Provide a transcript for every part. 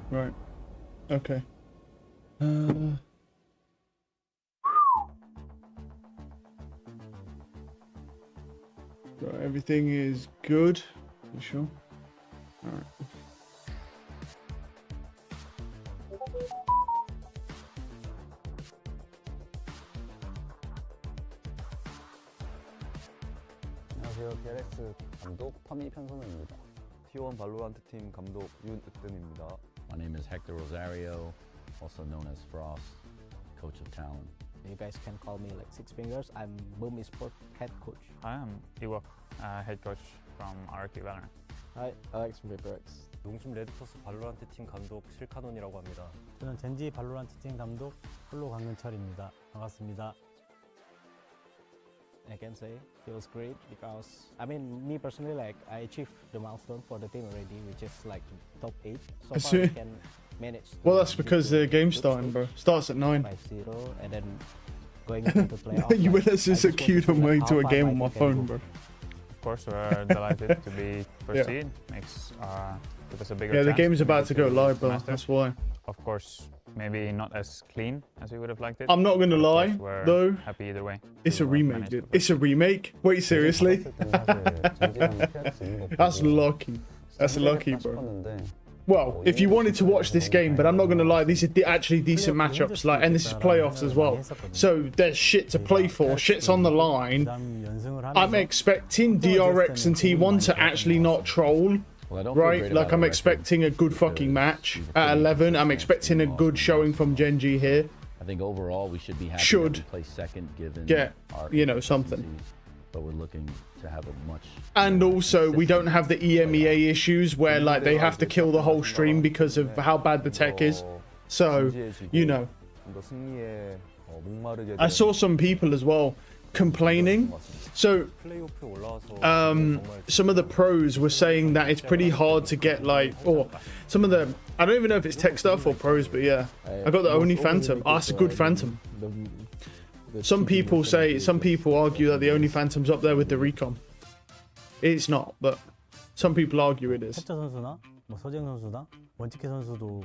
Right. Okay. Right, everything is good. You sure? Alright. 안녕하세요. DRX 감독 터미 편선우입니다. T1 발로란트 팀 감독 윤으뜸입니다. My name is Hector Rosario, also known as Frost, coach of TALON. You guys can call me like Six Fingers. I'm Boom Sport head coach. Hi, I'm Ewok, head coach from RK Val Ranked. Hi, Alex from DRX. 농심 레드포스 발로란트 팀 감독 실카논이라고 합니다. 저는 젠지 발로란트 팀 감독 홀로 강근철입니다. 반갑습니다. I can say feels great because I mean me personally like I achieved the milestone for the team already, which is like top 8. So far we can manage. Well, that's because the game's starting, bro. Starts at 9. 5-0 and then going into the playoff. You witness is a cute on way to a game on my phone, bro. Of course, we're delighted to be first seed. Makes give us a bigger Yeah, the chance game's about to go the live, bro. Masters. That's why. Of course, maybe not as clean as we would have liked it. I'm not gonna Of course, lie, we're though. happy either way. It's a to, remake, manage dude. to It's a remake? Wait, seriously? That's lucky. That's lucky, bro. Well, if you wanted to watch this game, but I'm not gonna lie, these are actually decent matchups, like, and this is playoffs as well. So there's shit to play for, shit's on the line. I'm expecting DRX and T1 to actually not troll, right? Like, I'm expecting a good fucking match at 11. I'm expecting a good showing from GenG here. I think overall we should be happy Should that we play second given get, our you know, something. consistency, but we're looking to have a much And also, we don't have the EMEA issues where, like, they have to kill the whole stream because of how bad the tech is. So, you know. 더 승리에 목마르게 I saw some people as well complaining. So, 플레이오프에 올라와서 some of the pros were saying that it's pretty hard to get, like, or some of the, I don't even know if it's tech stuff or pros, but yeah. I got the Oni Phantom. Oh, that's a good Phantom. Some people argue that the Oni Phantom's up there with the Recon. It's not, but some people argue it is. 해처 선수나 뭐 서재영 선수나 원치케 선수도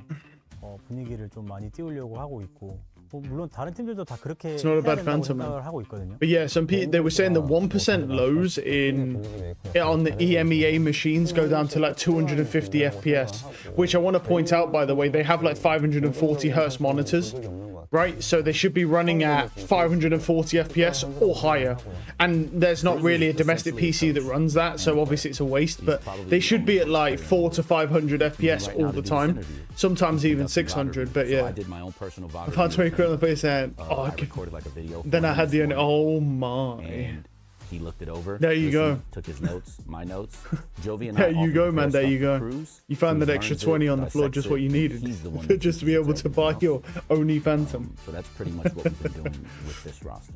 분위기를 좀 많이 띄우려고 하고 있고 물론 다른 팀들도 다 그렇게 It's not a 해야 bad 된다고 Phantom, man. 생각을 하고 있거든요. But yeah, some people, they were saying the 1% lows on the EMEA machines go down to like 250 FPS, which I want to point out, by the way, they have like 540 hertz monitors, right? So they should be running at 540 FPS or higher. And there's not really a domestic PC that runs that, so obviously it's a waste, but they should be at like 400 to 500 FPS all the time. Sometimes even 600, but yeah. I did my own personal vlog. I've had 20 quid on the face and I recorded like a video. then I had the oh my. And he looked it over. There you go. Took his notes, my notes. Jovi and There I you often go, man. compare There you stuff go. to Cruz. You found Cruz that extra learns 20 it, on the floor, dissects just what you it. needed He's the one that just to be able to buy your Oni Phantom. So that's pretty much what we've been doing with this roster.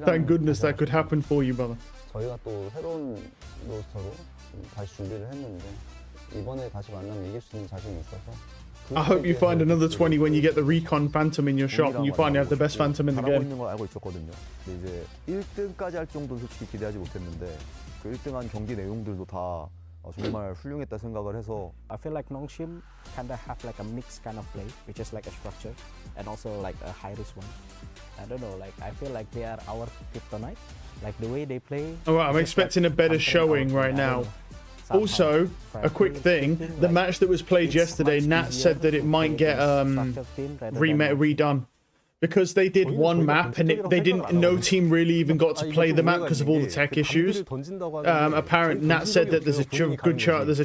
Thank goodness that could happen for you, brother. 저희가 또 새로운 로스터로 다시 준비를 했는데 이번에 다시 만나면 이길 수 있는 자신이 있어서 I hope you find another 20 when you get the Recon Phantom in your shop and you finally have the best Phantom in the 잘하고 game. 있는 걸 알고 있었거든요. 근데 이제 1등까지 할 정도는 솔직히 기대하지 못했는데 그 1등한 경기 내용들도 다 정말 훌륭했다 생각을 해서 I feel like Nongshim kind of have like a mixed kind of play, which is like a structure and also like a high risk one. I don't know, like I feel like they are our kryptonite. Like the way they play. Alright, I'm expecting a better showing right now. Also, a quick thing, the match that was played yesterday, Nat said that it might get redone. Because they did one map and no team really even got to play the map because of all the tech issues. Nat said that there's a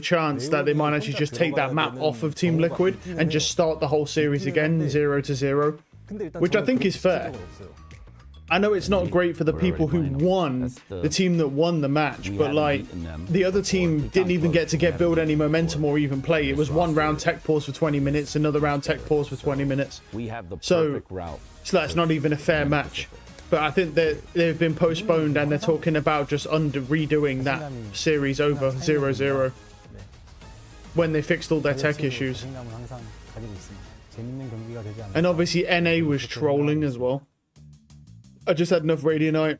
chance that they might actually just take that map off of Team Liquid and just start the whole series again, 0-0, which I think is fair. I know it's not great for the people who won, the team that won the match, but like the other team didn't even get to build any momentum or even play. It was one round tech pause for 20 minutes, another round tech pause for 20 minutes. So that's not even a fair match. But I think that they've been postponed and they're talking about just redoing that series over 0-0 when they fixed all their tech issues. And obviously NA was trolling as well. I just had enough Radianite.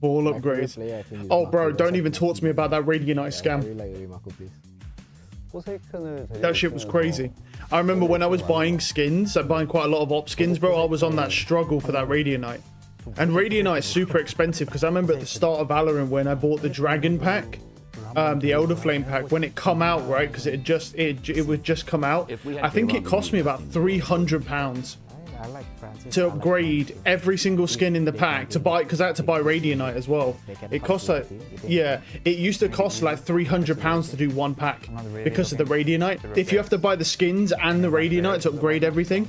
Ball My favorite upgrades. player, I think, is Oh, bro, Marco don't even Rashford. talk to me about that Radianite Yeah, I scam. really like Marco, please. That shit was crazy. I remember when I was buying skins, I'm buying quite a lot of op skins, bro. I was on that struggle for that Radianite. And Radianite is super expensive because I remember at the start of Valorant when I bought the Dragon pack, the Elder Flame pack, when it come out, right? Because it would just come out. I think it cost me about £300 I like Francis. to I like upgrade Francis. every single skin in the pack to buy, because I had to buy Radianite as well. It cost like, yeah, it used to cost like £300 to do one pack because of the Radianite. If you have to buy the skins and the Radianite to upgrade everything,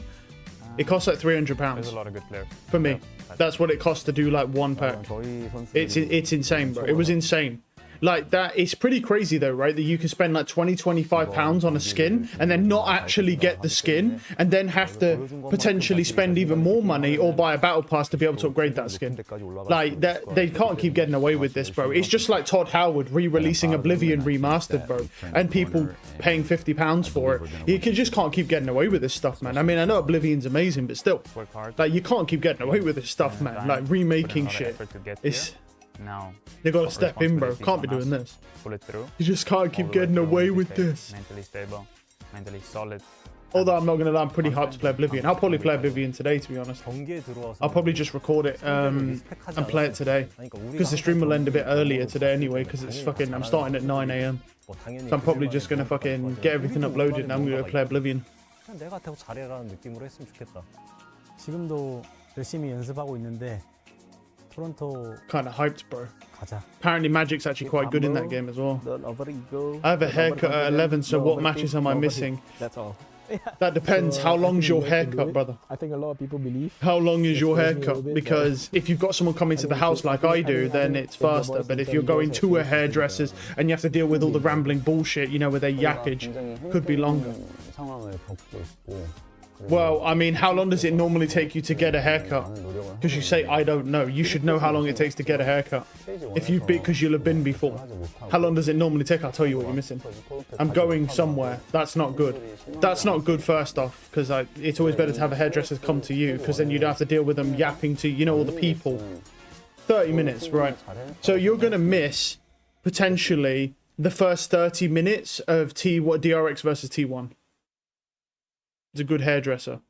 it costs like There's a £300 lot of good players. for me. That's what it costs to do like one pack. 저희 선수 It's insane, bro. It was insane. Like that, it's pretty crazy though, right? That you can spend like 20-25 pounds on a skin and then not actually get the skin and then have to potentially spend even more money or buy a battle pass to be able to upgrade that skin. Like that, they can't keep getting away with this, bro. It's just like Todd Howard re-releasing Oblivion remastered, bro, and people paying £50 for it. You just can't keep getting away with this stuff, man. I mean, I know Oblivion's amazing, but still, Work hard. like you can't keep getting away with this stuff, man. Like remaking Put in a lot shit. of effort to get It's here. Now they gotta our step in, bro. responsibility is Can't be on doing us. this. Pull it through. You just can't all keep the way getting through. away We need with to stay this. Mentally stable, mentally solid. Although I'm not gonna lie, I'm pretty hyped to play Oblivion. I'll probably play Oblivion today, to be honest. 경기에 들어와서 I'll probably just record it and play it today, because the stream will end a bit earlier today anyway, because it's fucking, I'm starting at 9 AM. So I'm probably just gonna fucking get everything uploaded and I'm gonna play Oblivion. 그냥 내가 더 잘해라는 느낌으로 했으면 좋겠다. 지금도 열심히 연습하고 있는데 토론토 Kind of hyped, bro. 가자. Apparently Magic's actually quite good in that game as well. Don't over ego. I have a don't haircut at overconfident, 11, so don't what overthink, matches am I don't overthink. missing? That's all. That depends. How I long's think your you guys can do haircut, it. brother? I think a lot of people believe. How long is It your scares me a haircut? little bit, Because if you've got someone coming to the house like I do, then it's faster. But if you're going to a hairdresser's and you have to deal with all the rambling bullshit, you know, with their yappage, could be longer. 상황을 겪고 있고. Well, I mean, how long does it normally take you to get a haircut? Because you say, I don't know. You should know how long it takes to get a haircut. If you've been, because you'll have been before. How long does it normally take? I'll tell you what you're missing. I'm going somewhere. That's not good. That's not good, first off, because it's always better to have a hairdresser come to you, because then you don't have to deal with them yapping to, you know, all the people. 30 minutes, right. So you're going to miss, potentially, the first 30 minutes of DRX versus T1. It's a good hairdresser.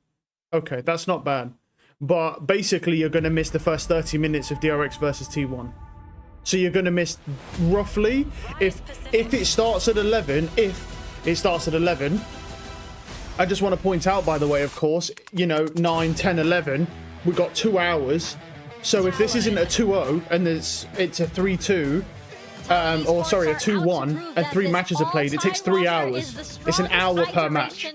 Okay, that's not bad. But basically, you're going to miss the first 30 minutes of DRX versus T1. So you're going to miss roughly, if it starts at 11, I just want to point out, by the way, of course, you know, 9, 10, 11, we've got 2 hours. So if this isn't a 2-0 and it's a 3-2, or sorry, a 2-1, and 3 matches are played, it takes 3 hours. It's an hour per match.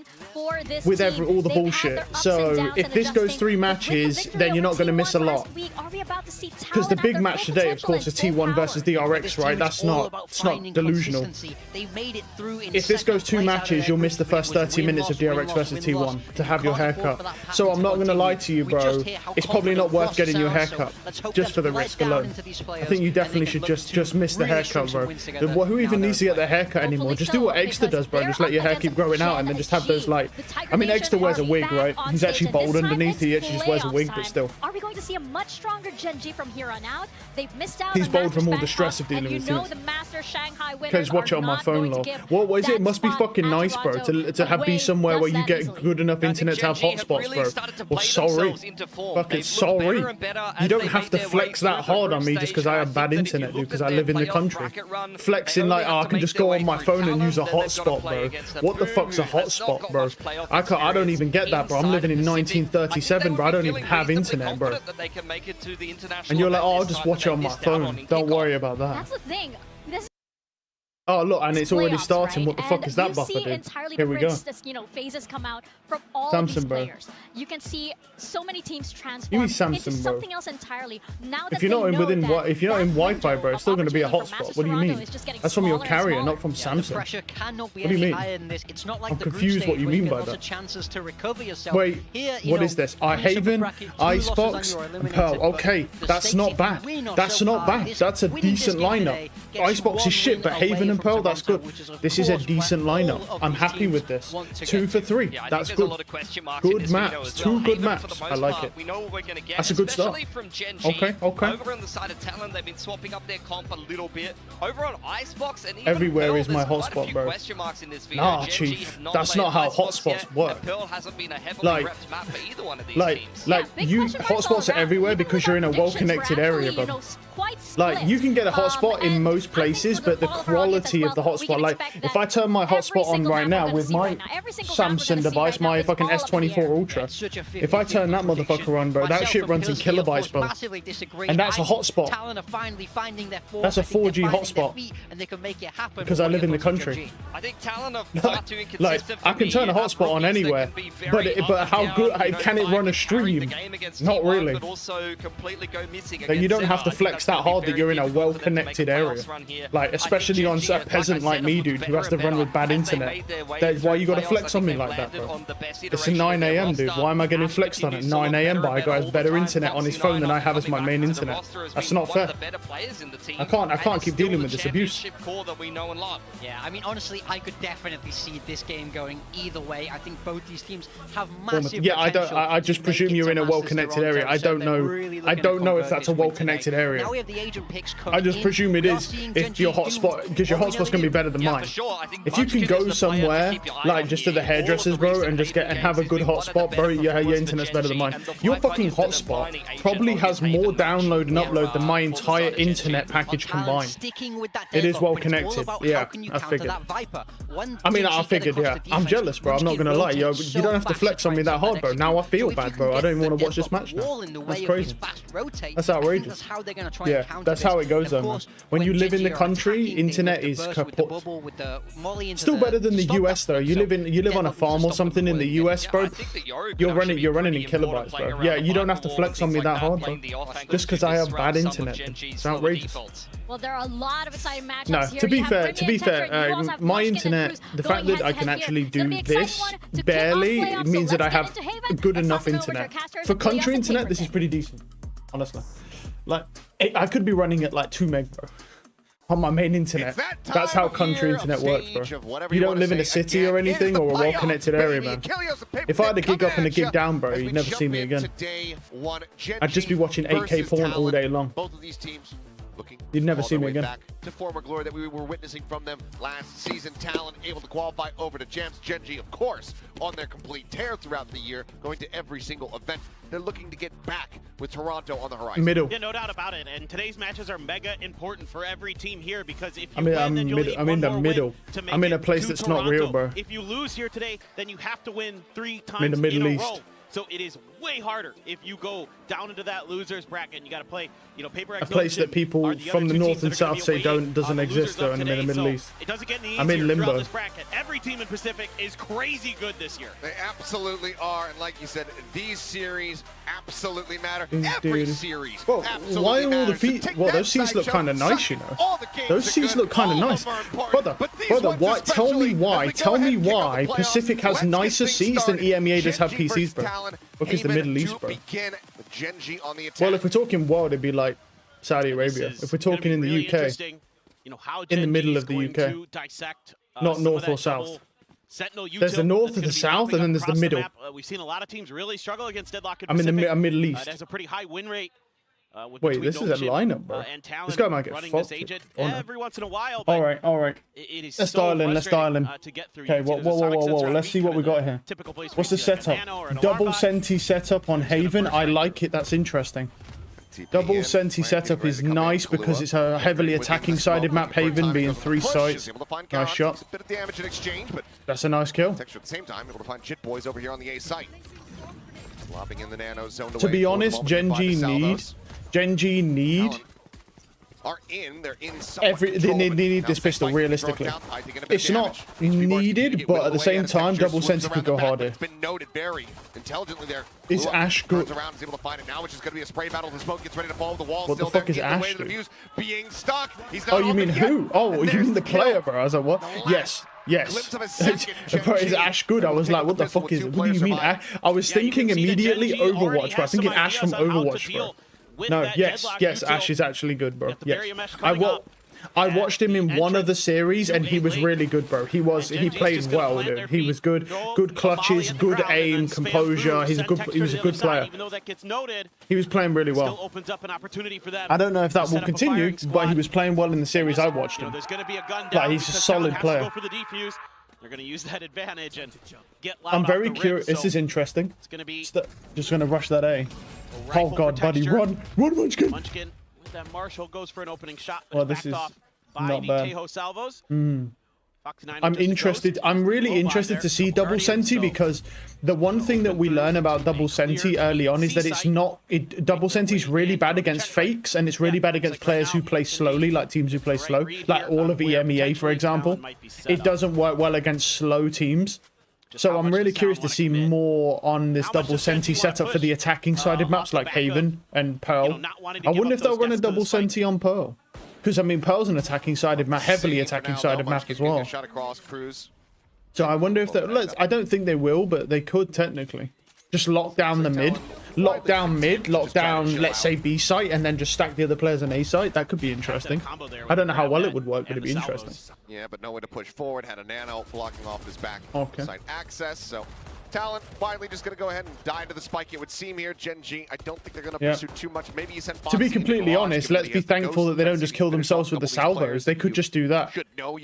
With all the bullshit. So if this goes 3 matches, then you're not going to miss a lot. Because the big match today, of course, is T1 versus DRX, right? It's not delusional. If this goes 2 matches, you'll miss the first 30 minutes of DRX versus T1 to have your haircut. So I'm not going to lie to you, bro. It's probably not worth getting your haircut just for the risk alone. I think you definitely should just miss the haircut, bro. Who even needs to get their haircut anymore? Just do what Exter does, bro. Just let your hair keep growing out and then just have those, like, I mean, Exter wears a wig, right? He's actually bald underneath. He actually just wears a wig, but still. Are we going to see a much stronger GenG from here on out? They've missed out. He's on bald from all the Masters stress of Bangkok, dealing and with you know things. the Master Shanghai winners Guys, watch it are on my not phone, going to lol. give What is it? that It must be spot fucking at nice, bro, Toronto to be away. somewhere where Does you that get easily. good enough internet to have hotspots, bro. Well, sorry. Fucking sorry. You don't have to flex that hard on me just because I have bad internet, dude, because I live in the country. Flexing like, oh, I can just go on my phone and use a hotspot, bro. What the fuck's a hotspot, bro? I don't even get that, bro. I'm living in 1937, bro. I don't even have internet, bro. And you're like, oh, I'll just watch it on my phone. Don't worry about that. That's the thing. This Oh, look, and it's already playoffs, starting. right? What the fuck And is that you buffer see do? entirely Here we go. different, you know, phases come out from all Samsung, these bro. players. You can see so many teams You transform mean Samsung, into bro. something else entirely. Now that If you're not in they know within that if you're not in that Wi-Fi, window bro, it's of still going to be a opportunity for hotspot. What do you Master mean? Toronto is just getting That's from your smaller and carrier, smaller. not from The Samsung. pressure cannot be What do you any mean? higher than this. It's not like I'm the group confused what stage you where mean get by lots that. of chances to recover yourself. Wait, Here, you what know, is this? finish of the Haven, bracket, 2 losses Icebox, and you're and eliminated. Pearl. But Okay, the that's stakes not in bad. between are That's so not high. bad. This That's a winning this decent game lineup. today gets you Icebox one is shit, win but away Haven and and Pearl, that's good. This is a decent lineup. I'm happy with this. 2 for 3. That's good. Good maps. 2 good maps. I like it. That's a good start. Okay, okay. Over on the side of Talon, they've been swapping up their comp a little bit. Over on Icebox, and even Everywhere Pearl, is my there's quite a hotspot, few bro. question marks in this video. Nah, GenG Chief. have not That's played not how Icebox hotspots yet, work. and Pearl hasn't been a heavily Like- repped map for either one of these Like, teams. you hotspots are everywhere because you're in a well-connected area, bro. Like, you can get a hotspot in most places, but the quality of the hotspot, like, if I turn my hotspot on right now with my Samsung device, my fucking S24 Ultra, if I turn that motherfucker on, bro, that shit runs in kilobytes, bro. And that's a hotspot. That's a 4G hotspot. Because I live in the country. I think Talon are far too inconsistent Like, for I can me. turn a You have hotspot on rookies that anywhere, can be very but up how and good down, you know, can it run a carry the stream? game against Not T1, really. but also completely go missing Like, you against don't have to Zeta. I think flex that's that gonna be hard that very you're in a difficult for them to make well-connected a area. playoffs run here. Like, especially on GenG, a peasant like me, dude, who has to run with bad internet. That's why you gotta flex on me like that, bro. It's a 9 AM, dude. Why am I getting flexed on at 9 AM by a guy with better internet on his phone than I have as my main internet? That's not fair. I can't keep dealing with this abuse. Yeah, I mean, honestly, I could definitely see this game going either way. I think both these teams have massive Yeah, I don't. potential I just to presume make it you're to in a Masters well-connected Toronto, area. I so don't they're know. really I looking to don't know if convert that's a this win well-connected today. area. Now we have the agent picks I coming just in. presume it We are is seeing if GenG your do hotspot, because your what we know hotspot's gonna they be better than Yeah, mine. for sure. I think If you can Munchkin go is the player to somewhere, keep your eye like on just to here. the All hairdressers, of the bro, recent and just get and games have a has good been one of the hotspot, bro, better your performances internet's for better than mine. GenG, and the Your fight fucking is the hotspot defining agent probably on has this more Haven match download and for, upload than my for the entire side of GenG. internet package Talon combined. sticking with that It is deadlock, well but it's all connected. about Yeah, how can you I counter figured. that Viper. When I mean, GenG I get figured, across yeah. the I'm defense, jealous, bro. I'm not Munchkin gonna lie. rotates You so don't have to fast flex on me trying that to hard, bro. execute. Now I feel So if bad, you can bro. I get don't even want the to watch this deadlock match now. wall in the That's way of crazy. his fast rotate, That's I think outrageous. that's how they're going to try Yeah, and counter that's this. how it goes, And though, of man. course, When you live in GenG the are country, attacking, they internet with is the burst, with the kaput. bubble, with the molly into Still the better than the stop US though. back You foot, live on a deadlock farm or stop something in the before they US, get bro. I think that Yoru could You're actually running be in pretty important kilobytes, playing bro. around Yeah, the you don't have to Bible flex and on me things that like hard, bro. playing the offense Just because to I have disrupt bad some of internet. GenG's It's slower outrageous. defaults. Well, there are a lot of exciting matchups No, here. to be You have fair, Brimmy to be and fair, Tetra, you also have my Munchkin and internet, Cruz the going fact that I head-to-head can here. actually It's gonna do be an exciting this one to kick off barely playoffs, so means that I let's get have into Haven. good Let's enough toss it over to our internet. casters For and play country off the internet, Tabor this is thing. pretty decent, honestly. Like, I could be running at like 2 meg, bro. On my main internet. That's how country internet works, bro. You don't live in a city or anything or a well-connected area, man. If I had a gig up and a gig down, bro, you'd never see me again. I'd just be watching 8K porn all day long. Both of these teams looking You'd never see me again. back to former glory that we were witnessing from them last season. Talon able to qualify over to Gems. GenG, of course, on their complete tear throughout the year, going to every single event. They're looking to get back with Toronto on the horizon. Middle. Yeah, no doubt about it. And today's matches are mega important for every team here because if you I'm win, then you'll need I'm in one the more middle. win to make I'm in a it place to that's not Toronto. real, bro. If you lose here today, then you have to win 3 times I'm in the Middle a East. row. So it is way harder if you go down into that losers bracket and you got to play, you know, Paper X. A place that people from the north and south say doesn't exist, though, and I'm in the Middle East. It doesn't get any I'm in easier limbo. throughout this bracket. Every team in Pacific is crazy good this year. They absolutely are, and like you said, these series absolutely matter. Every series Well, absolutely why are all the matters. So feet? take Well, that those seats look sideshow, kind of nice, suck you it. know. All the games Those are seats good, look kind of all nice, them are important, brother. but these Brother, ones why? Tell especially, me why. as we go Tell ahead me and kick off why the playoffs, Pacific has let's get nicer things seats than started. EMEA just have GenG PCs, versus bro. Talon, Because the Haven Middle East, to bro. begin with GenG on the attack. Well, if we're talking world, it'd be like Saudi Arabia. If we're talking in the really UK, interesting, you know, how in the GenG middle is of the going UK, to dissect, not some north of or that south. double Sentinel There's the util north that's and gonna the be south, popping and then up there's the across middle. map. We've seen a lot of teams really struggle against Deadlock in I'm in the Pacific. Middle East. It has a pretty high win rate. Wait, this is a lineup, bro. This guy might get fucked. Every once in a while. All right, all right. It is Let's so dial in. Let's dial in. to get through. Okay, whoa. Let's see what we got here. What's the setup? Double Senti setup on Haven. I like it. That's interesting. Double Senti setup is nice because it's a heavily attacking sided map. Haven being 3 sites. Nice shot. Bit of damage in exchange, but That's a nice kill. at the same time, able to find Jit Boys over here on the A site. Lobbing in the nano zone To be honest, GenG need are in. They're in they need this pistol realistically. It's not needed, but at the same time, Double Senti could go harder. It's been noted very intelligently there. Is Ash good? Turns around, is able to find it now, which is going to be a spray battle. The smoke gets ready to fall. The wall What the still fuck there is in the Ash way to the do? views. Being stuck. He's Oh, not you mean open yet. who? Oh, And you there's mean the the kill. player, bro? I was like, what? Yes. Glimpse of a second, Bro, is GenG. Ash good? I was like, what the fuck is it? What do you mean? I was thinking immediately Overwatch, bro. I was thinking Ash from Overwatch, bro. No, yes, Ash is actually good, bro. Yes. I watched him in one of the series, and he was really good, bro. He played well, dude. He was good. Good clutches, good aim, composure. He was a good player. Even though that gets noted, he was playing really well. still opens up an opportunity for them. I don't know if that will continue, but he was playing well in the series I watched him. There's going to be a gun down. Like, he's a solid player. Go for the defuse. They're going to use that advantage and get loud. I'm very curious. This is interesting. It's going to be just going to rush that A. Oh god, buddy, run, Munchkin. Munchkin with that Marshall goes for an opening shot, but well, this is off by not the bad. Tejo salvos. I'm interested. I'm really interested to see double senti, because the one thing that we learn about double senti early on is that it's not. Double senti is really bad against fakes, and it's really bad against players who play slowly, like teams who play slow, like all of EMEA, for example. It doesn't work well against slow teams. So I'm really curious to see more on this double senti setup for the attacking sided maps like Haven and Pearl. I wonder if they'll run a double senti on Pearl. Because, I mean, Pearl's an attacking sided map, heavily attacking sided map as well. So I wonder if that. I don't think they will, but they could technically. Just lock down the mid. Lock down mid, lock down, let's say, B site, and then just stack the other players on A site. That could be interesting. I don't know how well it would work, but it'd be interesting. Yeah, but no way to push forward. Had a nano blocking off his back side access. So Talon finally just going to go ahead and die to the spike, it would seem here. GenG, I don't think they're going to pursue too much. Maybe you send to be completely honest, let's be thankful that they don't just kill themselves with the salvos. They could just do that.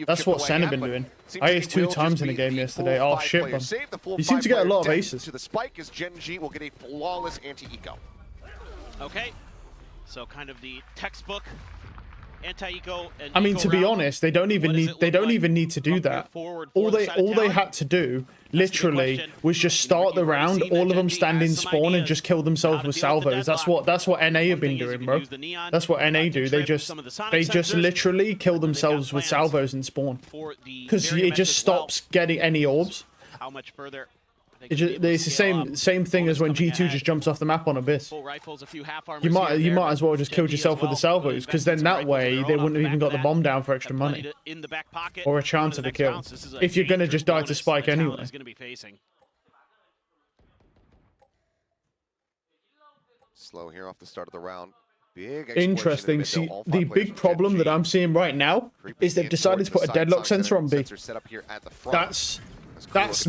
That's what Sen have been doing. I aced 2 times in a game yesterday. Oh shit, man. You seem to get a lot of aces. To the spike as GenG will get a flawless anti-eco. Okay, so kind of the textbook anti-eco. I mean, to be honest, they don't even need to do that. All they had to do, literally, was just start the round, all of them stand in spawn and just kill themselves with salvos. That's what NA have been doing, bro. That's what NA do. They just literally kill themselves with salvos in spawn, because it just stops getting any orbs. How much further? It's the same thing as when G2 just jumps off the map on Abyss. You might as well just kill yourself with the salvos, because then that way they wouldn't have even got the bomb down for extra money or a chance of a kill. If you're gonna just die to spike anyway. Slow here off the start of the round. Interesting. See, the big problem that I'm seeing right now is they've decided to put a deadlock sensor on B. That's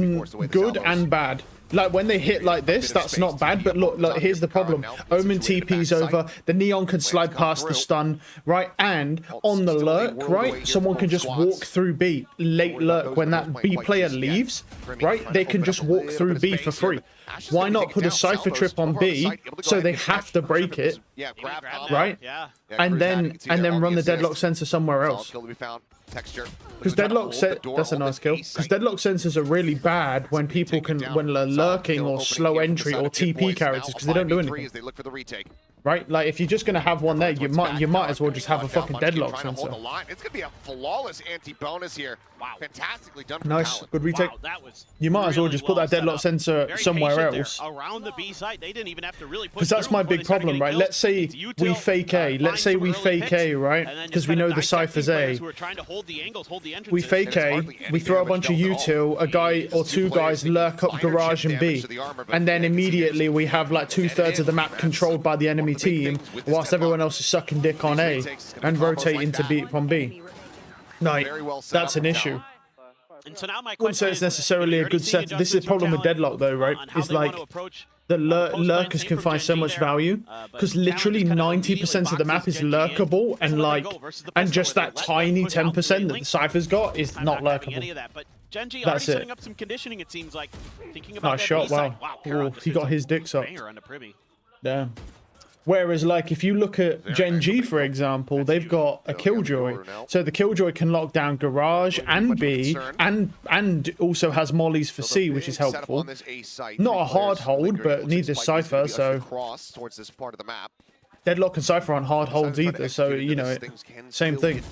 good and bad. Like, when they hit like this, that's not bad, but look, here's the problem. Omen TP's over, the Neon can slide past the stun, right? And on the lurk, right, someone can just walk through B, late lurk, when that B player leaves, right? They can just walk through B for free. Why not put a Cypher trip on B, so they have to break it, right? And then run the deadlock sensor somewhere else. Because that's a nice kill. Because deadlock sensors are really bad when people when they're lurking or slow entry or TP characters, because they don't do anything. Right? Like, if you're just gonna have one there, you might as well just have a fucking deadlock sensor. It's gonna be a flawless anti-bonus here. Wow, fantastically done. Nice, good retake. You might as well just put that deadlock sensor somewhere else. Around the B site, they didn't even have to really push. Because that's my big problem, right? Let's say we fake A. Let's say we fake A, right? Because we know the Cypher's A. We fake A. We throw a bunch of util. A guy or 2 guys lurk up garage and B, and then immediately we have like 2/3 of the map controlled by the enemy team, whilst everyone else is sucking dick on A and rotating to B from B. Like, that's an issue. I wouldn't say it's necessarily a good set. This is the problem with deadlock, though, right? It's like the lurkers can find so much value, because literally 90% of the map is lurkable, and just that tiny 10% that the Cypher's got is not lurkable. That's it. Nice shot, wow. Oh, he got his dick sucked. Damn. Whereas, like, if you look at GenG, for example, they've got a Killjoy. So the Killjoy can lock down Garage and B, and also has mollies for C, which is helpful. Not a hard hold, but neither Cypher, so... Deadlock and Cypher aren't hard holds either, so, you know, same thing.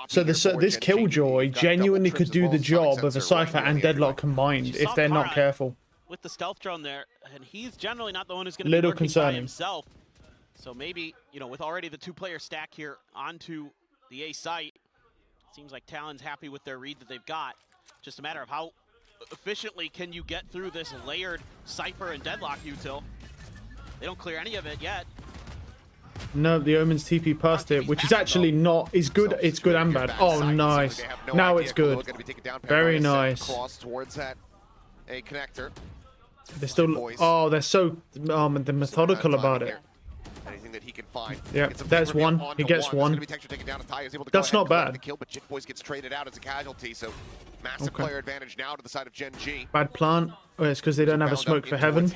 So this Killjoy genuinely could do the job of a Cypher and Deadlock combined, if they're not careful. With the stealth drone there, and he's generally not the one who's going to be working by himself. So maybe, you know, with already the 2-player stack here onto the A site, seems like Talon's happy with their read that they've got. Just a matter of how efficiently can you get through this layered Cypher and Deadlock util. They don't clear any of it yet. No, the Omen's TP past it, which is actually not. Is good. It's good and bad. Oh, nice. Now it's good. Very nice. Cross towards that a connector. They're still. Oh, they're so. They're methodical about it. Anything that he can find. Yeah, there's one. He gets one. That's not bad. But JitBoys gets traded out as a casualty, so massive player advantage now to the side of GenG. Bad plant. Oh, it's because they don't have a smoke for heaven.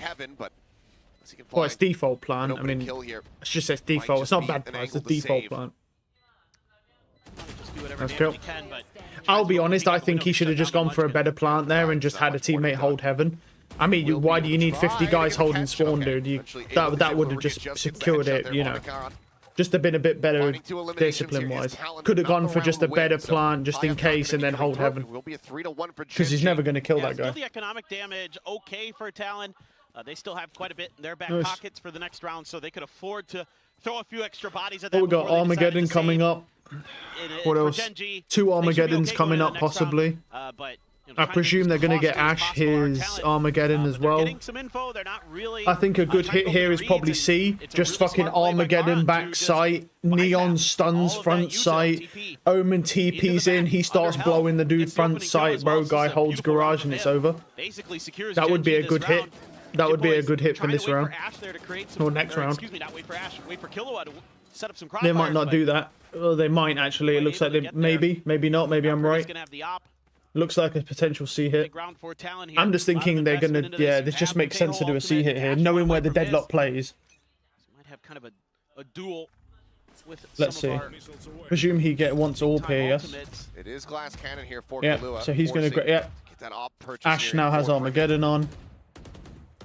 Well, it's default plant. I mean, it's just says default. It's not bad plant. It's the default plant. That's cool. I'll be honest. I think he should have just gone for a better plant there and just had a teammate hold heaven. I mean, why do you need 50 guys holding spawn, dude? That would have just secured it, you know. Just have been a bit better discipline-wise. Could have gone for just a better plant just in case and then hold heaven. Because he's never going to kill that guy. Still the economic damage okay for Talon. They still have quite a bit in their back pockets for the next round, so they could afford to throw a few extra bodies at them. Oh, we got Armageddon coming up. What else? 2 Armageddons coming up, possibly. I presume they're going to get Ash his Armageddon as well. I think a good hit here is probably C. Just fucking Armageddon back sight, Neon stuns front sight, Omen TP's in, he starts blowing the dude front sight, bro, guy holds garage and it's over. That would be a good hit. That would be a good hit for this round. Or next round. They might not do that. Oh, they might actually. It looks like they maybe not. Maybe I'm right. Looks like a potential C hit. I'm just thinking they're gonna. Yeah, this just makes sense to do a C hit here, knowing where the deadlock plays. Might have kind of a duel with. Let's see. Presume he wants AWP here. Yes. It is glass cannon here for yeah. Kahlua, So he's gonna. Yeah. Ash now has Armageddon on.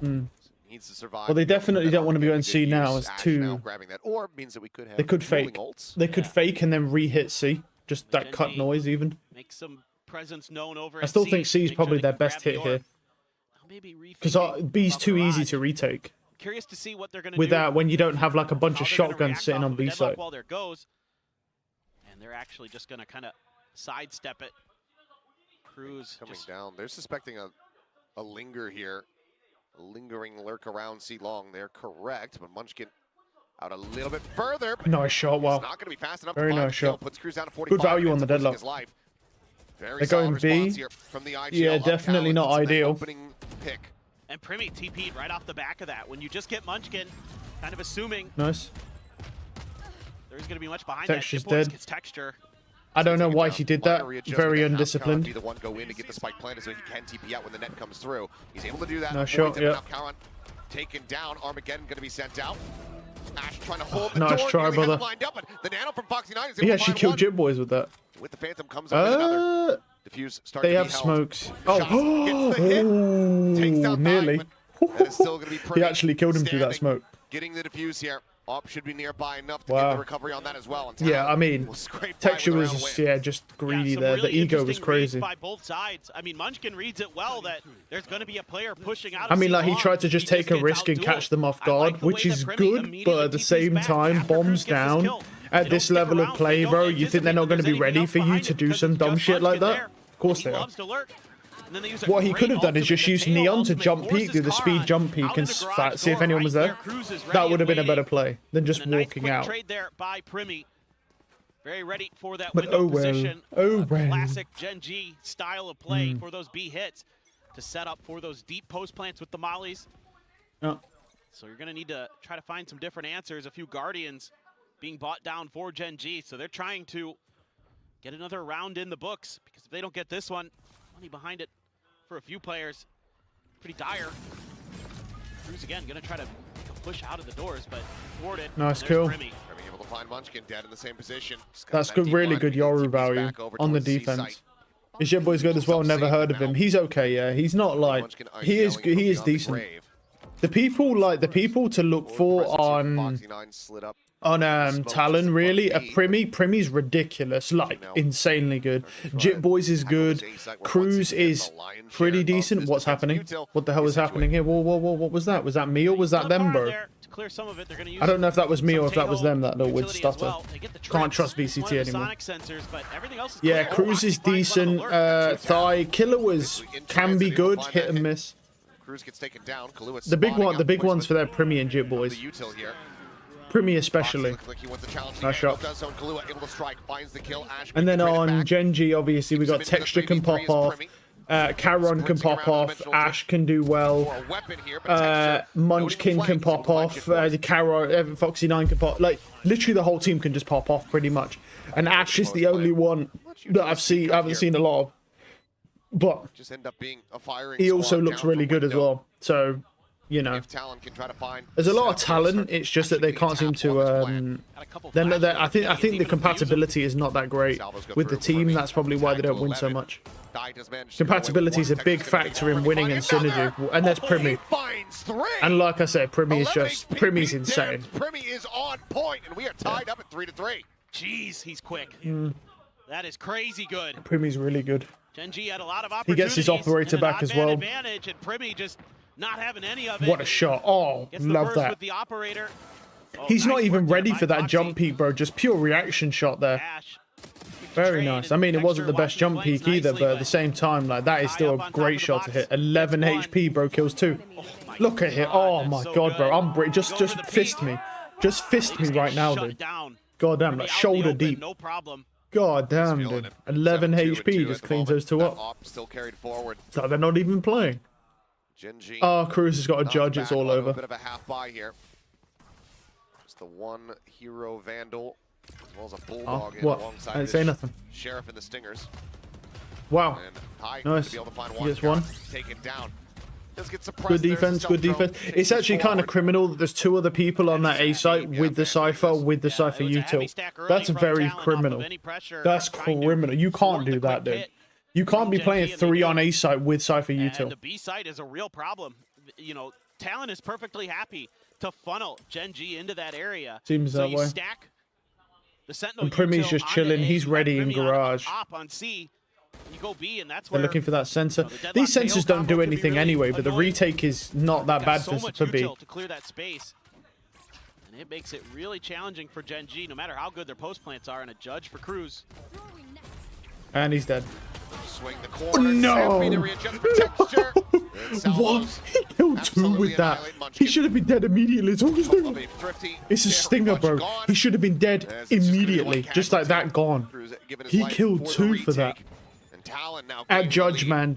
Needs to survive. Well, they definitely don't want to be on C now. As too. They could fake. They could fake and then re-hit C. Just that cut noise even. Make some presence known over. I still think C is probably their best hit here. Because B's too easy to retake. Curious to see what they're going to do when you don't have like a bunch of shotguns sitting on B side. While there goes, and they're actually just going to kind of sidestep it. Cruz coming down. They're suspecting a linger here. A lingering lurk around C long. They're correct, but Munchkin out a little bit further. Nice shot, wow. Not going to be fast enough. Very nice shot. Puts Cruz down to 45. Good value on the deadlock. They're going B. Yeah, definitely not ideal. Pick. And Primi TP'd right off the back of that. When you just get Munchkin, kind of assuming nice. There's going to be much behind Texture's that. dead. Texture. I don't know why he did that. Very undisciplined. Be the one go in to get the spike planted so he can TP out when the net comes through. He's able to do that. Nice shot, yeah. Taken down. Armageddon going to be sent out. Ash trying to hold the nice door. Try, brother. Up, but the nano from Foxy 9 is he actually killed JitBoys with that. With the Phantom comes up with another. Diffuse starts they to have smokes. Oh, takes down nearly. He actually killed him through that smoke. Getting the diffuse here. Op should be nearby enough to get the recovery on that as well. Yeah, I mean, Texture was just greedy there. Really the ego was crazy. By both sides. I mean, Munchkin reads it well that there's going to be a player pushing out. I mean, like he tried to just take a risk and catch them off guard, which is good, but at the same time, bombs down. At this level of play, bro, you think they're not going to be ready for you to do some dumb shit like that? Of course they are. What he could have done is just use Neon to jump peek, do the speed jump peek, and see if anyone was there. That would have been a better play than just walking out. Very ready for that but window position. Oh well. Classic GenG style of play for those B hits to set up for those deep post plants with the mollies. Oh. So you're going to need to try to find some different answers. A few Guardians being bought down for GenG, so they're trying to get another round in the books, because if they don't get this one, money behind it for a few players, pretty dire. Cruz again going to try to push out of the doors, but thwarted. Nice kill. Able to find Munchkin dead in the same position. That's good, really good Yoru value on the defense. His JitBoy's good as well. Never heard of him. He's okay, yeah. He's not like he is decent. The people to look for on Talon really are Primi's ridiculous, like insanely good. JitBoys is good. Cruz is pretty decent. What's happening? What the hell is happening here? Whoa, what was that? Was that me or was that them, bro? I don't know if that was me or if that was them, that little weird stutter. Can't trust VCT anymore. Yeah, Cruz is decent. Thigh Killer can be good, hit and miss. Cruz gets taken down. The big ones for their Primi and JitBoys. Primi especially. Nice shot. And then on GenG, obviously, we got Texture can pop off. Charon can pop off. Ash can do well. Munchkin can pop off. Charon, Foxy9 can pop. Like, literally the whole team can just pop off pretty much. And Ash is the only one that I haven't seen a lot of. But he also looks really good as well. So, you know, there's a lot of talent. It's just that they can't seem to. I think the compatibility is not that great with the team. That's probably why they don't win so much. Compatibility is a big factor in winning and synergy, and there's Primi. And like I said, Primi's insane. Primi is on point, and we are tied up at 3-3. Jeez, he's quick. That is crazy good. Primi's really good. GenG had a lot of he gets his operator back as well. Advantage, and Primi just not having any of it. What a shot. Oh, love that. With the operator. He's not even ready for that jump peak, bro. Just pure reaction shot there. Very nice. I mean, it wasn't the best jump peak either, but at the same time, like, that is still a great shot to hit. 11 HP, bro, kills 2. Look at it. Oh my god, bro. I'm just fist me. Just fist me right now, dude. God damn, like, shoulder deep. God damn, dude. 11 HP just cleans those 2 up. Still carried forward. So they're not even playing. Oh, Cruz has got a judge. It's all over. A bit of a half buy here. Just the one hero Vandal, as well as a bulldog alongside I didn't say nothing. Sheriff and the Stingers. Wow. Nice. He gets one. Take it down. Good defense, good defense. It's actually kind of criminal that there's 2 other people on that A site with the Cypher, util. That's very criminal. That's criminal. You can't do that, dude. You can't be playing 3 on A site with Cypher util. The B site is a real problem. You know, Talon is perfectly happy to funnel GenG into that area. Seems that way. Stack the Sentinel and Primi's just chilling. He's ready in garage. On C. You go B, and that's where they're looking for that sensor. These sensors don't do anything anyway, but the retake is not that bad for B. To clear that space, and it makes it really challenging for GenG, no matter how good their post plants are, and a judge for Cruz. And he's dead. Swing the corner. No! What? He killed 2 with that. He should have been dead immediately. It's all his thing. It's a stinger, bro. He should have been dead immediately. Just like that, gone. He killed 2 for that. At judge, man,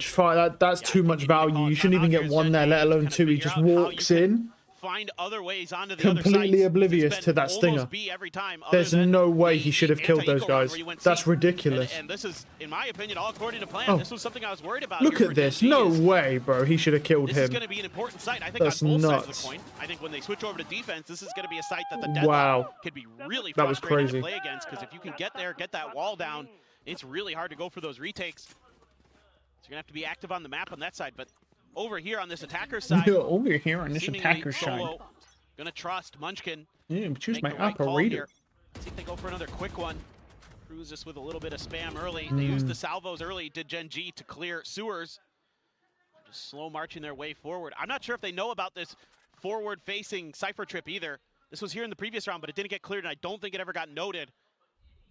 that's too much value. You shouldn't even get 1 there, let alone 2. He just walks in, find other ways onto the completely oblivious to that stinger. There's no way he should have killed those guys. That's ridiculous. And this is, in my opinion, all according to plan. This was something I was worried about. Look at this. No way, bro. He should have killed him. This is going to be an important site. I think that's on both sides of the coin. I think when they switch over to defense, this is going to be a site that the deadlock could be really frustrating to play against, because if you can get there, get that wall down, it's really hard to go for those retakes. So you're going to have to be active on the map on that side, but over here on this attacker side, over here on this attacker side, gonna trust Munchkin. Yeah, choose my operator. See if they go for another quick one. Cruz just with a little bit of spam early. They used the salvos early. Did GenG to clear sewers. Just slow marching their way forward. I'm not sure if they know about this forward-facing Cypher trip either. This was here in the previous round, but it didn't get cleared, and I don't think it ever got noted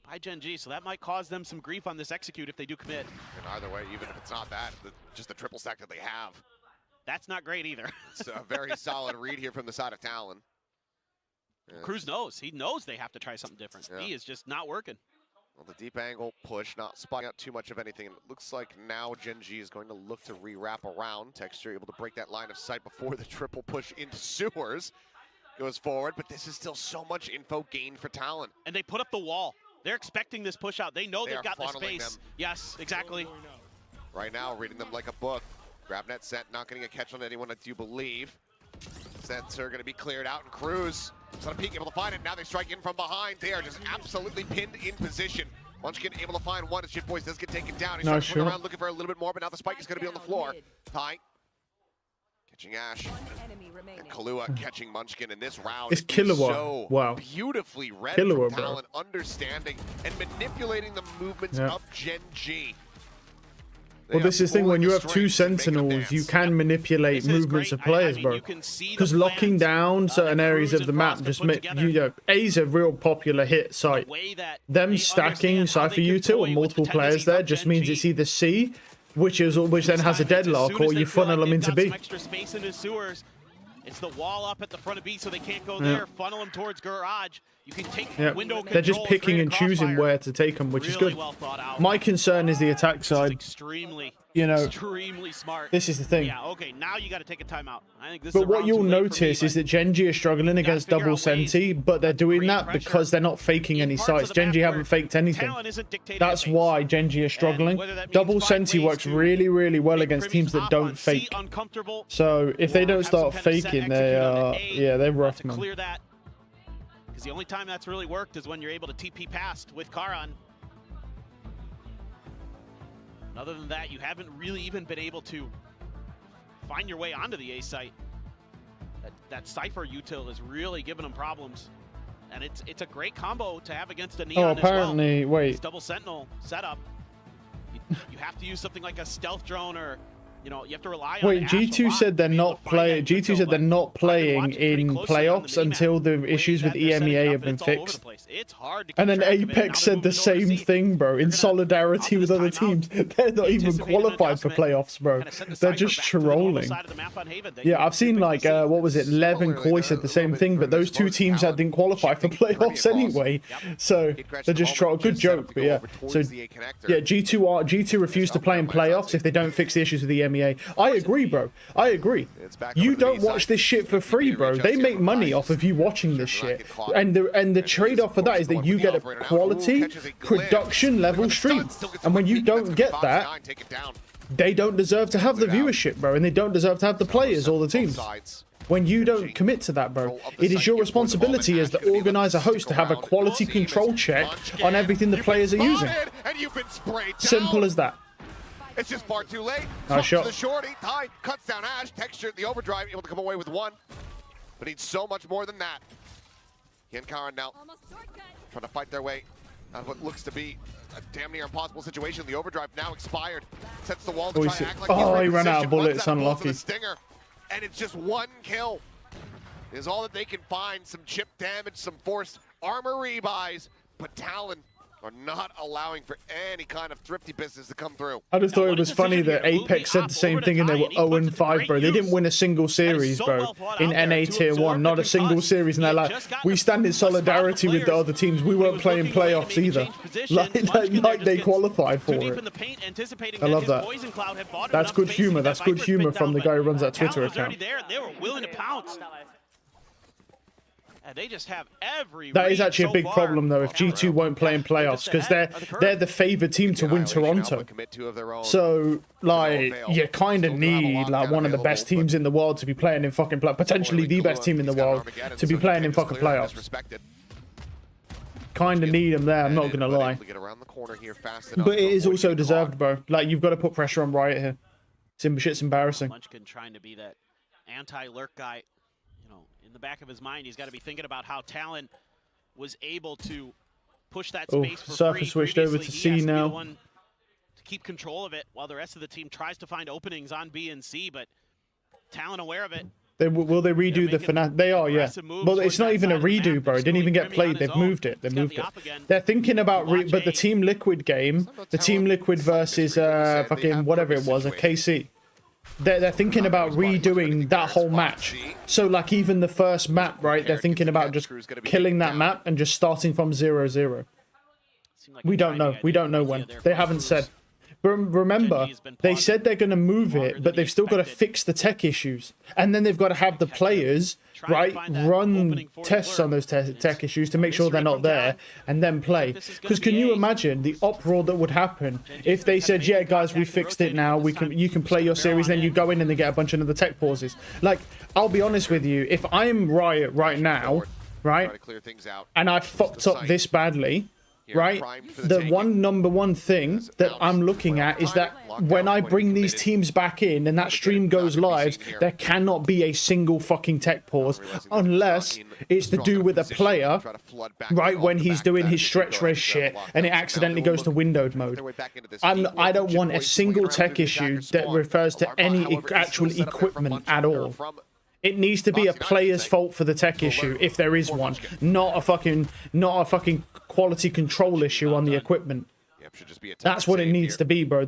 by GenG, so that might cause them some grief on this execute if they do commit. And either way, even if it's not that, just the triple stack that they have. That's not great either. It's a very solid read here from the side of Talon. Cruz knows. He knows they have to try something different. Yeah. He is just not working. Well, the deep angle push, not spotting out too much of anything. And it looks like now GenG is going to look to re-wrap around. Texture able to break that line of sight before the triple push into sewers. Goes forward, but this is still so much info gained for Talon. And they put up the wall. They're expecting this push out. They know they've got the space. Them. Yes, exactly. Right now, reading them like a book. Grab net set, not getting a catch on anyone, I do believe. Sensor going to be cleared out, and Cruz is on a peek, able to find it. Now they strike in from behind. They are just absolutely pinned in position. Munchkin able to find one as Shit Boys does get taken down. He's trying to swing around looking for a little bit more, but now the spike is going to be on the floor. Ty catching Ash. And Kahlua catching Munchkin in this round. It's Killua. So wow. Beautifully read Killua, from Talon, understanding and manipulating the movements of GenG. Well, this is the thing, when you have 2 Sentinels, you can manipulate movements of players, bro. Because locking down certain areas of the map just make, A's a real popular hit site. Them stacking Cypher util and multiple players there just means it's either C, which then has a deadlock, or you funnel them into B. It's the wall up at the front of B so they can't go there. Funnel them towards garage. You can take window control. They're just picking and choosing where to take them, which is good. Well thought out. My concern is the attack side. Extremely, extremely smart. This is the thing. Yeah, okay, now you got to take a timeout. I think this but is what you'll notice is that GenG are struggling against double Senti, but they're doing that because they're not faking any sites. GenG haven't faked anything. That's why GenG are struggling. Double Senti works really, really well against teams that don't fake. So if they don't start faking, they are, they're rough, man. Clear that. Because the only time that's really worked is when you're able to TP past with Karan. And other than that, you haven't really even been able to find your way onto the A site. That Cypher util is really giving them problems. And it's a great combo to have against a Neon apparently, as well. wait. This double Sentinel setup. You have to use something like a stealth drone or, you know, you have to rely on G2 said they're not playing. G2 said they're not playing in playoffs until the issues with EMEA have been fixed. And then Apex said the same thing, bro, in solidarity with other teams. They're not even qualified for playoffs, bro. They're just trolling. Yeah, I've seen like what was it? Lev and Koi said the same thing, but those two teams that didn't qualify for playoffs anyway. So they're just trolling. Good joke, but yeah. So yeah, G2 refused to play in playoffs if they don't fix the issues with the EMEA. I agree, bro. I agree. You don't watch this shit for free, bro. They make money off of you watching this shit, and the trade-off for that is that you get a quality production level stream, and when you don't get that, they don't deserve to have the viewership, bro, and they don't deserve to have the players or the teams. When you don't commit to that, bro, it is your responsibility as the organizer host to have a quality control check on everything the players are using. Simple as that. It's just far too late. Nice shot. The shorty, Ty cuts down Ash, texture the overdrive, able to come away with one. But needs so much more than that. He and Karan now trying to fight their way out of what looks to be a damn near impossible situation. The overdrive now expired. Sets the wall to try to act like he ran out of bullets, unlucky. Stinger, and it's just one kill. Is all that they can find. Some chip damage, some forced armor rebuys, but Talon are not allowing for any kind of thrifty business to come through. I just thought it was funny that Apex said the same thing and they were 0-5, bro. They didn't win a single series, bro, in NA Tier 1. Not a single series. And they're like, we stand in solidarity with the other teams. We won't play in playoffs either. Like they qualified for it. I love that. That's good humor. That's good humor from the guy who runs that Twitter account. They were willing to pounce. And they just have every that is actually a big problem, though, if G2 won't play in playoffs, because they're the favored team to win Toronto. So, like, you kind of need, like, one of the best teams in the world to be playing in fucking potentially the best team in the world to be playing in fucking playoffs. Kind of need them there, I'm not going to lie. But it is also deserved, bro. Like, you've got to put pressure on Riot here. Shit's embarrassing. Munchkin trying to be that anti-lurk guy. In the back of his mind, he's got to be thinking about how Talon was able to push that space for Surfer free. switched over to C now. To keep control of it while the rest of the team tries to find openings on B and C, but Talon aware of it. Will they redo the Fnatic? They are, yeah. Well, it's not even a redo, bro. It didn't even get played. They've moved it. They moved it. They're thinking about, but the Team Liquid game, the Team Liquid versus fucking whatever it was, a KC. They're thinking about redoing that whole match. So, like, even the first map, right? They're thinking about just killing that map and just starting from 0-0. We don't know. We don't know when. They haven't said. But remember, they said they're going to move it, but they've still got to fix the tech issues. And then they've got to have the players, right, run tests on those tech issues to make sure they're not there, and then play. Because can you imagine the uproar that would happen if they said, yeah, guys, we fixed it now, you can play your series, then you go in and they get a bunch of other tech pauses. Like, I'll be honest with you, if I'm Riot right now, right, and I fucked up this badly, right, the number one thing that I'm looking at is that when I bring these teams back in and that stream goes live, there cannot be a single fucking tech pause unless it's to do with a player, right, when he's doing his stretch res shit and it accidentally goes to windowed mode. I don't want a single tech issue that refers to any actual equipment at all. It needs to be a player's fault for the tech issue, if there is one, not a fucking quality control issue on the equipment. That's what it needs to be, bro.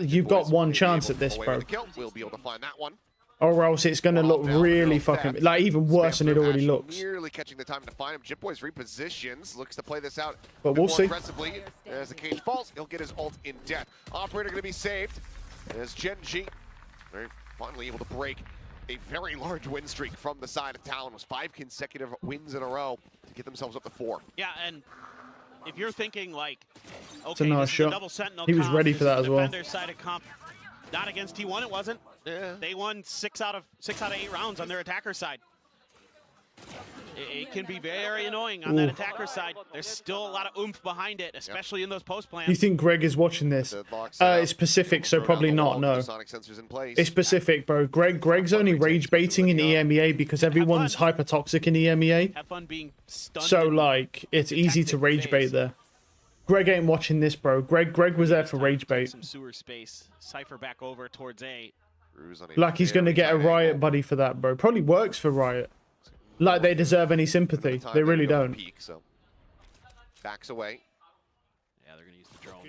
You've got one chance at this, bro. We'll be able to find that one. or else it's going to look really fucking, like, even worse than it already looks. Nearly catching the time to find him. Jitboy's repositions, looks to play this out but we'll see. aggressively. As the cage falls, he'll get his ult in death. Operator going to be saved as GenG finally able to break a very large win streak from the side of Talon. It was 5 consecutive wins in a row to get themselves up to 4. Yeah, and if you're thinking like, okay, it's a nice shot. Double Sentinel he was comp, ready for that as well. Side of comp. Not against T1, it wasn't. Yeah. They won 6 out of 8 rounds on their attacker side. It can be very annoying on that attacker side. There's still a lot of oomph behind it, especially in those post plans. You think Greg is watching this? It's Pacific, so probably not. No, it's Pacific, bro. Greg's only rage baiting in EMEA because everyone's hyper toxic in EMEA. Have fun being stunned. So like, it's easy to rage bait there. Greg ain't watching this, bro. Greg was there for rage bait. Some sewer space. Cypher back over towards A. Like he's gonna get a Riot buddy for that, bro. Probably works for Riot. Like they deserve any sympathy. They really don't. Backs away. Yeah, they're gonna use the drone.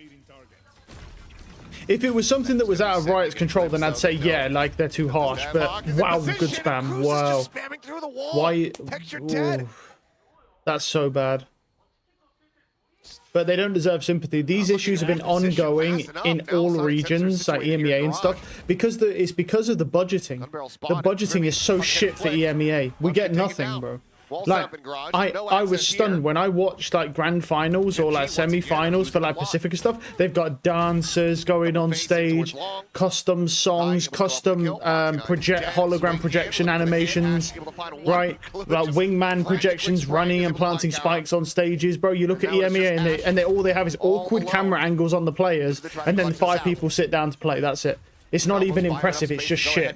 If it was something that was out of Riot's control, then I'd say yeah, like they're too harsh. But wow, good spam. Wow. Why? Ooh, that's so bad. But they don't deserve sympathy. These issues have been ongoing in all regions, like EMEA and stuff, because it's because of the budgeting. The budgeting is so shit for EMEA. We get nothing, bro. Like, I was stunned when I watched like grand finals or like semi-finals for like Pacifica stuff. They've got dancers going on stage, custom songs, custom hologram projection animations, right? Like wingman projections running and planting spikes on stages, bro. You look at EMEA and all they have is awkward camera angles on the players, and then 5 people sit down to play. That's it. It's not even impressive. It's just shit.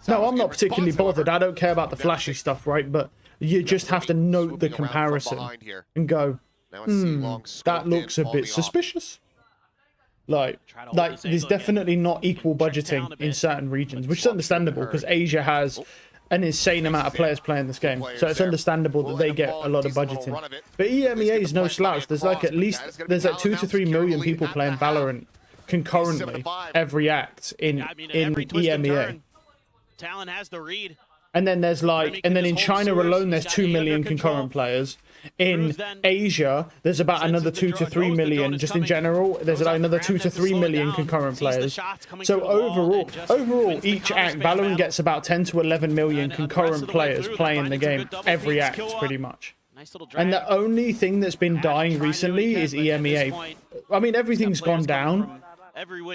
No, I'm not particularly bothered. I don't care about the flashy stuff, right? But you just have to note the comparison and go, that looks a bit suspicious. Like there's definitely not equal budgeting in certain regions, which is understandable because Asia has an insane amount of players playing this game. So it's understandable that they get a lot of budgeting. But EMEA is no slouch. There's like there's like 2 to 3 million people playing Valorant concurrently every act in EMEA. Talon has the read. And then there's like, and then in China alone, there's 2 million concurrent players. In Asia, there's about another 2 to 3 million. Just in general, there's like another 2 to 3 million concurrent players. So overall, each act, Valorant gets about 10 to 11 million concurrent players playing the game every act, pretty much. And the only thing that's been dying recently is EMEA. I mean, everything's gone down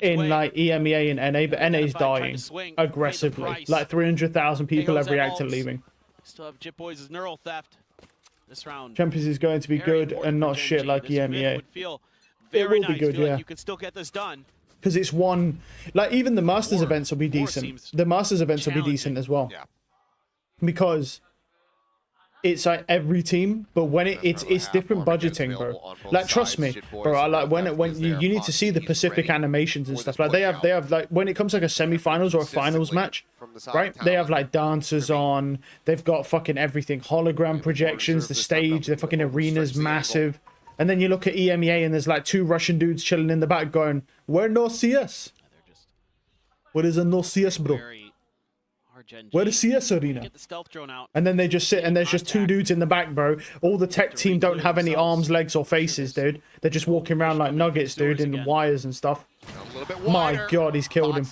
in like EMEA and NA, but NA's dying aggressively. Like 300,000 people every act are leaving. Still have Jitboys' neural theft this round. Champions is going to be good and not shit like EMEA. It will be good, yeah. You can still get this done. Because it's one, like even the Masters events will be decent. The Masters events will be decent as well. Because it's like every team, but when it's different budgeting, bro. Like trust me, bro. I like when you need to see the Pacific animations and stuff. Like they have like when it comes to like a semi-finals or a finals match, right? They have like dancers on. They've got fucking everything, hologram projections, the stage, the fucking arena's massive. And then you look at EMEA and there's like 2 Russian dudes chilling in the back going, "Where no CS? What is a no CS, bro? Where the CS arena?" Get the stealth drone out. And then they just sit and there's just 2 dudes in the back, bro. All the tech team don't have any arms, legs, or faces, dude. They're just walking around like nuggets, dude, in wires and stuff. My God, he's killed him.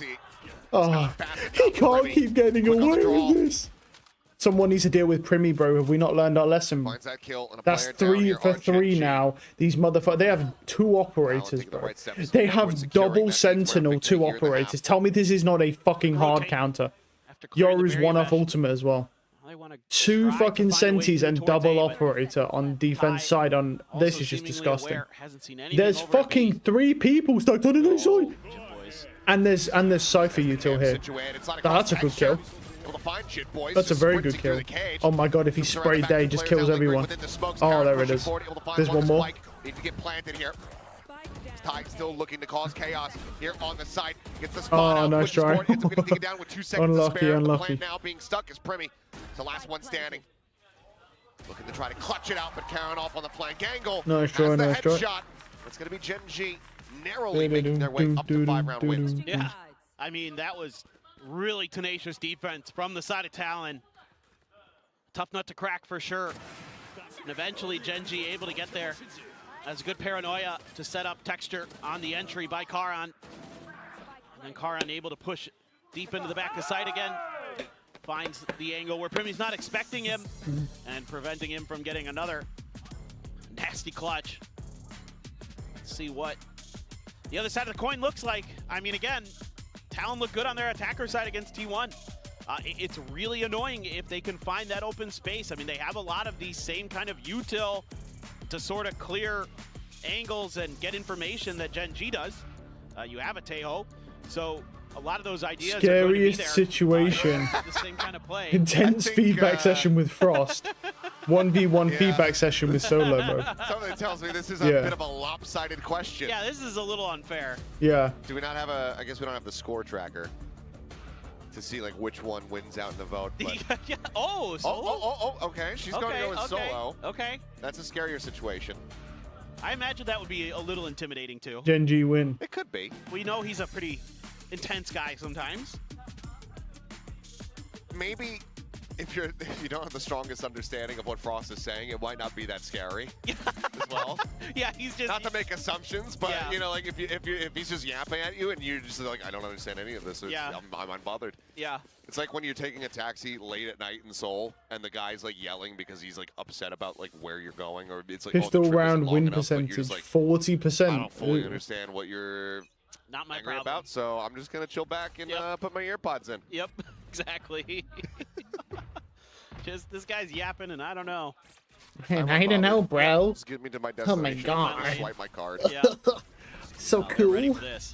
Oh, he can't keep getting away with this. Someone needs to deal with Primi, bro. Have we not learned our lesson? That's 3 for 3 now. These motherfuckers, they have 2 operators, bro. They have double Sentinel 2 operators. Tell me this is not a fucking hard counter. Yoru's one-off ultimate as well. 2 fucking Sentis and double operator on defense side. On this is just disgusting. There's fucking 3 people stacked on an side. And there's Cypher util here. That's a good kill. That's a very good kill. Oh my God, if he sprayed there, he just kills everyone. Oh, there it is. There's one more. Ty still looking to cause chaos here on the side. Gets the spot out, nice try. Ends up getting down with 2 seconds to spare. Unlucky. The plan now being stuck is Primi. It's the last one standing. Looking to try to clutch it out, but carrying off on the flank angle. Nice try, nice try. It's going to be GenG narrowly making their way up to 5-round wins. Yeah, I mean, that was Really tenacious defense from the side of Talon. Tough nut to crack for sure. And eventually GenG able to get there. That's a good paranoia to set up Texture on the entry by Karan. And then Karan able to push deep into the back of site again. Finds the angle where Primi's not expecting him and preventing him from getting another nasty clutch. Let's see what the other side of the coin looks like. I mean, again, Talon look good on their attacker side against T1. It's really annoying if they can find that open space. I mean, they have a lot of these same kind of util to sort of clear angles and get information that GenG does. You have a Teho, so a lot of those ideas Scariest are going to be there. situation. The same kind of play. Intense feedback session with Frost. 1v1 feedback session with Solo mode. Something tells me this is a bit of a lopsided question. Yeah, this is a little unfair. Yeah. Do we not have a, I guess we don't have the score tracker to see like which one wins out in the vote. But... yeah. Oh, Solo? Okay. She's going to go with Solo. Okay. That's a scarier situation. I imagine that would be a little intimidating too. GenG win. It could be. We know he's a pretty intense guy sometimes. Maybe if you don't have the strongest understanding of what Frost is saying, it might not be that scary as well. Yeah, he's just not to make assumptions, but you know, like if he's just yapping at you and you're just like, I don't understand any of this. So I'm unbothered. Yeah. It's like when you're taking a taxi late at night in Seoul and the guy's like yelling because he's like upset about like where you're going, or it's like pistol round win percentage 40%. I don't fully understand what you're not my angry problem about, so I'm just gonna chill back and put my earpods in. Yep, exactly. Just this guy's yapping, and I don't know. I don't know, bro. Just get me to my Oh my destination. god. Swipe my card. Yeah. So cool. Ready for this.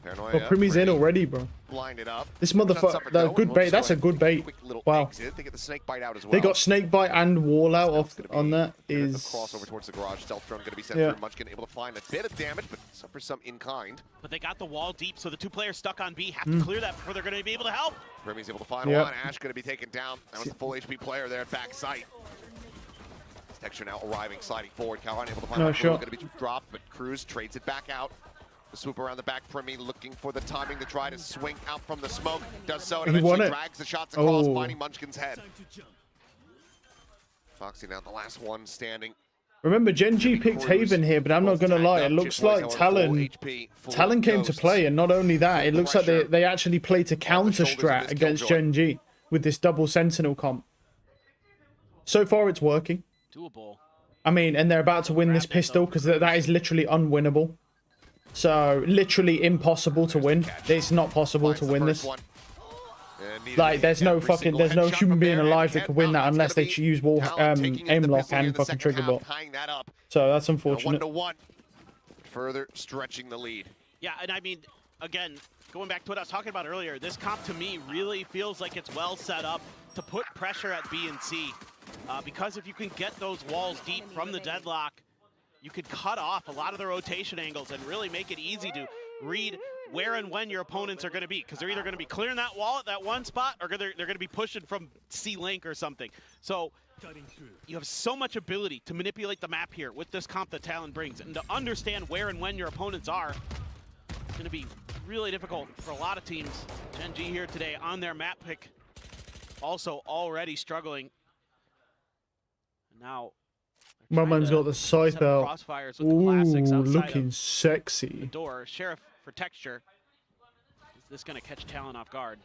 Paranoia, Well, Primi's in already, bro. Blinded up. This motherfucker, that good bait. That's a good bait. Wow. Exit. They get the snake bite out as well. They got snake bite and wall out off on that. Is crossover towards the garage. Stealth drone going to be sent through. Munchkin able to find a bit of damage, but suffer some in kind. But they got the wall deep, so the two players stuck on B have to clear that before they're going to be able to help. Primi's able to find one. Ash going to be taken down. That was the full HP player there at back sight. Texture now arriving, sliding forward. Karan able to find one. Going to be dropped, but Cruz trades it back out. The swoop around the back, Primi looking for the timing to try to swing out from the smoke. Does so, and eventually drags the shots across, finding Munchkin's head. Foxy now the last one standing. Remember, GenG picked Haven here, but I'm not going to lie. It looks like Talon came to play, and not only that, it looks like they actually play to counter strat against GenG with this double Sentinel comp. So far, it's working. Doable. I mean, and they're about to win this pistol because that is literally unwinnable. So, literally impossible to win. It's not possible to win this. Like, there's no human being alive that can win that unless they use aim lock and fucking trigger bot. So, that's unfortunate. 1-1. Further stretching the lead. Yeah, and I mean, again, going back to what I was talking about earlier, this comp to me really feels like it's well set up to put pressure at B and C. Because if you can get those walls deep from the deadlock, you could cut off a lot of the rotation angles and really make it easy to read where and when your opponents are going to be. Because they're either going to be clearing that wall at that one spot, or they're going to be pushing from C-Link or something. So you have so much ability to manipulate the map here with this comp that Talon brings. And to understand where and when your opponents are, it's going to be really difficult for a lot of teams. GenG here today on their map pick, also already struggling. And now my man's got the scythe out. Ooh, looking sexy. Door. Sheriff for Texture. Is this going to catch Talon off guard?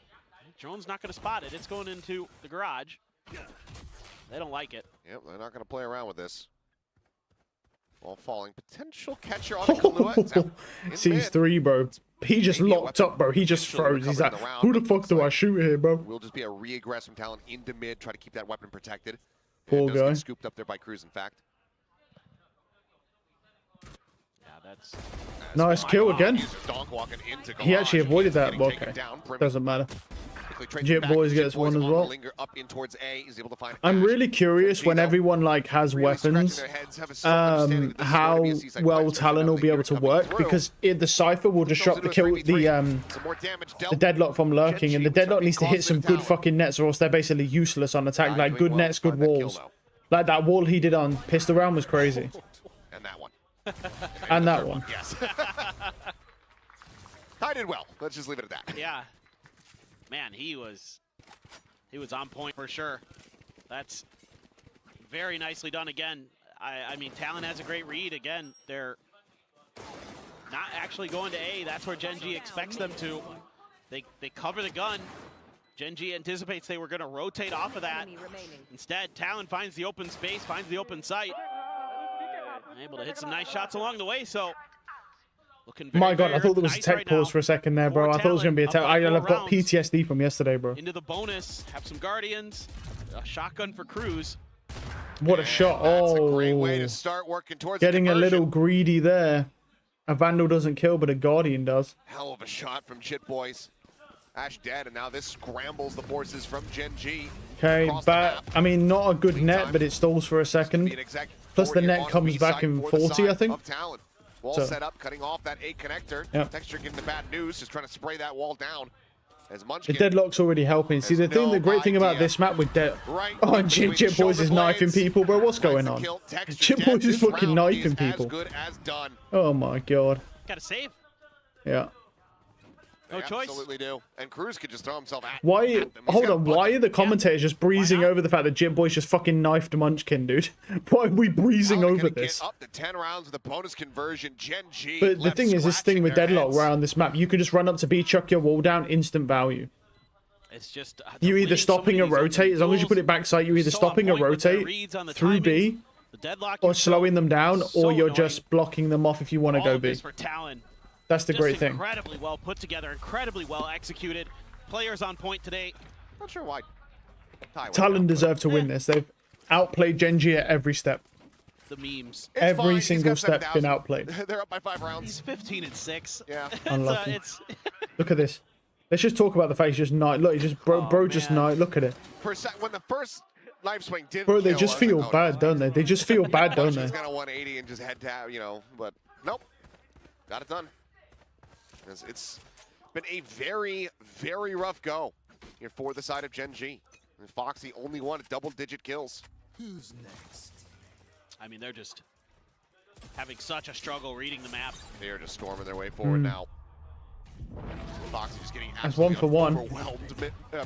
Drone's not going to spot it. It's going into the garage. They don't like it. Yep, they're not going to play around with this. Ball falling. Potential catcher on the Kahlua. Sees 3, bro. He just locked up, bro. He just froze. He's like, who the fuck do I shoot here, bro? Will just be a re-aggress from Talon into mid. Try to keep that weapon protected. Poor guy. Get scooped up there by Cruz, in fact. That's nice kill again. He actually avoided that. Well, okay, doesn't matter. Jit Boys gets one as well. I'm really curious when everyone like has weapons, how well Talon will be able to work, because the Cypher will disrupt the deadlock from lurking, and the deadlock needs to hit some good fucking nets, or else they're basically useless on attack. Like good nets, good walls. Like that wall he did on Pistol Round was crazy. And that one. And that one. Yes. I did well. Let's just leave it at that. Yeah. man, he was on point for sure. That's very nicely done again. I mean, Talon has a great read. Again, they're not actually going to A. That's where GenG expects them to. They cover the gun. GenG anticipates they were going to rotate off of that. Instead, Talon finds the open space, finds the open site. Able to hit some nice shots along the way, so looking very, My God, I thought there was nice a tech right pause now. for a second there, bro. I thought it was going to be a tech. I've got PTSD from yesterday, bro. Into the bonus, have some Guardians, a shotgun for Cruz. What a shot. That's Oh, a great way to start working towards getting the a little conversion. greedy there. A Vandal doesn't kill, but a Guardian does. Hell of a shot from Chit Boys. Ash dead, and now this scrambles the forces from GenG. Okay, but I mean, not a good net, but it stalls for a second. Plus the net comes back in 40, I think. Wall So- set up, cutting off that A connector. Yep. Texture getting the bad news, just trying to spray that wall down. As The Munchkin deadlock's already helping. See, the great thing about this map with right oh, in between Chip Boys is shoulder knifing blades. people, bro. What's going on? Kill. Texture Chip dead. Boys is This fucking round knifing people. As good as done. Oh my God. Got to save. Yeah. No They choice. Absolutely do. And Cruz could just throw himself at Why? them. He's Hold got a on. bunch Why of- are the commentators just breezing over the fact that Jim Boy's just fucking knifed Munchkin, dude? Why are we breezing Talon over gonna this? Get up to 10 rounds with a bonus conversion. GenG. But the left thing is, this thing scratching with their Deadlock heads. around this map, you can just run up to B, chuck your wall down, instant value. It's just You either stopping or rotate, as long as you put it backside, you're either stopping or rotate through B, or slowing them down, or you're just blocking them off if you want to go B. For Talon. That's the Just great thing. Incredibly well put together, incredibly well executed. Players on point today. Not sure why. Talon deserve to win this. They've outplayed GenG at every step. The memes. It's Every fine. He's single got step been 7,000. outplayed. They're up by 5 rounds. He's 15-6. Yeah. Unlucky. It's Look at this. Let's just talk about the fact he's just knife. Look, he just bro just knife. Look at it. When the first knife swing didn't Bro, they kill, just I was feel like, oh, bad, no. don't they? They just feel bad, don't they? He's got a 180 and just head tap, you know, but nope. Got it done. It's been a very, very rough go here for the side of GenG. And Foxy only wanted double-digit kills. Who's next? I mean, they're just having such a struggle reading the map. They're just storming their way forward now. Foxy just getting That's 1 for 1. overwhelmed.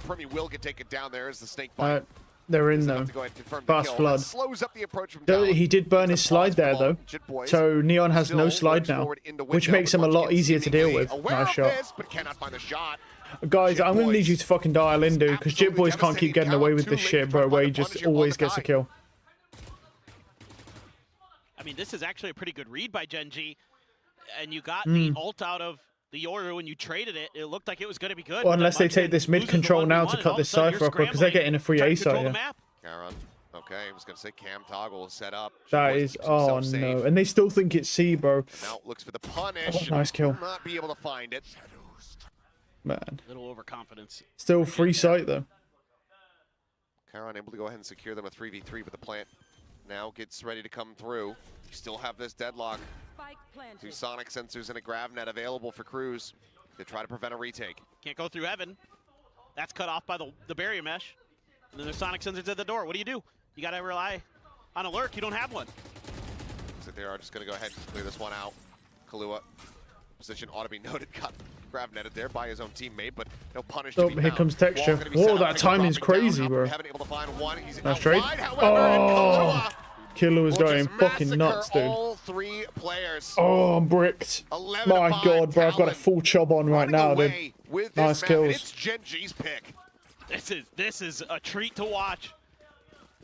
Primi will get taken down there as the snake bite. They're in though. Fast flood. Slows up the approach from Though Talon. he did burn his slide there though, so Neon has no slide now, which makes him a lot easier to deal with. Nice shot. But cannot find the shot. Guys, I'm gonna need you to fucking dial in, dude, because Jit Boys can't keep getting away with this shit, bro, where he just always gets a kill. I mean, this is actually a pretty good read by GenG, and you got the ult out of the Yoru and you traded it. It looked like it was going to be good. Well, unless they take this mid control now to cut this Cypher up, because they're getting a free A site, yeah. Garon. Okay, I was going to say Cam Toggle is set up. That is, oh no, and they still think it's C, bro. Now looks for the punish. Oh, nice kill. Will not be able to find it. Man. Little overconfidence. Still free site though. Garon able to go ahead and secure them a 3v3, but the plant now gets ready to come through. You still have this deadlock. 2 sonic sensors and a grav net available for Cruz to try to prevent a retake. Can't go through Evan. That's cut off by the barrier mesh. And then there's sonic sensors at the door. What do? You got to rely on a lurk. You don't have one. So they are just going to go ahead and clear this one out. Kalua, position ought to be noted. Got grav netted there by his own teammate, but no punish to Oh, be here found. comes Texture. Wall gonna be Whoa, set up, that gonna timing's drop it crazy, down. bro. Haven't able to find one. He's Nice out trade. wide, however, and Oh, Kalua Killer was will going just fucking nuts, massacre dude. all 3 players. Oh, I'm bricked. 11 My to 5, God, bro, I've got a Talon full chub on right running now, dude. away with this Nice map, and kills. It's GenG's pick. This is a treat to watch.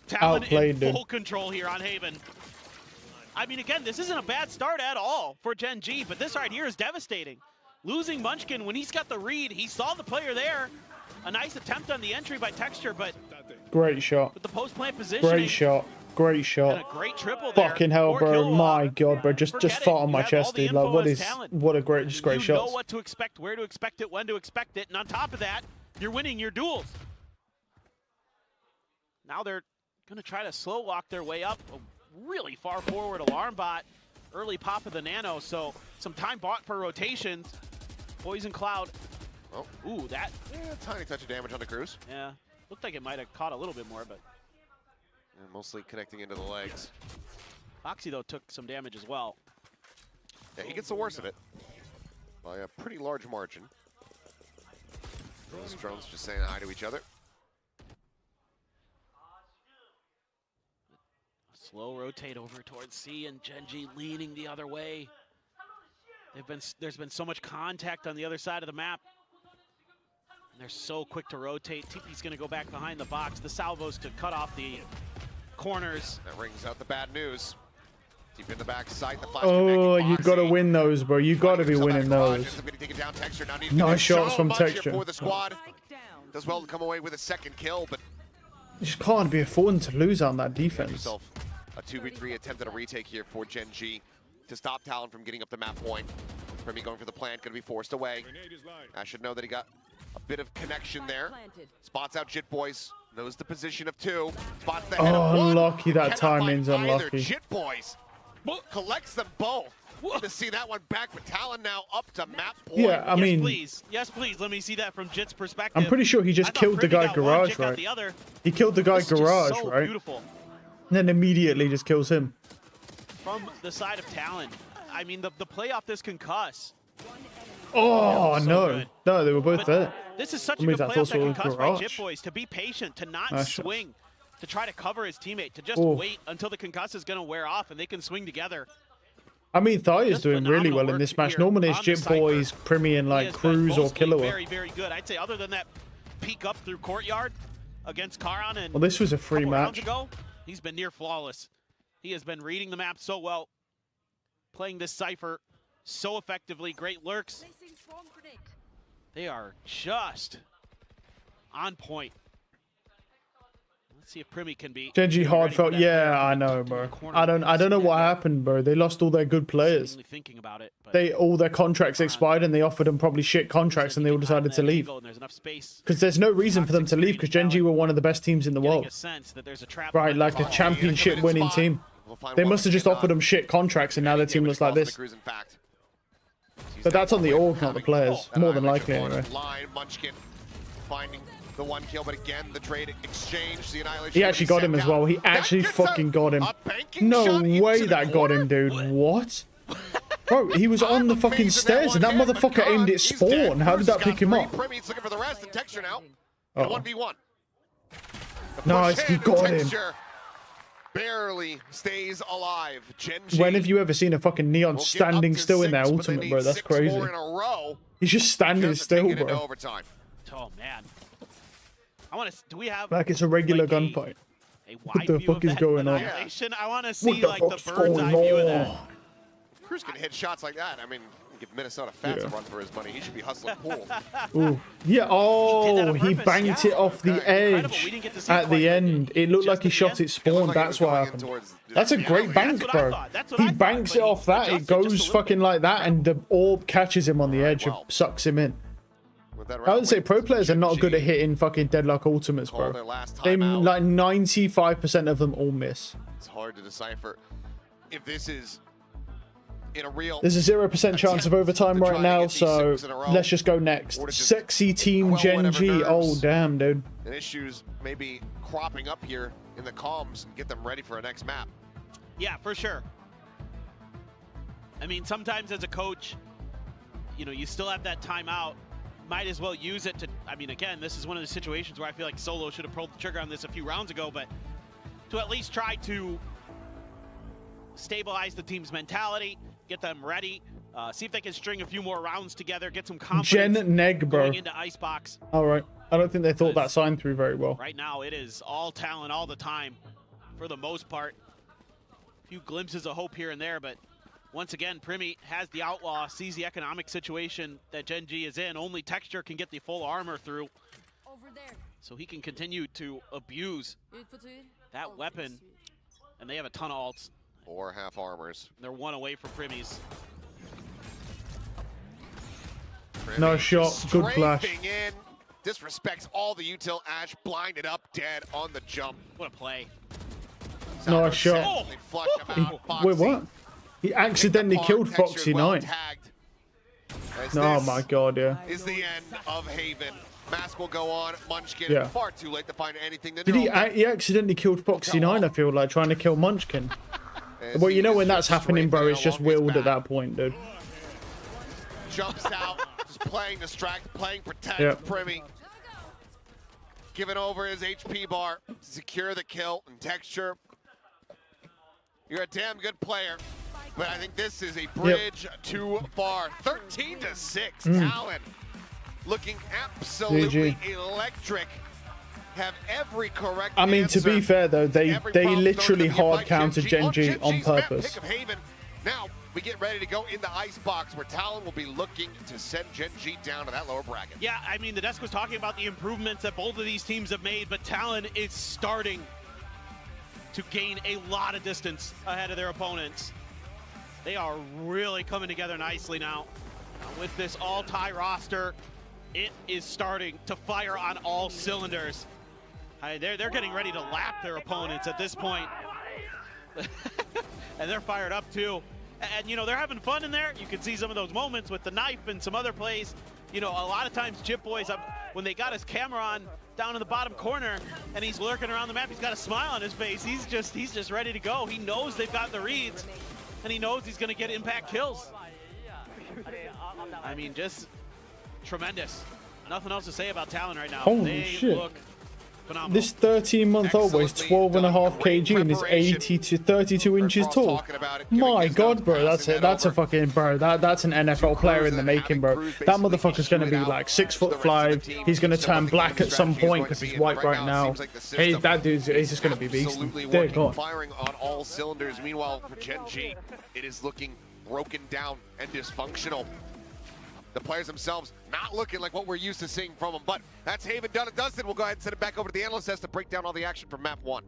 Talon Outplayed, in dude. full control here on Haven. I mean, again, this isn't a bad start at all for GenG, but this right here is devastating. Losing Munchkin, when he's got the read, he saw the player there. A nice attempt on the entry by Texture, but Great shot. with the post-plant positioning. Great shot. Great And shot. a great triple there. Fucking hell, for bro. Killua. My God, bro. Just fought on my chest, dude. Like, what a great, just great You know shots. what to expect, where to expect it, when to expect it, and on top of that, you're winning your duels. Now they're going to try to slow walk their way up. A really far forward alarm bot. Early pop of the nano, so some time bought for rotations. Poison Cloud. Oh. Ooh, that. Yeah, tiny touch of damage on the Cruz. Yeah, looked like it might have caught a little bit more, but. And mostly connecting into the legs. Foxy, though, took some damage as well. Yeah, he gets the worst of it by a pretty large margin. Those drones just saying hi to each other. Slow rotate over towards C, and GenG leaning the other way. There's been so much contact on the other side of the map. And they're so quick to rotate. TP's gonna go back behind the box. The salvos to cut off the corners. That rings out the bad news. Deep in the back sight, the flash Oh, you got to win those, bro. You got to be winning those. Nice shots from Texture. For the squad. Does well to come away with a second kill, but You just can't be affording to lose on that defense. yourself a 2v3 attempt at a retake here for GenG to stop Talon from getting up the map point. Premi going for the plant, going to be forced away. I should know that he got a bit of connection there. Spots out Jit Boys, knows the position of 2. Spots the head of 1. Unlucky, that timing's Either. unlucky. Jit Boys collects them both. To see that one back, but Talon now up to map point. Yeah, I mean, Yes, please. Let me see that from Jit's perspective. I'm pretty sure he just killed the guy Garage, right? He killed the guy Garage, right? Beautiful. And then immediately just kills him. From the side of Talon, I mean, the play off this concuss. Oh, so no. good. No, they were both there. This is such a I mean, good that play off also that was concuss by Garage. Jit Boys, to be patient, to not Nice shot. swing, to try to cover his teammate, to just Oh. wait until the concuss is going to wear off and they can swing together. I mean, Thai is doing really well in work this match. here Normally it's on the Jit Boys, Primi, and He like has been Cruz or mostly Killer. Very, very good. I'd say other than that peek up through courtyard against Karan and Well, this was a free couple rounds match. ago, he's been near flawless. He has been reading the map so well, playing this cipher so effectively. Great lurks. They are just on point. Let's see if Primi can be. GenG hard felt. Yeah, I know, bro. I don't know what happened, bro. They lost all their good players. Thinking about it, but All their contracts expired, and they offered them probably shit contracts, and they all decided to leave. Because there's no reason for them to leave, because GenG were one of the best teams in the world. Right, like a championship winning team. They must have just offered them shit contracts, and now their team looks like this. But that's on the org, not the players. More than likely, anyway. Munchkin finding the 1 kill, but again, the trade exchange, the annihilation. He actually got him as well. He actually fucking got him. No way that got him, dude. What? Bro, he was on the fucking stairs, and that motherfucker aimed at spawn. How did that pick him up? Primi's looking for the rest, and Texture now. Uh-oh. 1v1. Nice, he got him. Barely stays alive. GenG. When have you ever seen a fucking Neon standing still in their ultimate, bro? That's crazy. He's just standing still, bro. Oh man. I want to. Do we have? Like it's a regular gunfight. What the fuck is going on? I want to see like the bird's eye view of that. Cruz can hit shots like that. I mean, give Minnesota Fats a run for his money. He should be hustling pool. Ooh. Yeah, oh, he banked it off the edge at the end. It looked like he shot it spawn. That's what happened. That's a great bank, bro. He banks it off that. It goes fucking like that, and the orb catches him on the edge and sucks him in. I would say pro players are not good at hitting fucking deadlock ultimates, bro. They like 95% of them all miss. It's hard to decipher if this is in a real. There's a 0% chance of overtime right now, so let's just go next. Sexy team GenG. Oh damn, dude. And issues may be cropping up here in the comms and get them ready for a next map. Yeah, for sure. I mean, sometimes as a coach, you know, you still have that timeout. Might as well use it to, I mean, again, this is one of the situations where I feel like Solo should have pulled the trigger on this a few rounds ago, but to at least try to stabilize the team's mentality, get them ready, see if they can string a few more rounds together, get some confidence Neg, bro. going into Icebox. All right. I don't think they thought that sign through very well. Right now, it is all talent all the time, for the most part. A few glimpses of hope here and there, but once again, Primi has the outlaw, sees the economic situation that GenG is in. Only Texture can get the full armor through. So he can continue to abuse that weapon. And they have a ton of alts. 4 half armors. They're 1 away from Primi's. No shot. Good flash. In, disrespects all the util. Ash blinded up, dead on the jump. What a play. Nice shot. Wait, what? He accidentally killed Foxy 9. Oh my god, yeah. Is the end of Haven. Mask will go on. Munchkin far too late to find anything to do. Did he accidentally killed Foxy 9, I feel like, trying to kill Munchkin. Well, you know when that's happening, bro, it's just willed at that point, dude. Jumps out, just playing distract, playing protect. Yeah. Primi giving over his HP bar to secure the kill and texture. You're a damn good player, but I think this is a bridge too far. 13-6, Talon looking absolutely electric. Have every correct I mean, to be fair though, they literally hard countered GenG on purpose. Now we get ready to go in the ice box where Talon will be looking to send GenG down to that lower bracket. Yeah, I mean, the desk was talking about the improvements that both of these teams have made, but Talon is starting to gain a lot of distance ahead of their opponents. They are really coming together nicely now. With this all-tie roster, it is starting to fire on all cylinders. They're getting ready to lap their opponents at this point. And they're fired up too. And you know, they're having fun in there. You can see some of those moments with the knife and some other plays. You know, a lot of times Chip Boys, when they got his camera on down in the bottom corner and he's lurking around the map, he's got a smile on his face. He's just ready to go. He knows they've got the reads and he knows he's gonna get impact kills. I mean, just tremendous. Nothing else to say about Talon right now. Holy shit. Look phenomenal. This 13-month-old weighs 12.5 kg and is 80 to 32 inches tall. My god, bro, that's it. That's a fucking, bro, that's an NFL player in the making, bro. That motherfucker's gonna be like 6'5". He's gonna turn black at some point because he's white right now. Hey, that dude's, he's just gonna be beasting. Dear god. Firing on all cylinders. Meanwhile, for GenG, it is looking broken down and dysfunctional. The players themselves not looking like what we're used to seeing from them. But that's Haven done and dusted. We'll go ahead and send it back over to the analyst desk to break down all the action from map 1.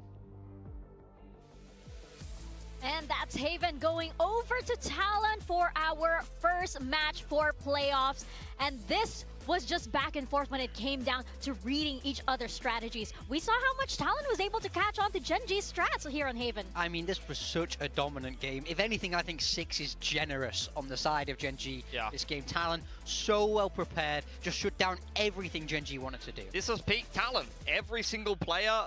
And that's Haven going over to Talon for our first match for playoffs. And this was just back and forth when it came down to reading each other's strategies. We saw how much Talon was able to catch on to GenG's strats here on Haven. I mean, this was such a dominant game. If anything, I think 6 is generous on the side of GenG this game. Talon, so well prepared, just shut down everything GenG wanted to do. This was peak Talon. Every single player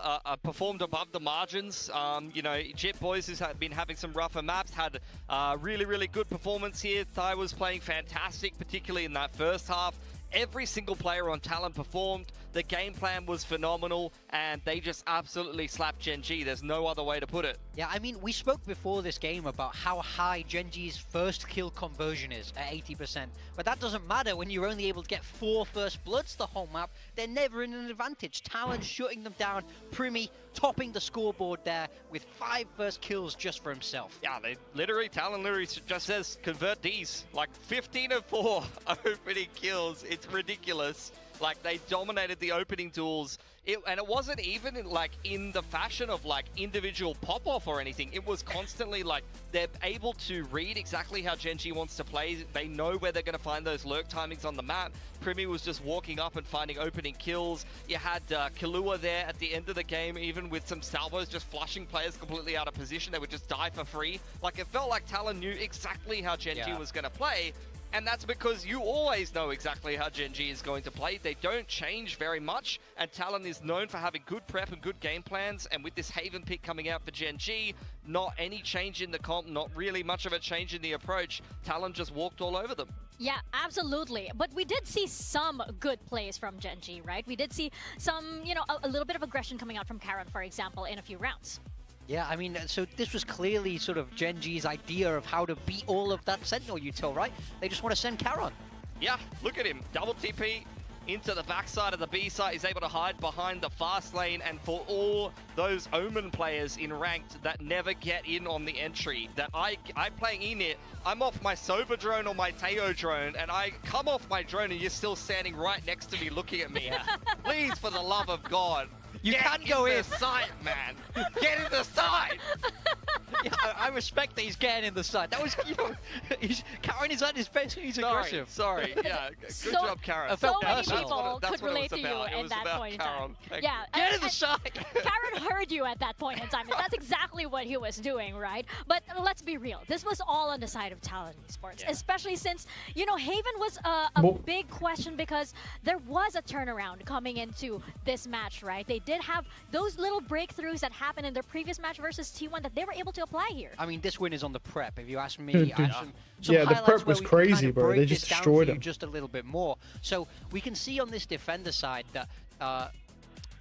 performed above the margins. You know, Chip Boys has been having some rougher maps, had really, really good performance here. Thai was playing fantastic, particularly in that first half. Every single player on Talon performed. The game plan was phenomenal, and they just absolutely slapped GenG. There's no other way to put it. Yeah, I mean, we spoke before this game about how high GenG's first kill conversion is at 80%. But that doesn't matter when you're only able to get 4 first bloods the whole map. They're never in an advantage. Talon shutting them down. Primi topping the scoreboard there with 5 first kills just for himself. Yeah, Talon literally just says, convert these. Like 15 of 4 opening kills. It's ridiculous. Like, they dominated the opening duels. And it wasn't even in the fashion of like individual pop-off or anything. It was constantly like they're able to read exactly how GenG wants to play. They know where they're going to find those lurk timings on the map. Primi was just walking up and finding opening kills. You had Killua there at the end of the game, even with some salvos just flushing players completely out of position. They would just die for free. Like, it felt like Talon knew exactly how GenG was going to play. And that's because you always know exactly how GenG is going to play. They don't change very much, and Talon is known for having good prep and good game plans. And with this Haven pick coming out for GenG, not any change in the comp, not really much of a change in the approach. Talon just walked all over them. Yeah, absolutely. But we did see some good plays from GenG, right? We did see some, you know, a little bit of aggression coming out from Karon, for example, in a few rounds. Yeah, I mean, so this was clearly sort of GenG's idea of how to beat all of that Sentinel util, right? They just want to send Karon. Yeah, look at him. Double TP into the backside of the B site. He's able to hide behind the fast lane. And for all those Omen players in Ranked that never get in on the entry, that I'm playing Enit, I'm off my Soba drone or my Teo drone, and I come off my drone and you're still standing right next to me looking at me. Please, for the love of God. You can go in. Get in the side, man. Get in the side. Yeah, I respect that he's getting in the side. That was, you know, Karon is at his best. He's aggressive. Sorry. Yeah, good job, Karon. So many people could relate to you at that point in time. Yeah, get in the side. Karon heard you at that point in time. And that's exactly what he was doing, right? But let's be real. This was all on the side of Talon Esports, especially since, you know, Haven was a big question because there was a turnaround coming into this match, right? They did have those little breakthroughs that happened in their previous match versus T1 that they were able to apply here. I mean, this win is on the prep. If you ask me, Dude, yeah, the prep was crazy, bro. They just destroyed him. Just a little bit more. So we can see on this defender side that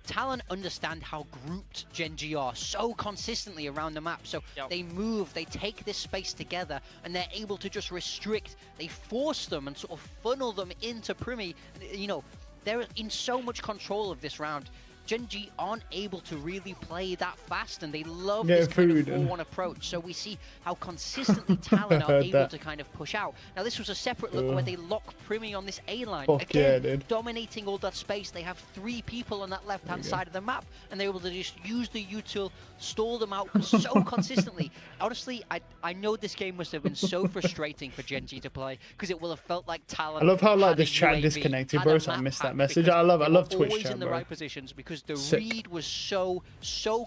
Talon understand how grouped GenG are so consistently around the map. So they move, they take this space together, and they're able to just restrict. They force them and sort of funnel them into Primi. You know, they're in so much control of this round. GenG aren't able to really play that fast, and they love this kind of 4-1 approach. So we see how consistently Talon are able to kind of push out. Now this was a separate look where they lock Primi on this A line. Again, dominating all that space. They have 3 people on that left-hand side of the map, and they're able to just use the util, stall them out so consistently. Honestly, I know this game must have been so frustrating for GenG to play, because it will have felt like Talon. I love how like this chat disconnected, bro. So I missed that message. I love Twitch always chat, in the bro. right positions, because the read was so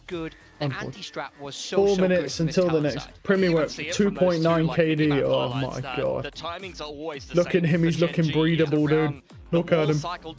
good. The anti-strat was so 4 minutes good until the next. Primi went 2.9 KD. Oh my god. The timings are always the Look same at him, he's looking breedable, dude. Look at him. Cycle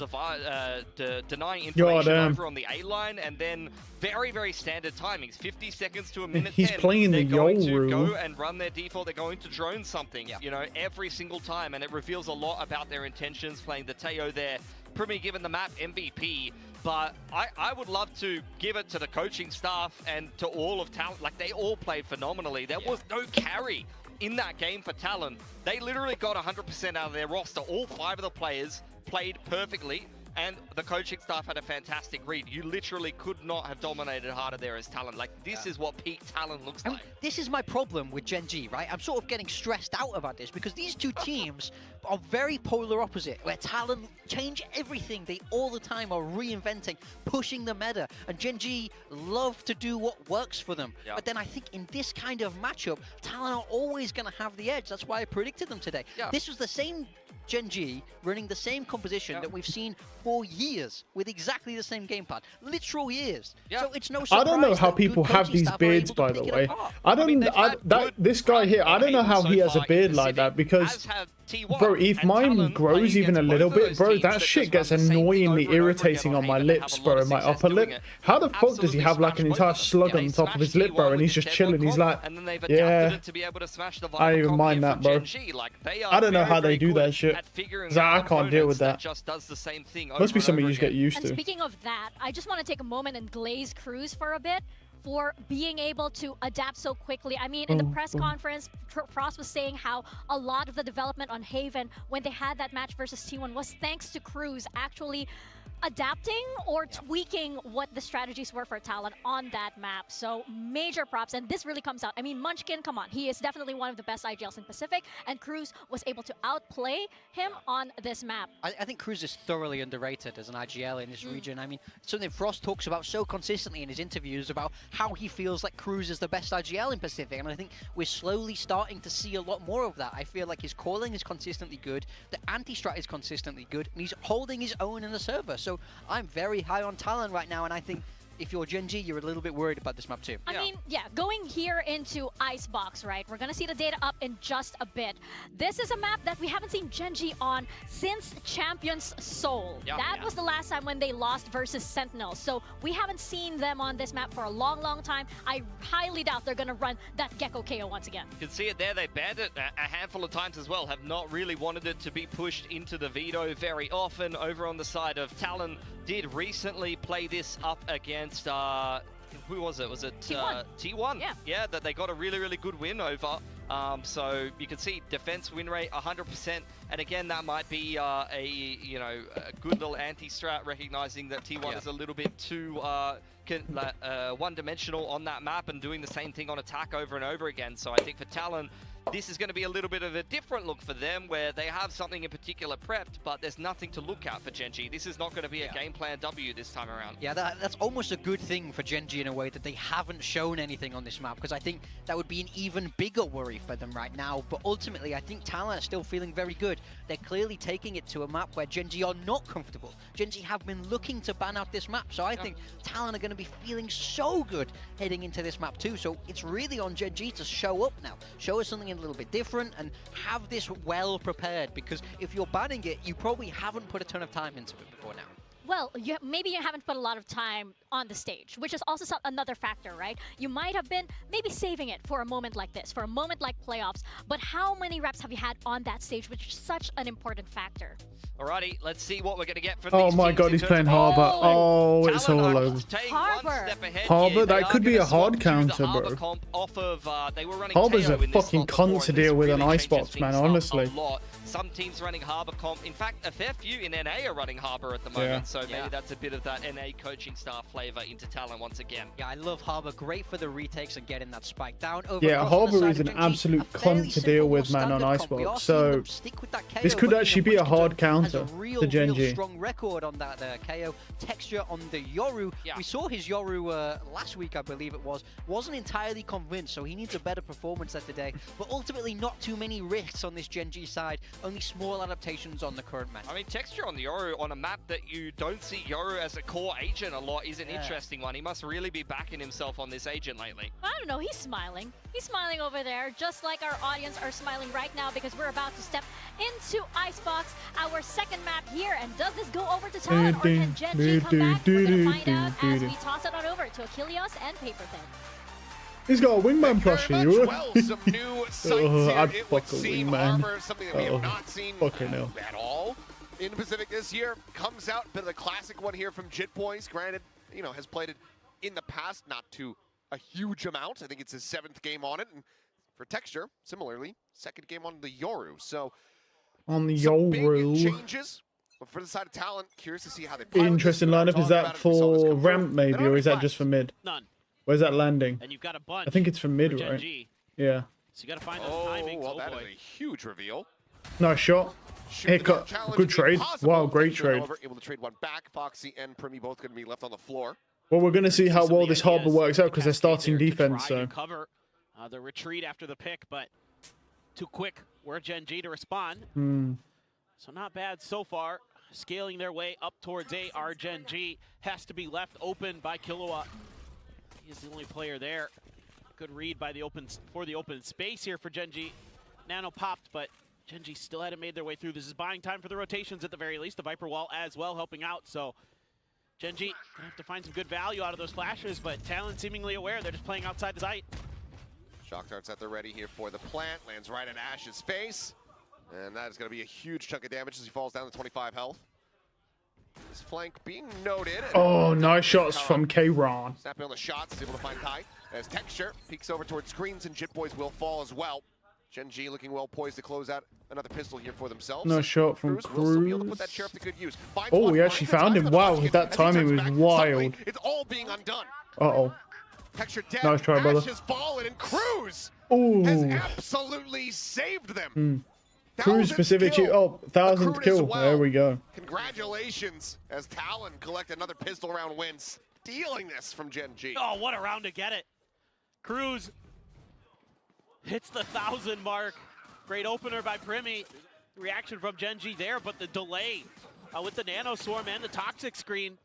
denying information over on the A line, and then very standard timings. 50 seconds to a minute. He's 10. playing the They're going to Yoru. go and run their default. They're going to drone something, you know, every single time, and it reveals a lot about their intentions playing the Teo there. Primi given the map MVP, but I would love to give it to the coaching staff and to all of Talon. Like, they all played phenomenally. There was no carry in that game for Talon. They literally got 100% out of their roster. All 5 of the players played perfectly, and the coaching staff had a fantastic read. You literally could not have dominated harder there as Talon. Like, this is what peak Talon looks like. This is my problem with GenG, right? I'm sort of getting stressed out about this, because these two teams are very polar opposite, where Talon change everything. They all the time are reinventing, pushing the meta, and GenG love to do what works for them. But then I think in this kind of matchup, Talon are always going to have the edge. That's why I predicted them today. This was the same GenG running the same composition that we've seen for years, with exactly the same gamepad, literal years. So it's no surprise. I don't know how people have these beards, by the way. I don't. This guy here, I don't know how he has a beard like that, because, bro, if mine grows even a little bit, bro, that shit gets annoyingly irritating on my lips, bro, and my upper lip. How the fuck does he have like an entire slug on top of his lip, bro, and he's just chilling? He's like, yeah, I don't even mind that, bro. I don't know how they do that shit. I can't deal with that. Must be something you just get used to. And speaking of that, I just want to take a moment and glaze Cruz for a bit for being able to adapt so quickly. I mean, in the press conference, Frost was saying how a lot of the development on Haven when they had that match versus T1 was thanks to Cruz actually adapting or tweaking what the strategies were for Talon on that map. So major props, and this really comes out. I mean, Munchkin, come on, he is definitely one of the best IGLs in Pacific, and Cruz was able to outplay him on this map. I think Cruz is thoroughly underrated as an IGL in this region. I mean, something Frost talks about so consistently in his interviews about how he feels like Cruz is the best IGL in Pacific, and I think we're slowly starting to see a lot more of that. I feel like his calling is consistently good, the anti-strat is consistently good, and he's holding his own in the server. So I'm very high on Talon right now, and I think if you're GenG, you're a little bit worried about this map too. I mean, yeah, going here into Icebox, right? We're gonna see the data up in just a bit. This is a map that we haven't seen GenG on since Champions Soul. That was the last time when they lost versus Sentinels. So we haven't seen them on this map for a long time. I highly doubt they're gonna run that Gecko KO once again. You can see it there. They banned it a handful of times as well. Have not really wanted it to be pushed into the veto very often. Over on the side of Talon, did recently play this up against who was it? Was it T1? Yeah, that they got a really good win over. So you can see defense win rate 100%, and again that might be a good little anti-strat, recognizing that T1 is a little bit too one-dimensional on that map and doing the same thing on attack over and over again. So I think for Talon, this is going to be a little bit of a different look for them, where they have something in particular prepped, but there's nothing to look at for GenG. This is not going to be a game plan W this time around. Yeah, that's almost a good thing for GenG in a way, that they haven't shown anything on this map, because I think that would be an even bigger worry for them right now. But ultimately, I think Talon are still feeling very good. They're clearly taking it to a map where GenG are not comfortable. GenG have been looking to ban out this map, so I think Talon are going to be feeling so good heading into this map too. So it's really on GenG to show up now. Show us something a little bit different and have this well prepared, because if you're banning it, you probably haven't put a ton of time into it before now. well, maybe you haven't put a lot of time on the stage, which is also another factor, right? You might have been maybe saving it for a moment like this, for a moment like playoffs, but how many reps have you had on that stage, which is such an important factor? Alrighty, let's see what we're going to get from Oh these my teams god, in he's terms playing of- Harbor. Oh, it's Talon all are over. staying Harbor. one step ahead Harbor, here. that They could are be gonna a hard swap to the counter, Harbor bro. comp off of, they were running Harbor's KO a in this fucking slot before, cunt to and this deal with on really Icebox, changes man, things up honestly. a lot. Some teams running Harbor comp. In fact, a fair few in NA are running Harbor at the moment, Yeah. so maybe that's a bit of that NA coaching staff flavor into Talon once again. Yeah, I love Harbor. Great for the retakes and getting that spike down. Over Yeah, across on the Harbor side is of an GenG, absolute a fairly cunt to simple, deal more with, man, on standard comp. We Icebox. are seeing So them stick with that this KO, could but actually be a hard counter has a real, to GenG. real strong record on that KO. Texture on the Yoru. Yeah. We saw his Yoru last week, I believe it was. Wasn't entirely convinced, so he needs a better performance there today. But ultimately, not too many risks on this GenG side. Only small adaptations on the current match. I mean, texture on the Yoru on a map that you don't see Yoru as a core agent a lot is an interesting one. He must really be backing himself on this agent lately. I don't know, he's smiling. He's smiling over there, just like our audience are smiling right now because we're about to step into Icebox, our second map here. And does this go over to Talon or can GenG come back? We're going to find out as we toss it on over to Achilles and Paper Thin. He's got a wingman plushie. Well, some new sights here. I'd It would fuck a seem wingman. Harbor, something that we have not seen Fucking hell. at all in Pacific this year. Comes out, bit of the classic one here from Jit Boys. Granted, you know, has played it in the past, not to a huge amount. I think it's his 7th game on it. And for Texture, similarly, 2nd game on the Yoru. So On the some big Yoru. changes. But for the side of Talent, curious to see how they pilot Interesting this. We were lineup. Is talking that about it, we saw this for come through. ramp maybe, They don't or have is that any just for mid? None. Where's that landing? And you've got a bunch. I think it's for mid, for right? GenG. Yeah. So you got to find those Oh, timings. well, Oh that is boy. a huge reveal. Nice shot. Shoot Hey, the down challenge, good trade. impossible. Wow, great Texture, trade. however, able to trade one back. Foxy and Primi both going to be left on the floor. Well, we're going to see how Some of well the this Harbor ideas works out because they're cascade starting there to defense. try So to cover the retreat after the pick, but too quick. We're GenG to respond. So not bad so far. Scaling their way up towards A. Our GenG has to be left open by Kilowatt. He's the only player there. Good read by the open space here for GenG. Nano popped, but GenG still hadn't made their way through. This is buying time for the rotations at the very least. The Viper wall as well helping out. So GenG gonna have to find some good value out of those flashes, but Talon seemingly aware they're just playing outside the sight. Shock darts at the ready here for the plant. Lands right in Ash's face. And that is going to be a huge chunk of damage as he falls down to 25 health. This flank being noted. oh, nice shots from K-Ron. Snapping on the shots, is able to find Kai. As Texture peeks over towards screens, and Jit Boys will fall as well. GenG looking well poised to close out another pistol here for themselves. Nice shot from Cruz will still be able to put that Cruz. sheriff to good use. Finds Oh, one, we actually finds the found time him. to Wow, punch that as he timing turns was back, wild. suddenly it's all being undone. Uh-oh. Texture dead. Nice try, brother. Ash has fallen, and Cruz Ooh. has absolutely saved them. Cruz specific. Oh, 1000th accrued as kill. well. There we go. Congratulations as Talon collect another pistol round win, stealing this from GenG. Oh, what a round to get it. Cruz hits the 1,000 mark. Great opener by Primi. Reaction from GenG there, but the delay with the Nano Swarm and the Toxic Screen.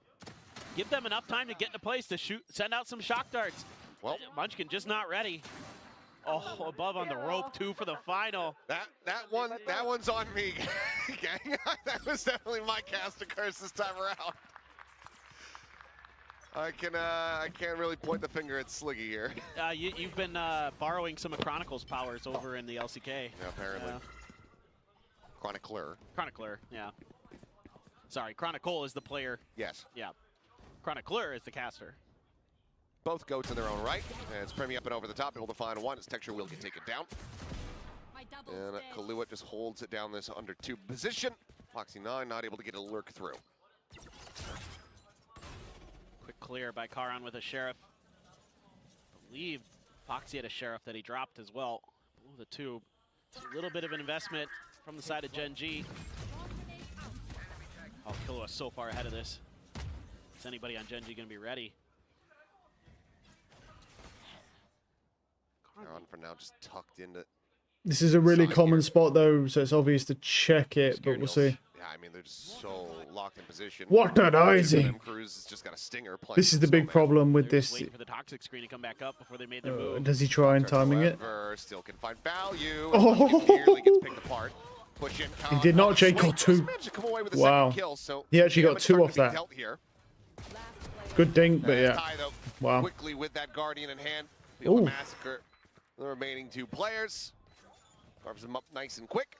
Give them enough time to get into place to shoot, send out some shock darts. Well, Munchkin just not ready. Oh, above on the rope too for the final. That one's on me, gang. That was definitely my cast of curse this time around. I can't really point the finger at Sliggy here. You've been borrowing some of Chronicle's powers over in the LCK. Yeah, apparently. Chronicler. Chronicler, yeah. Sorry, Chronicle is the player. Yes. Yeah. Chronicler is the caster. Both goats in their own right. And it's Premi up and over the top, able to find one. As Texture will get taken down. And Kaluit just holds it down this under 2 position. Foxy 9 not able to get a lurk through. Quick clear by Karan with a Sheriff. I believe Foxy had a Sheriff that he dropped as well. Blew the tube. It's a little bit of an investment from the side of GenG. Oh, Killua so far ahead of this. Is anybody on GenG going to be ready? Karan for now just tucked into. This is a really common spot though, so it's obvious to check it, but we'll see. Yeah, I mean, they're just so locked in position. What an easy. Cruz has just got a stinger playing. This is the big problem with They're just this. waiting for the Toxic Screen to come back up before they made their move. Does he try and timing it? Still can find value. Oh. Nearly gets picked apart. Push in. He did not, Jake, or two. Managed to come away away with a Wow. second kill, so He actually got damage 2 starting off to be that. dealt here. Good dink, but And yeah. Ty, though, Wow. quickly with that Guardian in hand, able Ooh. to massacre the remaining 2 players. Carves them up nice and quick.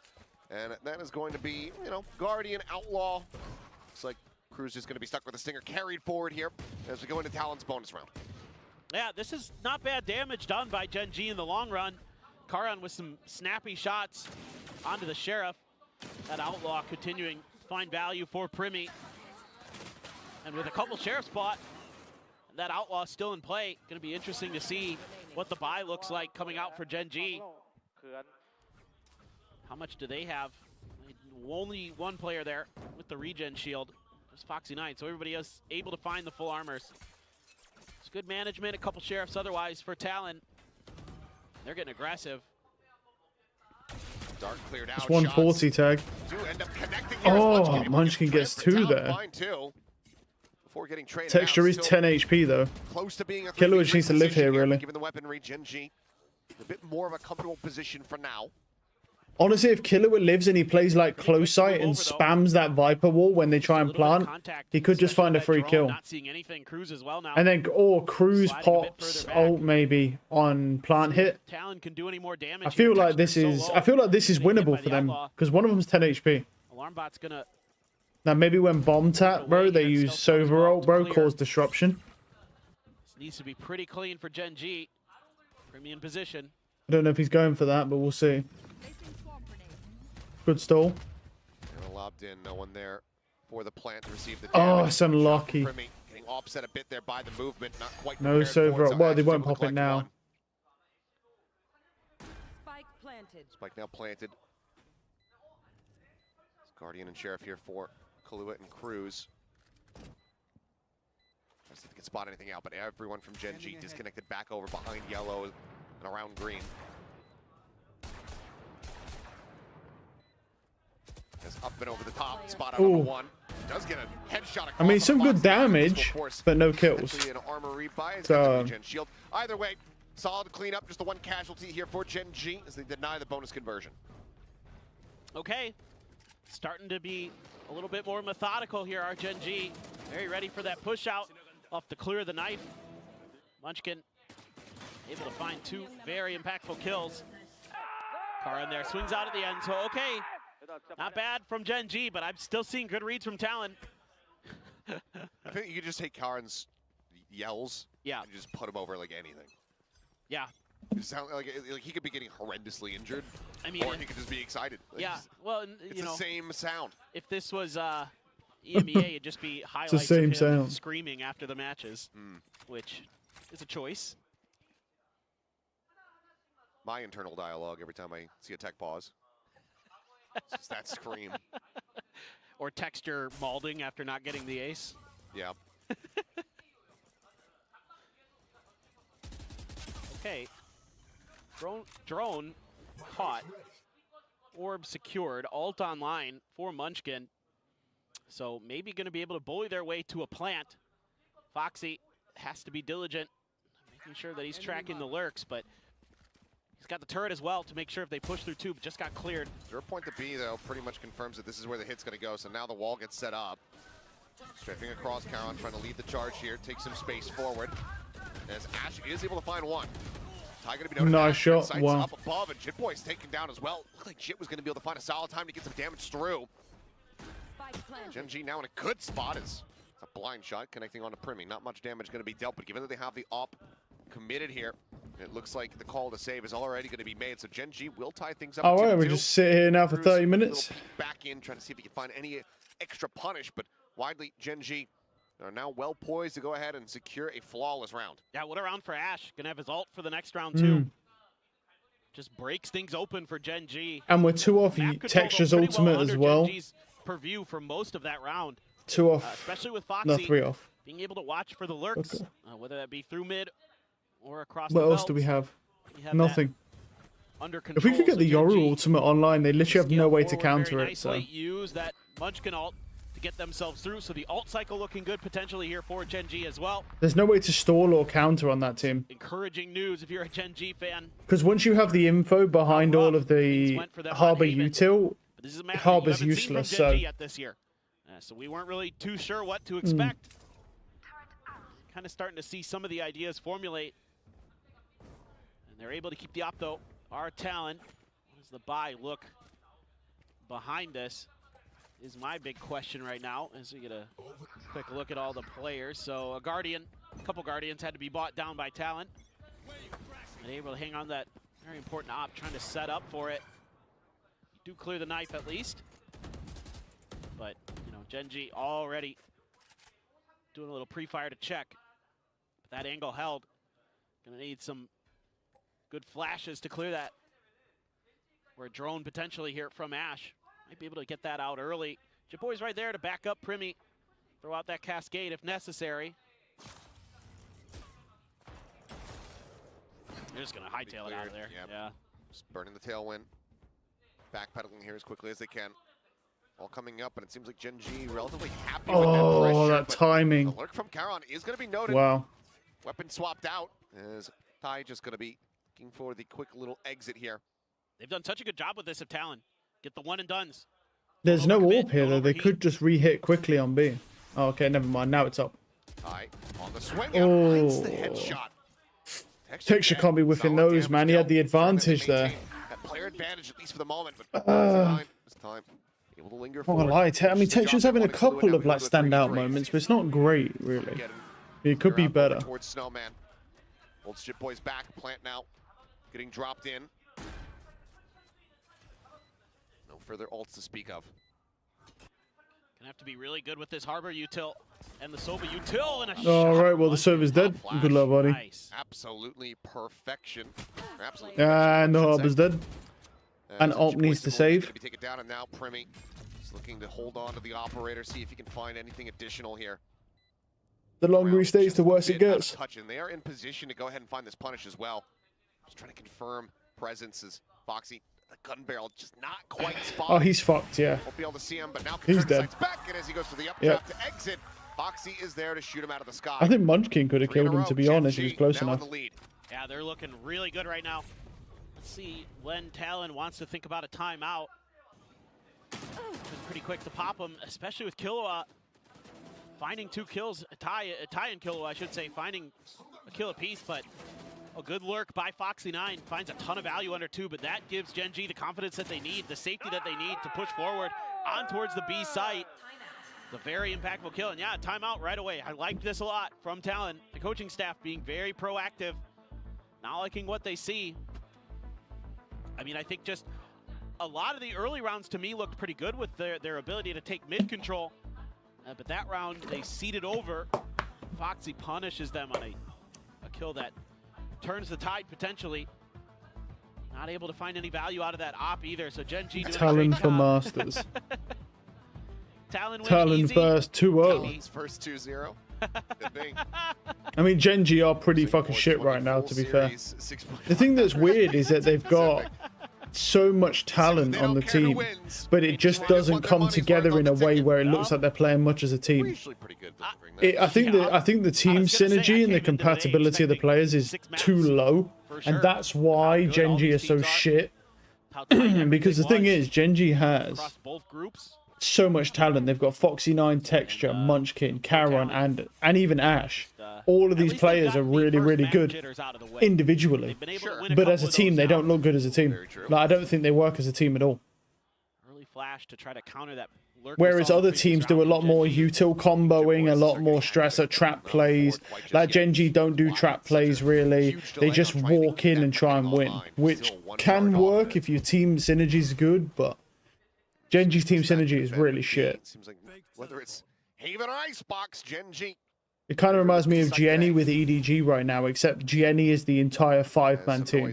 And that is going to be, you know, Guardian, Outlaw. Looks like Cruz is going to be stuck with a Stinger carried forward here as we go into Talon's bonus round. Yeah, this is not bad damage done by GenG in the long run. Karan with some snappy shots onto the Sheriff. That Outlaw continuing to find value for Primi. And with a couple Sheriff spot, that Outlaw still in play. Going to be interesting to see what the buy looks like coming out for GenG. How much do they have? Only one player there with the regen shield. There's Foxy 9, so everybody is able to find the full armors. It's good management, a couple Sheriffs otherwise for Talon. They're getting aggressive. Dark cleared out. It's 140 tag. Do end up connecting here as Oh, Munchkin Munchkin gets for 2 Talon there. fine too, before getting traded Texture out. is Still 10 HP though. close to being a Killer 3v3 needs to live position here, really. Given the weaponry, GenG a bit more of a comfortable position for now. Honestly, if Killua lives and he plays like close sight and spams that Viper wall when they try and plant, he could just find a free kill. Not seeing anything. Cruz as well now. And then, or Cruz pops ult maybe on plant hit. Talon can do any more damage. I feel like this is winnable for them because one of them's 10 HP. Alarmbot's gonna. Now maybe when bomb tap, bro, they use Sova ult, bro, cause disruption. This needs to be pretty clean for GenG. Premium position. I don't know if he's going for that, but we'll see. Good stall. And lobbed in, no one there for the plant to receive the Oh, damage. it's unlucky. Primi getting offset a bit there by the movement, not quite No prepared for Sova it, ult. Well, they Ash is won't able to pop it collect now. one. Planted. Spike now planted. Guardian and Sheriff here for Kahlua and Cruz. I just didn't spot anything out, but everyone from GenG disconnected back over behind yellow and around green. Has up and over the top, spot out Ooh. on the 1. Does get a headshot. I mean, across some the good box. damage, but no kills. Actually, an armory buy. It's So, got the regen shield. Either way, solid cleanup. Just the 1 casualty here for GenG as they deny the bonus conversion. Okay, starting to be a little bit more methodical here, our GenG. Very ready for that push out off the clear of the knife. Munchkin able to find 2 very impactful kills. Karan there swings out at the end, so okay. Not bad from GenG, but I'm still seeing good reads from Talon. I think you could just take Karen's yells Yeah. and just put him over like anything. Yeah. It sounds like he could be getting horrendously injured, I mean, or he could just be excited. Like, yeah, well, and, it's you the know, same sound. if this was EMEA, it'd just be highlights same of him sound. screaming after the matches, which is a choice. My internal dialogue every time I see a tech pause. It's just that scream. Or texture malding after not getting the ace. Yeah. Okay. Drone caught. Orb secured. Ult online for Munchkin. So maybe going to be able to bully their way to a plant. Foxy has to be diligent, making sure that he's tracking the lurks, but he's got the turret as well to make sure if they push through 2, but just got cleared. 0 point to B, though, pretty much confirms that this is where the hit's going to go, so now the wall gets set up. Strafing across, Karan trying to lead the charge here, take some space forward. As Ash is able to find 1. Ty going to be noted. Nice Ash shot, sights wow. up above, and Jitboy's taken down as well. Looked like Jit was going to be able to find a solid time to get some damage through. GenG now in a good spot is a blind shot connecting onto Primi. Not much damage going to be dealt, but given that they have the op committed here, it looks like the call to save is already going to be made. So GenG will tie things up. Oh, at right, we 2-2. just sit here now for Cruz 30 a minutes. little peek back in, trying to see if he can find any extra punish, but widely GenG are now well poised to go ahead and secure a flawless round. Yeah, what a round for Ash. Gonna have his ult for the next round too. Mm. Just breaks things open for GenG. And we're 2 off Map control Texture's pretty ultimate as under well. GenG's purview for most of that round. 2 off. Especially with Foxy. No, 3 off. Being able to watch for the lurks, Okay. whether that be through mid or across What the else do we belt. have? We have Nothing. that under If we could get control, the so Yoru GenG ultimate online, they literally have no scale way to forward counter very it. So nicely, use that Munchkin ult to get themselves through. So the ult cycle looking good potentially here for GenG as well. there's no way to stall or counter on that team. Encouraging news if you're a GenG fan. Because once you have the info behind all of the went for them on Harbor Haven. util, But this is a map that you Harbor's haven't seen from useless. So GenG yet this year. So we weren't really too sure what to expect. Kind of starting to see some of the ideas formulate. And they're able to keep the op though. Our Talon. What does the buy look behind us is my big question right now as we get a quick look at all the players. So a couple Guardians had to be bought down by Talon. And able to hang on that very important op, trying to set up for it. Do clear the knife at least. But, you know, GenG already doing a little pre-fire to check. But that angle held. Gonna need some good flashes to clear that. Or a drone potentially here from Ash. Might be able to get that out early. Jitboy's right there to back up Primi. Throw out that cascade if necessary. They're just gonna hightail it out of there. Yep. Yeah. Just burning the tailwind. Backpedaling here as quickly as they can. All coming up, and it seems like GenG relatively happy with that pressure. That timing. The lurk from Charon is going to be noted. Wow. Weapon swapped out. Is Ty just going to be looking for the quick little exit here. They've done such a good job with this of Talon. Get the one and dones. There's no AWP here though. They could just re-hit quickly on B. Oh, okay, never mind. Now it's up. Ty on the swing out, finds the headshot. Texture can't be within those, man. He had the advantage there. That player advantage, at least for the moment. But this time, able to linger I'm not gonna lie. I mean, Texture's having a couple of like standout moments, but it's not great, really. It could be better. Towards Snowman. Old Jitboy's back, plant now. Getting dropped in. No further ults to speak of. Gonna have to be really good with this Harbor util and the Sova util and a shot. All right, well the server's dead. Good luck, buddy. Nice. Absolutely perfection. Absolutely And the Harbor's dead. And Alt needs to save. Take it down, and now Primi is looking to hold on to the operator, see if he can find anything additional here. The longer he stays, the worse it gets. And they are in position to go ahead and find this punish as well. Just trying to confirm presence as Foxy. The gun barrel just not quite spotted. Oh, he's fucked, yeah. Won't be able to see him, but now he's dead. Back, and as he goes to the up trap to exit, Foxy is there to shoot him out of the sky. I think Munchkin could have killed him, to be honest. He was close enough. Yeah, they're looking really good right now. Let's see when Talon wants to think about a timeout. Been pretty quick to pop him, especially with Killua finding 2 kills. Ty and Killua, I should say, finding a kill apiece, but a good lurk by Foxy9 finds a ton of value under 2, but that gives GenG the confidence that they need, the safety that they need to push forward on towards the B site. The very impactful kill, and yeah, timeout right away. I like this a lot from Talon. The coaching staff being very proactive, not liking what they see. I mean, I think just a lot of the early rounds to me looked pretty good with their ability to take mid control, but that round they ceded over. Foxy punishes them on a kill that turns the tide potentially. Not able to find any value out of that op either, so GenG doing Talon for Masters. Talon first 2-0. Talon's first 2-0. I mean, GenG are pretty fucking shit right now, to be fair. The thing that's weird is that they've got so much talent on the team, but it just doesn't come together in a way where it looks like they're playing much as a team. I think the team synergy and the compatibility of the players is too low, and that's why GenG is so shit. Because the thing is, GenG has so much talent. They've got Foxy9, Texture, Munchkin, Charon, and even Ash. All of these players are really, really good individually, but as a team, they don't look good as a team. Like, I don't think they work as a team at all. Early flash to try to counter that. Whereas other teams do a lot more util comboing, a lot more stress at trap plays. Like GenG don't do trap plays really. They just walk in and try and win, which can work if your team synergy is good, but GenG's team synergy is really shit. Seems like whether it's Haven or Icebox, GenG. It kind of reminds me of GNE with EDG right now, except GNE is the entire 5-man team.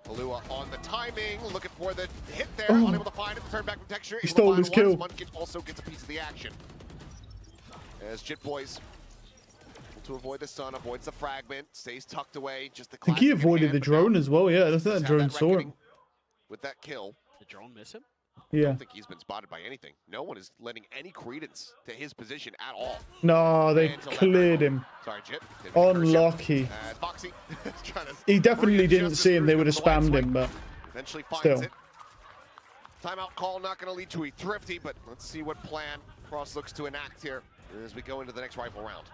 Palua on the timing, looking for the hit there, unable to find it, turn back from Texture. He stole his kill. Munchkin also gets a piece of the action. As Jitboy's able to avoid the stun, avoids the fragment, stays tucked away. Just the I think he avoided the drone as well, yeah. I think that drone saw him. With that kill. The drone miss him? I Yeah. don't think he's been spotted by anything. No one is lending any credence to his position at all. No, they cleared him. Sorry, Jit. Unlucky. Foxy He definitely didn't see him. They would have spammed him, but eventually finds still. it. Timeout call not going to lead to a thrifty, but let's see what plan Cross looks to enact here as we go into the next rifle round.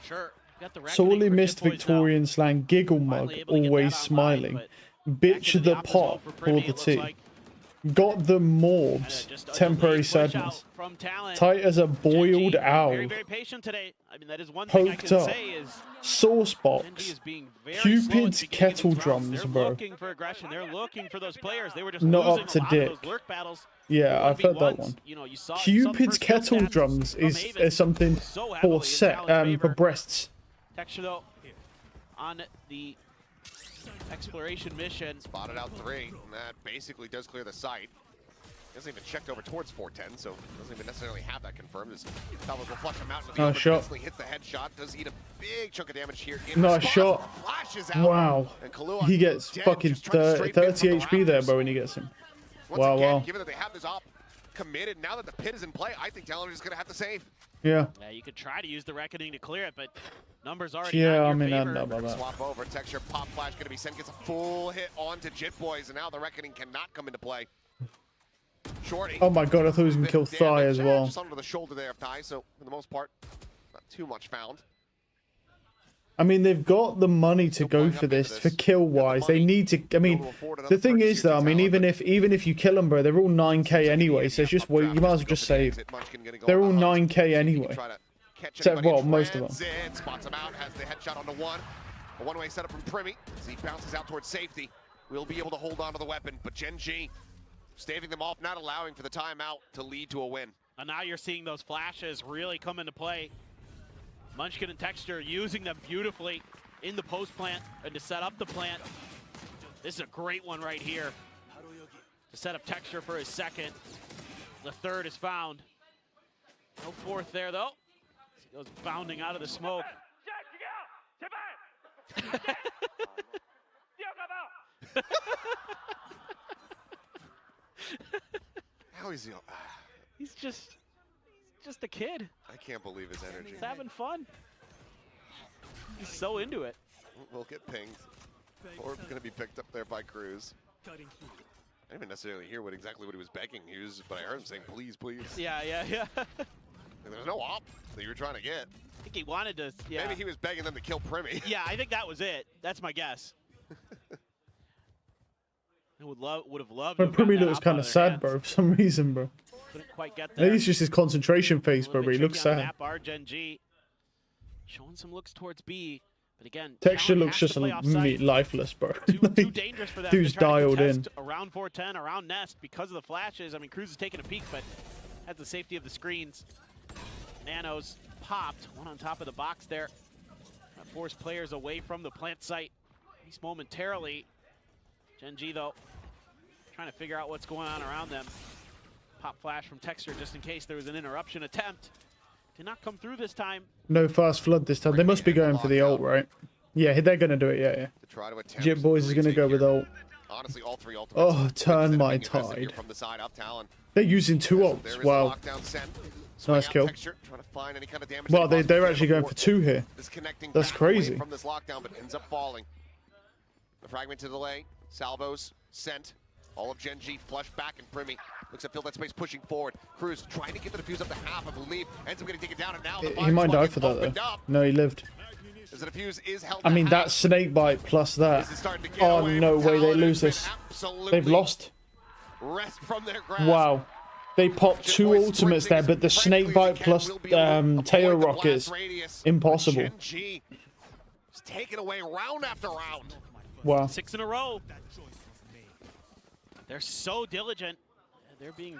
Sure. Got the Sorely missed Victorian slang, giggle mug, always smiling. Bitch the pop for the tea. Got the morbs, temporary sadness. Tight as a boiled owl. Very patient today. I mean, that is one thing I Poked can up. say is Sauce box. GenG is being very Cupid's slow in kettle these rounds. drums, They're bro. looking for aggression. They're looking for those players. They were just Not losing up to a lot dick. of those lurk battles. Yeah, I've heard that 1v1s. one. You know, you saw the Cupid's first kill kettle stats drums from is Haven. something So heavily for in Talon's for favor. breasts. Texture though on the exploration mission. Spotted out 3, and that basically does clear the site. Hasn't even checked over towards 410, so doesn't even necessarily have that confirmed. As Talos will flush him out into the Nice open, shot. instantly hits the headshot, does eat a big chunk of damage here. In Nice response, shot. flashes out, Wow. and Kahlua He gets dead, fucking just trying to straighten in 30 from the HP there, Raptors. bro, when he gets him. Once Wow, again, wow. given that they have this op committed, now that the pit is in play, I think Talon is going to have to save. Yeah. Yeah, you could try to use the Reckoning to clear it, but numbers already Yeah, not I in your mean, I favor. don't know about that. Swap over, Texture, pop flash going to be sent, gets a full hit onto Jit Boys, and now the Reckoning cannot come into play. Shorty. Oh my god, I thought he was gonna kill Bit of Thigh damage, as well. Just under the shoulder there of Thigh, so for the most part, not too much found. I mean, they've got the money to go for this, for kill wise. They need to. I mean, the thing is though, I mean, even if you kill them, bro, they're all 9k anyway. So it's just wait. You might as well just save. They're all 9k anyway. Except well, most of them. Spots him out, has the headshot onto one. A one-way setup from Primi as he bounces out towards safety. We'll be able to hold on to the weapon, but GenG staving them off, not allowing for the timeout to lead to a win. And now you're seeing those flashes really come into play. Munchkin and Texture using them beautifully in the post plant and to set up the plant. This is a great one right here to set up Texture for his second. The third is found. No fourth there though. He goes bounding out of the smoke. How is he? He's just a kid. I can't believe his energy. He's having fun. He's so into it. We'll get pinged. Orb's going to be picked up there by Cruz. I didn't even necessarily hear exactly what he was begging. But I heard him saying, please, please. Yeah. There's no op that you were trying to get. I think he wanted to, yeah. Maybe he was begging them to kill Primi. Yeah, I think that was it. That's my guess. I would have loved. But Primi looks kind of sad, bro, for some reason, bro. Couldn't quite get Maybe there. it's just his concentration face, bro. But he looks sad. GenG showing some looks towards B, but again, Texture Talon looks has just to play offside. lifeless, bro. Too dangerous for them. Dude's They're trying to dialed in. contest around 410, around Nest because of the flashes. I mean, Cruz is taking a peek, but has the safety of the screens. Nanos popped, one on top of the box there. Trying to force players away from the plant site, at least momentarily. GenG though, trying to figure out what's going on around them. Pop flash from Texture just in case there was an interruption attempt. Did not come through this time. No fast flood this time. They must be going for the ult, right? Yeah, they're gonna do it. Yeah. To try to attempt Jit Boys is gonna go with ult. Honestly, all three ultimates. Oh, turn my aggressive here tide. From the side up Talon. They're using 2 There ults. is a Wow. lockdown send. Nice kill. Texture, trying to find any kind of damage Well, they they're possibly actually can going for before 2 here. disconnecting That's back away crazy. from this lockdown, but ends up falling. The fragment to delay. Salvos sent. All of GenG flush back, and Primi looks at fill that space, pushing forward. Cruz trying to get the defuse up to half, I believe. Ends up getting taken down, and now the He might die for that though. No, he lived. As the defuse is held I mean, to that half. snake bite plus that. This is starting to get Oh away no from way, they Talon, lose who's this. been absolutely They've lost. Rest from their grasp. Wow. They popped 2 ultimates there, but the snake bite plus tail rockets, impossible. GenG is taken away round after round. Wow. 6 in a row. They're so diligent. They're being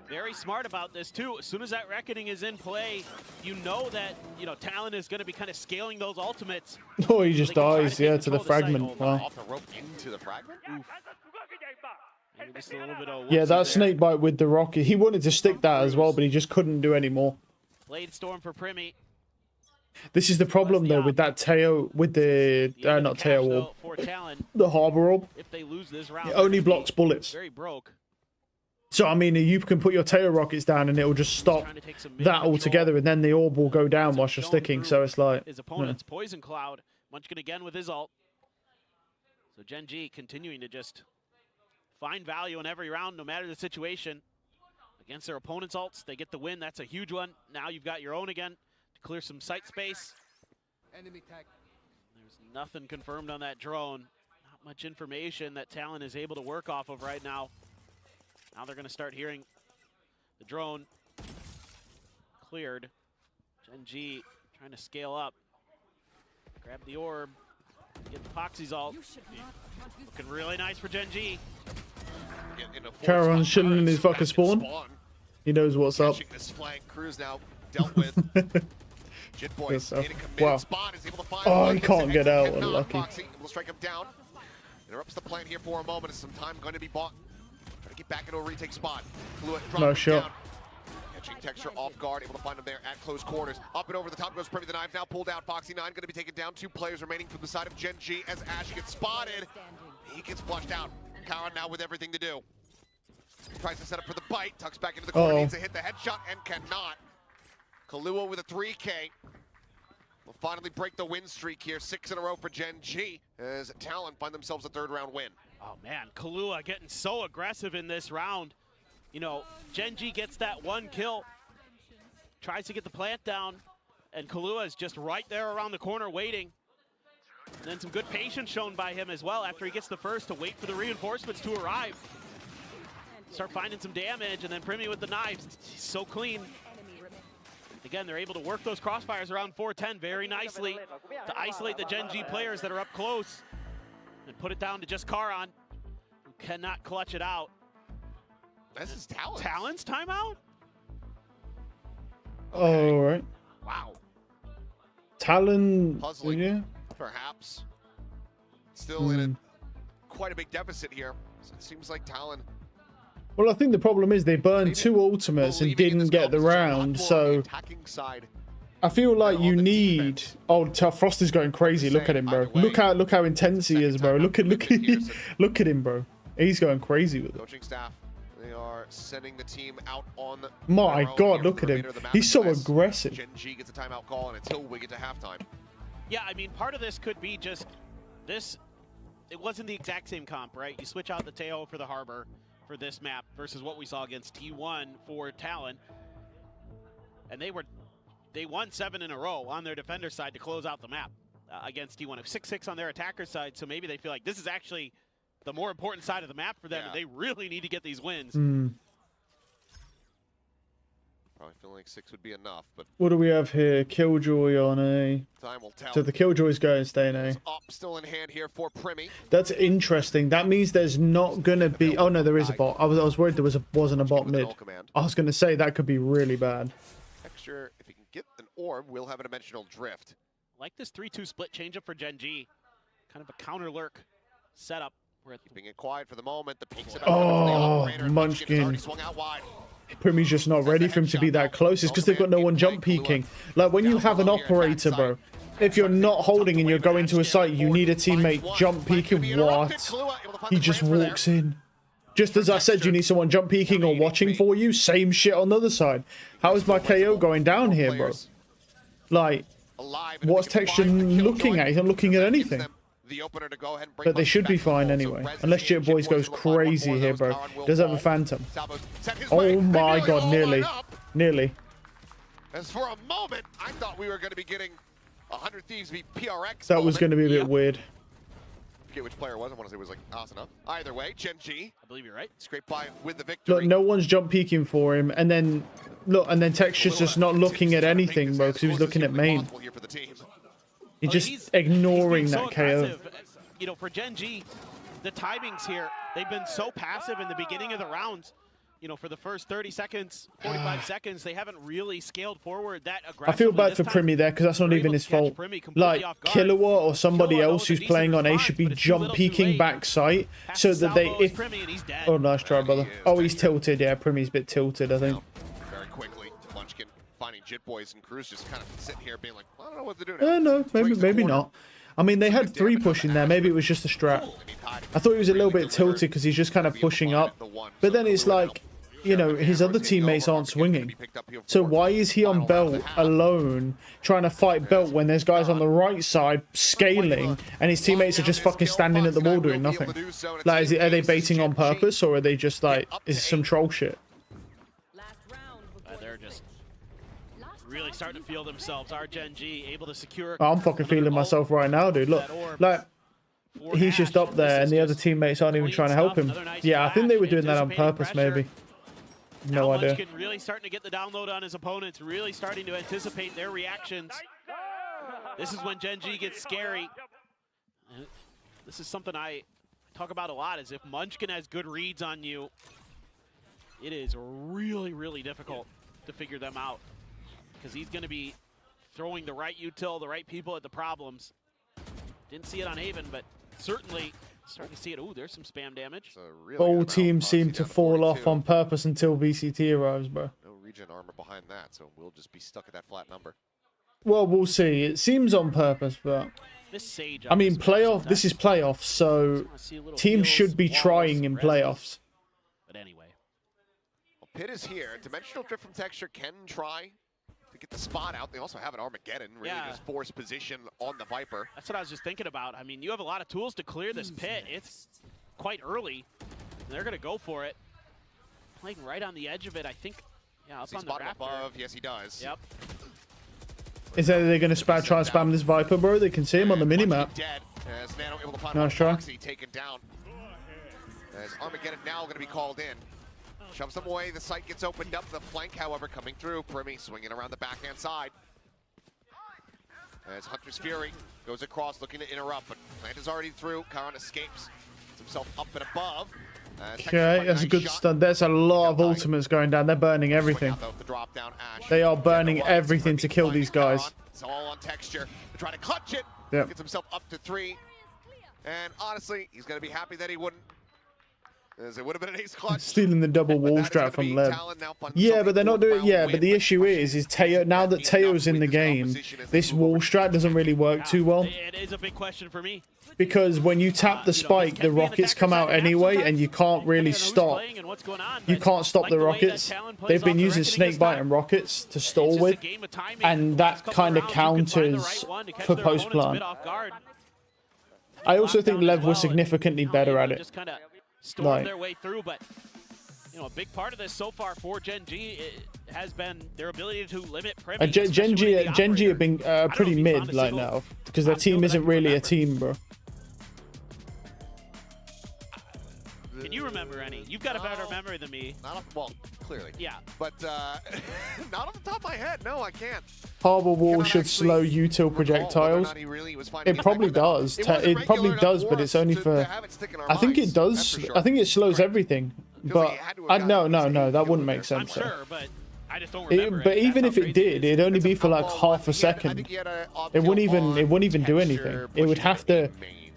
very smart about this too. As soon as that Reckoning is in play, you know that Talon is going to be kind of scaling those ultimates. Oh, he just dies, yeah, to the fragment. Wow. Off the rope into the fragment? Maybe just a little bit of Yeah, whoopsie that there. snake bite with the rocket. He wanted to stick that as well, but he just couldn't do any more. Blade Storm for Primi. This is the problem though with that tail, with the not tail orb, For Talon, the harbor orb. if they lose this round, It only blocks bullets. very broke. So I mean, you can put your tail rockets down and it'll just stop Trying to take some that mid-control. altogether, and then the orb will go down whilst you're Showing sticking. through So it's like, his opponent's Poison Cloud. Munchkin again with his ult. So GenG continuing to just find value in every round, no matter the situation. Against their opponent's ults, they get the win. That's a huge one. Now you've got your own again to clear some site space. There's nothing confirmed on that drone. Not much information that Talon is able to work off of right now. Now they're going to start hearing the drone cleared. GenG trying to scale up. Grab the orb. Get the Poxy's ult. Looking really nice for GenG. Charon's chilling in his fucking spawn. He knows what's up. This flank Cruz now dealt with. Jit Boys in a committed Wow. spot is able to find. Oh, he can't get out. Unlucky. Foxy will strike him down. Interrupts the plan here for a moment. As some time going to be bought. Try to get back into a retake spot. No shot. Down. Catching Texture off guard, able to find him there at close quarters. Up and over the top goes Privy. The knife now pulled out. Foxy 9 going to be taken down. 2 players remaining from the side of GenG as Ash gets spotted. He gets flushed out. Charon now with everything to do. Tries to set up for the bite. Tucks back into the corner. Needs to hit the headshot and cannot. Kahlua with a 3K. Will finally break the win streak here. 6 in a row for GenG as Talon find themselves a 3rd round win. Oh man, Kahlua getting so aggressive in this round. You know, GenG gets that 1 kill, tries to get the plant down, and Kahlua is just right there around the corner waiting. And then some good patience shown by him as well after he gets the first to wait for the reinforcements to arrive. Start finding some damage, and then Primi with the knives. He's so clean. Again, they're able to work those crossfires around 410 very nicely to isolate the GenG players that are up close and put it down to just Charon, who cannot clutch it out. This is Talon's. Talon's timeout? Okay. All right. Wow. Talon. Puzzling, yeah. perhaps. Still in a quite a big deficit here. So it seems like Talon. Well, I think the problem is they burned 2 ultimates and didn't get the round, so I feel like you need. Oh, Frost is going crazy. Look at him, bro. Look how intense he is, bro. Look at him, bro. He's going crazy with it. Coaching staff, they are sending the team out on. My God, look at him. He's so aggressive. GenG gets a timeout call, and until we get to halftime. Yeah, I mean, part of this could be just this. It wasn't the exact same comp, right? You switch out the Teo for the Harbor for this map versus what we saw against T1 for Talon, and they won 7 in a row on their defender side to close out the map against T1. 6-6 on their attacker side, so maybe they feel like this is actually the more important side of the map for them, and they really need to get these wins. Probably feeling like 6 would be enough, but what do we have here? Killjoy on A. time will tell. So the Killjoy's going to stay in A. Up still in hand here for Primi. That's interesting. That means there's not gonna be. Oh no, there is a bot. I was worried there wasn't a bot mid. I was gonna say that could be really bad. Texture, if he can get an orb, will have a dimensional drift. Like this 3-2 split changeup for GenG, kind of a counter lurk setup. Keeping it quiet for the moment. The peaks Oh, Munchkin. Primi's just not ready for him to be that close. It's because they've got no one jump peeking. Like when you have an operator, bro, if you're not holding and you're going to a site, you need a teammate jump peeking. What? He just walks in. Just as I said, you need someone jump peeking or watching for you. Same shit on the other side. How is my KO going down here, bro? Like, what's Texture looking at? He's not looking at anything. But they should be fine anyway. Unless Jit Boys goes crazy here, bro. Does have a Phantom. Oh my God, nearly. Nearly. As for a moment, I thought we were going to be getting 100 Thieves v PRX. That was going to be a bit weird. I forget which player it was. I want to say it was like Asuna. Either way, GenG. I believe you're right. Scrape by with the victory. Look, no one's jump peeking for him. And then, look, and then Texture's just not looking at anything, bro, because he was looking at main. He's just ignoring that KO. You know, for GenG, the timings here, they've been so passive in the beginning of the rounds. You know, for the first 30 seconds, 45 seconds, they haven't really scaled forward that aggressively. I feel bad for Primi there because that's not even his fault. Like, Killua or somebody else who's playing on A should be jump peeking back sight so that they... Oh, nice try, brother. Oh, he's tilted. Yeah, Primi's a bit tilted, I think. Very quickly, Munchkin finding Jit Boys and Cruz just kind of sitting here being like, I don't know what to do now. No, maybe not. I mean, they had 3 pushing there. Maybe it was just a strat. I thought he was a little bit tilted because he's just kind of pushing up. But then it's like, you know, his other teammates aren't swinging. So why is he on belt alone trying to fight belt when there's guys on the right side scaling and his teammates are just fucking standing at the wall doing nothing? Like, are they baiting on purpose, or are they just like, is it some troll shit? They're just really starting to feel themselves. Our GenG able to secure. I'm fucking feeling myself right now, dude. Look, like, he's just up there and the other teammates aren't even trying to help him. Yeah, I think they were doing that on purpose, maybe. No idea. Munchkin really starting to get the download on his opponents, really starting to anticipate their reactions. This is when GenG gets scary. This is something I talk about a lot, is if Munchkin has good reads on you, it is really, really difficult to figure them out. Because he's going to be throwing the right util, the right people at the problems. Didn't see it on Haven, but certainly starting to see it. Ooh, there's some spam damage. All teams seem to fall off on purpose until VCT arrives, bro. No regen armor behind that, so we'll just be stuck at that flat number. Well, we'll see. It seems on purpose, but I mean, playoff. This is playoffs, so teams should be trying in playoffs. But anyway, well, Pit is here. Dimensional drift from Texture can try to get the spot out. They also have an Armageddon, really just force position on the Viper. That's what I was just thinking about. I mean, you have a lot of tools to clear this pit. It's quite early. They're going to go for it. Playing right on the edge of it, I think. Yeah, up on the raptor. Above. Yes, he does. Yep. Is that they're going to try and spam this Viper, bro? They can see him on the minimap. Dead. As Nano able to find nice try. Foxy taken down. As Armageddon now going to be called in. Shoves them away, the site gets opened up. The flank, however, coming through. Primi swinging around the backhand side. As Hunter's Fury goes across, looking to interrupt, but Plant is already through. Karan escapes, gets himself up and above. Okay, that's a good stun. There's a lot of ultimates going down. They're burning everything. They are burning everything to kill these guys. It's all on Texture. They're trying to clutch it. Yep. Gets himself up to 3. And honestly, he's going to be happy that he wouldn't. As it would have been an ace clutch. Stealing the double wall strap from Lev. Yeah, but they're not doing. Yeah, but the issue is Teo. Now that Teo's in the game, this wall strap doesn't really work too well. It is a big question for me. Because when you tap the spike, the rockets come out anyway, and you can't really stop. You can't stop the rockets. They've been using snakebite and rockets to stall with, and that kind of counters for post plant. I also think Lev was significantly better at it. Storm their way through, but you know, a big part of this so far for GenG has been their ability to limit Primi. GenG have been pretty mid like now because their team isn't really a team, bro. Can you remember any? You've got a better memory than me. Well, clearly. Yeah. But not off the top of my head. No, I can't. Harbor wall should slow util projectiles. It probably does. It probably does, but it's only for. I think it does. I think it slows everything. But no, that wouldn't make sense. I'm sure, but I just don't remember. But even if it did, it'd only be for like half a second. It wouldn't even do anything. It would have to.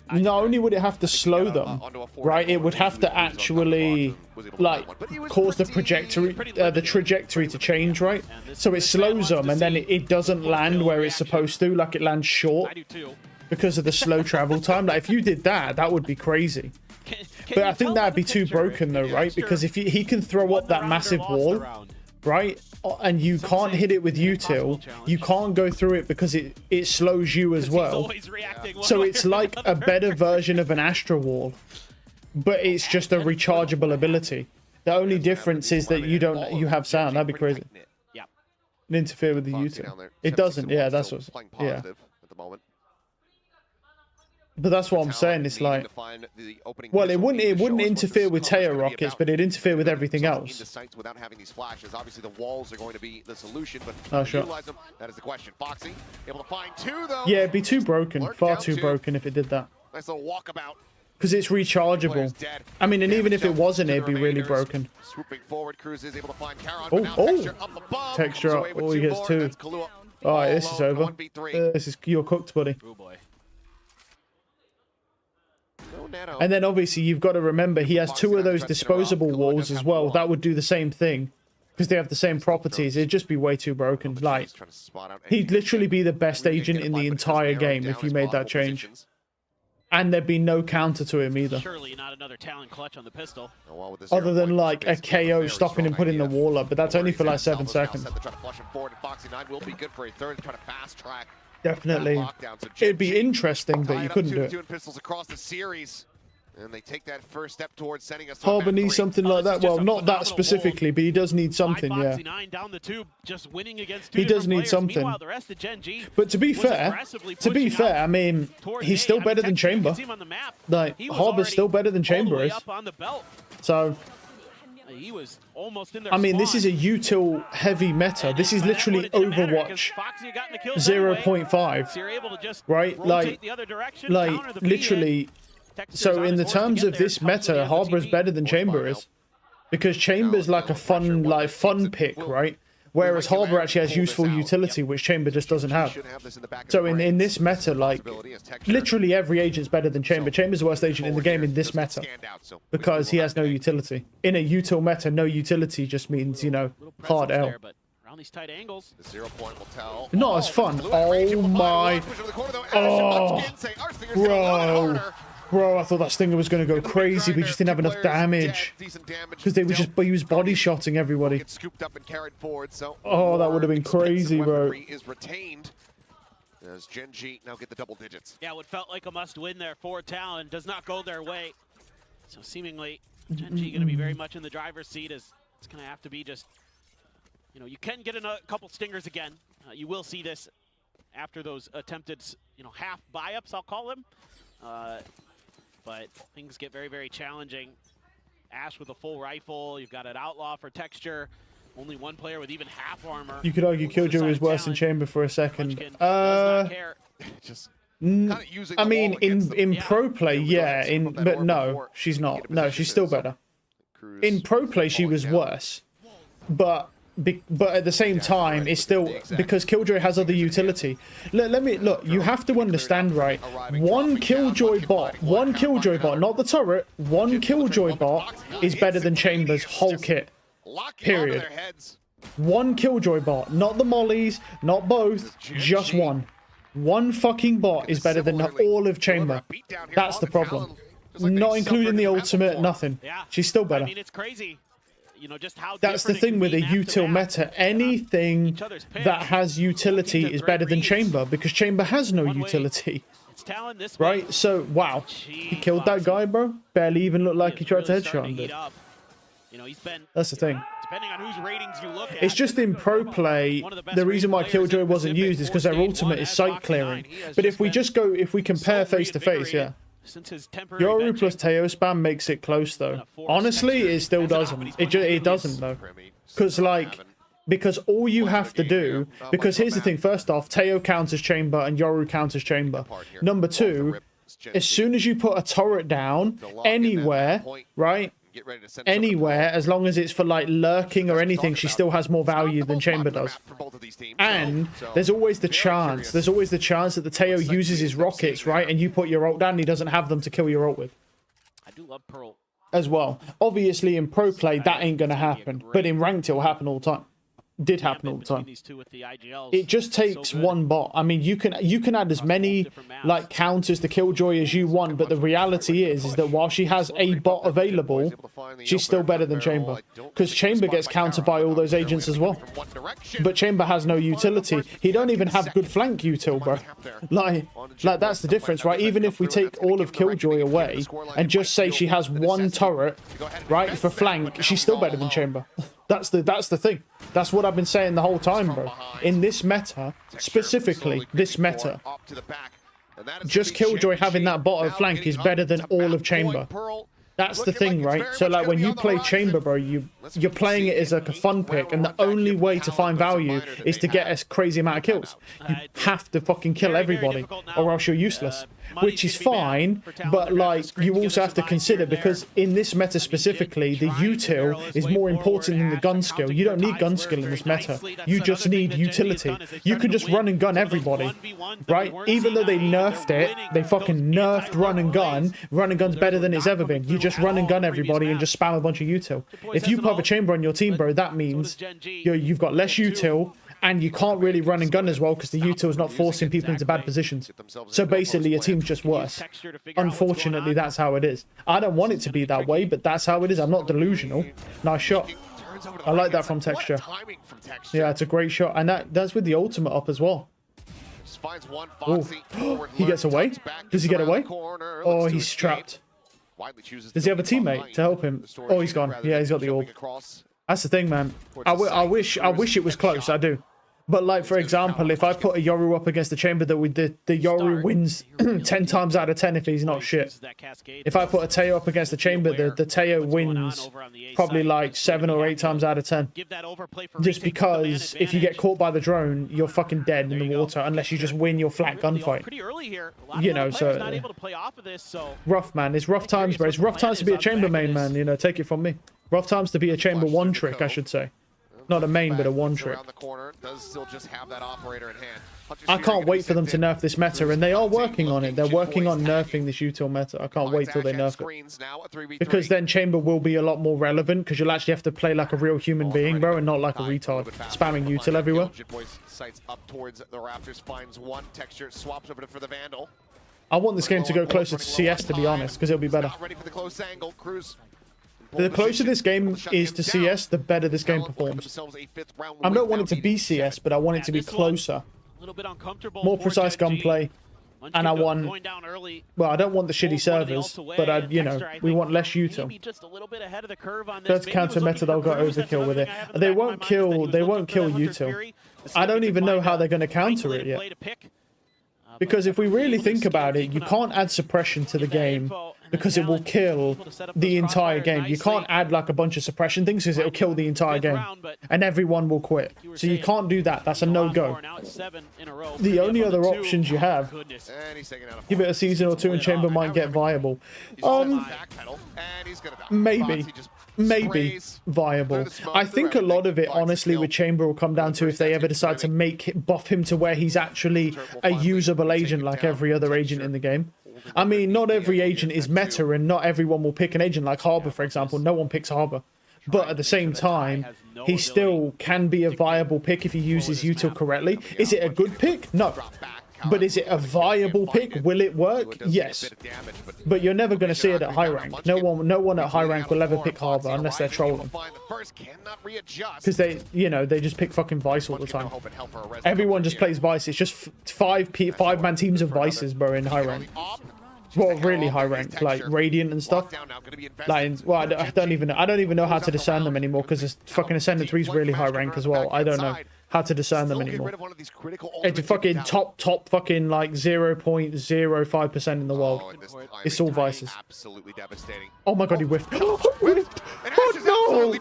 Not only would it have to slow them, right? It would have to actually like cause the trajectory to change, right? So it slows them and then it doesn't land where it's supposed to, like it lands short because of the slow travel time. Like if you did that, that would be crazy. But I think that'd be too broken though, right? Because if he can throw up that massive wall, right? And you can't hit it with util, you can't go through it because it slows you as well. So it's like a better version of an Astra wall, but it's just a rechargeable ability. The only difference is that you have sound. That'd be crazy. Yeah. Interfere with the util. It doesn't. Yeah, that's what. Yeah. But that's what I'm saying. It's like, well, it wouldn't interfere with Teo rockets, but it'd interfere with everything else. Without having these flashes, obviously the walls are going to be the solution, but utilize them, that is the question. Foxy able to find 2 though. Yeah, it'd be too broken, far too broken if it did that. Nice little walkabout. Because it's rechargeable. I mean, and even if it wasn't, it'd be really broken. Swooping forward, Cruz is able to find Karan. Texture up. Oh, he gets 2. All right, this is over. You're cooked, buddy. Oh boy. And then obviously you've got to remember he has 2 of those disposable walls as well. That would do the same thing because they have the same properties. It'd just be way too broken. Like, he'd literally be the best agent in the entire game if you made that change. And there'd be no counter to him either. Surely not another Talon clutch on the pistol. Other than like a KO stopping him putting the wall up, but that's only for like 7 seconds. Definitely. It'd be interesting, but you couldn't do it. Pistols across the series. And they take that first step towards sending us Harbor needs something like that. Well, not that specifically, but he does need something, yeah. He does need something. But to be fair, I mean, he's still better than Chamber. Like, Harbor's still better than Chamber is. So, I mean, this is a util heavy meta. This is literally Overwatch 0.5, right? Like literally. So in the terms of this meta, Harbor is better than Chamber is, because Chamber's like a fun pick, right? Whereas Harbor actually has useful utility, which Chamber just doesn't have. So in this meta, like literally every agent's better than Chamber. Chamber's the worst agent in the game in this meta because he has no utility. In a util meta, no utility just means, you know, hard L. Not as fun. Oh my. Oh, bro, I thought that Stinger was going to go crazy, but he just didn't have enough damage. Because he was body shotting everybody. Oh, that would have been crazy, bro. As GenG now get the double digits. Yeah, what felt like a must-win there for Talon does not go their way. So seemingly, GenG going to be very much in the driver's seat, as it's going to have to be just, you know, you can get a couple Stingers again. You will see this after those attempted, you know, half buy-ups, I'll call them. But things get very, very challenging. Ash with a full rifle. You've got an Outlaw for texture. Only one player with even half armor. You could argue Killjoy is worse than Chamber for a second. Just I mean, in pro play, yeah. But no, she's not. No, she's still better. In pro play, she was worse. But at the same time, it's still because Killjoy has other utility. Look. You have to understand, right? One Killjoy bot, not the turret. One Killjoy bot is better than Chamber's whole kit. Period. One Killjoy bot, not the mollies, not both, just one. One fucking bot is better than all of Chamber. That's the problem. Not including the ultimate, nothing. She's still better. I mean, it's crazy. You know, just how that's the thing with a util meta. Anything that has utility is better than Chamber, because Chamber has no utility. Right? So, wow. He killed that guy, bro. Barely even looked like he tried to headshot him. That's the thing. Depending on whose ratings you look at, it's just in pro play, the reason why Killjoy wasn't used is because their ultimate is sight clearing. But if we compare face to face, yeah. Yoru plus Teo spam makes it close though. Honestly, it still doesn't. It doesn't though. Because all you have to do, because here's the thing, first off, Teo counters Chamber and Yoru counters Chamber. Number two, as soon as you put a turret down anywhere, right? Anywhere, as long as it's for like lurking or anything, she still has more value than Chamber does. And there's always the chance that the Teo uses his rockets, right? And you put your ult down, he doesn't have them to kill your ult with. I do love Pearl as well. Obviously in pro play that ain't gonna happen, but in ranked it will happen all the time. Did happen all the time. It just takes one bot. I mean, you can add as many like counters to Killjoy as you want, but the reality is that while she has a bot available, she's still better than Chamber, because Chamber gets countered by all those agents as well. But Chamber has no utility. He don't even have good flank util, bro. Like that's the difference, right? Even if we take all of Killjoy away and just say she has one turret, right, for flank, she's still better than Chamber. That's the thing. That's what I've been saying the whole time, bro. In this meta, specifically this meta, just Killjoy having that bottom flank is better than all of Chamber. That's the thing, right? So like when you play Chamber, bro, you're playing it as like a fun pick, and the only way to find value is to get a crazy amount of kills. You have to fucking kill everybody, or else you're useless. Which is fine, but like you also have to consider, because in this meta specifically, the util is more important than the gun skill. You don't need gun skill in this meta. You just need utility. You can just run and gun everybody, right? Even though they nerfed it, they fucking nerfed run and gun. Run and gun's better than it's ever been. You just run and gun everybody and just spam a bunch of util. If you have a Chamber on your team, bro, that means you've got less util And you can't really run and gun as well because the util is not forcing people into bad positions. So basically, your team's just worse. Unfortunately, that's how it is. I don't want it to be that way, but that's how it is. I'm not delusional. Nice shot. I like that from Texture. Yeah, it's a great shot. And that's with the ultimate up as well. Oh, he gets away? Does he get away? Oh, he's trapped. Does he have a teammate to help him? Oh, he's gone. Yeah, he's got the orb. That's the thing, man. I wish it was close. I do. But like, for example, if I put a Yoru up against the chamber, the Yoru wins 10 times out of 10 if he's not shit. If I put a Teo up against the chamber, the Teo wins probably like 7 or 8 times out of 10. Just because if you get caught by the drone, you're fucking dead in the water unless you just win your flat gunfight. You know, so rough, man. It's rough times, bro. It's rough times to be a chamber main, man. You know, take it from me. Rough times to be a chamber one trick, I should say. Not a main, but a one trick. I can't wait for them to nerf this meta, and they are working on it. They're working on nerfing this util meta. I can't wait till they nerf it. Because then chamber will be a lot more relevant, because you'll actually have to play like a real human being, bro, and not like a retard spamming util everywhere. I want this game to go closer to CS, to be honest, because it'll be better. The closer this game is to CS, the better this game performs. I don't want it to be CS, but I want it to be closer. More precise gunplay. And I want... Well, I don't want the shitty servers, but you know, we want less util. That's counter meta, they'll go overkill with it. They won't kill util. I don't even know how they're going to counter it yet. Because if we really think about it, you can't add suppression to the game because it will kill the entire game. You can't add like a bunch of suppression things because it'll kill the entire game and everyone will quit. So you can't do that. That's a no-go. The only other options you have, give it a season or two and chamber might get viable. Maybe viable. I think a lot of it, honestly, with chamber will come down to if they ever decide to buff him to where he's actually a usable agent like every other agent in the game. I mean, not every agent is meta and not everyone will pick an agent like Harbor, for example. No one picks Harbor. But at the same time, he still can be a viable pick if he uses util correctly. Is it a good pick? No. But is it a viable pick? Will it work? Yes. But you're never going to see it at high rank. No one at high rank will ever pick Harbor unless they're trolling. Because they just pick fucking Vice all the time. Everyone just plays Vice. It's just five-man teams of Vices, bro, in high rank. Well, really high rank, like Radiant and stuff. Like, well, I don't even know how to discern them anymore because this fucking Ascendant 3 is really high rank as well. I don't know how to discern them anymore. It's fucking top fucking like 0.05% in the world. It's all Vices. Oh my god, he whiffed. Oh no!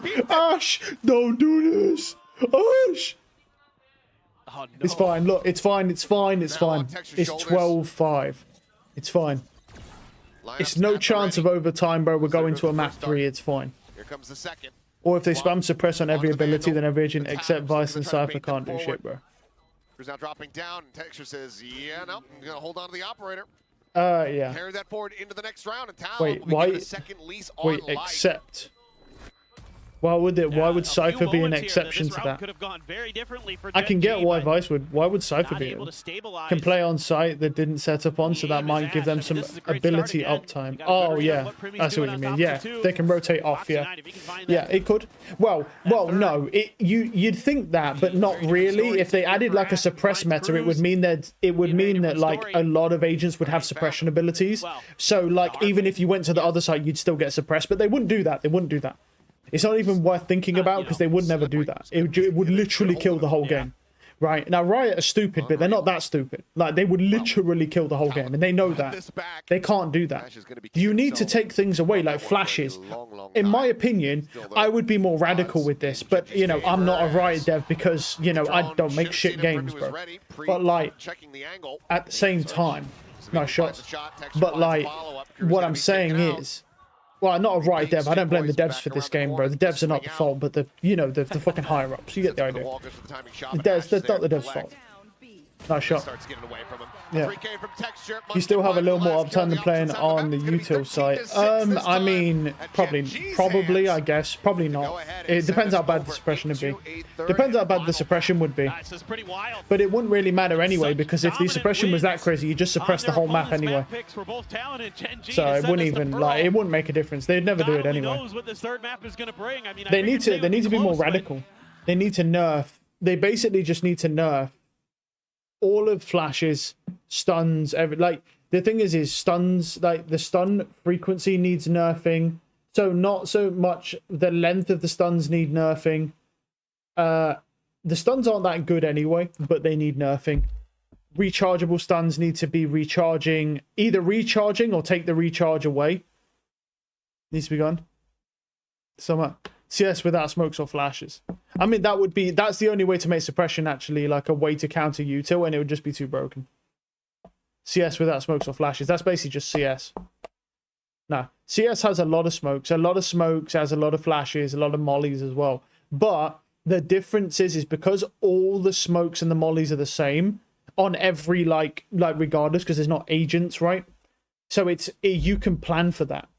Ash, don't do this! Ash! It's fine, look, it's fine. It's 12-5. It's fine. It's no chance of overtime, bro. We're going to a map 3. It's fine. Here comes the second. Or if they spam suppress on every ability, then every agent except Vice and Cypher can't do shit, bro. Who's now dropping down? Texture says, "Yeah, no, I'm gonna hold on to the operator." Yeah. Carry that forward into the next round, and Talon wait, will why? the second lease on life. Except. Why would Cypher be an exception to that? I can get why Vice would. Why would Cypher be it? Can play on site that didn't set up on, so that might give them some ability uptime. Oh yeah, I see what you mean. Yeah, they can rotate off. Yeah, yeah, it could. Well, no. You'd think that, but not really. If they added like a suppress meta, it would mean that like a lot of agents would have suppression abilities. So like even if you went to the other side, you'd still get suppressed. But they wouldn't do that. They wouldn't do that. It's not even worth thinking about because they would never do that. It would literally kill the whole game. Right? Now, Riot are stupid, but they're not that stupid. Like, they would literally kill the whole game, and they know that. They can't do that. You need to take things away, like flashes. In my opinion, I would be more radical with this, but, you know, I'm not a Riot dev because, you know, I don't make shit games, bro. But, like, at the same time, nice shot. But, like, what I'm saying is, well, not a Riot dev. I don't blame the devs for this game, bro. The devs are not the fault, but the fucking higher ups. You get the idea. The devs, that's not the devs' fault. Nice shot. Starts getting away from him. Yeah. 3K from Texture. You still have a little more uptime than playing on the util site. I mean, probably, I guess. Probably not. It depends how bad the suppression would be. Depends how bad the suppression would be. But it wouldn't really matter anyway, because if the suppression was that crazy, you just suppress the whole map anyway. So it wouldn't even, like, it wouldn't make a difference. They'd never do it anyway. They need to be more radical. They need to nerf. They basically just need to nerf all of flashes, stuns, like the thing is stuns, like the stun frequency needs nerfing. So not so much the length of the stuns need nerfing. The stuns aren't that good anyway, but they need nerfing. Rechargeable stuns need to be recharging, either recharging or take the recharge away. Needs to be gone. CS without smokes or flashes. I mean, that's the only way to make suppression actually like a way to counter util, and it would just be too broken. CS without smokes or flashes. That's basically just CS. Nah, CS has a lot of smokes, has a lot of flashes, a lot of mollies as well. But the difference is because all the smokes and the mollies are the same on every like regardless, because there's not agents, right? So you can plan for that.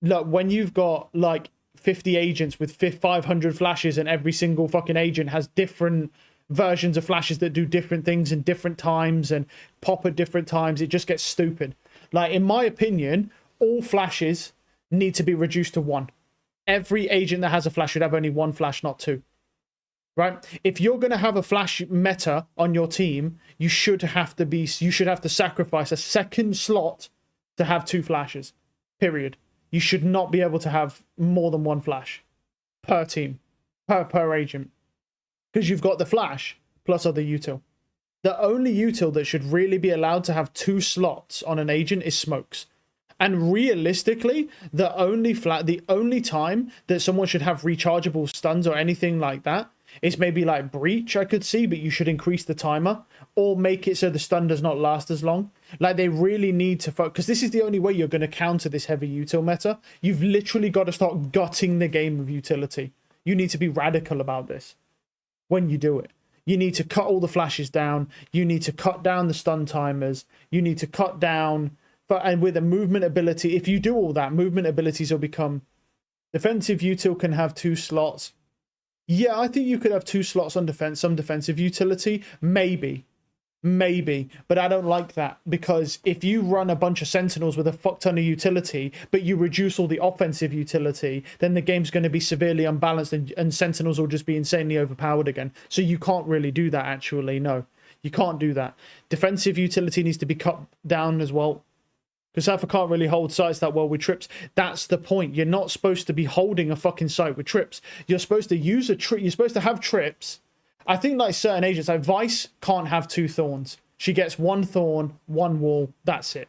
Look, when you've got like 50 agents with 500 flashes and every single fucking agent has different versions of flashes that do different things in different times and pop at different times, it just gets stupid. Like, in my opinion, all flashes need to be reduced to 1. Every agent that has a flash should have only 1 flash, not 2. Right? If you're going to have a flash meta on your team, you should have to sacrifice a second slot to have 2 flashes. Period. You should not be able to have more than 1 flash per team, per agent. Because you've got the flash plus other util. The only util that should really be allowed to have 2 slots on an agent is smokes. And realistically, the only time that someone should have rechargeable stuns or anything like that is maybe like breach, I could see, but you should increase the timer or make it so the stun does not last as long. Like, they really need to focus, because this is the only way you're going to counter this heavy util meta. You've literally got to start gutting the game of utility. You need to be radical about this when you do it. You need to cut all the flashes down. You need to cut down the stun timers. You need to cut down, and with a movement ability, if you do all that, movement abilities will become defensive util can have 2 slots. Yeah, I think you could have 2 slots on defense, some defensive utility, maybe, but I don't like that, because if you run a bunch of sentinels with a fuck ton of utility, but you reduce all the offensive utility, then the game's going to be severely unbalanced, and sentinels will just be insanely overpowered again. So you can't really do that, actually. No, you can't do that. Defensive utility needs to be cut down as well, because Cypher can't really hold sites that well with trips. That's the point. You're not supposed to be holding a fucking site with trips. You're supposed to use a trip. You're supposed to have trips. I think like certain agents, like Vice can't have 2 thorns. She gets 1 thorn, 1 wall. That's it.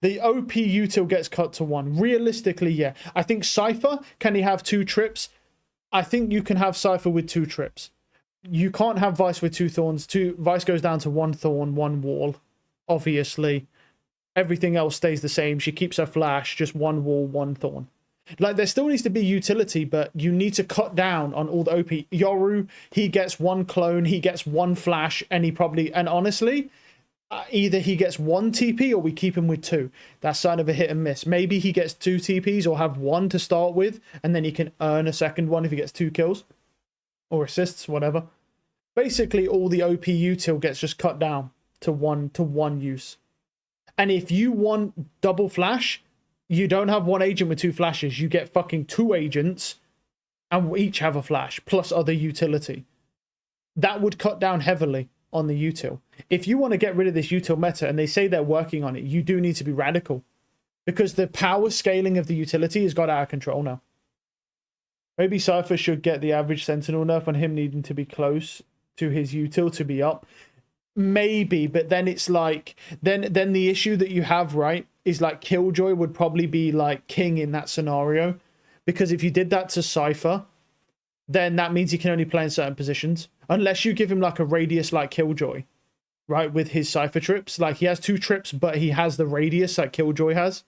The OP util gets cut to 1. Realistically, yeah. I think Cypher, can he have 2 trips? I think you can have Cypher with 2 trips. You can't have Vice with 2 thorns. Vice goes down to 1 thorn, 1 wall. Obviously, everything else stays the same. She keeps her flash, just 1 wall, 1 thorn. Like, there still needs to be utility, but you need to cut down on all the OP. Yoru, he gets 1 clone, he gets 1 flash, and honestly, either he gets 1 TP or we keep him with 2. That's sign of a hit and miss. Maybe he gets 2 TPs or have 1 to start with, and then he can earn a second one if he gets 2 kills or assists, whatever. Basically, all the OP util gets just cut down to one use. And if you want double flash, you don't have 1 agent with 2 flashes. You get fucking 2 agents and each have a flash plus other utility. That would cut down heavily on the util. If you want to get rid of this util meta, and they say they're working on it, you do need to be radical, because the power scaling of the utility has got out of control now. Maybe Cypher should get the average sentinel nerf on him needing to be close to his util to be up. Maybe, but then it's like, then the issue that you have, right, is like Killjoy would probably be like king in that scenario, because if you did that to Cypher, then that means he can only play in certain positions, unless you give him like a radius like Killjoy, right, with his Cypher trips. Like, he has 2 trips, but he has the radius like Killjoy has.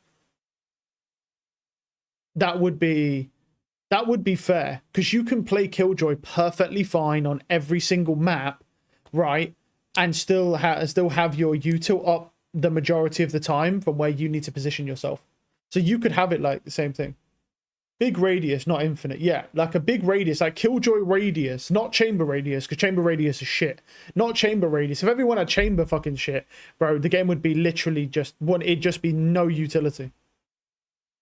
That would be fair, because you can play Killjoy perfectly fine on every single map, right, and still have your util up the majority of the time from where you need to position yourself. So you could have it like the same thing. Big radius, not infinite. Yeah, like a big radius, like Killjoy radius, not chamber radius, because chamber radius is shit. Not chamber radius. If everyone had chamber fucking shit, bro, the game would be literally it'd just be no utility.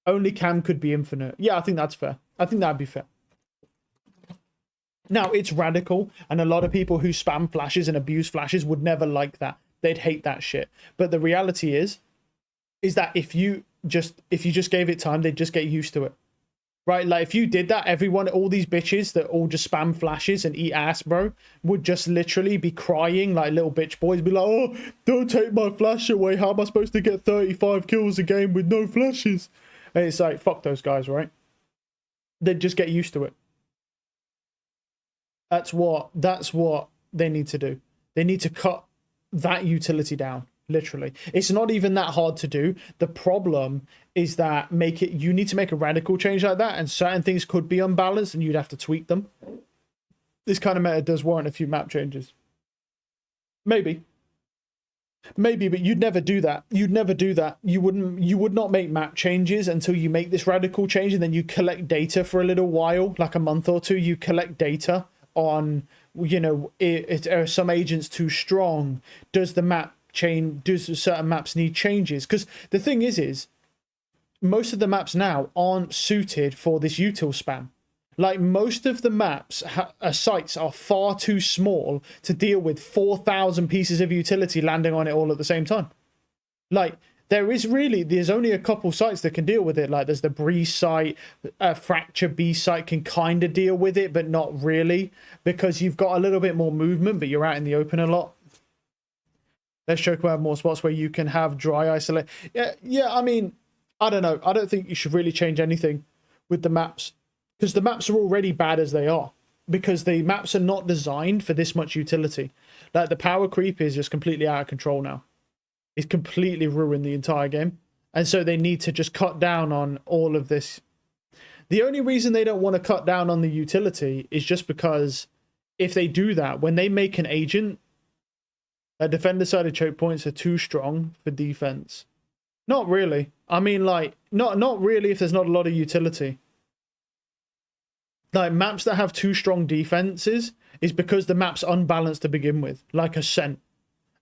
Only cam could be infinite. Yeah, I think that's fair. I think that'd be fair. Now, it's radical, and a lot of people who spam flashes and abuse flashes would never like that. They'd hate that shit. But the reality is that if you just gave it time, they'd just get used to it. Right, like if you did that, all these bitches that all just spam flashes and eat ass, bro, would just literally be crying like little bitch boys, be like, oh, don't take my flash away. How am I supposed to get 35 kills a game with no flashes? And it's like, fuck those guys, right? They'd just get used to it. That's what they need to do. They need to cut that utility down. Literally, it's not even that hard to do. The problem is that you need to make a radical change like that, and certain things could be unbalanced and you'd have to tweak them. This kind of meta does warrant a few map changes. Maybe, but you'd never do that. You'd never do that. You would not make map changes until you make this radical change, and then you collect data for a little while, like a month or two. You collect data on, are some agents too strong? Does the map change? Do certain maps need changes? Because the thing is most of the maps now aren't suited for this util spam. Like, most of the maps sites are far too small to deal with 4,000 pieces of utility landing on it all at the same time. Like, there's only a couple sites that can deal with it. Like, there's the Breeze site, Fracture B site can kind of deal with it, but not really, because you've got a little bit more movement, but you're out in the open a lot. Let's joke about more spots where you can have dry isolate. Yeah, I mean, I don't know. I don't think you should really change anything with the maps, because the maps are already bad as they are, because the maps are not designed for this much utility. Like, the power creep is just completely out of control now. It's completely ruined the entire game. And so they need to just cut down on all of this. The only reason they don't want to cut down on the utility is just because if they do that, when they make an agent, defender-sided choke points are too strong for defense. Not really. I mean, like, not really if there's not a lot of utility. Like, maps that have too strong defenses is because the map's unbalanced to begin with. Like Ascent.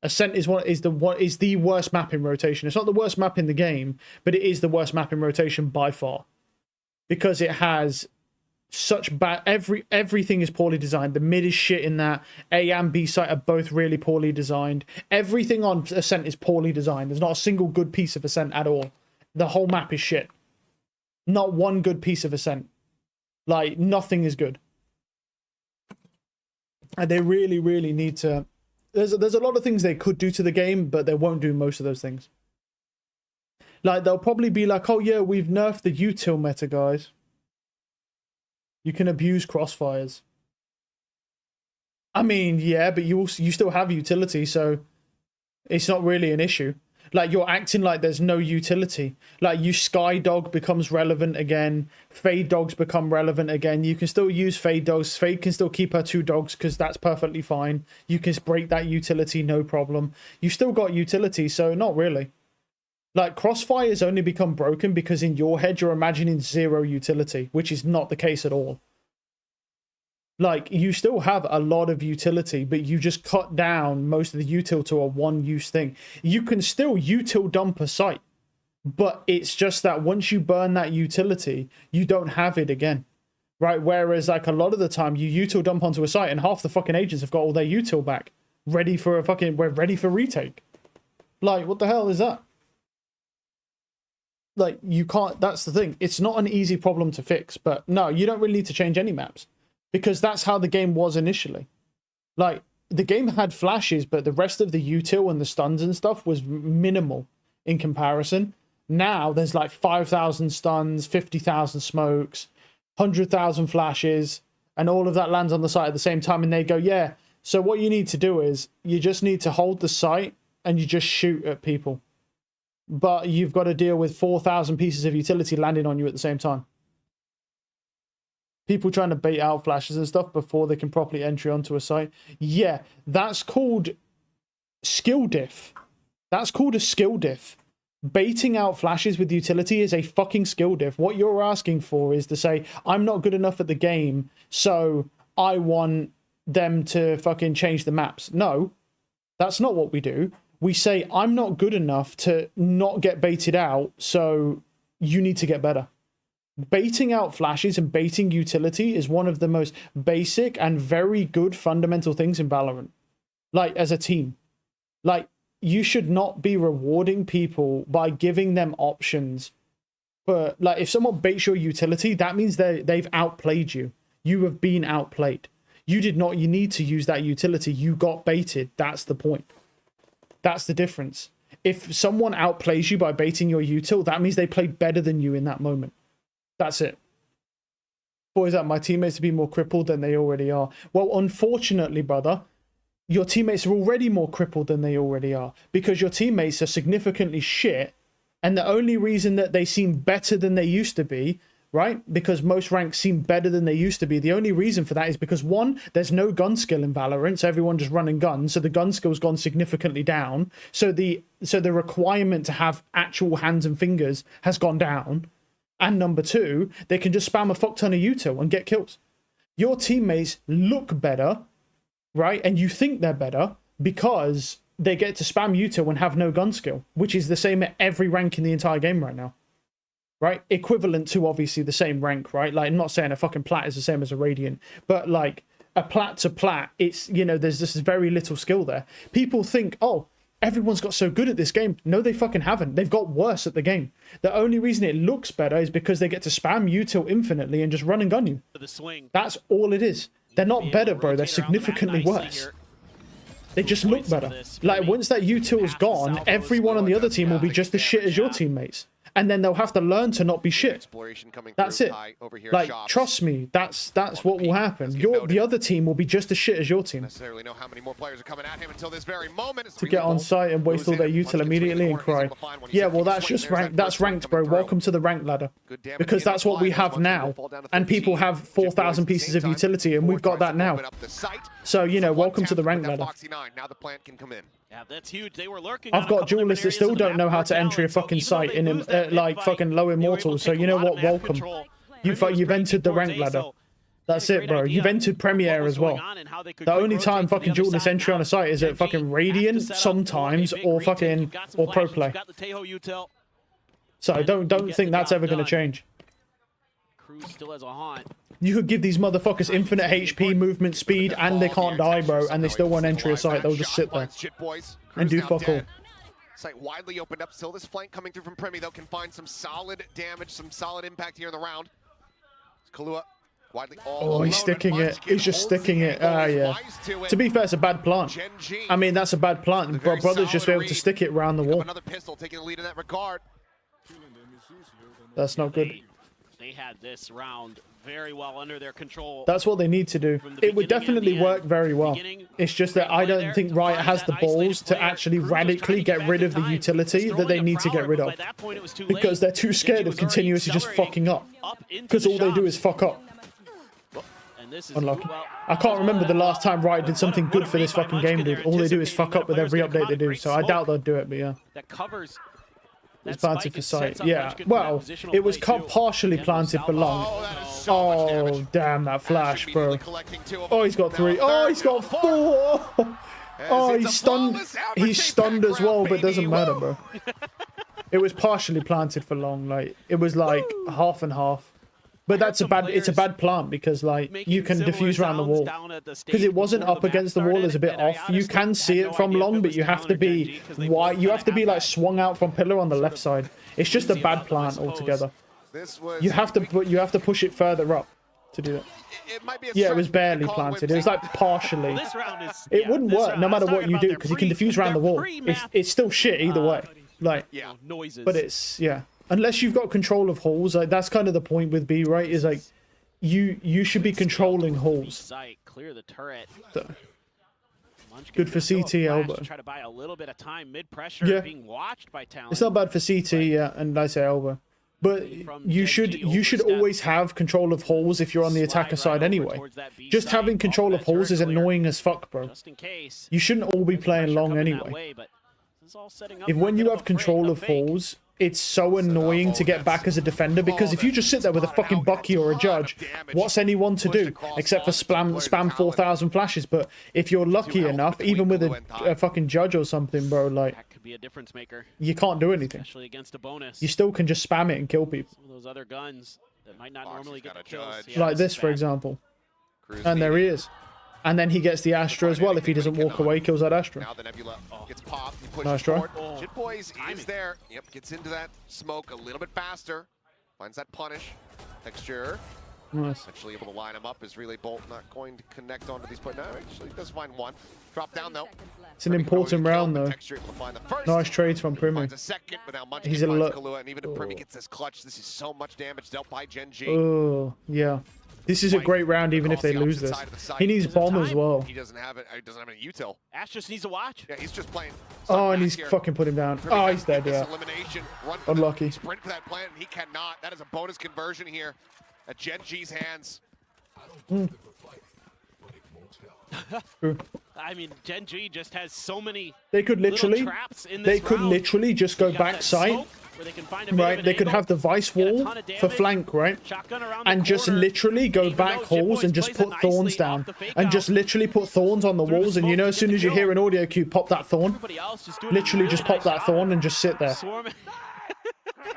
Ascent is the worst map in rotation. It's not the worst map in the game, but it is the worst map in rotation by far. Because it has such bad, everything is poorly designed. The mid is shit in that. A and B site are both really poorly designed. Everything on Ascent is poorly designed. There's not a single good piece of Ascent at all. The whole map is shit. Not one good piece of Ascent. Like, nothing is good. And they really, really need to... There's a lot of things they could do to the game, but they won't do most of those things. Like, they'll probably be like, oh yeah, we've nerfed the util meta, guys. You can abuse crossfires. I mean, yeah, but you still have utility, so it's not really an issue. Like, you're acting like there's no utility. Like, Sky Dog becomes relevant again. Fade Dogs become relevant again. You can still use Fade Dogs. Fade can still keep her 2 dogs because that's perfectly fine. You can break that utility, no problem. You still got utility, so not really. Like, crossfires only become broken because in your head you're imagining 0 utility, which is not the case at all. Like, you still have a lot of utility, but you just cut down most of the util to a one-use thing. You can still util dump a site, but it's just that once you burn that utility, you don't have it again, right? Whereas, like, a lot of the time, you util dump onto a site and half the fucking agents have got all their util back, ready for retake. Like, what the hell is that? Like, you can't, that's the thing. It's not an easy problem to fix, but no, you don't really need to change any maps. Because that's how the game was initially. Like, the game had flashes, but the rest of the util and the stuns and stuff was minimal in comparison. Now, there's like 5,000 stuns, 50,000 smokes, 100,000 flashes, and all of that lands on the site at the same time, and they go, yeah, so what you need to do is, you just need to hold the site, and you just shoot at people. But you've got to deal with 4,000 pieces of utility landing on you at the same time. People trying to bait out flashes and stuff before they can properly entry onto a site. Yeah, that's called skill diff. That's called a skill diff. Baiting out flashes with utility is a fucking skill diff. What you're asking for is to say, I'm not good enough at the game, so I want them to fucking change the maps. No, that's not what we do. We say, I'm not good enough to not get baited out, so you need to get better. Baiting out flashes and baiting utility is one of the most basic and very good fundamental things in Valorant. Like, as a team. Like, you should not be rewarding people by giving them options. But, like, if someone baits your utility, that means they've outplayed you. You have been outplayed. You did not, you need to use that utility. You got baited. That's the point. That's the difference. If someone outplays you by baiting your util, that means they played better than you in that moment. That's it. Boys, that my teammates to be more crippled than they already are. Well, unfortunately, brother, your teammates are already more crippled than they already are because your teammates are significantly shit. And the only reason that they seem better than they used to be, right? Because most ranks seem better than they used to be. The only reason for that is because, one, there's no gun skill in Valorant, so everyone just running guns, so the gun skill's gone significantly down. So the requirement to have actual hands and fingers has gone down. And number two, they can just spam a fuck ton of util and get kills. Your teammates look better, right? And you think they're better because they get to spam util and have no gun skill, which is the same at every rank in the entire game right now. Right? Equivalent to obviously the same rank, right? Like, I'm not saying a fucking plat is the same as a radiant, but like a plat to plat, it's, you know, there's just very little skill there. People think, oh, everyone's got so good at this game. No, they fucking haven't. They've got worse at the game. The only reason it looks better is because they get to spam util infinitely and just run and gun you. That's all it is. They're not better, bro. They're significantly worse. They just look better. Like, once that util's gone, everyone on the other team will be just as shit as your teammates. And then they'll have to learn to not be shit. That's it. Like, trust me, that's what will happen. The other team will be just as shit as your team. Necessarily know how many more players are coming at him until this very moment. To get on site and waste all their util immediately and cry. Yeah, well, that's just ranked. That's ranked, bro. Welcome to the ranked ladder. Because that's what we have now. And people have 4,000 pieces of utility, and we've got that now. So, you know, welcome to the ranked ladder. Now the plant can come in. Yeah, that's huge. They were lurking. I've got duelists that still don't know how to enter a fucking site in like fucking low immortals. So you know what? Welcome. You've entered the rank ladder. That's it, bro. You've entered Premier as well. The only time fucking duelist entry on a site is at fucking Radiant sometimes, or fucking Pro Play. So don't think that's ever going to change. Cruz still has a haunt. You could give these motherfuckers infinite HP, movement speed, and they can't die, bro, and they still won't enter a site. They'll just sit there and do fuck all. Site widely opened up. Still this flank coming through from Premi, though, can find some solid damage, some solid impact here in the round. Kalua widely oh, he's sticking it. He's just sticking it. Ah, yeah. To be fair, it's a bad plant. I mean, that's a bad plant. But brother's just able to stick it around the wall. Another pistol taking the lead in that regard. That's not good. They had this round very well under their control. That's what they need to do. It would definitely work very well. It's just that I don't think Riot has the balls to actually radically get rid of the utility that they need to get rid of. Because they're too scared of continuously just fucking up. Because all they do is fuck up. Unlucky. I can't remember the last time Riot did something good for this fucking game, dude. All they do is fuck up with every update they do. So I doubt they'll do it, but yeah. That covers. It's planted for sight. Yeah, well, it was partially planted for long. Oh, damn, that flash, bro. Oh, he's got 3. Oh, he's got 4. Oh, he's stunned. He's stunned as well, but it doesn't matter, bro. It was partially planted for long. Like, it was like half and half. But that's it's a bad plant because like you can diffuse around the wall. Because it wasn't up against the wall, is a bit off. You can see it from long, but you have to be wide. You have to be like swung out from pillar on the left side. It's just a bad plant altogether. You have to push it further up to do it. Yeah, it was barely planted. It was like partially. It wouldn't work no matter what you do because you can diffuse around the wall. It's still shit either way. Like, but it's unless you've got control of halls, like that's kind of the point with B, right? Is like you should be controlling halls. Clear the turret. Good for CT elbow. Try to buy a little bit of time mid pressure, being watched by Talon. It's not bad for CT, yeah, and I say elbow. But you should always have control of halls if you're on the attacker side anyway. Just having control of halls is annoying as fuck, bro. You shouldn't all be playing long anyway. If when you have control of halls, it's so annoying to get back as a defender, because if you just sit there with a fucking Bucky or a Judge, what's anyone to do except for spam 4,000 flashes? But if you're lucky enough, even with a fucking Judge or something, bro, like, That could be a difference maker, you can't do anything. especially against a bonus. You still can just spam it and kill people. Some of those other guns that might not normally get the kills. Like this, for example. And there he is. And then he gets the Astra as well. If he doesn't walk away, kills that Astra. Now the Nebula gets popped. He pushes Nice try. forward. Jit Boys is there. Yep, gets into that smoke a little bit faster. Finds that punish. Texture. Nice. Actually able to line him up. His relay bolt not going to connect onto these. But no, actually does find one. Drop down though. It's an important round though. Nice trades from Primi. Finds a second, but now Munchkin He's a finds lot. Kahlua, and even if Primi gets this clutch, this is so much damage dealt by GenG. Oh, yeah. This is a great round even if they lose this. He needs bomb as well. He doesn't have it. He doesn't have any util. Ash just needs to watch. Yeah, he's just playing. Oh, and he's fucking put him down. Oh, he's dead, yeah. Elimination. Run for Unlucky. sprint for that plant, and he cannot. That is a bonus conversion here at GenG's hands. I mean, GenG just has so many. They could literally, traps in this literally just go back site. Right, they could have the vice wall for flank, right? And just literally go back halls and just put thorns down. And just literally put thorns on the walls. And you know, as soon as you hear an audio cue, pop that thorn. Literally just pop that thorn and just sit there.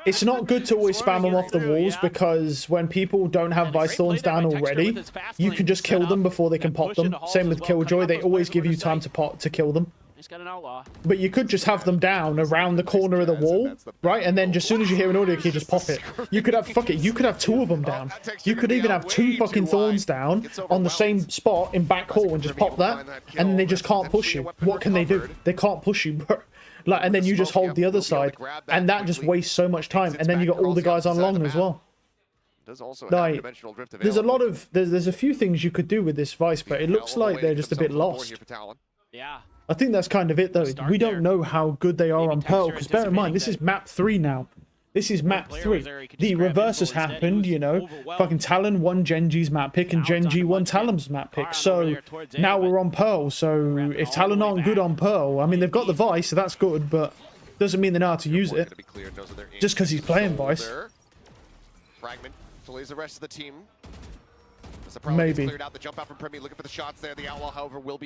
It's not good to always spam them off the walls, because when people don't have vice thorns down already, you can just kill them before they can pop them. Same with Killjoy, they always give you time to kill them. But you could just have them down around the corner of the wall, right? And then just as soon as you hear an audio key, just pop it. You could have, fuck it, you could have two of them down. You could even have two fucking thorns down on the same spot in back hall and just pop that, and then they just can't push you. What can they do? They can't push you, bro. Like, and then you just hold the other side, and that just wastes so much time. And then you got all the guys on long as well. Like, there's a lot of, there's a few things you could do with this vice, but it looks like they're just a bit lost. Yeah. I think that's kind of it, though. We don't know how good they are on Pearl, because bear in mind, this is map 3 now. This is map 3. The reverse has happened, you know. Fucking Talon won GenG's map pick, and GenG won Talon's map pick. So now we're on Pearl. So if Talon aren't good on Pearl, I mean, they've got the Vice, so that's good, but doesn't mean they know how to use it. Just because he's playing Vice. Fragment delays the rest of the team. Maybe.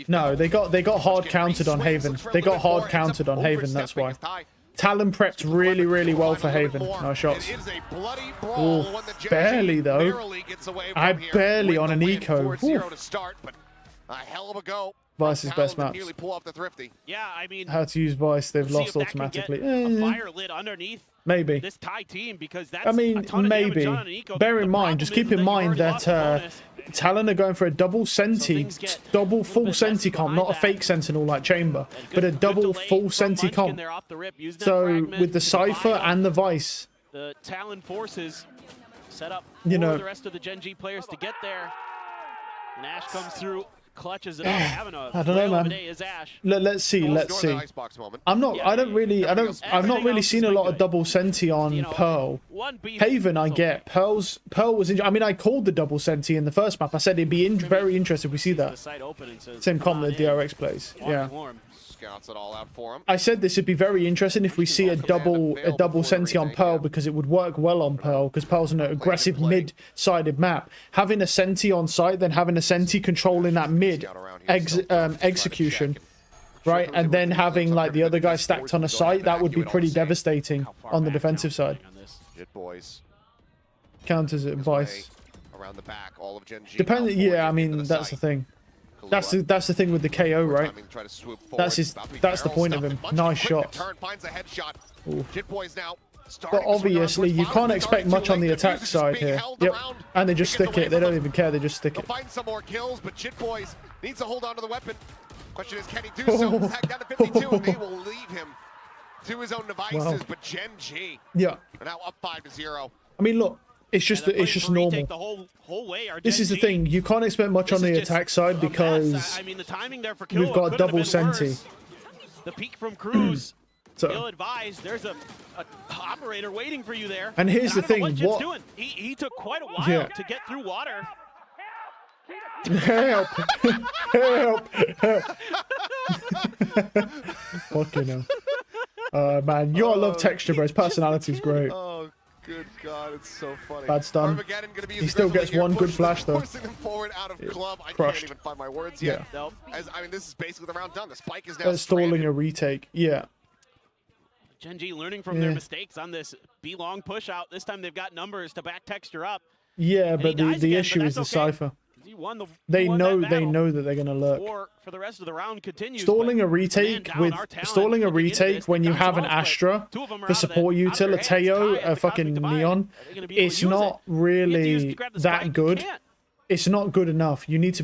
No, they got hard countered on Haven. They got hard countered on Haven, that's why. Talon prepped really, really well for Haven. Nice shots. Ooh, barely though. I barely on an eco. Vice's best maps. Yeah, I mean, how to use Vice, they've lost automatically. A fire lit underneath maybe. this Thai team, because that's I mean, maybe. Bear in mind, just keep in mind that Talon are going for a double Senti, double full Senti comp, not a fake Sentinel like Chamber, but a double full Senti comp. So with the Cypher and the Vice, the Talon forces set up you know, for the rest of the GenG players to get there. And Ash comes through. Clutches it up, having a I don't know, man. Let's see. I've not really seen a lot of double Senti on Pearl. Haven, I get. Pearl was. I mean, I called the double Senti in the first map. I said it'd be very interesting if we see that. Same comp that DRX plays. Yeah. I said this would be very interesting if we see a double Senti on Pearl, because it would work well on Pearl, because Pearl's an aggressive mid-sided map. Having a Senti on site, then having a Senti controlling that mid execution, right, and then having like the other guy stacked on a site, that would be pretty devastating on the defensive side. Counters it, Vice. Depending, yeah, I mean that's the thing. That's the thing with the KO, right? That's the point of him. Nice shot. But obviously, you can't expect much on the attack side here. Yep, and they just stick it. They don't even care. They just stick it. Find some more kills, but Jit Boys needs to hold on to the weapon. Question is, can he do so? He's hacked down to 52, and they will leave him to his own devices. But GenG, yeah, are now up 5-0. I mean, look. It's just normal. This is the thing. You can't expect much on the attack side because we've got double Senti. The peak from Cruz. So ill-advised. There's a operator waiting for you there. And here's the thing, what Jim's doing. He took quite a while to get through water. Help! Help! Help! Fucking hell. Man, you gotta love Texture, bro. His personality's great. Oh, good God, it's so funny. Bad stun. He still gets one good flash, though. Forcing him forward out of club. I Crushed. can't even find my words yet. Yeah. As, I mean, this is basically the round done. The spike is now Stalling a retake. Yeah. GenG learning from their mistakes on this B-long push out. This time they've got numbers to back Texture up. Yeah, but the issue is the Cypher. They know that they're gonna lurk. For the rest of the round continues, stalling a retake when you have an Astra for support util, a Teo, a fucking Neon, it's not really that good. It's not good enough. You need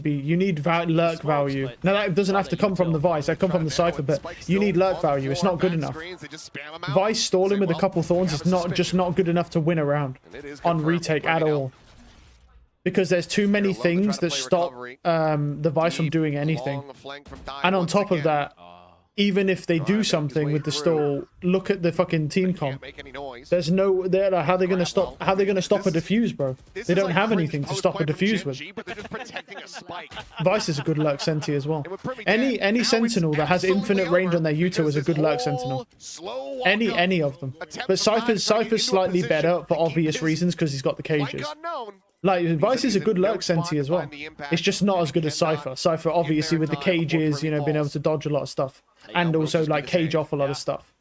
lurk value. Now that doesn't have to come from the Vice. That come from the Cypher, but you need lurk value. It's not good enough. Vice stalling with a couple thorns is not good enough to win a round on retake at all. Because there's too many things that stop the Vice from doing anything. And on top of that, even if they do something with the stall, look at the fucking team comp. There's no, how are they gonna stop? How are they gonna stop a defuse, bro? They don't have anything to stop a defuse with. Vice is a good lurk senti as well. Any sentinel that has infinite range on their util is a good lurk sentinel. Any of them. But Cypher's slightly better for obvious reasons because he's got the cages. Like, Vice is a good lurk senti as well. It's just not as good as Cypher. Cypher, obviously, with the cages, you know, being able to dodge a lot of stuff. And also, like, cage off a lot of stuff.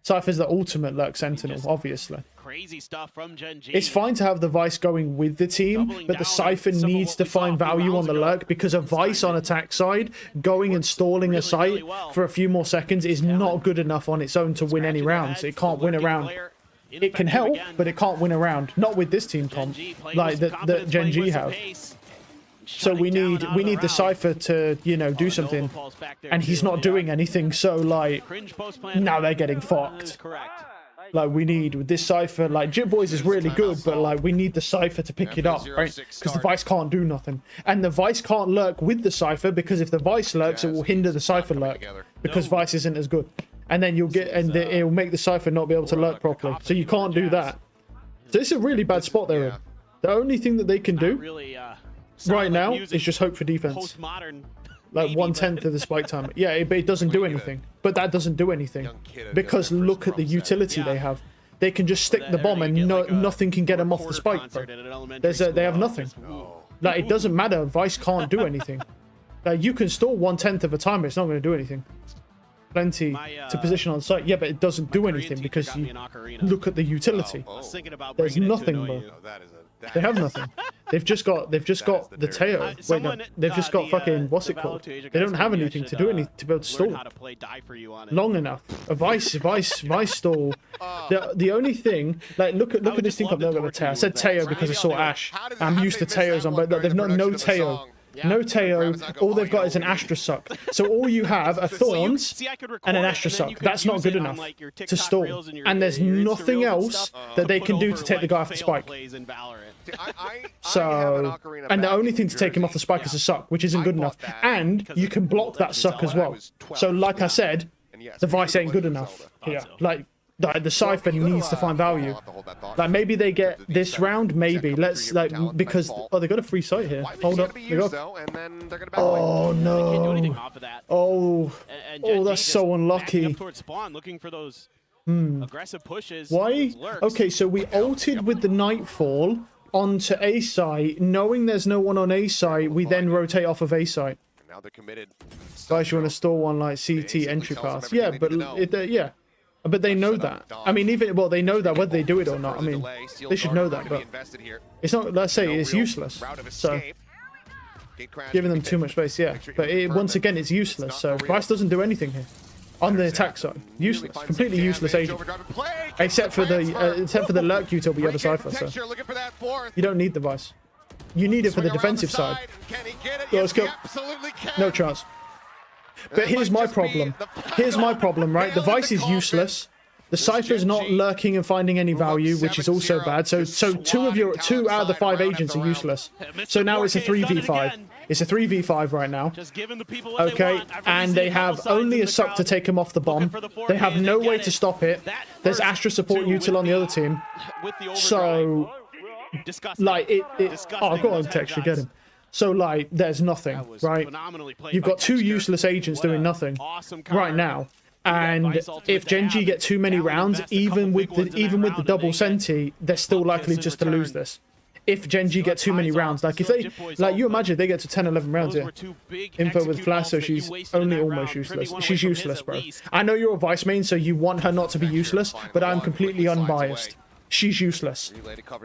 Cypher's the ultimate lurk sentinel, obviously. Crazy stuff from GenG. It's fine to have the Vice going with the team, but the Cypher needs to find value on the lurk because a Vice on attack side, going and stalling a site for a few more seconds is not good enough on its own to win any rounds. It can't win a round. It can help, but it can't win a round. Not with this team comp, like that GenG have. So we need the Cypher to, you know, do something, and he's not doing anything. So like now they're getting fucked. Like we need with this Cypher, like Jitboys is really good, but like we need the Cypher to pick it up, right? Because the Vice can't do nothing, and the Vice can't lurk with the Cypher because if the Vice lurks, it will hinder the Cypher lurk because Vice isn't as good. And then you'll get, and it will make the Cypher not be able to lurk properly. So you can't do that. So this is a really bad spot they're in. The only thing that they can do right now is just hope for defense. Like 1/10 of the spike time. Yeah, but it doesn't do anything. But that doesn't do anything. Because look at the utility they have. They can just stick the bomb and nothing can get them off the spike, bro. They have nothing. Like, it doesn't matter. Vice can't do anything. Like, you can stall 1/10 of a time, but it's not going to do anything. Plenty to position on site. Yeah, but it doesn't do anything because you look at the utility. There's nothing, bro. They have nothing. They've just got the Teo. Wait, no. They've just got fucking, what's it called? They don't have anything to do anything to be able to stall long enough. A Vice stall. The only thing, like, look at this thing called Teo. I said Teo because I saw Ash. I'm used to Teos on, but they've not no Teo. No Teo, all they've got is an Astra Suck. So all you have are Thorns and an Astra Suck. That's not good enough to stall. And there's nothing else that they can do to take the guy off the spike. So, and the only thing to take him off the spike is a Suck, which isn't good enough. And you can block that Suck as well. So like I said, the Vice ain't good enough here. Like, the Cypher needs to find value. Like, maybe they get this round, maybe. Let's, like, because, oh, they got a free site here. Hold up. Oh, no. Oh, that's so unlucky. Why? Okay, so we ulted with the Nightfall onto A site. Knowing there's no one on A site, we then rotate off of A site. Guys, you want to store one like CT entry pass? Yeah, but yeah. But they know that. I mean, they know that whether they do it or not. I mean, they should know that, but it's not, let's say it's useless. So, giving them too much space, yeah. But once again, it's useless. So, Vice doesn't do anything here. On the attack side. Useless. Completely useless agent. Except for the lurk util the other Cypher, so. You don't need the Vice. You need it for the defensive side. Let's go. No chance. But here's my problem. Here's my problem, right? The Vice is useless. The Cypher is not lurking and finding any value, which is also bad. So two out of the 5 agents are useless. So now it's a 3v5. It's a 3v5 right now. Just giving the people what Okay, they want. I've already and seen they a couple have signs only in a the suck to crowd take him off the bomb. for the They have forehand. no They way get to it. stop it. That There's first Astra support two util on the other team. with the overdrive. So, Disgusting. like, it Disgusting. oh, go on, Those Texture, headshots. get him. So, like, there's nothing, That was right? phenomenally played You've by got two Texture. useless agents What doing a nothing awesome right counter. now. And Vice ultimate if they have GenG get too many Talon rounds, invest a couple even with big the ones in that round and double they get senti, they're still likely buckets in just to lose return. this. If GenG get too many ties rounds, off, like if still they, Jip Boy's like you ult, imagine they get to 10, 11 rounds those here. were two big Info with execute Flash, so ults that you she's wasted in only that almost round. Trimmy useless. went away She's from his useless, at bro. least. I know you're a Vice main, so you want her not to be useless, but I'm completely unbiased. She's useless.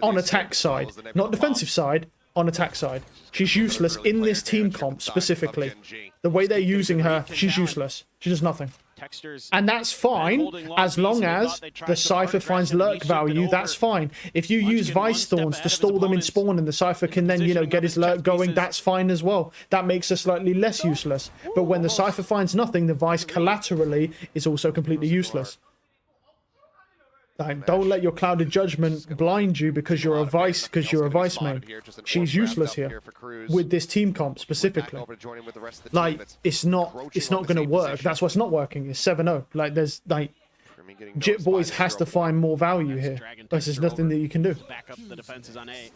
On attack side, not defensive side, on attack side. She's useless in this team comp specifically. The way they're using her, she's useless. She does nothing. Textures And that's fine, as long as the Cypher finds lurk value, that's fine. If you use Vice Thorns to stall them in spawn and the Cypher can then, you know, get his lurk going, that's fine as well. That makes her slightly less useless. But when the Cypher finds nothing, the Vice collaterally is also completely useless. Like, don't let your clouded judgment blind you because you're a Vice main. She's useless here with this team comp specifically. Like, it's not going to work. That's what's not working. It's 7-0. Like, there's like Jip Boys has to find more value here. There's nothing that you can do. back up the defenses on A.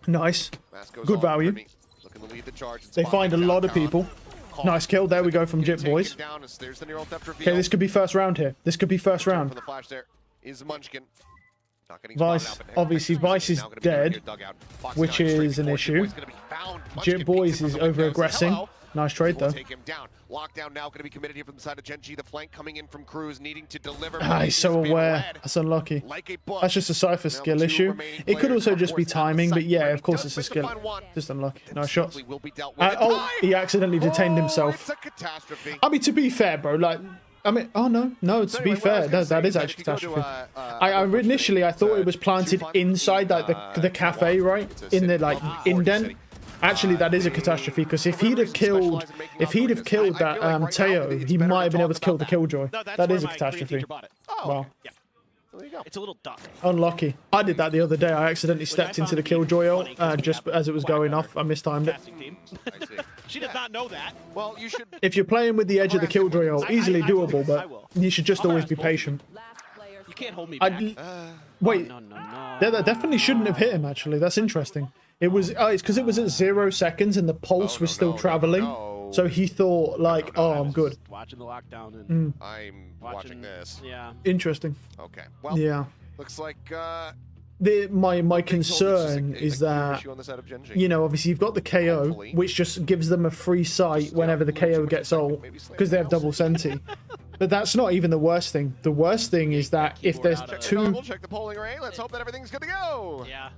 Nice, good value. They find a lot of people. Nice kill. There we go from Jip Boys. Okay, this could be first round here. This could be first round. Vice, obviously Vice is dead, which is an issue. Jip Boys is over-aggressing. Nice trade though. Lockdown now going to be committed here from the side of GenG. The flank coming in from Cruz, needing to deliver. He's so aware. That's unlucky. That's just a Cypher skill issue. It could also just be timing, but yeah, of course it's a skill. Just unlucky. Nice shots. Oh, he accidentally detained himself. I mean, to be fair, bro, like, I mean, oh no, to be fair, that is actually catastrophe. I initially I thought it was planted inside like the cafe, right, in the like indent. Actually, that is a catastrophe because if he'd have killed that Teo, he might have been able to kill the Killjoy. That is a catastrophe. Wow. It's a little dark. Unlucky. I did that the other day. I accidentally stepped into the Killjoy ult just as it was going off. I mistimed it. She did not know that. Well, you should. If you're playing with the edge of the Killjoy ult, easily doable, but you should just always be patient. You can't hold me back. Wait, No. that definitely shouldn't have hit him. Actually, that's interesting. It was it's because it was at 0 seconds and the pulse was still traveling, so he thought like, oh, I'm good. Watching the lockdown and I'm watching this. Yeah. Interesting. Okay. Well. Yeah. Looks like. My concern is that, you know, obviously you've got the KO, which just gives them a free sight whenever the KO gets ult, because they have double senti. But that's not even the worst thing. The worst thing is that if there's two... Check the polling array. Let's hope that everything's good to go. Yeah.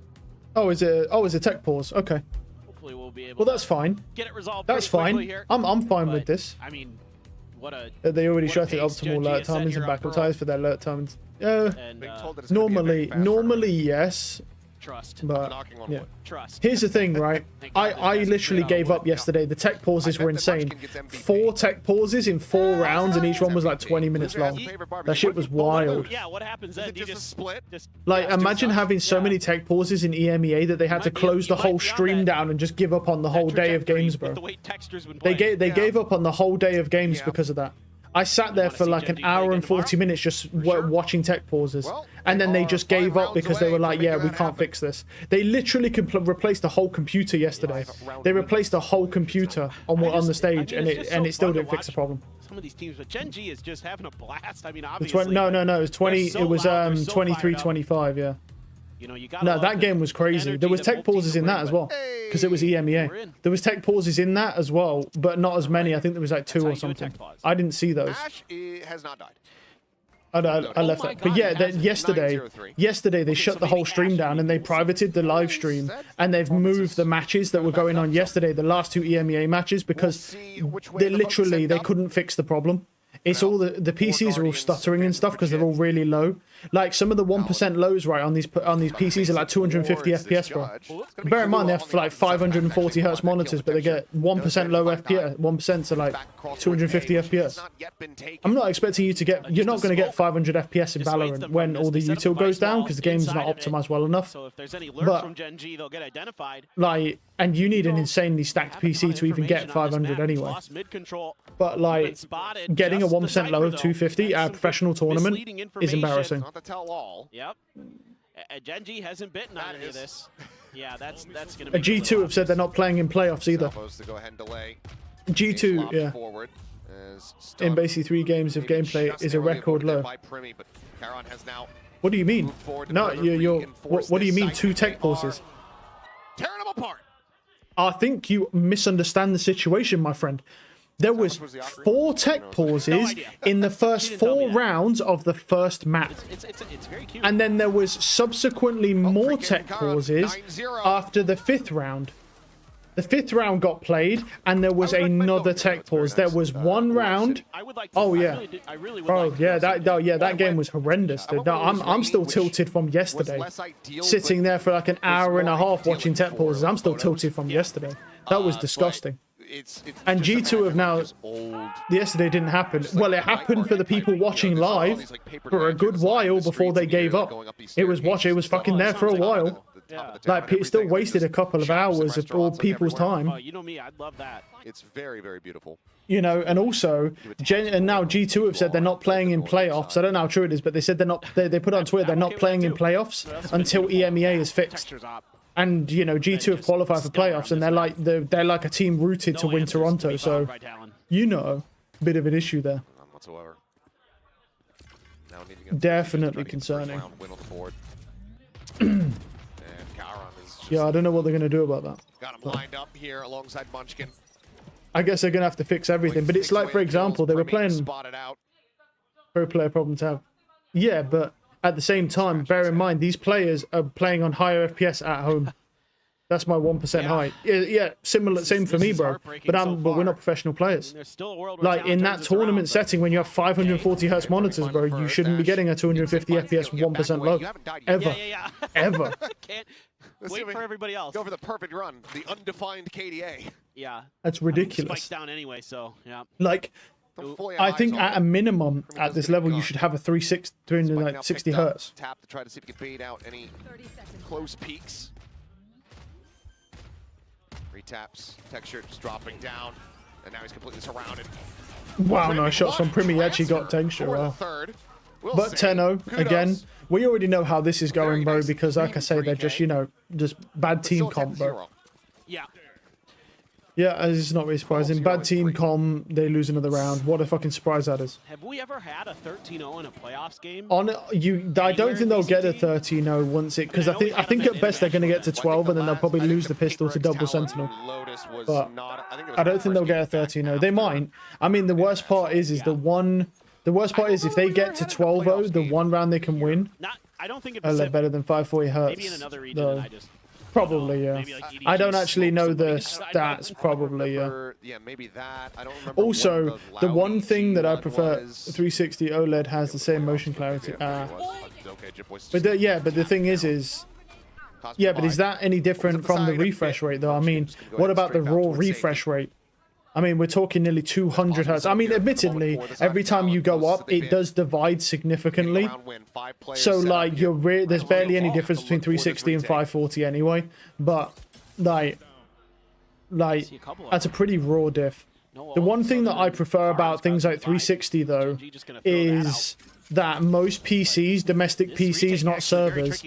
Oh, is it tech pause? Okay. Hopefully we'll be able Well, that's fine. get it resolved. That's fine. I'm fine with this. I mean, what a... They already what a shut it pace optimal GenG alert has set timings here and on backup Pearl. ties for their alert timings. And, Normally yes. Trust. But yeah. Trust. Here's the thing, right? I literally gave up yesterday. The tech pauses were insane. 4 tech pauses in 4 rounds, and each one was like 20 minutes long. That shit was wild. Yeah, what happens then? You just split. Like, imagine having so many tech pauses in EMEA that they had to close the whole stream down and just give up on the whole day of games, bro. They gave up on the whole day of games because of that. I sat there for like an hour and 40 minutes just watching tech pauses. And then they just gave up because they were like, yeah, we can't fix this. They literally replaced the whole computer yesterday. They replaced the whole computer on the stage, and it still didn't fix the problem. Some of these teams, but GenG is just having a blast. I mean, obviously. No, it was 20. It was 23-25. Yeah. You know, No, that game was crazy. There was tech pauses in that as well, because it was EMEA. There was tech pauses in that as well, but not as many. I think there was like 2 or something. I didn't see those. Ash has not died. I left that. But yeah, yesterday they shut the whole stream down and they privated the live stream, and they've moved the matches that were going on yesterday, the last 2 EMEA matches, because they couldn't fix the problem. It's all the PCs are all stuttering and stuff because they're all really low. Like some of the 1% lows, right, on these PCs are like 250 FPS, bro. Bear in mind they have like 540 hertz monitors, but they get 1% low FPS. 1% to like 250 FPS. I'm not expecting you to get. You're not going to get 500 FPS in Valorant when all the util goes down because the game's not optimized well enough. So if there's any lurks from GenG, they'll get identified. Like, and you need an insanely stacked PC to even get 500 anyway. But like, getting a 1% low of 250 at a professional tournament is embarrassing. Not to tell all. Yep. GenG hasn't bitten on any of this. Yeah, that's gonna be. G2 have said they're not playing in playoffs either. To go ahead and delay. G2, yeah. In basically 3 games of gameplay is a record low. What do you mean? No, what do you mean 2 tech pauses? Tearing them apart. I think you misunderstand the situation, my friend. There was 4 tech pauses in the first 4 rounds of the first map. It's very cute. And then there was subsequently more tech pauses after the 5th round. The 5th round got played, and there was another tech pause. There was 1 round. Oh yeah, bro, yeah, that game was horrendous. Dude. I'm still tilted from yesterday. Sitting there for like an hour and a half watching tech pauses. I'm still tilted from yesterday. That was disgusting. And G2 have now. Yesterday didn't happen. Well, it happened for the people watching live for a good while before they gave up. It was fucking there for a while. Like, it still wasted a couple of hours of all people's time. Oh, you know me, I'd love that. It's very, very beautiful. You know, and also, and now G2 have said they're not playing in playoffs. I don't know how true it is, but they said they're not. They put on Twitter they're not playing in playoffs until EMEA is fixed. And you know, G2 have qualified for playoffs, and they're like a team rooted to win Toronto. So, you know, a bit of an issue there. None whatsoever. Definitely concerning. Yeah, I don't know what they're going to do about that. Got him lined up here alongside Munchkin. I guess they're going to have to fix everything. But it's like, for example, they were playing pro player problem to have. Yeah, but at the same time, bear in mind, these players are playing on higher FPS at home. That's my 1% height. Yeah, same for me, bro. But we're not professional players. Like in that tournament setting, when you have 540 hertz monitors, bro, you shouldn't be getting a 250 FPS 1% low, ever, ever. Wait for everybody else. Go for the perfect run, the undefined KDA. Yeah, that's ridiculous. Spikes down anyway, so yeah. Like, I think at a minimum at this level you should have a 360 hertz. Tap to try to see if you can bait out any close peaks. Retaps, texture just dropping down, and now he's completely surrounded. Wow, nice shots from Primi. He actually got texture. Wow. But Tenno, again, we already know how this is going, bro, because like I say, they're just, you know, just bad team comp, bro. Yeah. Yeah, it's not really surprising. Bad team com, they lose another round. What a fucking surprise that is. Have we ever had a 13-0 in a playoffs game? I don't think they'll get a 13-0 once it, because I think at best they're going to get to 12, and then they'll probably lose the pistol to double sentinel. But I don't think they'll get a 13-0. They might. I mean, the worst part is the worst part is if they get to 12-0, the 1 round they can win. I don't think it's better than 540 hertz. Maybe in another region, I just. Probably, yeah. I don't actually know the stats, probably, yeah. Yeah, maybe that. I don't remember. Also, the one thing that I prefer, 360 OLED has the same motion clarity. But the thing is, yeah, but is that any different from the refresh rate, though? I mean, what about the raw refresh rate? I mean, we're talking nearly 200 hertz. I mean, admittedly, every time you go up, it does divide significantly. So, like, there's barely any difference between 360 and 540 anyway. But, like, that's a pretty raw diff. The one thing that I prefer about things like 360, though, is that most PCs, domestic PCs, not servers,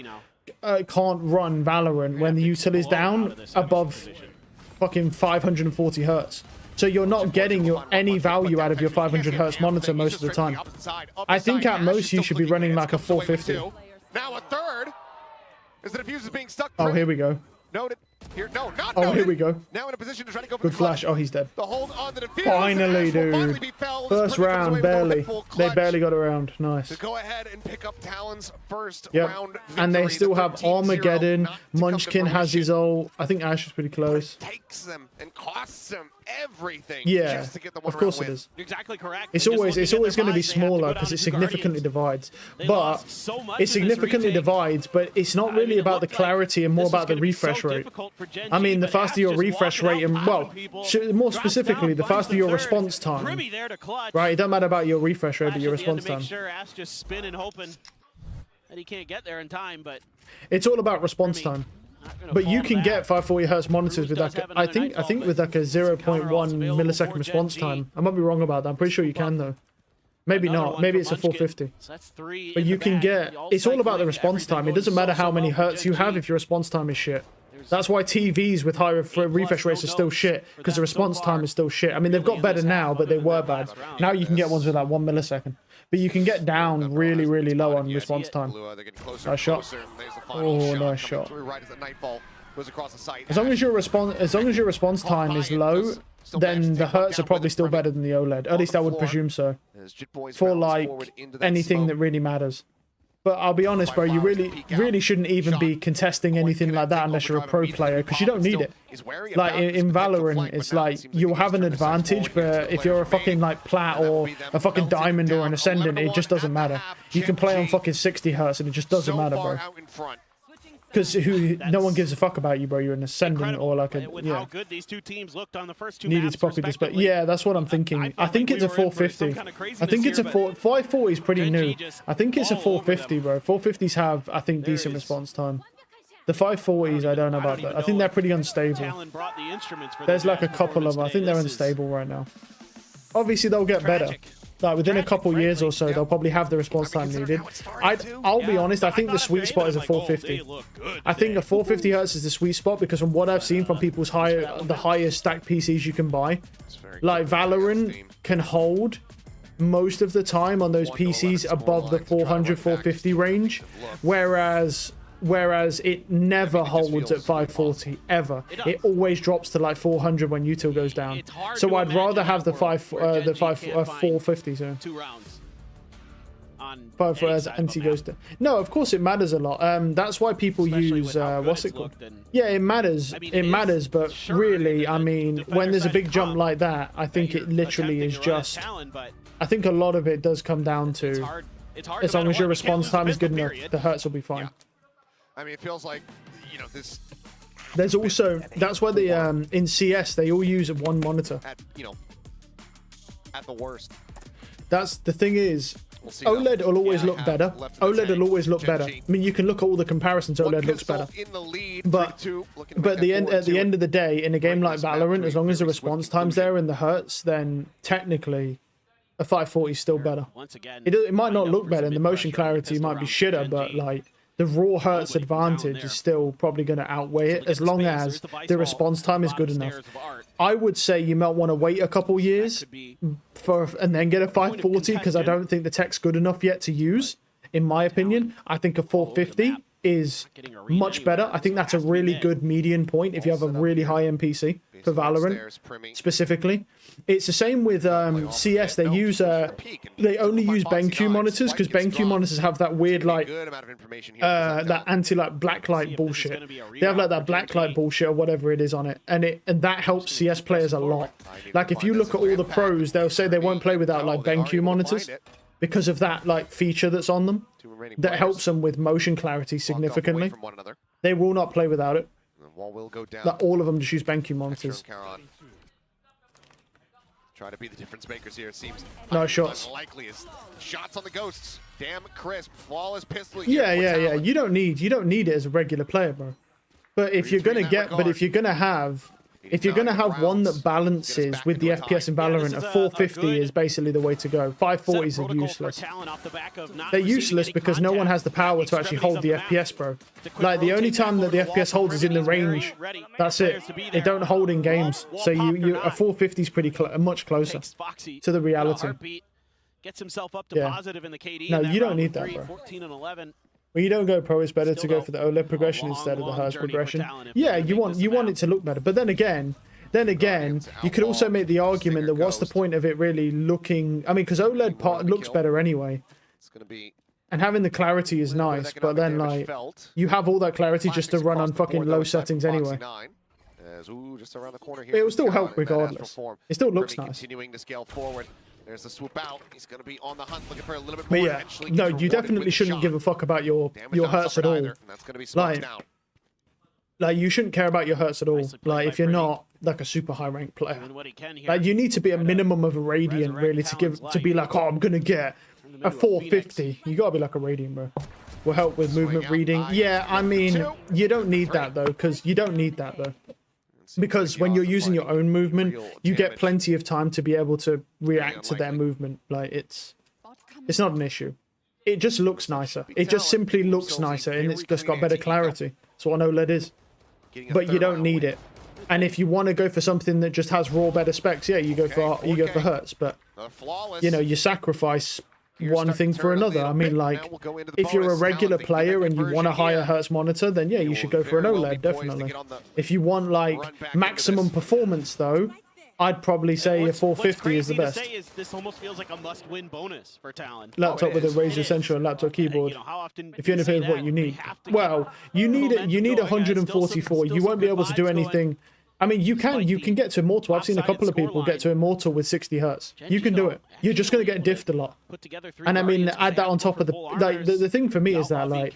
can't run Valorant when the util is down above fucking 540 hertz. So you're not getting any value out of your 500 hertz monitor most of the time. I think at most you should be running like a 450. Now a third. As the defuse is being stuck. Oh, here we go. Noted. Here, no, not oh, noted. here we go. Now in a position to try to go for good flash. Oh, he's dead. The hold on the defuse. Finally, dude. Finally be fell First round, barely. They barely got around. Nice. To go ahead and pick up Talon's first Yep. round victory. And they still The have 13-0 Armageddon. not to come to Munchkin has his fruition. ult. I think Ash is pretty close. Takes them and costs them everything Yeah, just to get the of course it win. is. Exactly correct. It's And just always looking at their going to be buys, they have smaller go because down it to significantly Guardians. divides. They But lost so much it in this significantly retake. divides, but it's not I really mean, it about the looked like clarity and more this was about the gonna be so refresh rate. difficult for GenG, I mean, the but faster Ash your just refresh walking rate out, and, well, popping people, more drops specifically, down, the finds faster the your third. response time. Grimmy there to clutch. Right, it doesn't matter about your refresh rate, but Ash your at the end response to make time. sure Ash just spinning, hoping that he can't get there in time, but It's all about response time. But you can get 540 hertz monitors with like I think with like a 0.1 millisecond response time. I might be wrong about that. I'm pretty sure you can though. Maybe not. Maybe it's a 450. So that's 3 But in you the can bag. get. The It's all about the all-cycling, response everything time. It going doesn't matter so how many well for hertz you have GenG. if your response time is shit. That's why TVs with higher refresh rates are still shit because the response time is still shit. I mean, they've got better now, but they were bad. Now you can get ones with like 1 millisecond. But you can get down really, really low on response time. Nice shot. Oh, nice shot. As long as your response time is low, then the hertz are probably still better than the OLED. At least I would presume so. For like anything that really matters. But I'll be honest, bro, you really shouldn't even be contesting anything like that unless you're a pro player, because you don't need it. Like in Valorant, it's like you'll have an advantage, but if you're a fucking like plat or a fucking diamond or an ascendant, it just doesn't matter. You can play on fucking 60 hertz and it just doesn't matter, bro. Because no one gives a fuck about you, bro. You're an ascendant or like a with yeah. how good these two teams looked on the first two Needed maps to properly display. respectively. Yeah, that's what I'm thinking. I think it's a 450. I think it's a 540 is pretty new. I think it's a 450, bro. 450s have, I think, decent response time. The 540s, I don't know about that. I think they're pretty unstable. Talon brought the instruments for There's this like a match couple of them. I performance think they're today. This is unstable right now. Obviously, they'll get better. Like within a couple years or so, they'll probably have the response time needed. I'll be honest, I think the sweet spot is a 450. I think a 450 hertz is the sweet spot because from what I've seen from people's the highest stacked PCs you can buy, like Valorant can hold most of the time on those PCs above the 400, 450 range, whereas it never holds at 540 ever. It always drops to like 400 when util goes down. So I'd rather have the 450. So 2 rounds on 5 as NC goes down. No, of course it matters a lot. That's why people use what's it called? Yeah, it matters. It matters, but really, I mean, when there's a big jump like that, I think it literally is just. I think a lot of it does come down to as long as your response time is good enough, the hertz will be fine. I mean, it feels like, you know, this. There's also that's why they in CS they all use one monitor. At, you know, at the worst. That's the thing is, OLED will always look better. OLED will always look better. I mean, you can look at all the comparisons. OLED looks better. But at the end of the day, in a game like Valorant, as long as the response time's there and the hertz, then technically a 540 is still better. It might not look better, and the motion clarity might be shitter, but like. The raw hertz advantage is still probably going to outweigh it as long as the response time is good enough. I would say you might want to wait a couple years and then get a 540 because I don't think the tech's good enough yet to use. In my opinion, I think a 450 is much better. I think that's a really good median point if you have a really high NPC for Valorant specifically. It's the same with CS. They use they only use BenQ monitors because BenQ monitors have that weird like that anti like blacklight bullshit. They have like that blacklight bullshit or whatever it is on it, and that helps CS players a lot. Like if you look at all the pros, they'll say they won't play without like BenQ monitors because of that like feature that's on them that helps them with motion clarity significantly. They will not play without it. Like all of them just use BenQ monitors. Try to be the difference makers here. It seems no shots. Unlikeliest shots on the ghosts. Damn crisp, flawless pistol. Yeah. You don't need it as a regular player, bro. But if you're gonna have one that balances with the FPS in Valorant, a 450 is basically the way to go. 540s are useless. They're useless because no one has the power to actually hold the FPS, bro. Like the only time that the FPS holds is in the range. That's it. They don't hold in games. So a 450 is pretty much closer to the reality. Gets himself up to positive in the KD. No, you don't need that, bro. 14 and 11. When you don't go pro, it's better to go for the OLED progression instead of the hertz progression. Yeah, you want it to look better. But then again, then again, you could also make the argument that what's the point of it really looking... I mean, because OLED part looks better anyway. It's going to be... And having the clarity is nice, but then, like, you have all that clarity just to run on fucking low settings anyway. Just around the corner here. It will still help regardless. It still looks nice. Continuing to scale forward. There's the swoop out. He's going to be on the hunt, looking for a little bit But more. yeah, no, you definitely shouldn't give a fuck about your hurts at all. Like, you shouldn't care about your hurts at all. Like, if you're not like a super high ranked player, like, you need to be a minimum of a Radiant really to be like, oh, I'm gonna get a 450. You gotta be like a Radiant, bro. Will help with movement reading. Yeah, I mean, you don't need that though, because because when you're using your own movement, you get plenty of time to be able to react to their movement. Like, it's not an issue. It just looks nicer. It just simply looks nicer, and it's just got better clarity. That's what an OLED is. But you don't need it. And if you want to go for something that just has raw better specs, yeah, you go for hertz. But you know, you sacrifice one thing for another. I mean, like, if you're a regular player and you want a higher hertz monitor, then yeah, you should go for an OLED, definitely. If you want like maximum performance though, I'd probably say a 450 is the best. This almost feels like a must-win bonus for Talon. Laptop with a Razer Central and laptop keyboard. If you only pay what you need. Well, you need 144. You won't be able to do anything. I mean, you can get to Immortal. I've seen a couple of people get to Immortal with 60 hertz. You can do it. You're just going to get diffed a lot. And I mean, add that on top of the thing for me is that, like,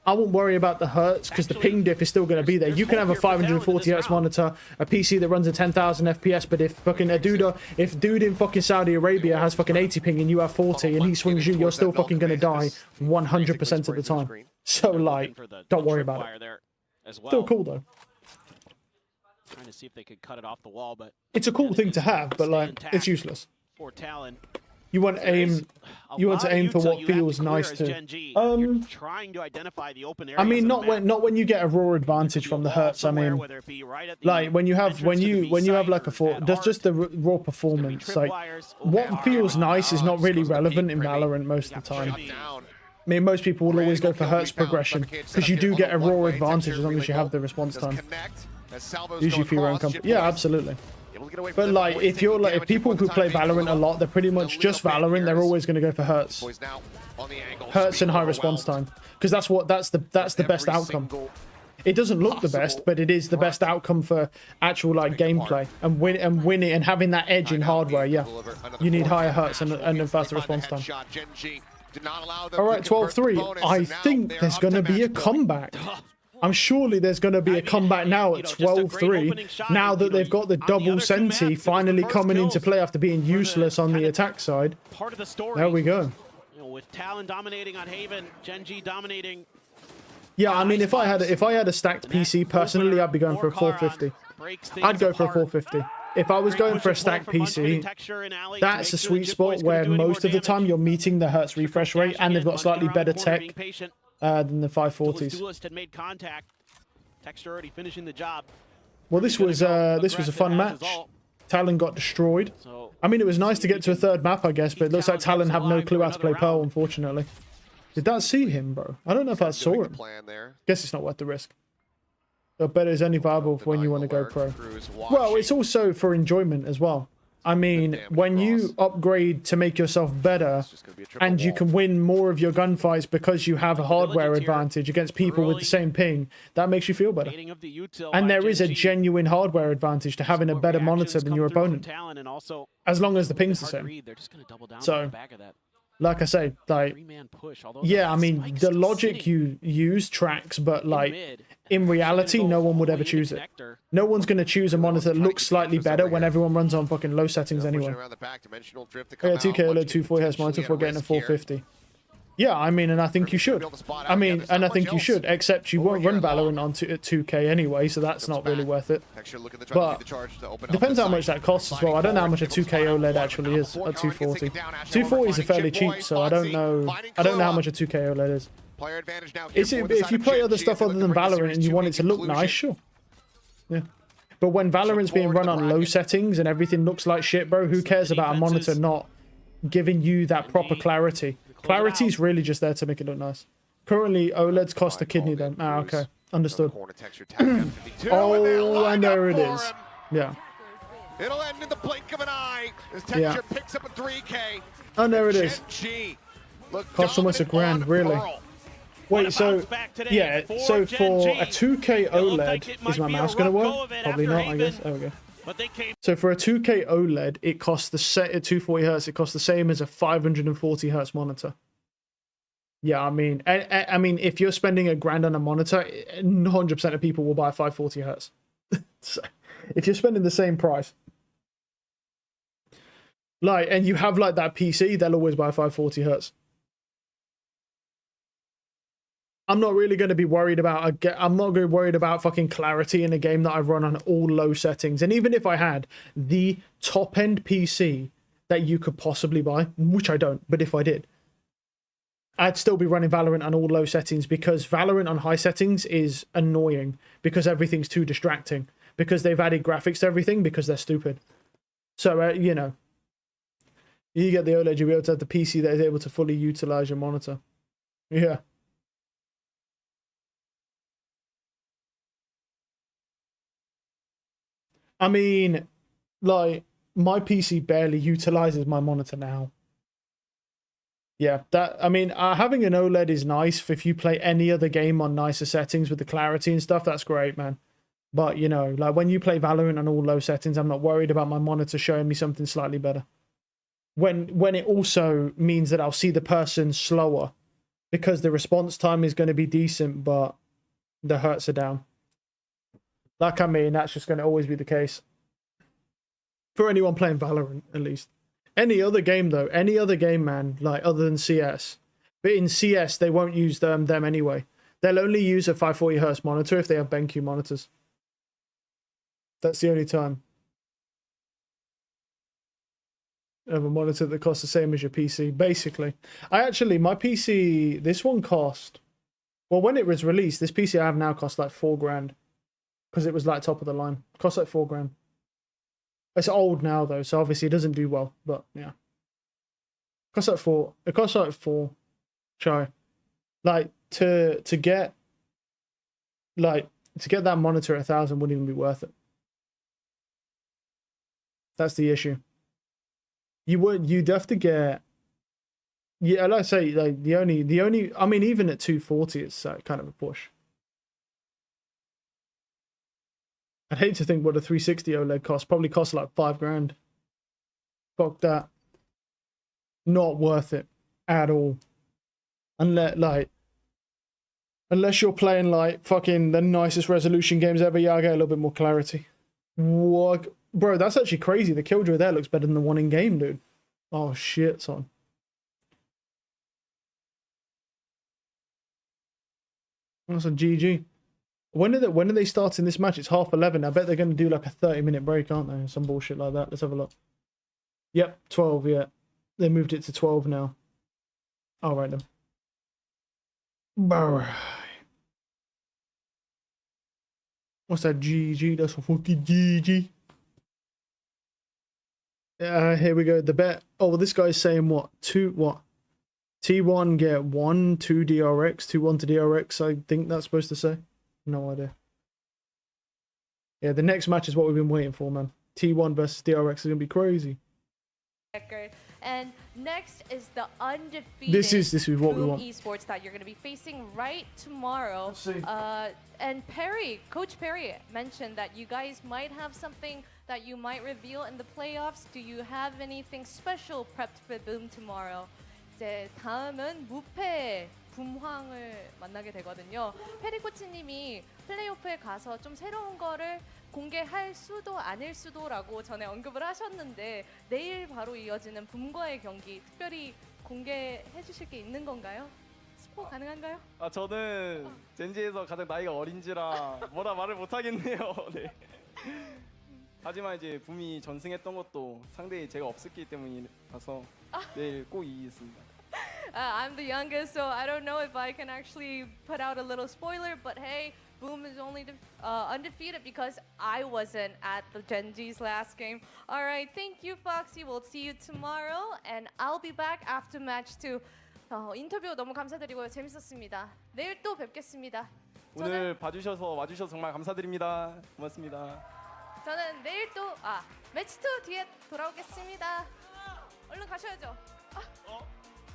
I won't worry about the hertz because the ping diff is still going to be there. You can have a 540 hertz monitor, a PC that runs at 10,000 FPS, but if fucking if dude in fucking Saudi Arabia has fucking 80 ping and you have 40 and he swings you, you're still fucking going to die 100% of the time. So, like, don't worry about it. Still cool, though. Trying to see if they could cut it off the wall, but it's a cool thing to have, but like, it's useless. For Talon. You want to aim for what feels nice to. Trying to identify the open I mean, not when you get a raw advantage from the hertz. I mean, like when you have like just the raw performance. Like, what feels nice is not really relevant in Valorant most of the time. I mean, most people will always go for hertz progression because you do get a raw advantage as long as you have the response time. Usually for your own company. Yeah, absolutely. But like, if people who play Valorant a lot, they're pretty much just Valorant. They're always going to go for hertz, and high response time, because that's the best outcome. It doesn't look the best, but it is the best outcome for actual like gameplay and winning and having that edge in hardware. Yeah, you need higher hertz and a faster response time. All right, 12-3. I think there's going to be a comeback. I'm surely there's going to be a comeback now at 12-3, now that they've got the double Senti finally coming into play after being useless on the attack side. Part of the story. There we go. You know, with Talon dominating on Haven, GenG dominating. Yeah, I mean, if I had a stacked PC, personally, I'd be going for a 450. I'd go for a 450. If I was going for a stacked PC, that's a sweet spot where most of the time you're meeting the hertz refresh rate and they've got slightly better tech than the 540s. Duelist had made contact. Texture already finishing the job. Well, this was a fun match. Talon got destroyed. I mean, it was nice to get to a third map, I guess, but it looks like Talon have no clue how to play Pearl, unfortunately. Did that see him, bro? I don't know if that saw him. Guess it's not worth the risk. But better is only viable when you want to go pro. Well, it's also for enjoyment as well. I mean, when you upgrade to make yourself better and you can win more of your gunfights because you have a hardware advantage against people with the same ping, that makes you feel better. And there is a genuine hardware advantage to having a better monitor than your opponent, as long as the ping's the same. So, like I say, like, yeah, I mean, the logic you use tracks, but like, in reality, no one would ever choose it. No one's going to choose a monitor that looks slightly better when everyone runs on fucking low settings anyway. Yeah, 2K OLED 240 Hz monitor for getting a 450. Yeah, I mean, and I think you should. I mean, and I think you should, except you won't run Valorant on 2K anyway, so that's not really worth it. But depends how much that costs as well. I don't know how much a 2K OLED actually is at 240. 240s are fairly cheap, so I don't know how much a 2K OLED is. If you play other stuff other than Valorant and you want it to look nice, sure. Yeah. But when Valorant's being run on low settings and everything looks like shit, bro, who cares about a monitor not giving you that proper clarity? Clarity is really just there to make it look nice. Currently, OLEDs cost a kidney then. Ah, okay. Understood. Oh, and there it is. Yeah. It'll end in the blink of an eye. This texture picks up a 3K. Oh, there it is. GenG Cost almost $1,000, really. Wait, so yeah, so for a 2K OLED, is my mouse gonna work? Probably not, I guess. There we go. So for a 2K OLED, it costs the set at 240 Hz. It costs the same as a 540 Hz monitor. Yeah, I mean, if you're spending $1,000 on a monitor, 100% of people will buy 540 Hz. So, if you're spending the same price, like, and you have like that PC, they'll always buy 540 Hz. I'm not really going to be worried about I'm not going to be worried about fucking clarity in a game that I run on all low settings. And even if I had the top end PC that you could possibly buy, which I don't, but if I did, I'd still be running Valorant on all low settings, because Valorant on high settings is annoying because everything's too distracting, because they've added graphics to everything because they're stupid. So, you know, you get the OLED, you'll be able to have the PC that is able to fully utilize your monitor. Yeah. I mean, like, my PC barely utilizes my monitor now. Yeah, I mean, having an OLED is nice if you play any other game on nicer settings with the clarity and stuff. That's great, man. But, you know, like when you play Valorant on all low settings, I'm not worried about my monitor showing me something slightly better. When it also means that I'll see the person slower because the response time is going to be decent, but the hertz are down. Like, I mean, that's just going to always be the case. For anyone playing Valorant, at least. Any other game, though, any other game, man, like, other than CS. But in CS, they won't use them anyway. They'll only use a 540 Hz monitor if they have BenQ monitors. That's the only time. Have a monitor that costs the same as your PC, basically. My PC, this one cost... Well, when it was released, this PC I have now cost like $4,000. Because it was like top of the line. Cost like $4,000. It's old now though, so obviously it doesn't do well. But yeah, costs like $4. It costs like $4. Try, like to get that monitor at 1,000 wouldn't even be worth it. That's the issue. You'd have to get. Yeah, like I say, like the only. I mean, even at 240, it's kind of a push. I'd hate to think what a 360 OLED costs. Probably costs like $5,000. Fuck that. Not worth it at all. Unless you're playing like fucking the nicest resolution games ever, yeah, I get a little bit more clarity. What, bro? That's actually crazy. The Killjoy there looks better than the one in game, dude. Oh shit, son. That's a GG. When are they starting this match? It's 11:30. I bet they're going to do like a 30-minute break, aren't they? Some bullshit like that. Let's have a look. Yep, 12, yeah. They moved it to 12 now. All right, then. What's that? GG? That's a fucking GG. Here we go. The bet. Oh, well, this guy's saying what? T1 get 1, 2 DRX, 2-1 to DRX, I think that's supposed to say. No idea. Yeah, the next match is what we've been waiting for, man. T1 versus DRX is going to be crazy. And next is the undefeated This is what we want. Esports that you're going to be facing right tomorrow. And Coach Perry mentioned that you guys might have something that you might reveal in the playoffs. Do you have anything special prepped for Boom tomorrow? 이제 다음은 무패 붐황을 만나게 되거든요. 페리 코치님이 플레이오프에 가서 좀 새로운 거를 공개할 수도 아닐 수도라고 전에 언급을 하셨는데 내일 바로 이어지는 붐과의 경기 특별히 공개해 주실 게 있는 건가요? 스포 가능한가요? 저는 젠지에서 가장 나이가 어린지라 뭐라 말을 못 하겠네요. 네. 하지만 이제 붐이 전승했던 것도 상대히 제가 없었기 때문이라서 내일 꼭 이기겠습니다. I'm the youngest, so I don't know if I can actually put out a little spoiler, but hey, Boom is only undefeated because I wasn't at the GenG's last game. All right, thank you, Foxy. We'll see you tomorrow, and I'll be back after match 2. 인터뷰 너무 감사드리고요. 재밌었습니다. 내일 또 뵙겠습니다. 오늘 와주셔서 정말 감사드립니다. 고맙습니다. 저는 내일 또 매치 2 뒤에 돌아오겠습니다. 얼른 가셔야죠.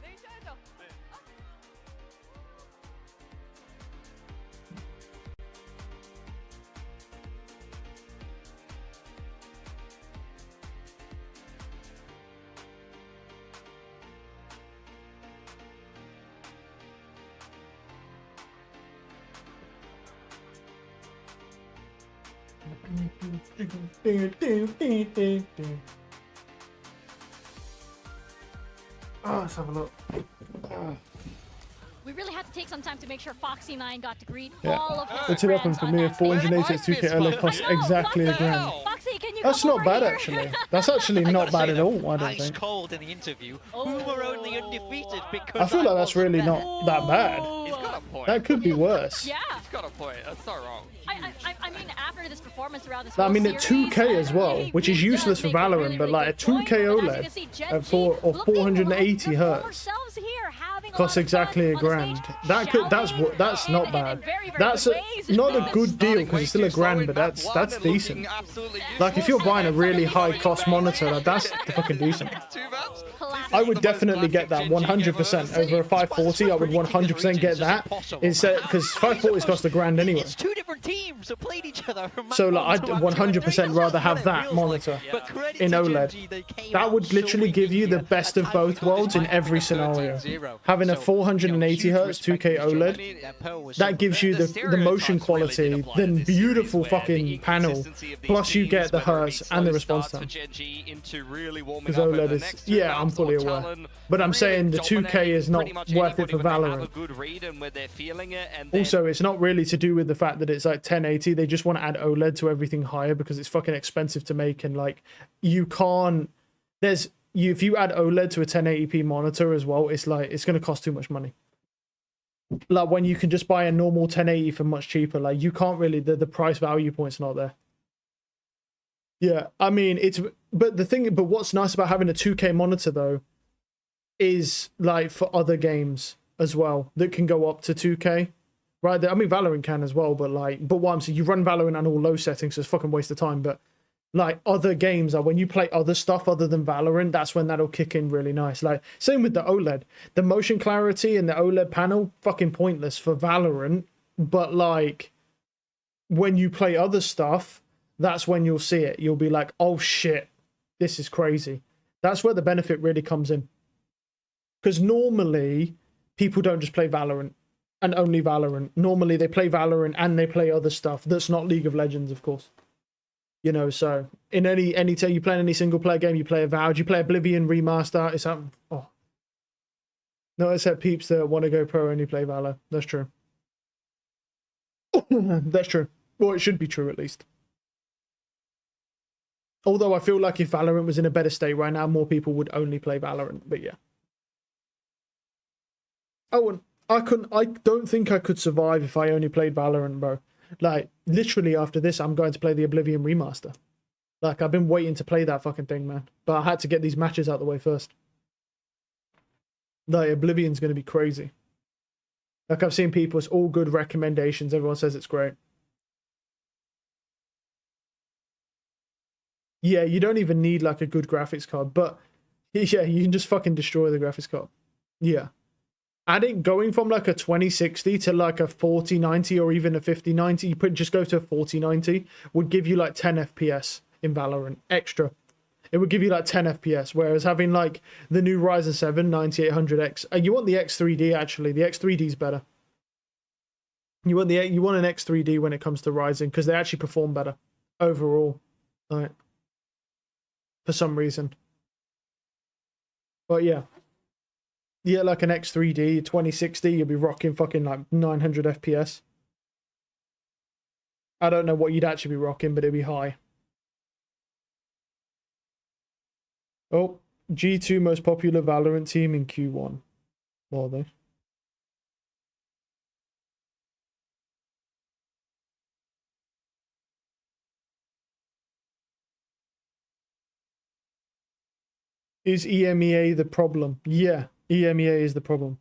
내일 쉬어야죠. Let's have a look. We really had to take some time to make sure Foxy9 got to greet Yeah. all of his What's it friends up for on me? that A 480 stage. 2K OLED costs exactly a grand. Foxy, can you That's come not over bad here? actually. That's actually not bad at all. I don't Ice think. cold in the interview. Who were only undefeated because I feel like that's really not that bad. He's got a point. That could be worse. Yeah. He's got a point. That's not wrong. I mean, after this performance throughout this I whole mean, at series, 2K as well, which is useless for Valorant, but like a 2K OLED at 480 hertz costs exactly a grand. That's not bad. That's not a good deal because it's still a grand, but that's decent. Like if you're buying a really high cost monitor, like, that's fucking decent. I would definitely get that 100% over a 540. I would 100% get that instead because 540s cost a grand anyway. It's two different teams that played each other. So like, I'd 100% rather have that monitor in OLED. That would literally give you the best of both worlds in every scenario. Having a 480 hertz 2K OLED, that gives you the motion quality, the beautiful fucking panel, plus you get the hertz and the response time. Because OLED is, yeah, I'm fully aware. But I'm saying the 2K is not worth it for Valorant. Also, it's not really to do with the fact that it's like 1080. They just want to add OLED to everything higher because it's fucking expensive to make, and like you can't. If you add OLED to a 1080p monitor as well, it's like it's going to cost too much money. Like when you can just buy a normal 1080 for much cheaper, like you can't really. The price value point's not there. Yeah, I mean but what's nice about having a 2K monitor though is like for other games as well that can go up to 2K. Right, I mean Valorant can as well, but what I'm saying, you run Valorant on all low settings, so it's fucking waste of time. But like other games, are when you play other stuff other than Valorant, that's when that'll kick in really nice. Like same with the OLED, the motion clarity and the OLED panel, fucking pointless for Valorant. But like when you play other stuff, that's when you'll see it. You'll be like, oh shit, this is crazy. That's where the benefit really comes in. Because normally people don't just play Valorant and only Valorant. Normally they play Valorant and they play other stuff that's not League of Legends, of course. You know, so in any time you play in any single player game, you play Avowed, you play Oblivion Remaster, it's up. Oh. No, I said peeps that want to go pro only play Valor. That's true. That's true. Well, it should be true at least. Although I feel like if Valorant was in a better state right now, more people would only play Valorant, but yeah. Oh, and I don't think I could survive if I only played Valorant, bro. Like, literally after this, I'm going to play the Oblivion Remaster. Like, I've been waiting to play that fucking thing, man. But I had to get these matches out of the way first. Like, Oblivion's going to be crazy. Like, I've seen people, it's all good recommendations. Everyone says it's great. Yeah, you don't even need, like, a good graphics card. But, yeah, you can just fucking destroy the graphics card. Yeah. Going from like a 2060 to like a 4090 or even a 5090, just go to a 4090 would give you like 10 FPS in Valorant extra. It would give you like 10 FPS, whereas having like the new Ryzen 7 9800X, and you want the X3D actually. The X3D is better. You want an X3D when it comes to Ryzen because they actually perform better overall, right? For some reason. But yeah. Yeah, like an X3D 2060, you'll be rocking fucking like 900 FPS. I don't know what you'd actually be rocking, but it'd be high. Oh, G2 most popular Valorant team in Q1. What are they? Is EMEA the problem? Yeah, EMEA is the problem.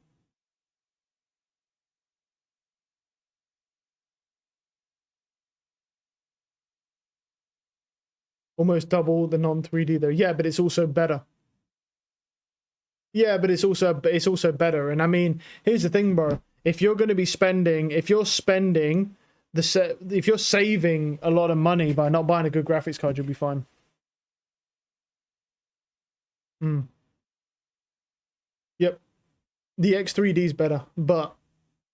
Almost double the non-3D though. Yeah, but it's also better. Yeah, but it's also better. And I mean, here's the thing, bro. If you're going to be spending, if you're saving a lot of money by not buying a good graphics card, you'll be fine. Yep. The X3D is better, but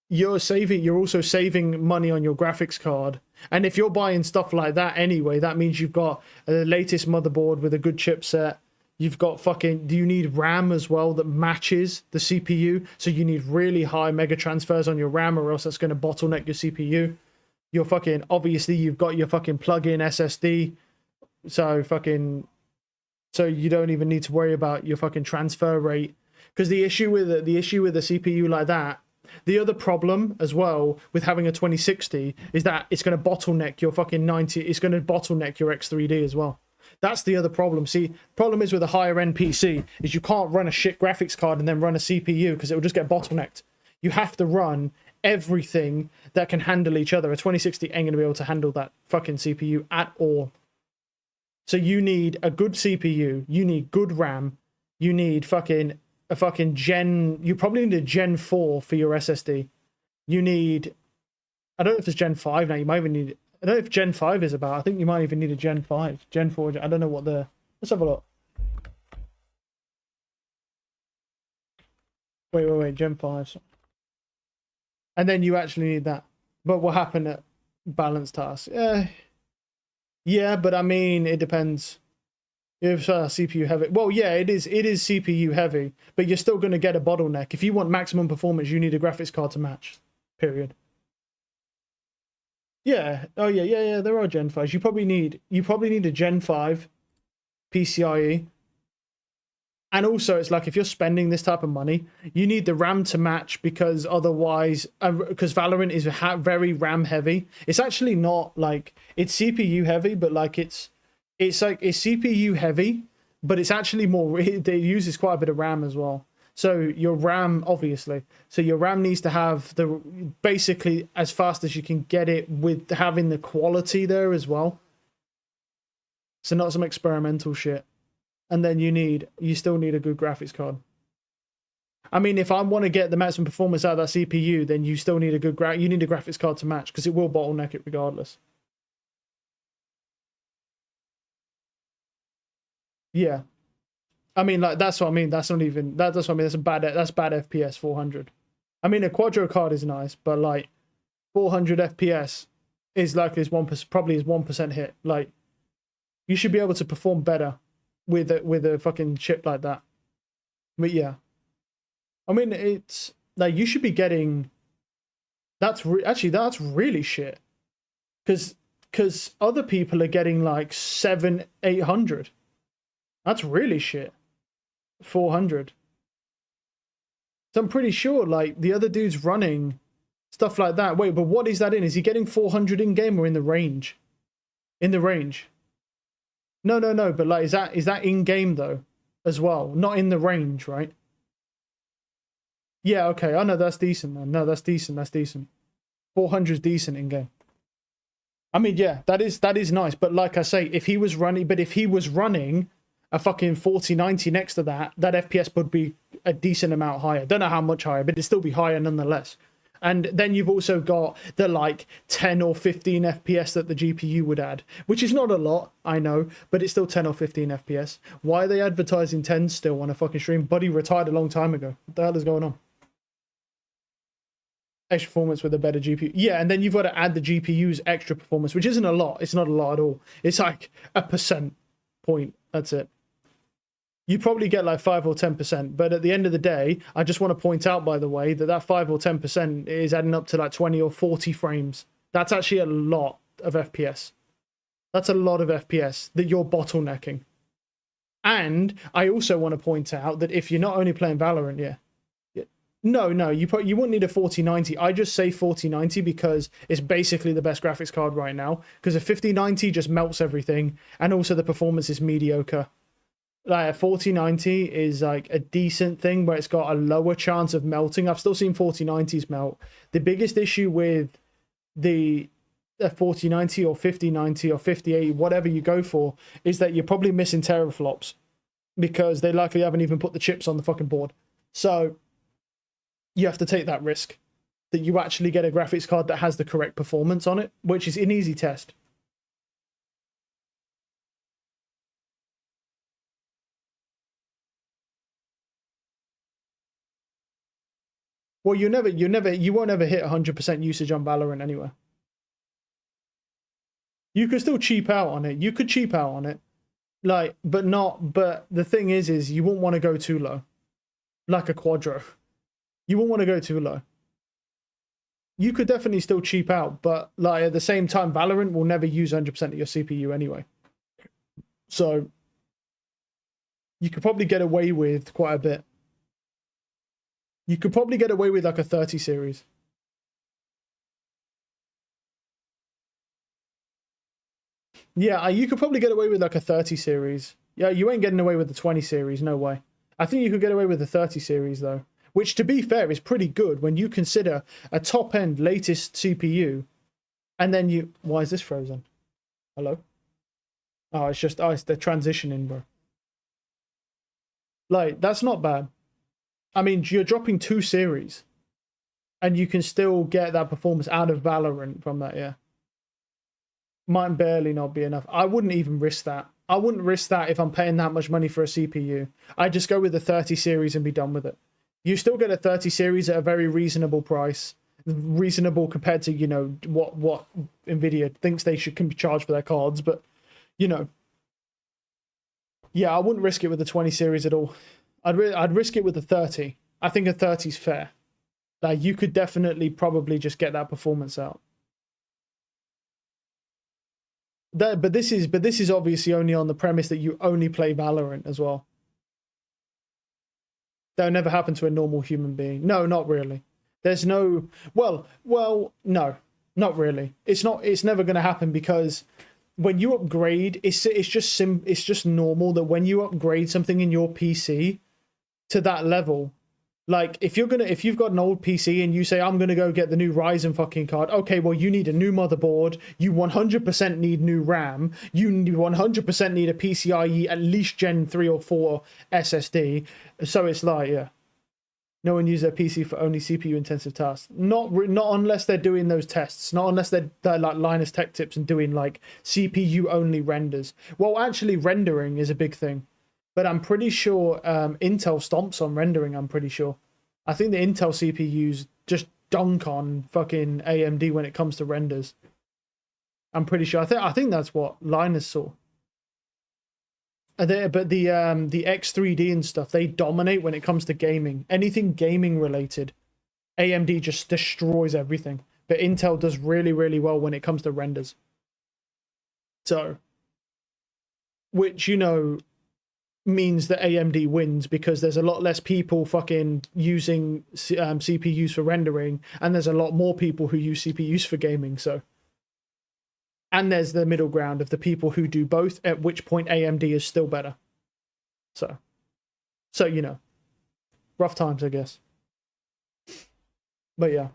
you're also saving money on your graphics card. And if you're buying stuff like that anyway, that means you've got the latest motherboard with a good chipset. You've got do you need RAM as well that matches the CPU? So you need really high mega transfers on your RAM, or else that's going to bottleneck your CPU. Obviously you've got your plug-in SSD. So you don't even need to worry about your transfer rate. Because the issue with a CPU like that, the other problem as well with having a 2060 is that it's going to bottleneck your 90. It's going to bottleneck your X3D as well. That's the other problem. See, the problem is with a higher end PC is you can't run a shit graphics card and then run a CPU because it will just get bottlenecked. You have to run everything that can handle each other. A 2060 ain't going to be able to handle that fucking CPU at all. So you need a good CPU, you need good RAM, you need you probably need a Gen 4 for your SSD. You need, I don't know if it's Gen 5 now, you might even need, I don't know if Gen 5 is about, I think you might even need a Gen 5, Gen 4, I don't know what let's have a look. Wait, Gen 5. And then you actually need that. But what happened at balance task? Yeah, but I mean, it depends. If CPU heavy, well, yeah, it is CPU heavy, but you're still going to get a bottleneck. If you want maximum performance, you need a graphics card to match. Period. Yeah. Oh yeah. There are Gen 5s. You probably need a Gen 5 PCIe. And also, it's like if you're spending this type of money, you need the RAM to match, because otherwise, because Valorant is very RAM heavy. It's actually not like it's CPU heavy, but like it's CPU heavy, but it's actually more. It uses quite a bit of RAM as well. So your RAM, obviously, your RAM needs to have basically as fast as you can get it with having the quality there as well. So not some experimental shit. And then you still need a good graphics card. I mean, if I want to get the maximum performance out of that CPU, then you still need a graphics card to match, because it will bottleneck it regardless. Yeah. I mean, like, that's what I mean. That's not even, that's what I mean. That's bad FPS 400. I mean, a Quadro card is nice, but like 400 FPS is likely probably is 1% hit. Like, you should be able to perform better with a fucking chip like that. But yeah, I mean, it's like you should be getting. That's really shit, because other people are getting like 700-800. That's really shit. 400. So I'm pretty sure like the other dude's running stuff like that. Wait, but what is that in? Is he getting 400 in game or in the range? In the range. No, but like, is that in game though, as well? Not in the range, right? Yeah, okay. Oh no, that's decent, man. No, that's decent. 400 is decent in game. I mean, yeah, that is nice. But like I say, if he was running a fucking 4090 next to that FPS would be a decent amount higher. Don't know how much higher, but it'd still be higher nonetheless. And then you've also got the like 10 or 15 FPS that the GPU would add, which is not a lot, I know, but it's still 10 or 15 FPS. Why are they advertising 10 still on a fucking stream? Buddy retired a long time ago. What the hell is going on? Extra performance with a better GPU. Yeah, and then you've got to add the GPU's extra performance, which isn't a lot. It's not a lot at all. It's like a percent point. That's it. You probably get like 5 or 10%, but at the end of the day, I just want to point out, by the way, that 5 or 10% is adding up to like 20 or 40 frames. That's actually a lot of FPS. That's a lot of FPS that you're bottlenecking. And I also want to point out that if you're not only playing Valorant, no, you wouldn't need a 4090. I just say 4090 because it's basically the best graphics card right now, because a 5090 just melts everything, and also the performance is mediocre. Like a 4090 is like a decent thing where it's got a lower chance of melting. I've still seen 4090s melt. The biggest issue with the a 4090 or 5090 or 5080, whatever you go for, is that you're probably missing teraflops because they likely haven't even put the chips on the fucking board. So you have to take that risk that you actually get a graphics card that has the correct performance on it, which is an easy test. Well, you won't ever hit 100% usage on Valorant anyway. You could still cheap out on it. You could cheap out on it, like, but the thing is you won't want to go too low, like a Quadro. You won't want to go too low. You could definitely still cheap out, but like at the same time, Valorant will never use 100% of your CPU anyway. So you could probably get away with quite a bit. You could probably get away with like a 30 series. Yeah, you could probably get away with like a 30 series. Yeah, you ain't getting away with the 20 series, no way. I think you could get away with the 30 series though, which to be fair is pretty good when you consider a top-end latest CPU, and then you... Why is this frozen? Hello? Oh, it's just... Oh, it's the transitioning, bro. Like, that's not bad. I mean, you're dropping 2 series, and you can still get that performance out of Valorant from that, yeah. Might barely not be enough. I wouldn't even risk that. I wouldn't risk that if I'm paying that much money for a CPU. I'd just go with the 30 series and be done with it. You still get a 30 series at a very reasonable price. Reasonable compared to, you know, what Nvidia thinks they can charge for their cards. But, you know, yeah, I wouldn't risk it with the 20 series at all. I'd risk it with the 30. I think a 30 is fair. Like, you could definitely probably just get that performance out. But this is obviously only on the premise that you only play Valorant as well. That would never happen to a normal human being. No, not really. There's no... Well, no, not really. It's never going to happen because when you upgrade, it's just normal that when you upgrade something in your PC to that level, like if you've got an old PC and you say I'm gonna go get the new Ryzen fucking card, okay, well you need a new motherboard, you 100% need new RAM, you 100% need a PCIe at least Gen 3 or 4 SSD. So it's like, yeah, no one uses their PC for only CPU intensive tasks. Not unless they're doing those tests. Not unless they're like Linus Tech Tips and doing like CPU only renders. Well, actually rendering is a big thing. But I'm pretty sure Intel stomps on rendering, I'm pretty sure. I think the Intel CPUs just dunk on fucking AMD when it comes to renders. I'm pretty sure. I think that's what Linus saw. But the X3D and stuff, they dominate when it comes to gaming. Anything gaming related, AMD just destroys everything. But Intel does really, really well when it comes to renders. So, which, you know, means that AMD wins because there's a lot less people fucking using CPUs for rendering, and there's a lot more people who use CPUs for gaming. So, and there's the middle ground of the people who do both, at which point AMD is still better. So you know, rough times, I guess. But yeah.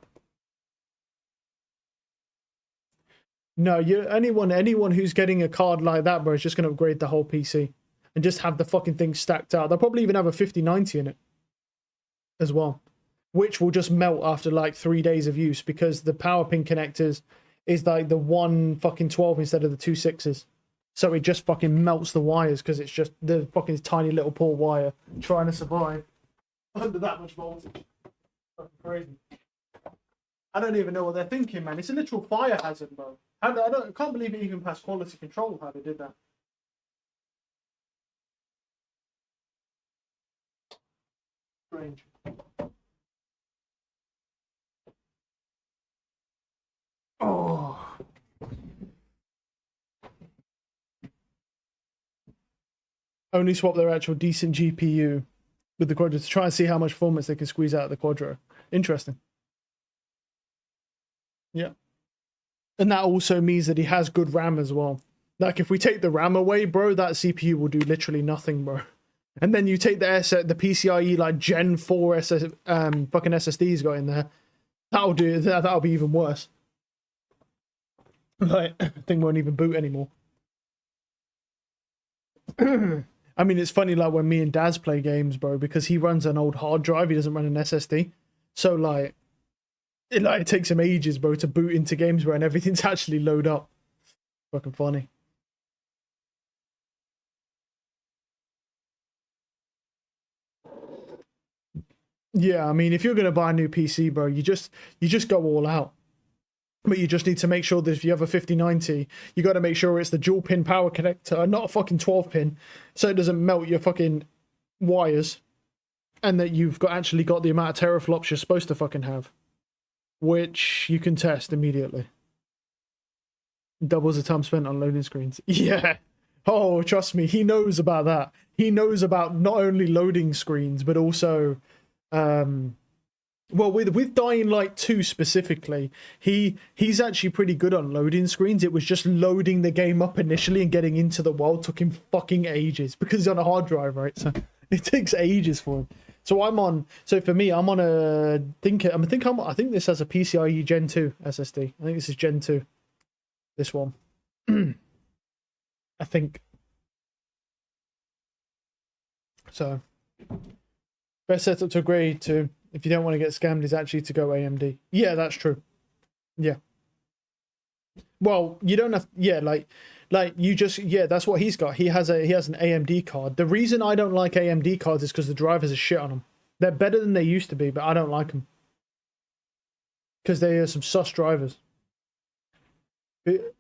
No, anyone who's getting a card like that, bro, is just gonna upgrade the whole PC. And just have the fucking thing stacked out. They'll probably even have a 5090 in it as well, which will just melt after like 3 days of use because the power pin connectors is like the 1 fucking 12 instead of the 2 6s. So it just fucking melts the wires because it's just the fucking tiny little poor wire trying to survive under that much voltage. Fucking crazy. I don't even know what they're thinking, man. It's a literal fire hazard, bro. I can't believe it even passed quality control how they did that. Strange. Oh. Only swap their actual decent GPU with the Quadro to try and see how much performance they can squeeze out of the Quadro. Interesting. Yeah. And that also means that he has good RAM as well. Like if we take the RAM away, bro, that CPU will do literally nothing, bro. And then you take the PCIe like Gen 4 fucking SSDs got in there. That'll be even worse. Like, thing won't even boot anymore. I mean, it's funny, like, when me and Daz play games, bro, because he runs an old hard drive, he doesn't run an SSD. So, like, it takes him ages, bro, to boot into games where everything's actually load up. Fucking funny. Yeah, I mean, if you're gonna buy a new PC, bro, you just go all out. But you just need to make sure that if you have a 5090, you got to make sure it's the dual pin power connector, not a fucking 12 pin, so it doesn't melt your fucking wires, and that you've actually got the amount of teraflops you're supposed to fucking have, which you can test immediately. Doubles the time spent on loading screens. Yeah. Oh, trust me, he knows about that. He knows about not only loading screens, but also, well, with Dying Light 2 specifically, he's actually pretty good on loading screens. It was just loading the game up initially and getting into the world took him fucking ages because he's on a hard drive, right? So it takes ages for him. So for me, I'm on a I think this has a PCIe Gen 2 SSD. I think this is Gen 2. This one. I think. So best setup to upgrade to, if you don't want to get scammed, is actually to go AMD. Yeah, that's true. Yeah. Well, you don't have, yeah, like you just, yeah, that's what he's got. He has an AMD card. The reason I don't like AMD cards is because the drivers are shit on them. They're better than they used to be, but I don't like them because they are some sus drivers.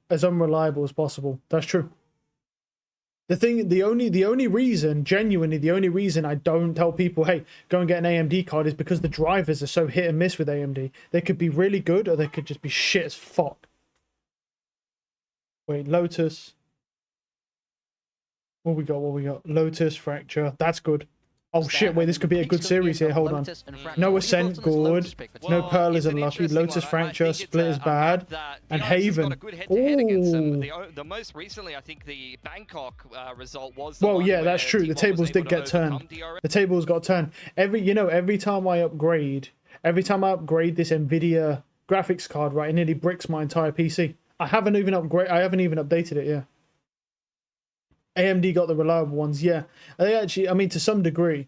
As unreliable as possible. That's true. The only reason, genuinely, the only reason I don't tell people, hey, go and get an AMD card is because the drivers are so hit and miss with AMD. They could be really good or they could just be shit as fuck. Wait, Lotus. What we got? Lotus, Fracture. That's good. Oh shit, wait, this could be a good series here. Hold on. No Ascent, good. No Pearl is unlucky. Lotus, Fracture, Split is bad. And Haven. Ooh. The most recently, I think the Bangkok result was. Well, yeah, that's true. The tables did get turned. The tables got turned. Every time I upgrade this Nvidia graphics card, right, it nearly bricks my entire PC. I haven't even updated it, yeah. AMD got the reliable ones, yeah. They actually, I mean, to some degree,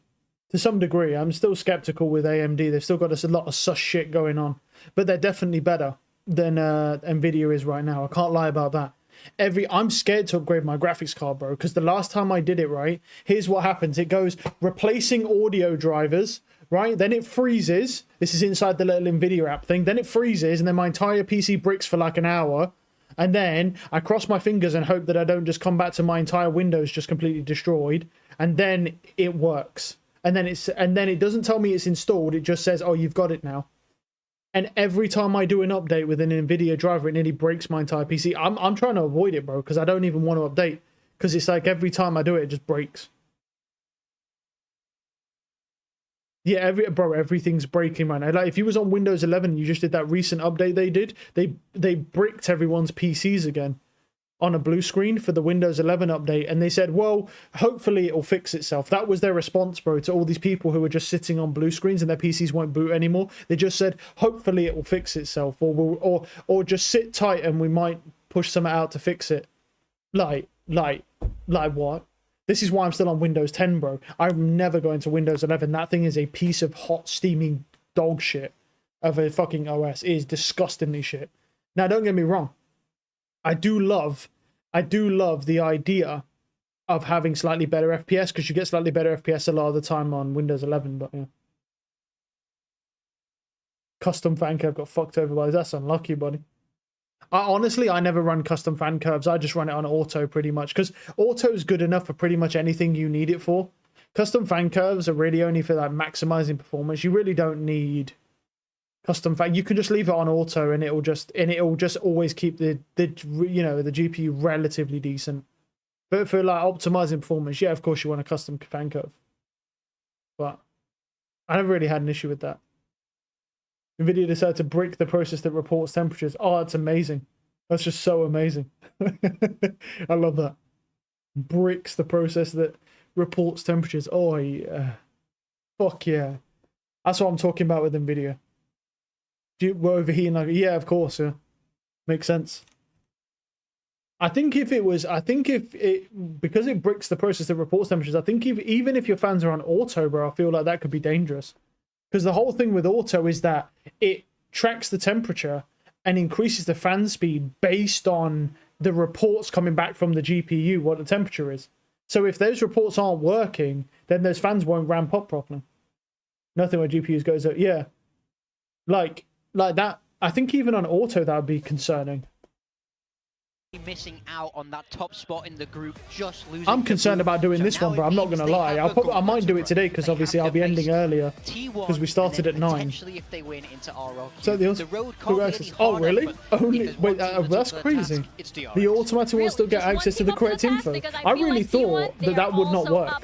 I'm still skeptical with AMD. They've still got a lot of sus shit going on, but they're definitely better than Nvidia is right now. I can't lie about that. I'm scared to upgrade my graphics card, bro, because the last time I did it, right, here's what happens. It goes replacing audio drivers, right? Then it freezes. This is inside the little Nvidia app thing. Then it freezes, and then my entire PC bricks for like an hour. And then I cross my fingers and hope that I don't just come back to my entire Windows just completely destroyed. And then it works. And then it doesn't tell me it's installed. It just says, oh, you've got it now. And every time I do an update with an Nvidia driver, it nearly breaks my entire PC. I'm trying to avoid it, bro, because I don't even want to update. Because it's like every time I do it, it just breaks. Yeah, everything's breaking right now. Like if you was on Windows 11 and you just did that recent update they bricked everyone's PCs again on a blue screen for the Windows 11 update, and they said, well, hopefully it'll fix itself. That was their response, bro, to all these people who were just sitting on blue screens and their PCs won't boot anymore. They just said, hopefully it will fix itself, or just sit tight and we might push something out to fix it. Like what? This is why I'm still on Windows 10, bro. I'm never going to Windows 11. That thing is a piece of hot, steaming dog shit of a fucking OS. It is disgustingly shit. Now, don't get me wrong. I do love the idea of having slightly better FPS, because you get slightly better FPS a lot of the time on Windows 11, but yeah. Custom fan curve got fucked over by this. That's unlucky, buddy. Honestly, I never run custom fan curves. I just run it on auto pretty much, because auto is good enough for pretty much anything you need it for. Custom fan curves are really only for like maximizing performance. You really don't need custom fan. You can just leave it on auto, and it'll just always keep the GPU relatively decent. But for like optimizing performance, yeah, of course you want a custom fan curve. But I never really had an issue with that. NVIDIA decided to brick the process that reports temperatures. Oh, that's amazing. That's just so amazing. I love that. Bricks the process that reports temperatures. Oh, yeah. Fuck yeah. That's what I'm talking about with NVIDIA. We're overheating like... Yeah, of course, yeah. Makes sense. I think if it because it bricks the process that reports temperatures, I think even if your fans are on auto, bro, I feel like that could be dangerous. Because the whole thing with auto is that it tracks the temperature and increases the fan speed based on the reports coming back from the GPU, what the temperature is. So if those reports aren't working, then those fans won't ramp up properly. Nothing where GPUs goes up. Yeah. Like that. I think even on auto, that would be concerning. Missing out on that top spot in the group, just losing. I'm concerned about doing this one, bro. I'm not going to lie. I might do it today because obviously I'll be ending earlier because we started at 9. If they win into ROQ, So the road oh, really? Only wait, that's crazy. The automatic will still get access to the correct info. I really thought that would not work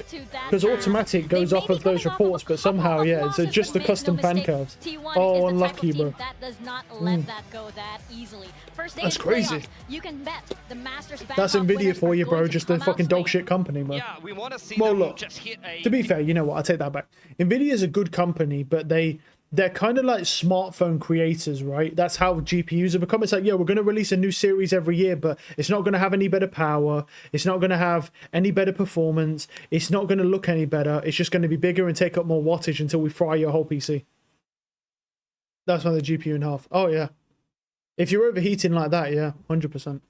because automatic goes off of those reports, but somehow, yeah, it's just the custom fan curves. Oh, unlucky, bro. That does not let that go that easily. That's crazy. You can bet the Masters That's Nvidia for you, bro. Just a fucking dog shit company, bro. Yeah, we want to see well, them look, just hit a... to be fair, you know what? I take that back. Nvidia is a good company, but they're kind of like smartphone creators, right? That's how GPUs have become. It's like, yeah, we're going to release a new series every year, but it's not going to have any better power. It's not going to have any better performance. It's not going to look any better. It's just going to be bigger and take up more wattage until we fry your whole PC. That's why the GPU in half. Oh, yeah. If you're overheating like that, yeah, 100%.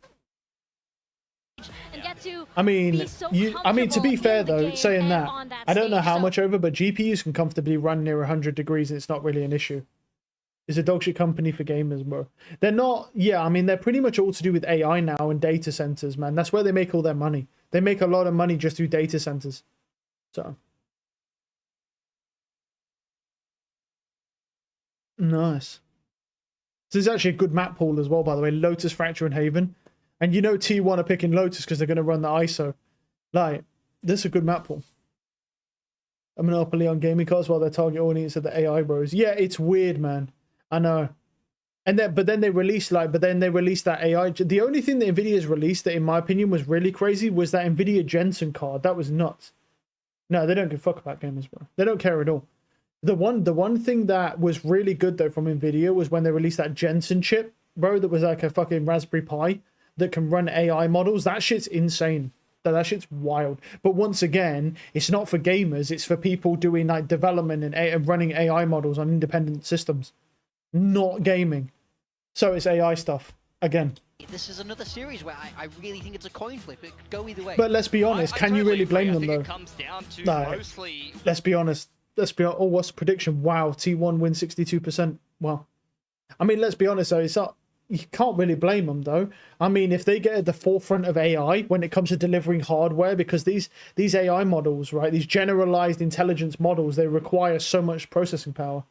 I mean, to be fair though, saying that, I don't know how much over, but GPUs can comfortably run near 100 degrees and it's not really an issue. It's a dogshit company for gamers, bro. They're not, yeah, I mean, they're pretty much all to do with AI now and data centers, man. That's where they make all their money. They make a lot of money just through data centers. So. Nice. This is actually a good map pool as well, by the way. Lotus, Fracture, and Haven. And you know T1 are picking Lotus because they're going to run the ISO. Like, this is a good map pool. A monopoly on gaming cards while their target audience are the AI bros. Yeah, it's weird, man. I know. And then, but then they released that AI. The only thing that Nvidia's released that, in my opinion, was really crazy was that Nvidia Jensen card. That was nuts. No, they don't give a fuck about gamers, bro. They don't care at all. The one thing that was really good though from Nvidia was when they released that Jensen chip, bro, that was like a fucking Raspberry Pi that can run AI models. That shit's insane. That shit's wild. But once again, it's not for gamers. It's for people doing like development and running AI models on independent systems, not gaming. So it's AI stuff again. This is another series where I really think it's a coin flip. It could go either way. But let's be honest. Can you really blame them though? It comes down to mostly... Let's be honest. Oh, what's the prediction? Wow, T1 wins 62%. Wow. I mean, let's be honest though. It's not. You can't really blame them though. I mean, if they get at the forefront of AI when it comes to delivering hardware, because these AI models, right, these generalized intelligence models, they require so much processing power.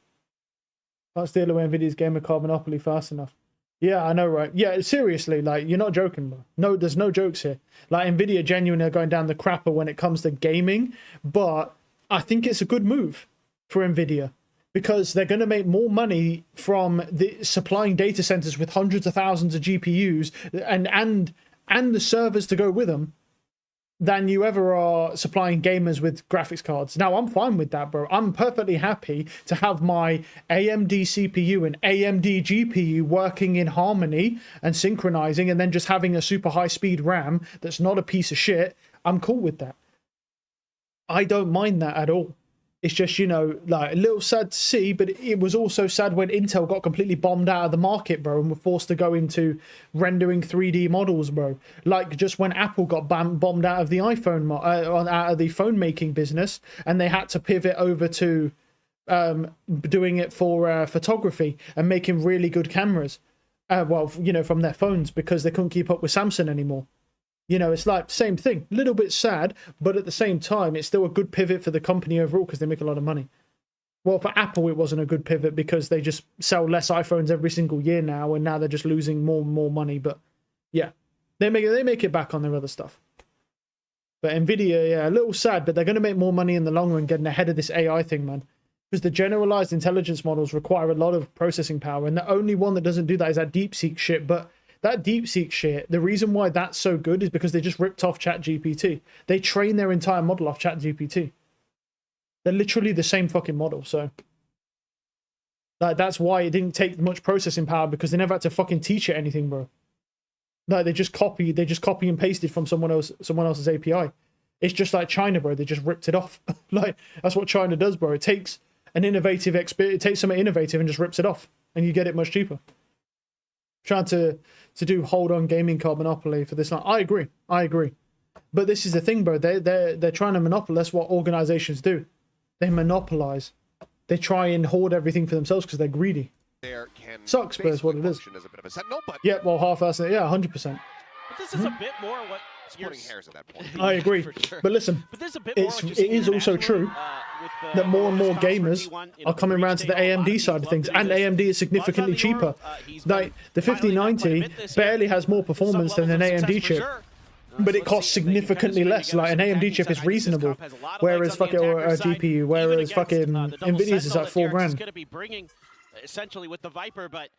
Can't steal away Nvidia's gamer card monopoly fast enough. Yeah, I know, right? Yeah, seriously, like, you're not joking, bro. No, there's no jokes here. Like, Nvidia genuinely are going down the crapper when it comes to gaming, but I think it's a good move for Nvidia. Because they're going to make more money from the supplying data centers with hundreds of thousands of GPUs and the servers to go with them than you ever are supplying gamers with graphics cards. Now, I'm fine with that, bro. I'm perfectly happy to have my AMD CPU and AMD GPU working in harmony and synchronizing and then just having a super high speed RAM that's not a piece of shit. I'm cool with that. I don't mind that at all. It's just, you know, like a little sad to see, but it was also sad when Intel got completely bombed out of the market, bro, and were forced to go into rendering 3D models, bro. Like just when Apple got bombed out of the iPhone, out of the phone making business, and they had to pivot over to doing it for photography and making really good cameras. Well, you know, from their phones because they couldn't keep up with Samsung anymore. You know, it's like same thing, a little bit sad, but at the same time, it's still a good pivot for the company overall because they make a lot of money. Well, for Apple, it wasn't a good pivot because they just sell less iPhones every single year now, and now they're just losing more and more money. But yeah, they make it back on their other stuff. But Nvidia, yeah, a little sad, but they're going to make more money in the long run getting ahead of this AI thing, man. Because the generalized intelligence models require a lot of processing power, and the only one that doesn't do that is that DeepSeek shit. But that DeepSeek shit, the reason why that's so good is because they just ripped off ChatGPT. They train their entire model off ChatGPT. They're literally the same fucking model, so... Like, that's why it didn't take much processing power, because they never had to fucking teach it anything, bro. Like they just copy and pasted from someone else's API. It's just like China, bro. They just ripped it off. Like that's what China does, bro. It takes an innovative experience, it takes something innovative and just rips it off, and you get it much cheaper. Trying to do hold on gaming card monopoly for this line. I agree. But this is the thing, bro. They're trying to monopolize. That's what organizations do. They monopolize. They try and hoard everything for themselves because they're greedy. Sucks, but it's what it is. Yeah, well, half-assed. Yeah, 100%. But this is a bit more what splitting hairs at that point. I agree. Sure. But listen, But there's a bit it is also true that more and more gamers are coming around to the AMD side of things, and AMD is significantly cheaper. Like the 5090 barely has more performance than an AMD chip, but it costs significantly less. Like an AMD chip is reasonable, whereas fucking or a GPU, whereas fucking Nvidia's is like $4,000. Essentially with the Viper, but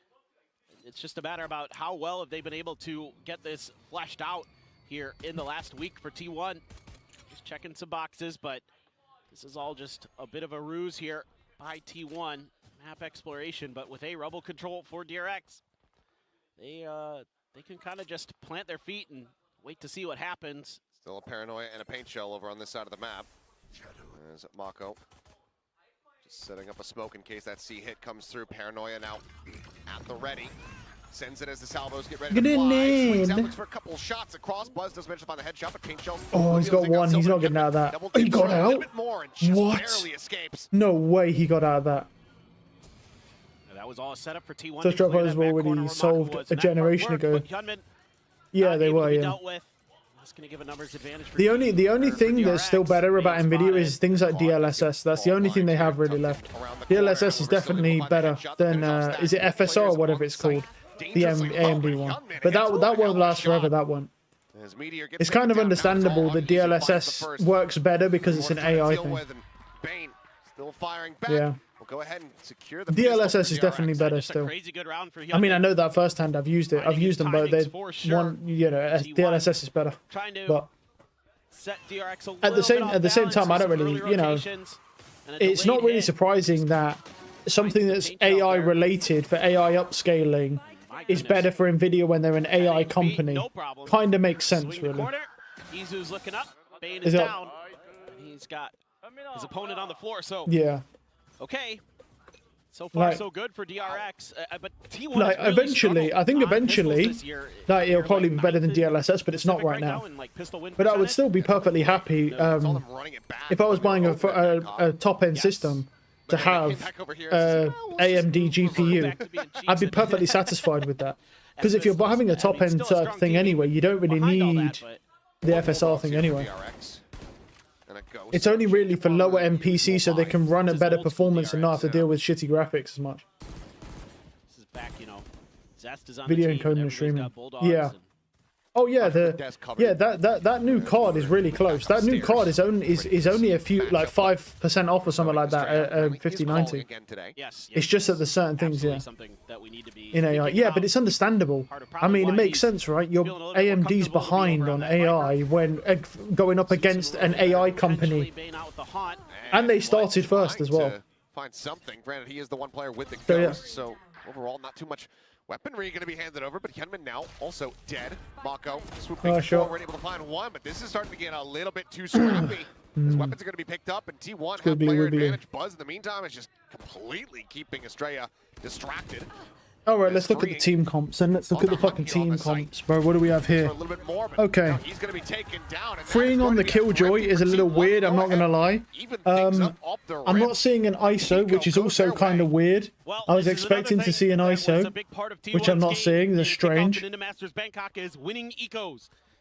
it's just a matter about how well have they been able to get this fleshed out here in the last week for T1. Just checking some boxes, but this is all just a bit of a ruse here by T1. Map exploration, but with a rebel control for DRX, they can kind of just plant their feet and wait to see what happens. Still a paranoia and a paint shell over on this side of the map. There's Mako. Just setting up a smoke in case that C hit comes through. Paranoia now at the ready. Sends it as the salvos get ready to fly. Swings out, looks for a couple shots across. Buzz does mention on the headshot, but paint shell. Oh, he's got one. He's not getting out of that. He got out? What? No way he got out of that. That was all a setup for T1. Such drop as well when he solved a generation ago. Yeah, they were, yeah. The only thing that's still better about Nvidia is things like DLSS. That's the only thing they have really left. DLSS is definitely better than is it FSR or whatever it's called, the AMD one. But that won't last forever. That won't. It's kind of understandable that DLSS works better because it's an AI thing. Still firing back. Yeah. We'll go ahead and secure the DLSS is definitely better still. I mean, I know that firsthand. I've used it. I've used them, but they one, you know, DLSS is better. But at the same time, I don't really, you know, it's not really surprising that something that's AI related for AI upscaling is better for Nvidia when they're an AI company. Kind of makes sense, really. Izu's looking up. Bane is down. He's got his opponent on the floor, so yeah. Okay. So far, so good for DRX. But T1 like eventually, I think eventually, like it'll probably be better than DLSS, but it's not right now. But I would still be perfectly happy if I was buying a top-end system to have AMD GPU. I'd be perfectly satisfied with that. Because if you're having a top-end thing anyway, you don't really need the FSR thing anyway. It's only really for lower end PC so they can run a better performance and not have to deal with shitty graphics as much. This is back, you know, video encoding and streaming. Yeah. Oh yeah, that new card is really close. That new card is only a few, like 5% off or something like that. 5090. It's just that there's certain things, yeah. In AI, yeah, but it's understandable. I mean, it makes sense, right? Your AMD's behind on AI when going up against an AI company, and they started first as well. Find something. Granted, he is the one player with the ghost, so overall, not too much weaponry going to be handed over, but Hyunmin now also dead. Mako swooping forward, able to find one, but this is starting to get a little bit too scrappy. His weapons are going to be picked up, and T1 have player advantage. Buzz, in the meantime, is just completely keeping Estrella distracted. All right, let's look at the team comps, and let's look at the fucking team comps, bro. What do we have here? Okay. Freeing on the Killjoy is a little weird, I'm not going to lie. I'm not seeing an ISO, which is also kind of weird. I was expecting to see an ISO, which I'm not seeing. That's strange.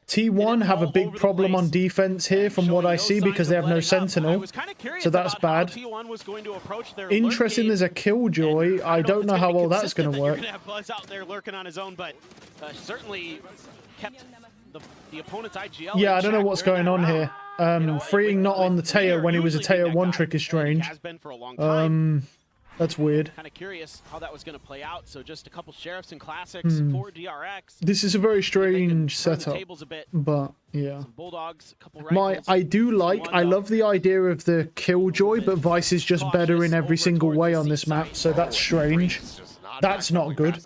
T1 have a big problem on defense here from what I see because they have no Sentinel, so that's bad. Interesting, there's a Killjoy. I don't know how well that's going to work. Buzz out there lurking on his own, but certainly kept the opponent's IGL. Yeah, I don't know what's going on here. Freeing not on the Teo when he was a Teo 1 trick is strange. That's weird. Kind of curious how that was going to play out. So just a couple sheriffs and classics for DRX. This is a very strange setup, but yeah. Bulldogs, a couple I love the idea of the Killjoy, but Vice is just better in every single way on this map, so that's strange. That's not good.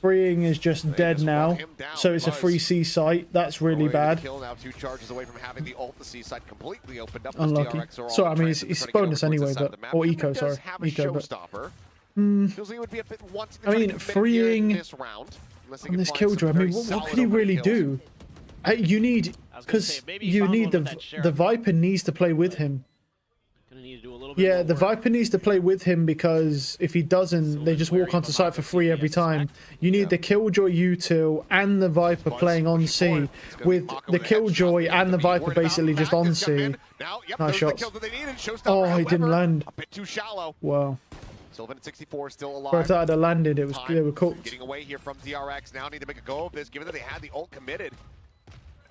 Freeing is just dead now, so it's a free C site. That's really bad. Now 2 charges away from having the ult. The C site completely opened up. Unlucky. So I mean, it's bonus anyway, but or eco, sorry, eco. But I mean, freeing on this Killjoy. I mean, what can he really do? You need, because you need the Viper needs to play with him. Yeah, the Viper needs to play with him, because if he doesn't, they just walk onto site for free every time. You need the Killjoy util and the Viper playing on C, with the Killjoy and the Viper basically just on C. Nice shots. Oh, he didn't land. A bit too shallow. Wow. Sylvan at 64 still alive. But if that had landed, it was they were cooked. Getting away here from DRX. Now need to make a go of this, given that they had the ult committed.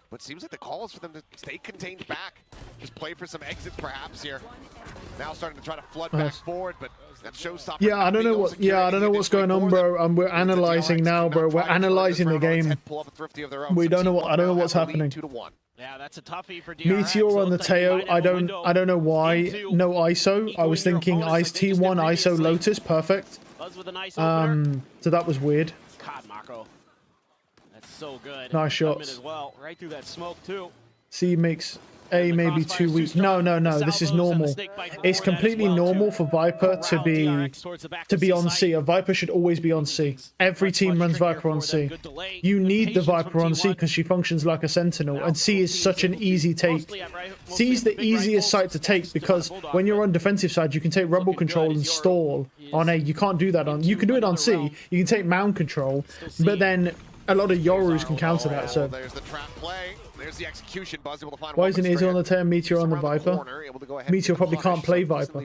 But seems like the call is for them to stay contained back. Just play for some exits perhaps here. Now starting to try to flood back forward, but that showstopper. Yeah, I don't know what. Yeah, I don't know what's going on, bro. We're analyzing now, bro. We're analyzing the game. We don't know what. I don't know what's happening. Yeah, that's a toughie for DRX. Meteor on the Teo. I don't know why. No ISO. I was thinking Ice T1 ISO Lotus. Perfect. So that was weird. God, Mako. That's so good. Nice shots. As well. Right through that smoke too. C makes A maybe 2 weeks. No. This is normal. It's completely normal for Viper to be on C. A Viper should always be on C. Every team runs Viper on C. You need the Viper on C because she functions like a sentinel, and C is such an easy take. C is the easiest site to take because when you're on defensive side, you can take rebel control and stall on A. You can't do that on. You can do it on C. You can take mound control, but then a lot of Yorus can counter that. So. There's the trap play. There's the execution. Buzz able to find why isn't Izzy on the Teo, Meteor on the Viper? Meteor probably can't play Viper.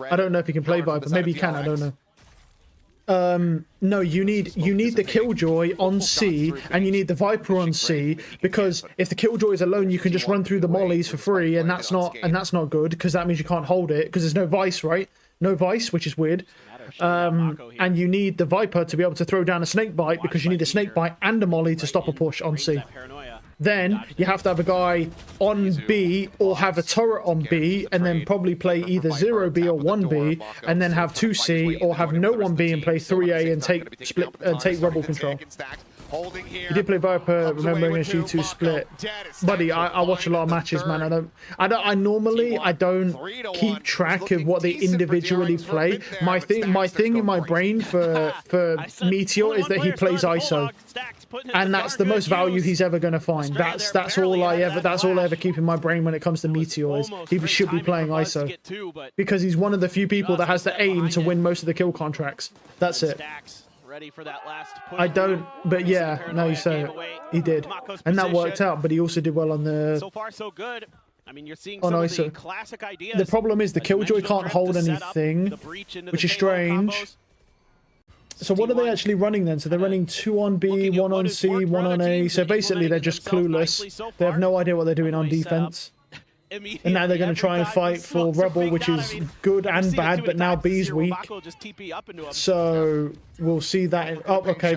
I don't know if he can play Viper. Maybe he can. I don't know. No, you need the Killjoy on C and you need the Viper on C, because if the Killjoy is alone, you can just run through the mollies for free, and that's not good, because that means you can't hold it because there's no Vice, right? No Vice, which is weird. And you need the Viper to be able to throw down a snake bite, because you need a snake bite and a molly to stop a push on C. Then you have to have a guy on B or have a turret on B, and then probably play either 0B or 1B, and then have 2C or have no 1B and play 3A and take rebel control. You did play Viper, remembering a G2 split, buddy. I watch a lot of matches, man. I normally don't keep track of what they individually play. My thing in my brain for Meteor is that he plays ISO, and that's the most value he's ever going to find. That's all I ever keep in my brain when it comes to Meteor, is he should be playing ISO, because he's one of the few people that has the aim to win most of the kill contracts. That's it. Ready for that last push. I don't, but yeah, no, you say it. He did, and that worked out. But he also did well on the. So far, so good. I mean, you're seeing some of the classic ideas. The problem is the Killjoy can't hold anything, which is strange. So what are they actually running then? So they're running 2 on B, 1 on C, 1 on A. So basically, they're just clueless. They have no idea what they're doing on defense. And now they're going to try and fight for Rebel, which is good and bad, but now B's weak. So we'll see that. Oh, okay,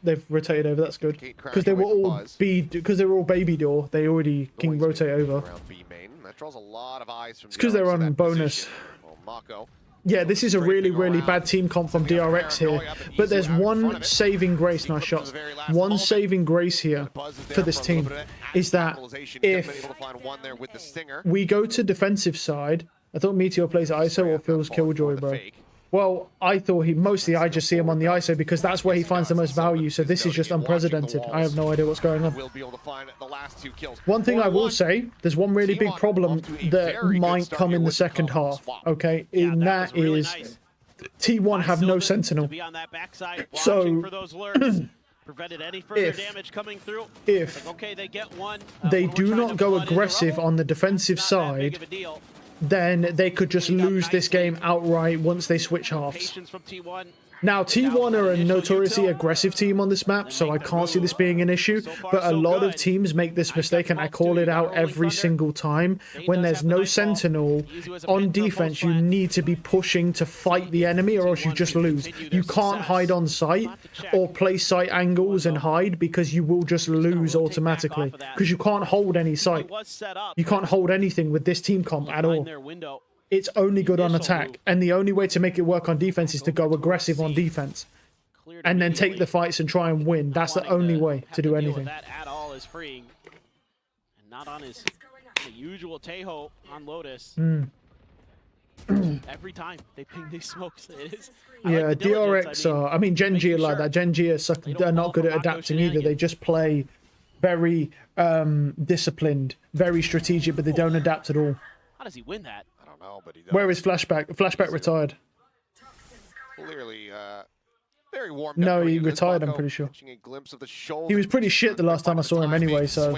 they've rotated over. That's good, because they were all baby door. They already can rotate over. It's because they're on bonus. Yeah, this is a really, really bad team comp from DRX here. But there's one saving grace, nice shots. One saving grace here for this team is that if we go to defensive side, I thought Meteor plays ISO or Phil's Killjoy, bro. Well, I thought I just see him on the ISO because that's where he finds the most value. So this is just unprecedented. I have no idea what's going on. One thing I will say, there's one really big problem that might come in the second half, okay? And that is T1 have no Sentinel. So if they do not go aggressive on the defensive side, then they could just lose this game outright once they switch halves. Now, T1 are a notoriously aggressive team on this map, so I can't see this being an issue, but a lot of teams make this mistake, and I call it out every single time. When there's no Sentinel on defense, you need to be pushing to fight the enemy, or else you just lose. You can't hide on site or play site angles and hide, because you will just lose automatically, because you can't hold any site. You can't hold anything with this team comp at all. It's only good on attack, and the only way to make it work on defense is to go aggressive on defense. and then take the fights and try and win. That's the only way to do anything. That at all is freeing, and not on his usual Tejo on Lotus. Every time they ping these smokes, it is. Yeah, DRX are. I mean, GenG are like that. GenG are not good at adapting either. They just play very disciplined, very strategic, but they don't adapt at all. How does he win that? I don't know, but he does. Where is Flashback? Flashback retired. Clearly, very warm. No, he retired, I'm pretty sure. He was pretty shit the last time I saw him anyway, so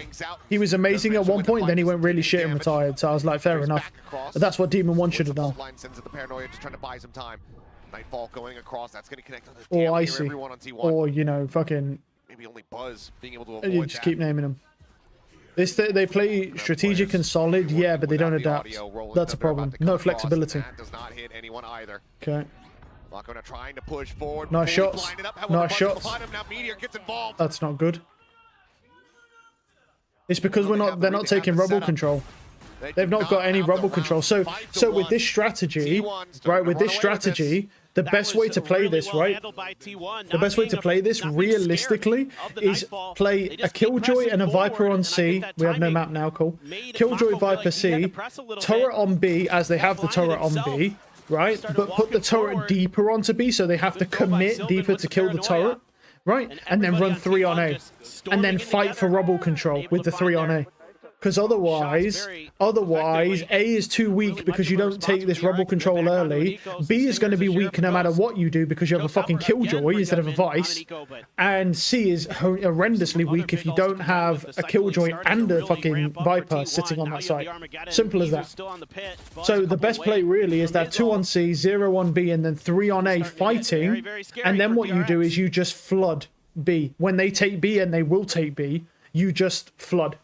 he was amazing at one point, then he went really shit and retired, so I was like, fair enough. But that's what Demon 1 should have done. Just trying to buy some time. Nightfall going across, that's going to connect on the Or Icy. Or, you know, fucking... Maybe only Buzz being able to You avoid just that. keep naming them. They play strategic and solid, yeah, but they don't adapt. That's a problem. No flexibility. Does not hit anyone either. Okay. Lacuna trying to push forward. Nice shots. Nice shots. Now Meteor gets involved. That's not good. It's because they're not taking rubble control. They've not got any rubble control. So with this strategy, right, with this strategy, the best way to play this, right? The best way to play this realistically is play a Killjoy and a Viper on C. We have no map now, cool. Killjoy, Viper C, turret on B as they have the turret on B, right? But put the turret deeper onto B so they have to commit deeper to kill the turret, right? And then run 3 on A. And then fight for rubble control with the 3 on A. Because otherwise, A is too weak because you don't take this rubble control early. B is going to be weak no matter what you do because you have a fucking Killjoy instead of a Vice. And C is horrendously weak if you don't have a Killjoy and a fucking Viper sitting on that side. Simple as that. So the best play really is that 2 on C, 0 on B, and then 3 on A fighting. And then what you do is you just flood B. When they take B, and they will take B, you just flood.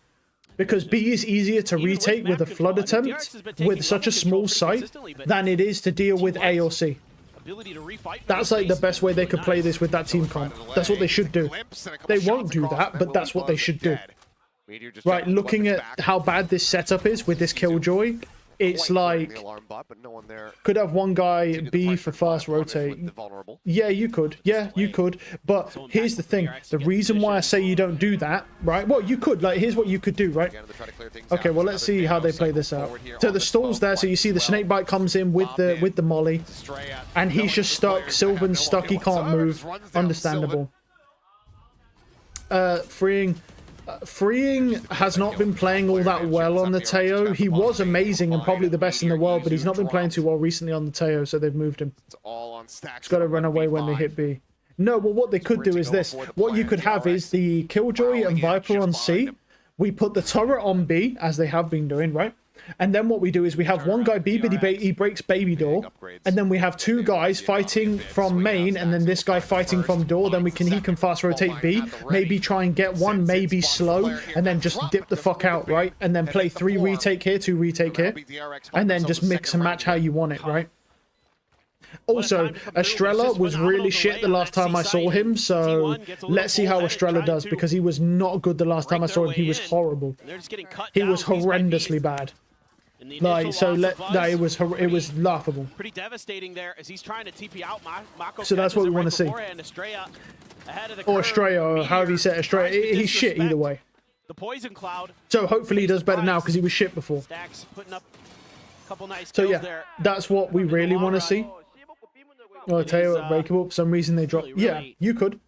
Because B is easier to retake with a flood attempt with such a small site than it is to deal with A or C. That's like the best way they could play this with that team comp. That's what they should do. They won't do that, but that's what they should do. Right, looking at how bad this setup is with this Killjoy, it's like, could have one guy B for fast rotate. Yeah, you could. Yeah, you could. But here's the thing. The reason why I say you don't do that, right? Well, you could. Like, here's what you could do, right? Okay, well, let's see how they play this out. So the stall's there. So you see the snakebite comes in with the molly. And he's just stuck. Sylvan's stuck. He can't move. Understandable. Freeing has not been playing all that well on the Teo. He was amazing and probably the best in the world, but he's not been playing too well recently on the Teo, so they've moved him. He's got to run away when they hit B. No, well, what they could do is this. What you could have is the Killjoy and Viper on C. We put the turret on B, as they have been doing, right? And then what we do is we have one guy B, but he breaks baby door, and then we have 2 guys fighting from main, and then this guy fighting from door. Then he can fast rotate B, maybe try and get one, maybe slow, and then just dip the fuck out, right? And then play 3 retake here, 2 retake here, and then just mix and match how you want it, right? Also, Estrella was really shit the last time I saw him, so let's see how Estrella does, because he was not good the last time I saw him. He was horrible. He was horrendously bad. Like, so it was laughable. Pretty devastating there as he's trying to TP out. So that's what we want to see. Or Estrella, or however you say Estrella. He's shit either way. The poison cloud. So hopefully he does better now because he was shit before. Stacks putting up a couple nice so kills yeah, that's what we really want to see. Oh, Teo at breakable. For some reason they dropped. Yeah, you could.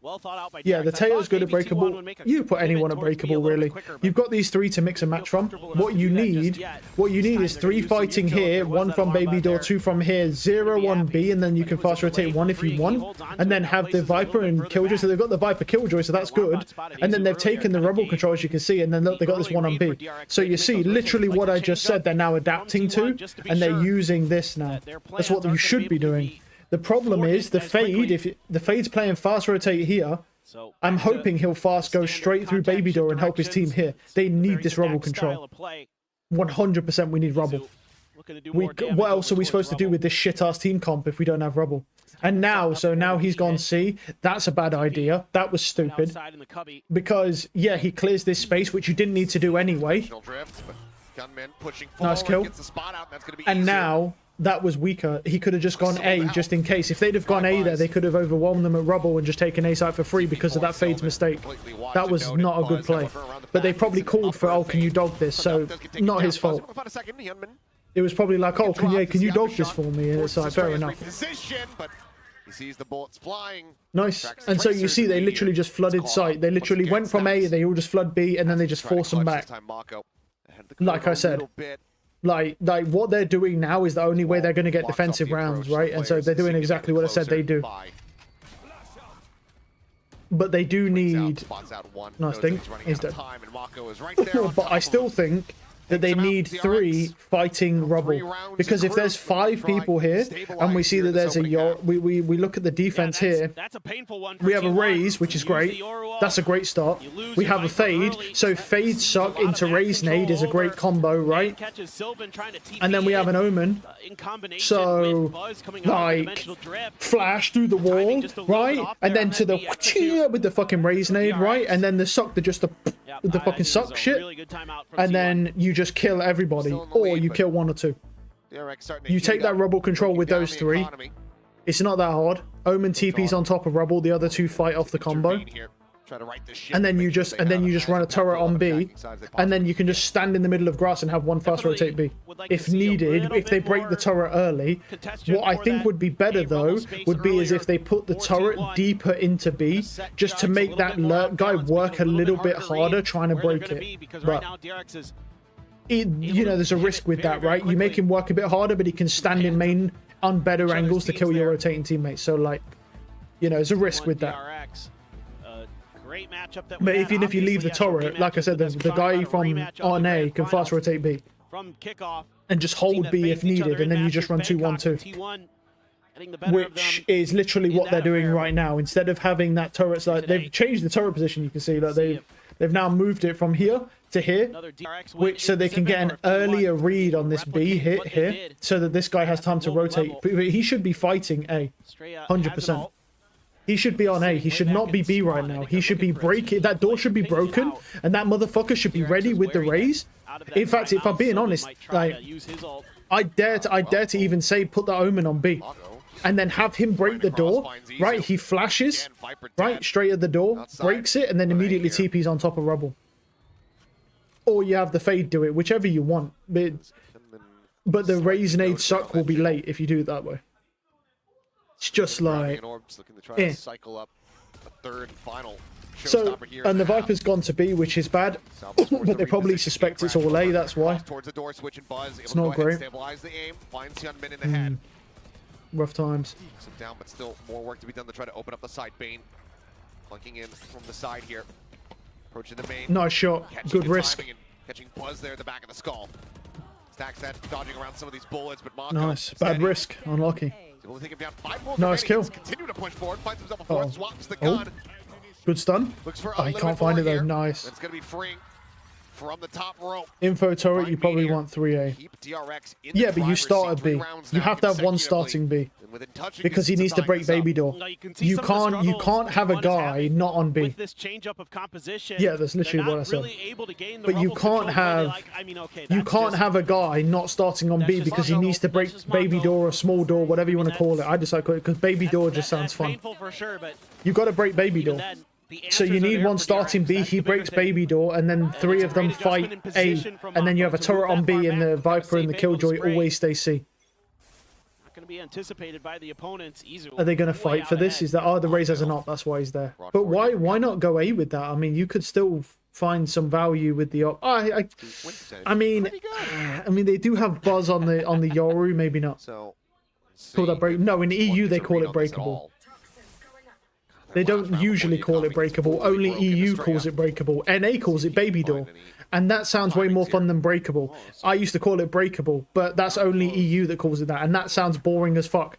Yeah, the Teo's good at breakable. You put anyone at breakable, really. You've got these 3 to mix and match from. What you need is 3 fighting here, 1 from baby door, 2 from here, 0 on B, and then you can fast rotate 1 if you want, and then have the Viper and Killjoy. So they've got the Viper Killjoy, so that's good. And then they've taken the rubble control, as you can see, and then look, they got this 1 on B. So you see, literally what I just said, they're now adapting to, and they're using this now. That's what you should be doing. The problem is the Fade, if the Fade's playing fast rotate here, I'm hoping he'll fast go straight through baby door and help his team here. They need this rubble control. 100% we need rubble. What else are we supposed to do with this shit-ass team comp if we don't have rubble? And now, so now he's gone C. That's a bad idea. That was stupid. Because, yeah, he clears this space, which you didn't need to do anyway. Nice kill. And now that was weaker. He could have just gone A just in case. If they'd have gone A there, they could have overwhelmed them at rubble and just taken A site for free because of that Fade's mistake. That was not a good play. But they probably called for, oh, can you dog this? So not his fault. It was probably like, oh, can you dog this for me? And it's like, fair enough. He sees the bullets flying. Nice. And so you see, they literally just flooded site. They literally went from A, they all just flood B, and then they just force them back. Like I said, like what they're doing now is the only way they're going to get defensive rounds, right? And so they're doing exactly what I said they do. But they do need... Nice thing. He's dead. But I still think that they need 3 fighting rubble, because if there's 5 people here and we see that there's a we look at the defense here, that's a painful one. We have a raise, which is great. That's a great start. We have a fade, so fade suck into raise nade is a great combo, right? And then we have an omen, so like flash through the wall, right? And then to the with the fucking raise nade, right? And then the suck, the fucking suck shit, and then you just kill everybody, or you kill 1 or 2. You take that rubble control with those 3. It's not that hard. Omen TP's on top of rubble, the other 2 fight off the combo, and then you just run a turret on B, and then you can just stand in the middle of grass and have 1 fast rotate B if needed. If they break the turret early, what I think would be better though would be as if they put the turret deeper into B, just to make that lurk guy work a little bit harder trying to break it. But you know, there's a risk with that, right? You make him work a bit harder, but he can stand in main on better angles to kill your rotating teammates. So like, you know, there's a risk with that. But even if you leave the turret, like I said, the guy from RNA can fast rotate B and just hold B if needed, and then you just run 2-1-2, which is literally what they're doing right now. Instead of having that turret side, they've changed the turret position. You can see that they've now moved it from here to here, which so they can get an earlier read on this B hit here, so that this guy has time to rotate. But he should be fighting A, 100%. He should be on A. He should not be B right now. He should be breaking. That door should be broken, and that motherfucker should be ready with the raise. In fact, if I'm being honest, like I dare to even say put the omen on B, and then have him break the door. Right, he flashes right straight at the door, breaks it, and then immediately TP's on top of rubble. Or you have the fade do it, whichever you want. But the raise nade suck will be late if you do it that way. It's just like, so, and the Viper's gone to B, which is bad, but they probably suspect it's all A, that's why. It's not great. Rough times. Down, but still more work to be done to try to open up the side. Bane flanking in from the side here. Approaching the main. Nice shot. Good risk. Catching Buzz there at the back of the skull. Stacks that, dodging around some of these bullets, but Mako nice. Bad risk. Unlucky. Nice kill. Continue to push forward, finds himself a fourth, swaps the gun. Good stun. Oh, he can't find it though. Nice. It's going to be freeing from the top rope. Info turret, you probably want 3A. Yeah, but you start at B. You have to have 1 starting B. Because he needs to break baby door. You can't have a guy not on B. Yeah, that's literally what I said. But you can't have a guy not starting on B because he needs to break baby door or small door, whatever you want to call it. I decide because baby door just sounds fun. You got to break baby door. So you need 1 starting B, he breaks baby door, and then 3 of them fight A, and then you have a turret on B, and the Viper and the Killjoy always stay C. Going to be anticipated by the opponents easily. Are they going to fight for this? Is that the Raze has an op? That's why he's there. But why not go A with that? I mean, you could still find some value with the op. I mean, they do have Buzz on the Yoru, maybe not. So call that break? No, in EU they call it breakable. They don't usually call it breakable. Only EU calls it breakable. NA calls it baby door. And that sounds way more fun than breakable. I used to call it breakable, but that's only EU that calls it that. And that sounds boring as fuck.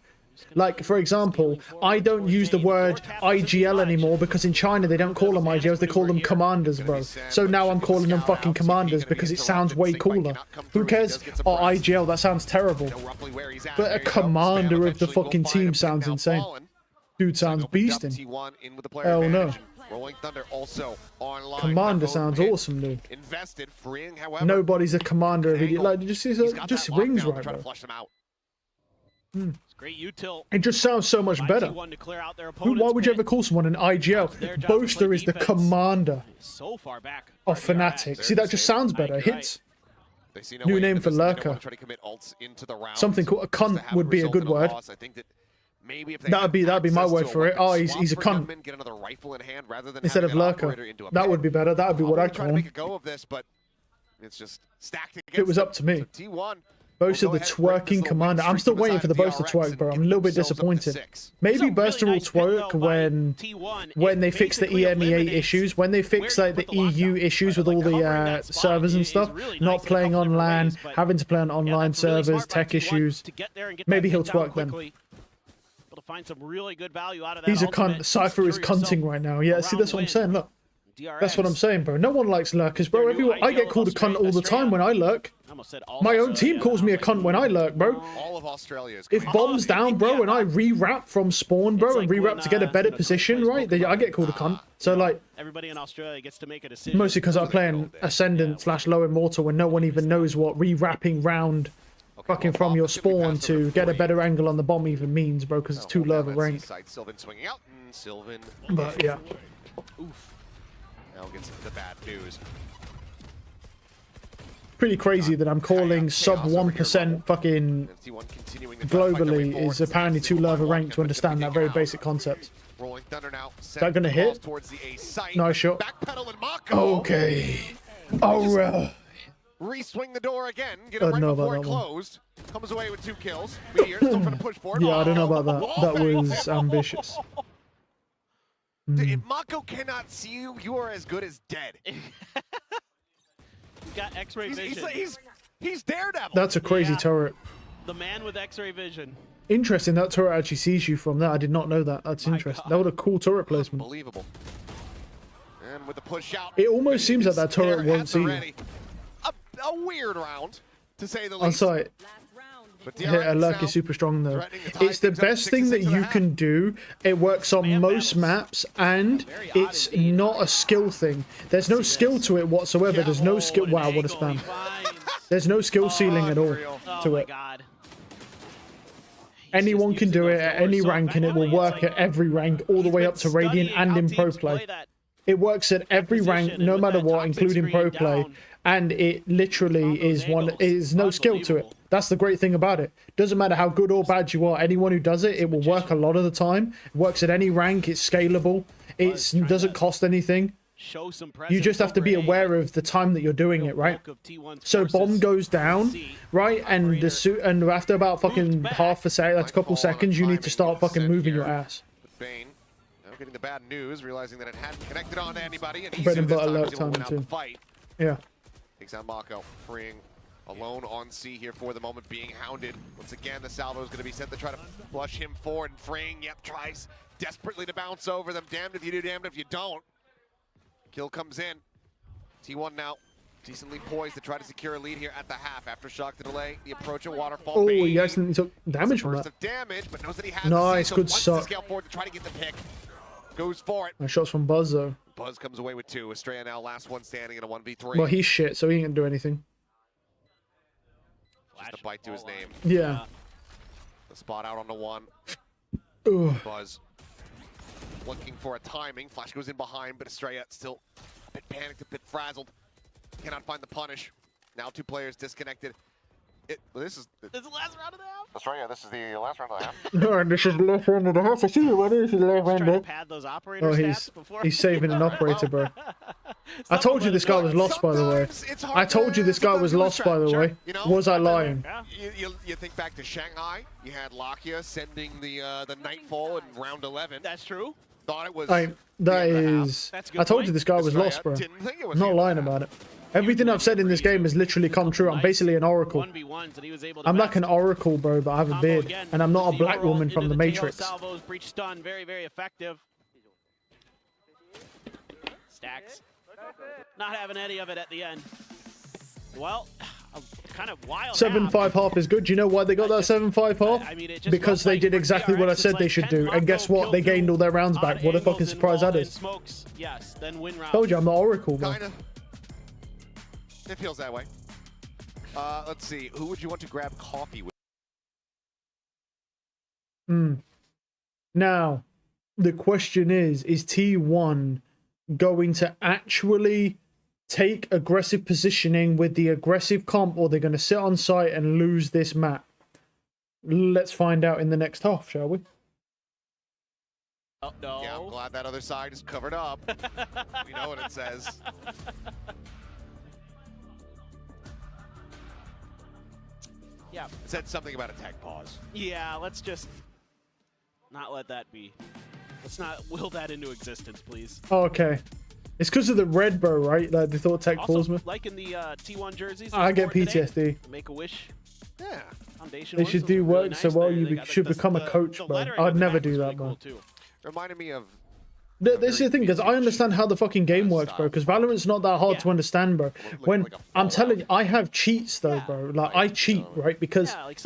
Like, for example, I don't use the word IGL anymore because in China they don't call them IGLs, they call them commanders, bro. So now I'm calling them fucking commanders because it sounds way cooler. Who cares? Oh, IGL, that sounds terrible. But a commander of the fucking team sounds insane. Dude sounds beasting. Hell no. Commander sounds awesome, dude. Nobody's a commander of idiot. Like, just rings right, bro. It's great util. It just sounds so much better. T1 to clear out their Why opponent's would you pit. ever call someone an IGL? Boaster is the commander So far back. of Fnatic. See, that just sounds better. Hits. They see no New way name into for this, and they don't lurker. wanna try to commit ults into the round. Something called a Just to cunt have would it be a result good in a word. loss. I think that maybe if they That'd had be my access word to a for it. weapon Oh, swap he's a for cunt. Youngman, get another rifle in hand rather than Instead of having an lurker. operator into a That pit. would be better. That would be what I'd Trying call to make him. a go of this, but it's just stacked against If it was up to me. So T1 Boaster, will the go ahead and break this twerking little commander. win I'm streak still to the waiting side for the of Boaster DRX twerk, and bro. get I'm a little bit themselves up to disappointed. 6. Maybe Boaster will twerk when they fix the EMEA issues, when they fix like the EU issues with all the servers and stuff, not playing on LAN, having to play on online servers, tech issues. Maybe he'll twerk then. To find some really good value out of that He's a ultimate, cunt. Cypher is cunting right now. Yeah, see, that's what I'm saying. Look. That's what I'm saying, bro. No one likes lurkers, bro. Everyone, I get called a cunt all the time when I lurk. My own team calls me a cunt when I lurk, bro. All of Australia is If bomb's down, bro, and I re-wrap from spawn, bro, and re-wrap to get a better position, right? I get called a cunt. So, like, everybody in Australia gets to make a decision. mostly because I play an Ascendant / Low Immortal when no one even knows what re-wrapping round fucking from your spawn to get a better angle on the bomb even means, bro, because it's too low of a rank. Sylvan swinging out, and Sylvan. But, yeah. Oof. Now gets the bad news. Pretty crazy that I'm calling sub 1% fucking globally is apparently too low of a rank to understand that very basic concept. Rolling Thunder now. Is that gonna hit? Towards the A site. Nice shot. Backpedal and Mako. Okay. Alright. Re-swing the door again. Get I it don't right know before about it that one. closed. Comes away with 2 kills. Meteor still trying to push for it. Yeah, I don't know about that. That was ambitious. Dude, if Mako cannot see you, you are as good as dead. He's got X-ray vision. He's Daredevil. That's a crazy turret. The man with X-ray vision. Interesting, that turret actually sees you from that. I did not know that. That's interesting. That was a cool turret placement. Unbelievable. And with the push out. It almost seems like that turret won't see you. A weird round, to say the On least. sight. But Yeah, a lurk is super strong though. It's the best thing that you can do. It works on most maps, and it's not a skill thing. There's no skill to it whatsoever. There's no skill. Wow, what a spam. There's no skill ceiling at all to it. Anyone can do it at any rank, and it will work at every rank, all the way up to Radiant and in Pro Play. It works at every rank, no matter what, including Pro Play, and it literally is no skill to it. That's the great thing about it. Doesn't matter how good or bad you are, anyone who does it, it will work a lot of the time. It works at any rank, it's scalable, it doesn't cost anything. You just have to be aware of the time that you're doing it, right? So bomb goes down, right? And and after about fucking half a second, that's a couple seconds, you need to start fucking moving your ass. Bane now getting the bad news, realizing that it hadn't connected on anybody, and Bread and this butter time lurk he's able to time win out too. the fight. Yeah. Takes out Mako, freeing alone on C here for the moment, being hounded. Once again, the salvo is going to be sent to try to flush him forward, and freeing, yep, tries desperately to bounce over them. Damned if you do, damned if you don't. Kill comes in. T1 now decently poised to try to secure a lead here at the half. After shock to delay, the approach of Waterfall. Oh, Bane he accidentally took damage from burst that. of damage, but knows that he has Nice, the C, so good wants suck. to scale forward to try to get the pick. Goes for it. Nice shots from Buzz though. Buzz comes away with 2. Estrella now last one standing in a 1v3. Well, he's shit, so he ain't gonna do anything. Just a bite to his name. Yeah. The spot out on the 1. Ugh. Buzz looking for a timing. Flash goes in behind, but Estrella still a bit panicked, a bit frazzled. Cannot find the punish. Now 2 players disconnected. This is the last round of the half. Estrella, this is the last round of the half. No, this is the last round of the half. I see what it is. The last round of Pad those operator Oh, stats before. he's saving an operator, bro. I told you this guy was lost, by the way. I told you this guy was lost, by the way. You know, Was I lying? You think back to Shanghai. You had Lakia sending the Nightfall in round 11. That's true. Thought it was. That is. I told you this guy was lost, bro. Didn't think it was. I'm not lying about it. Everything I've said in this game has literally come true. I'm basically an oracle. I'm like an oracle, bro, but I have a beard, and I'm not a black woman from the Matrix. Salvos, breach stun, very, very effective. Stacks. Not having any of it at the end. Well, kind of wild. 7-5 half is good. Do you know why they got that 7-5 half? Because they did exactly what I said they should do. And guess what? They gained all their rounds back. What a fucking surprise that is. Yes, then win round. Told you, I'm the oracle, bro. Kinda. It feels that way. Let's see. Who would you want to grab coffee with? Now, the question is T1 going to actually take aggressive positioning with the aggressive comp, or they're going to sit on site and lose this map? Let's find out in the next half, shall we? Oh, no. Yeah, I'm glad that other side is covered up. We know what it says. Yeah. It said something about a tech pause. Yeah, let's just not let that be. Let's not will that into existence, please. Oh, okay. It's because of the red, bro, right? Like they thought tech pause me. Like in the T1 jerseys. I get PTSD. Today, Make a Wish. Yeah. Foundation. They should do work so well. You should become a coach, bro. I'd never do that, bro. Reminded me of. This is the thing, because I understand how the fucking game works, bro. Because Valorant's not that hard to understand, bro. When I'm telling you, I have cheats though, bro. Like I cheat, right? Because I've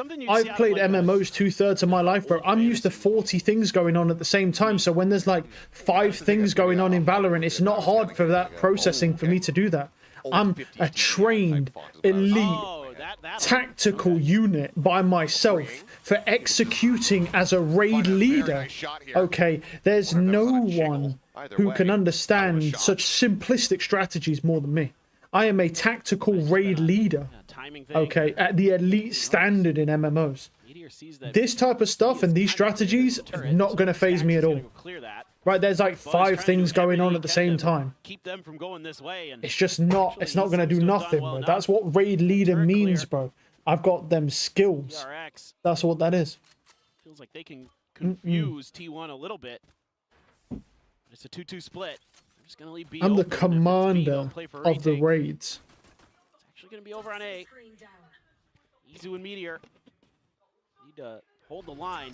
played MMOs 2/3 of my life, bro. I'm used to 40 things going on at the same time. So when there's like 5 things going on in Valorant, it's not hard for that processing for me to do that. I'm a trained, elite, tactical unit by myself for executing as a raid leader. Okay, there's no one who can understand such simplistic strategies more than me. I am a tactical raid leader, okay, at the elite standard in MMOs. This type of stuff and these strategies are not going to phase me at all. Right, there's like 5 things going on at the same time. Keep them from going this way, and it's just not, it's not going to do nothing, bro. That's what raid leader means, bro. I've got them skills. DRX. That's what that is. Feels like they can confuse T1 a little bit. It's a 2-2 split. I'm just gonna leave B. I'm the commander of the raids. It's actually gonna be over on A. Izu and Meteor need to hold the line.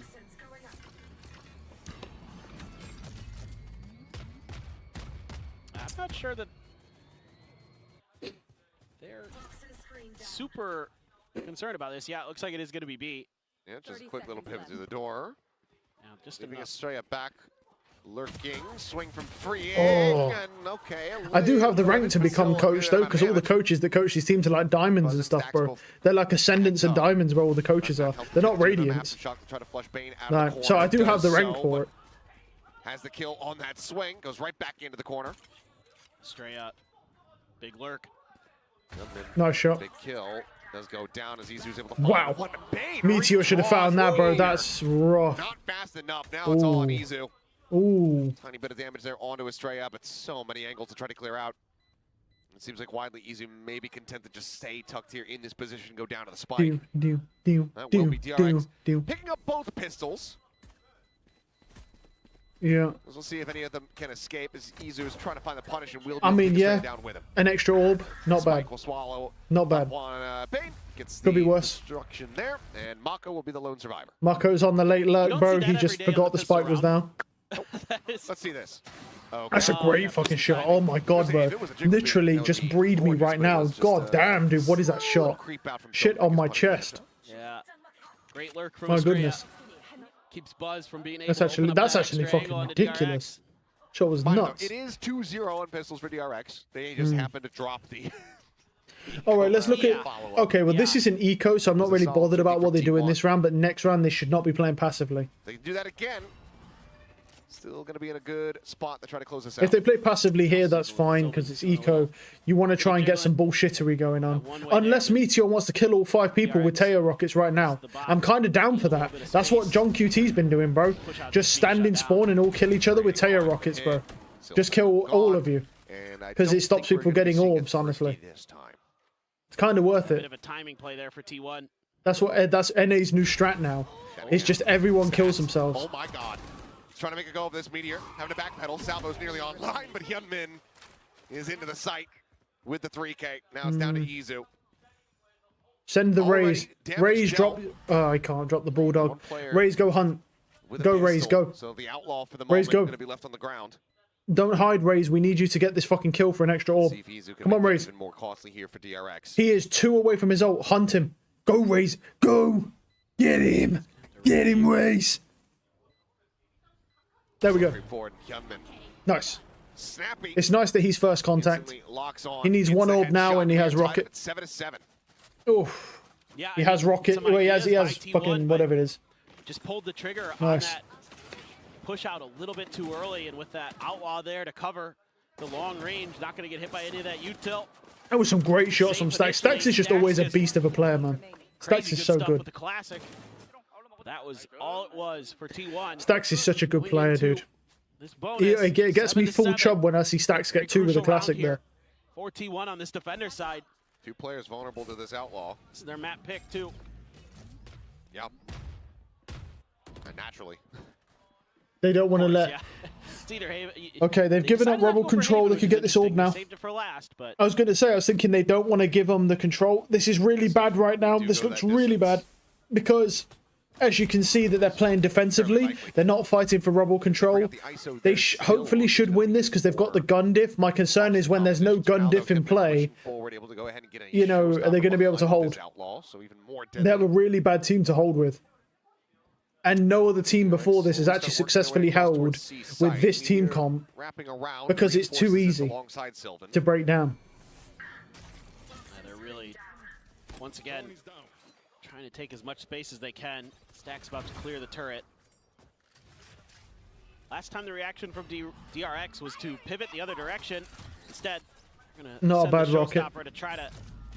I'm not sure that they're super concerned about this. Yeah, it looks like it is going to be B. Yeah, just a quick little pivot through the door. Yeah, just leaving Estrella back, lurking, swing from free Oh. and okay. I do have the rank to become coach though, because all the coaches that coach these teams are like diamonds and stuff, bro. They're like ascendants and diamonds, where all the coaches are. They're not radiants. Like, so I do have the rank for it. Has the kill on that swing, goes right back into the corner. Estrella, big lurk. Nice shot. Big kill. Does go down as Izu's able to Wow. What a bait. Meteor should have found that, bro. That's rough. Not fast enough. Now it's all on Izu. Ooh. Tiny bit of damage there onto Estrella, but so many angles to try to clear out. It seems like widely Izu may be content to just stay tucked here in this position, go down to the spike. That will be DRX. Picking up both pistols. Yeah. We'll see if any of them can escape as Izu is trying to find the punish and will I mean, yeah. down with him. An extra orb. Not Spike bad. will swallow Not bad. one bait. Gets Could the be worse. destruction there, and Mako will be the lone survivor. Mako's on the late lurk, bro. He just forgot the spike was down. Let's see this. Okay. That's a great fucking shot. Oh my god, bro. Literally just breed me right now. God damn, dude. What is that shot? Shit on my chest. Yeah. Great lurk from My Estrella. goodness. Keeps Buzz from being able That's to actually open up that fucking extra angle onto ridiculous. Shot was Mind you, nuts. It is 2-0 on pistols for DRX. They just happen to drop the... All right, let's look at... Okay, well, this is an eco, so I'm not really bothered about what they do in this round, but next round they should not be playing passively. They can do that again. Still going to be in a good spot to try to close this out. If they play passively here, that's fine, because it's eco. You want to try and get some bullshittery going on. Unless Meteor wants to kill all 5 people with Teo rockets right now. I'm kind of down for that. That's what John QT's been doing, bro. Just stand in spawn and all kill each other with Teo rockets, bro. Just kill all of you. Because it stops people getting orbs, honestly. It's kind of worth Bit it. of a timing play there for T1. That's NA's new strat now. It's just everyone kills themselves. Oh my god. He's trying to make a go of this Meteor. Having to backpedal. Salvo's nearly online, but Hyunmin is into the site with the 3K. Now it's down to Izu. Send the Rays. Rays drop... Oh, I can't drop the Bulldog. Rays go hunt. Go Rays, go. So the outlaw for the Rays, moment go. going to be left on the ground. Don't hide, Rays. We need you to get this fucking kill for an extra orb. Come on, Rays. Even more costly here for DRX. He is 2 away from his ult. Hunt him. Go, Rays. Go. Get him. Get him, Rays. There we go. Nice. Snappy. It's nice that he's first contact. He needs 1 orb now, and he has rocket. 7-7. Oof. He has rocket. Well, he has fucking whatever it is. just pulled the trigger on Nice. that push out a little bit too early, and with that outlaw there to cover the long range, not going to get hit by any of that U-tilt. That was some great shots from Stacks. Stacks is just always a beast of a player, man. Stacks is so stuff good. With the classic. But that was all it was for T1. Stacks is such a good player, dude. This bonus, It gets me full 7-7. chub when I see Stacks get 2 with a classic there. For T1 on this defender side. 2 players vulnerable to this outlaw. This is their map pick, too. Yep. And naturally. They don't want to let... Yeah. It's either Haven, Okay, they've given up rebel control. They could get this orb now. Saved it for last, but I was going to say, I was thinking they don't want to give them the control. This is really bad right now. This looks really bad because, as you can see, that they're playing defensively. They're not fighting for rebel control. They hopefully should win this because they've got the gun diff. My concern is when there's no gun diff in play, you know, are they going to be able to hold? They have a really bad team to hold with. And no other team before this has actually successfully held with this team comp because it's too easy to break down. yeah, they're really, once again, trying to take as much space as they can. Stack's about to clear the turret. Last time the reaction from DRX was to pivot the other direction. Instead, we're going to Not a send bad the rocket. showstopper to try to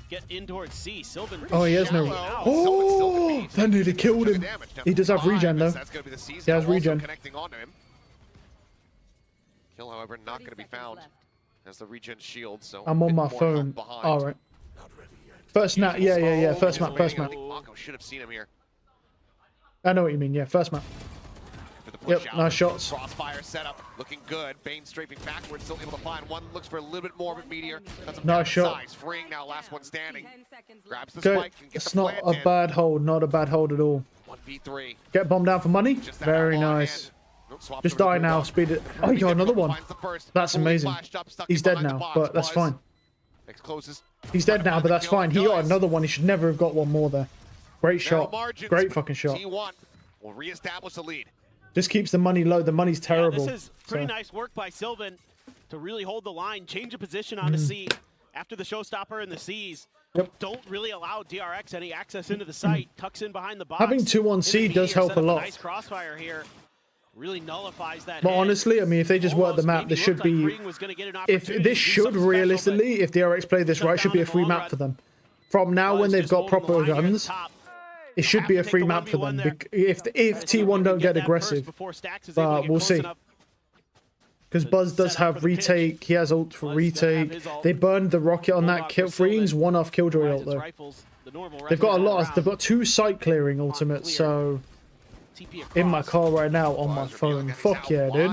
get in towards C. Sylvan. Oh, he has no... Oh, that nearly killed him. He does have regen, though. He has regen. Kill, however, not going to be found as the regen shield. So I'm on my phone. All right. First map. Yeah. First map. First map. Mako should have seen him here. I know what you mean. Yeah, first map. Yep, nice shots. Crossfire setup, looking good. Bane strafing backwards, still able to find one. Looks for a little bit more of a meteor. That's a Nice shot. size. Freeing now, last one standing. Grabs the Good. spike and gets It's the not plant a in. bad hold. Not a bad hold at all. 1v3. Get bombed down for money. Just that Very outlaw in nice. hand. Nope, swaps Just over to die now. Bulldog. Speed it. Oh, you got another one. Finds the first. That's Fully amazing. flashed up, stuck He's in dead behind the now, box, but that's boys. fine. Next closest. He's dead now, but that's fine. He got another one. He should never have got one more there. Great shot. Margins, Great but fucking shot. T1 will reestablish the lead. Just keeps the money low. The money's terrible. This is pretty so. nice work by Sylvan to really hold the line, change a position on the C after the showstopper in the C's. Yep. Don't really allow DRX any access into the site. Tucks in behind the box. Having 2 on C does help a lot. Nice crossfire here. Really nullifies that. But hit. honestly, I mean, if they just work the map, this should be... If this should realistically, if DRX play this right, should be a free map for them. From now, when they've got proper guns, it should be a free map for them. If T1 don't get aggressive, but we'll see. Because Buzz does have retake. He has ult for retake. They burned the rocket on that kill. Freeing's one off Killjoy ult though. They've got a lot. They've got 2 site clearing ultimates. So in my car right now on my phone. Fuck yeah, dude.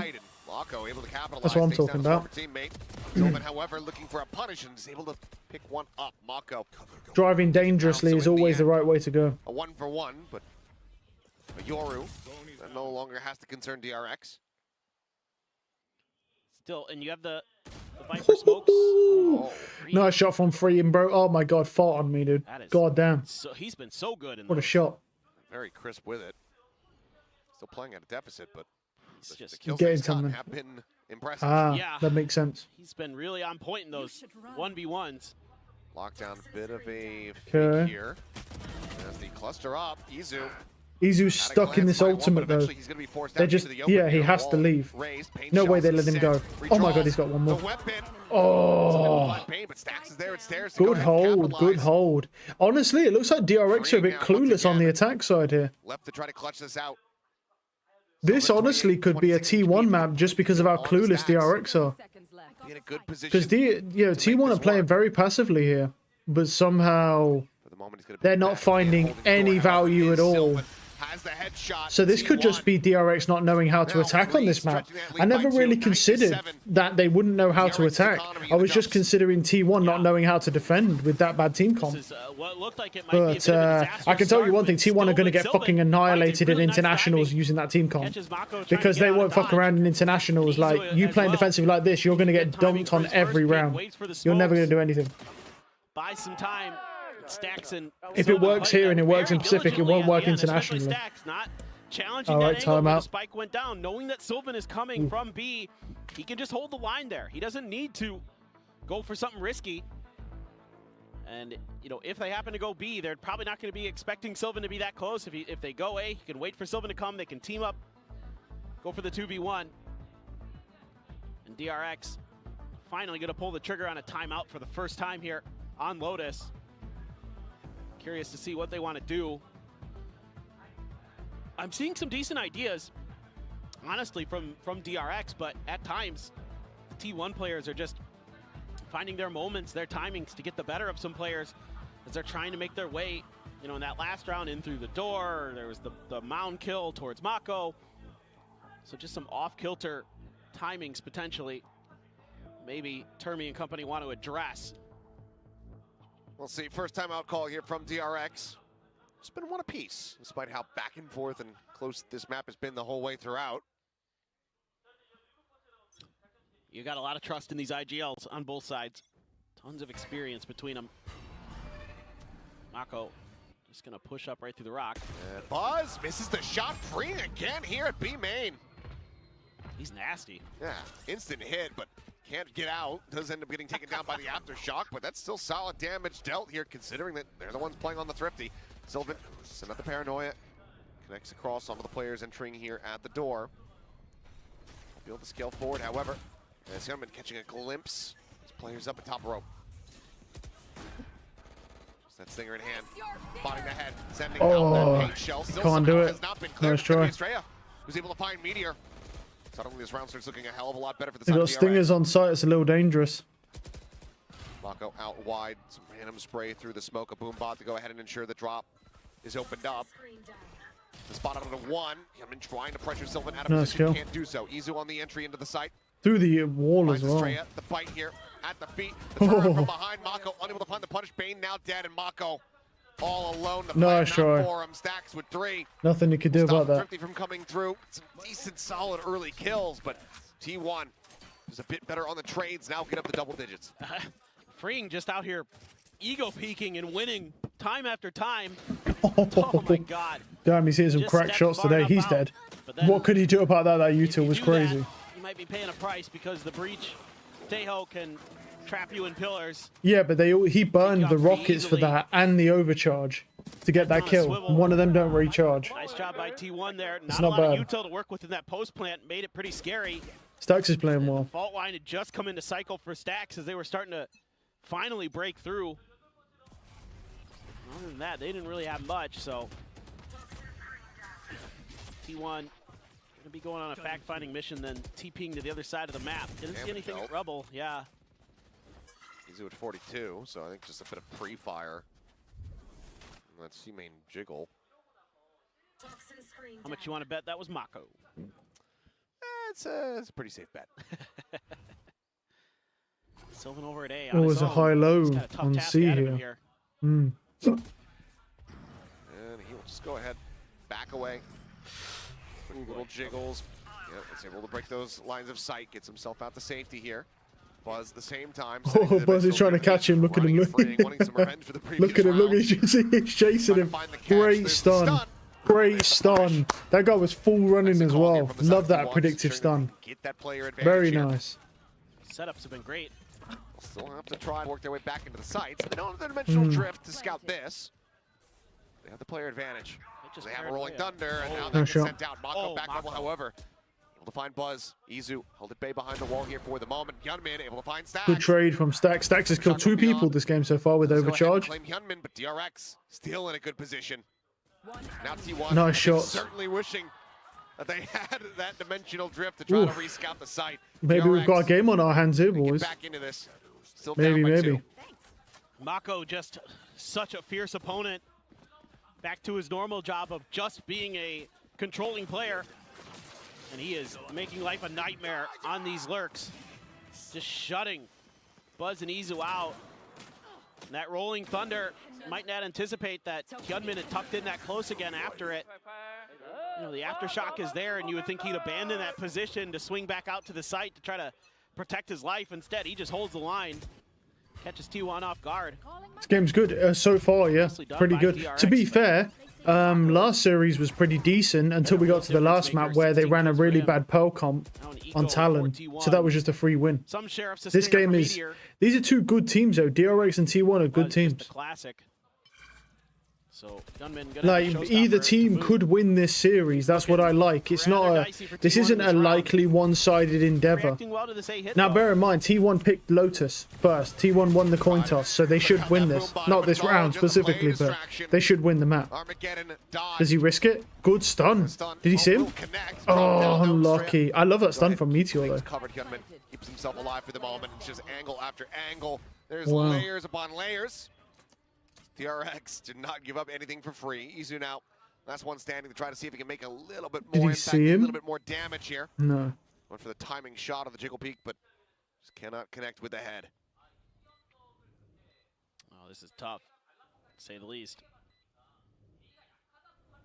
That's what I'm talking about. Sylvan, however, looking for a punish and is able to pick one up. Mako. Driving dangerously is always the right way to go. A 1-for-1, but a Yoru that no longer has to concern DRX. Still, and you have the Viper smokes. Nice shot from Freeing, bro. Oh my god, fought on me, dude. God damn. So he's been so good in What a those. shot. Very crisp with it. Still playing at a deficit, but the He's kills getting he's gotten something. have been impressive. Ah, Yeah. that makes sense. He's been really on point in those 1v1s. Lockdown, bit of a Okay. fake here. As the cluster up, Izu. Izu's stuck in this ultimate though. They're just, yeah, he has to leave. No way they let him go. Oh my god, he's got one more. Oh, good hold, good hold. Honestly, it looks like DRX are a bit clueless on the attack side here. Left to try to clutch this out. This honestly could be a T1 map just because of how clueless DRX are. In a good position. Because T1 are playing very passively here, but somehow they're not finding any value at all. So this could just be DRX not knowing how to attack on this map. I never really considered that they wouldn't know how to attack. I was just considering T1 not knowing how to defend with that bad team comp. But I can tell you one thing, T1 are going to get fucking annihilated in internationals using that team comp. Because they won't fuck around in internationals. Like, you playing defensive like this, you're going to get dunked on every round. You're never going to do anything. Buy some time. Stacks and If it works here and it works in Pacific, it won't work internationally. Challenging All right, that angle where the timeout. spike went down, knowing that Sylvan is coming from B, he can just hold the line there. He doesn't need to go for something risky. And, you know, if they happen to go B, they're probably not going to be expecting Sylvan to be that close. If they go A, you can wait for Sylvan to come. They can team up, go for the 2v1. And DRX finally going to pull the trigger on a timeout for the first time here on Lotus. Curious to see what they want to do. I'm seeing some decent ideas, honestly, from DRX, but at times, the T1 players are just finding their moments, their timings to get the better of some players as they're trying to make their way, you know, in that last round in through the door. There was the mound kill towards Mako. So just some off-kilter timings potentially. Maybe Termi and company want to address. We'll see. First time out call here from DRX. It's been one apiece, despite how back and forth and close this map has been the whole way throughout. You got a lot of trust in these IGLs on both sides. Tons of experience between them. Mako just gonna push up right through the rock. Buzz misses the shot, freeing again here at B main. He's nasty. Yeah, instant hit, but can't get out. Does end up getting taken down by the aftershock, but that's still solid damage dealt here, considering that they're the ones playing on the Thrifty. Sylvan, send out the paranoia. Connects across some of the players entering here at the door. Be able to scale forward, however. As Hyunmin catching a glimpse. His players up at top rope. Just that stinger in hand. Spotting the head. Sending out that paint shell. Still Can't do it. has not been cleared. Nice try. Estrella was able to find Meteor. Suddenly this round starts looking a hell of a lot better for the They side got of DRX. stingers on site. It's a little dangerous. Mako out wide. Some random spray through the smoke. A boom bot to go ahead and ensure the drop is opened up. The spot out of the one. Hyunmin trying to pressure Sylvan out of Nice position. kill. Can't do so. Izu on the entry into the site. Through the wall as Finds well. Estrella, the bite here at the feet. The turn from behind. Mako unable to find the punish. Bane now dead, and Mako all alone. The Nice plan try. not for him. Stacks with 3. Nothing you could do Stop about that. Thrifty from coming through. Some decent, solid early kills, but T1 is a bit better on the trades. Now get up to double digits. Freeing just out here ego peeking and winning time after time. Oh my god. Damn, he's hitting some Just crack stepped shots far today. enough He's out. dead. But then What could he do about that? That if util you was do crazy. that, you might be paying a price because the breach Teho can trap you in pillars. Yeah, but he burned the rockets for that and the overcharge to get that kill. One of them don't recharge. Nice job by T1 there. It's Not a not lot bad. of util to work with in that post plant. Made it pretty scary. Stacks is playing well. Fault line had just come into cycle for Stacks as they were starting to finally break through. Other than that, they didn't really have much, so T1 going to be going on a fact-finding mission, then TPing to the other side of the map. Didn't see anything at Rubble, yeah. Izu at 42, so I think just a bit of pre-fire. Let's see main jiggle. How much you want to bet that was Mako? It's a pretty safe bet. Sylvan over at A. Oh, there's a high-low on C here. Mm. And he'll just go ahead, back away. Little jiggles. Yeah, it's able to break those lines of sight, gets himself out to safety here. Buzz at the same time. Oh, Buzz is trying to catch him. Look at him. Look at him. Look, he's chasing him. Great stun. Great stun. That guy was full running as well. Love that predictive stun. Get that player advantage Very here. nice. Setups have been great. Still have to try and work their way back into the sites. They don't have the dimensional drift to scout this. They have the player advantage. They have a rolling thunder, and now they Nice get shot. sent out. Mako back level, however. Able to find Buzz. Izu held at bay behind the wall here for the moment. Hyunmin able to find Stacks. Good trade from Stacks. Stacks has killed 2 people this game so far with overcharge. Claim Hyunmin, but DRX still in a good position. Now T1 Nice is shots. certainly wishing that they had that dimensional drift to try Oof. to rescout the site. Maybe we've got a DRX game on our hands here, boys. back into this. Still Maybe, down by maybe. 2. Mako just such a fierce opponent. Back to his normal job of just being a controlling player. And he is making life a nightmare on these lurks. Just shutting Buzz and Izu out. And that rolling thunder might not anticipate that Hyunmin had tucked in that close again after it. You know, the aftershock is there, and you would think he'd abandon that position to swing back out to the site to try to protect his life. Instead, he just holds the line. Catches T1 off guard. This game's good so far, yeah. Pretty good. To be fair, Last series was pretty decent until we got to the last map where they ran a really bad Pearl comp on Talon. So that was just a free win. This game is... These are two good teams though. DRX and T1 are good teams. Classic. So, like either team could win this series. That's what I like. It's not a. This isn't a likely one-sided endeavor. Now bear in mind, T1 picked Lotus first. T1 won the coin toss, so they should win this. Not this round specifically, but they should win the map. Does he risk it? Good stun. Did he see him? Oh, unlucky. I love that stun from Meteor though. Keeps himself alive for the moment. It's just angle after angle. There's layers upon layers. DRX did not give up anything for free. Izu now, last one standing to try to see if he can make a little bit more impact, a little bit more damage here. No. Went for the timing shot of the Jiggle Peak, but just cannot connect with the head. Oh, this is tough, to say the least.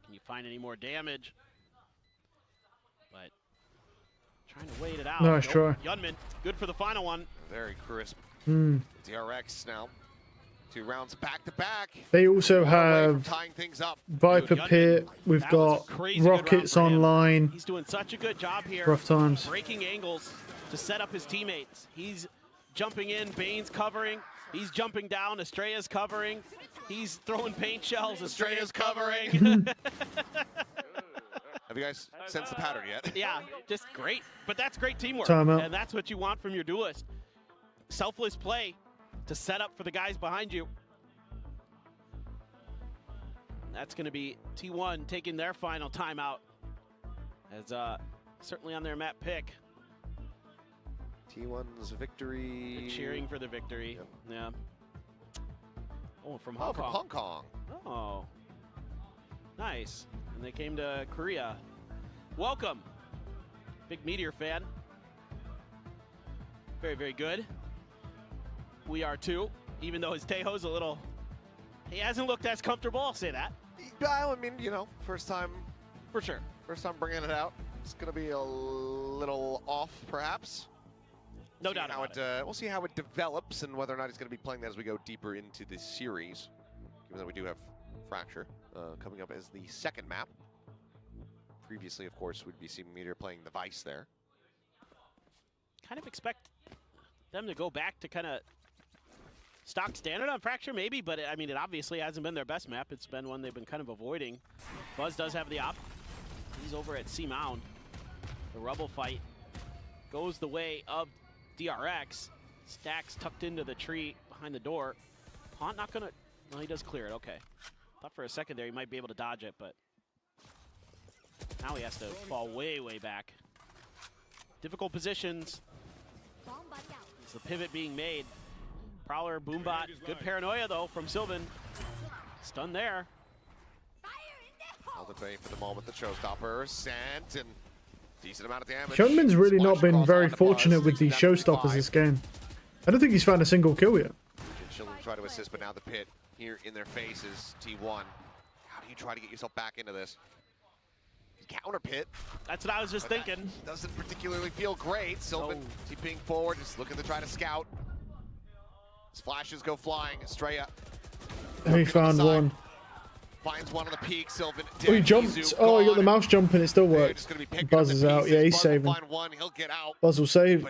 Can you find any more damage? But trying to wait it out. Nice try. Yunman, good for the final one. Very crisp. DRX now. 2 rounds back to back. They also have Viper Pit. We've got Rockets online. He's doing such a good job here. Rough times. Breaking angles to set up his teammates. He's jumping in, Bane's covering. He's jumping down, Estrella's covering. He's throwing paint shells, Estrella's covering. Have you guys sensed the pattern yet? Yeah, just great. But that's great teamwork. Timeout. And that's what you want from your duelist. Selfless play to set up for the guys behind you. And that's going to be T1 taking their final timeout. As certainly on their map pick. T1's victory. They're cheering for the victory. Yep. Yeah. Oh, from Hong Hong Kong. Hong Kong. Oh, nice. And they came to Korea. Welcome. Big Meteor fan. Very, very good. We are too, even though his Tejo's a little, he hasn't looked as comfortable, I'll say that. I mean, you know, first time. For sure. First time bringing it out. It's going to be a little off, perhaps. No doubt about it. We'll see how it develops and whether or not he's going to be playing that as we go deeper into this series. Given that we do have Fracture coming up as the second map. Previously, of course, we'd be seeing Meteor playing the Vice there. Kind of expect them to go back to kind of stock standard on Fracture, maybe, but I mean, it obviously hasn't been their best map. It's been one they've been kind of avoiding. Buzz does have the op. He's over at C Mound. The Rubble fight goes the way of DRX. Stacks tucked into the tree behind the door. Haunt not gonna, well, he does clear it, okay. Thought for a second there he might be able to dodge it, but now he has to fall way, way back. Difficult positions. It's the pivot being made. Prowler, Boombot, good paranoia though from Sylvan. Stun there. Held at bay for the moment, the showstopper sent, and decent amount of damage. Hyunmin's really not been very fortunate with these showstoppers this game. I don't think he's found a single kill yet. Children try to assist, but now the pit here in their faces. T1. How do you try to get yourself back into this? Counter pit. That's what I was just thinking. Doesn't particularly feel great. Sylvan TPing forward, just looking to try to scout. His flashes go flying. Estrella. He found one. Finds one on the peak. Sylvan. Oh, he jumped. Oh, he got the mouse jump and it still works. Buzz is out. Yeah, he's saving. Buzz will save.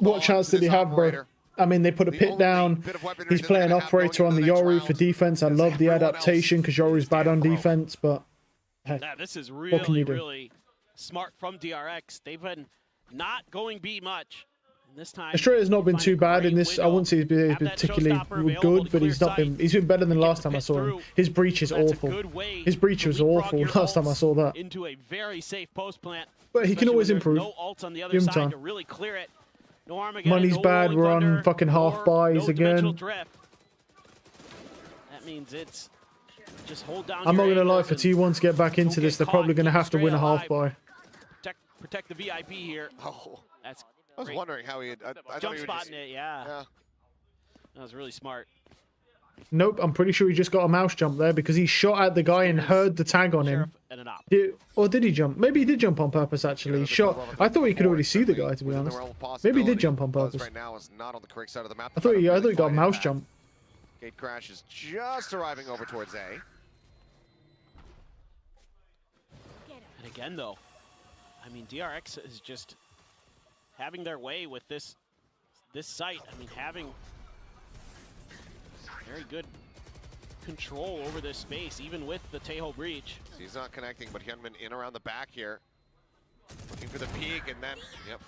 What chance did he have, bro? I mean, they put a pit down. He's playing operator on the Yoru for defense. I love the adaptation because Yoru's bad on defense, but hey, this is really, really smart from DRX. They've been not going B much. And this time, Estrella's not been too bad in this. I wouldn't say he's been particularly good, but he's not been. He's been better than last time I saw him. His breach is awful. His breach was awful last time I saw that. Into a very safe post plant. But he can always improve. No ults on the other side to really clear it. No Armageddon, Money's no bad. We're on fucking half buys again. That means it's just hold down. I'm not gonna lie, for T1 to get back into this, they're probably gonna have to win a half buy. Protect the VIP here. Oh, that's. I was wondering how he had jump spotting it. Yeah. That was really smart. Nope, I'm pretty sure he just got a mouse jump there because he shot at the guy and heard the tag on him. Or did he jump? Maybe he did jump on purpose, actually. He shot. I thought he could already see the guy, to be honest. Maybe he did jump on purpose. Right now is not on the correct side of the map. I thought he got a mouse jump. Gate Crash is just arriving over towards A. Again, though, I mean, DRX is just having their way with this site. I mean, having very good control over this space, even with the Taeho breach. He's not connecting, but Hyunmin in around the back here. Looking for the peak, and then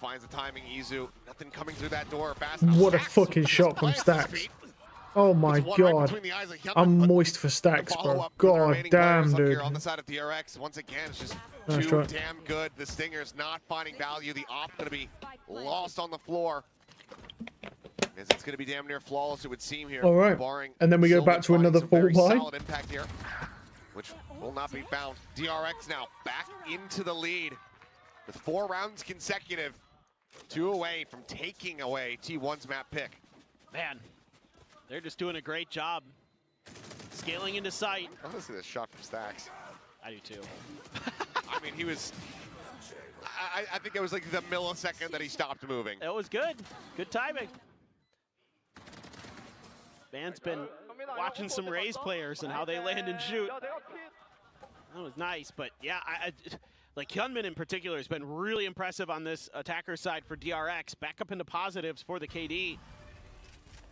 finds the timing. Izu, nothing coming through that door. Fast. What a fucking shot from Stacks. Oh my god. I'm moist for Stacks, bro. God damn, dude. Here on the side of DRX, once again, it's just too damn good. The Stinger's not finding value. The op going to be lost on the floor. As it's going to be damn near flawless, it would seem here. All right. And then we go back to another full buy. Solid impact here, which will not be found. DRX now back into the lead with 4 rounds consecutive. 2 away from taking away T1's map pick. Man, they're just doing a great job scaling into sight. I want to see this shot from Stacks. I do too. I mean, he was... I think it was like the millisecond that he stopped moving. It was good. Good timing. Man's been watching some Rays players and how they land and shoot. That was nice, but yeah, like Hyunmin in particular has been really impressive on this attacker side for DRX. Back up into positives for the KD.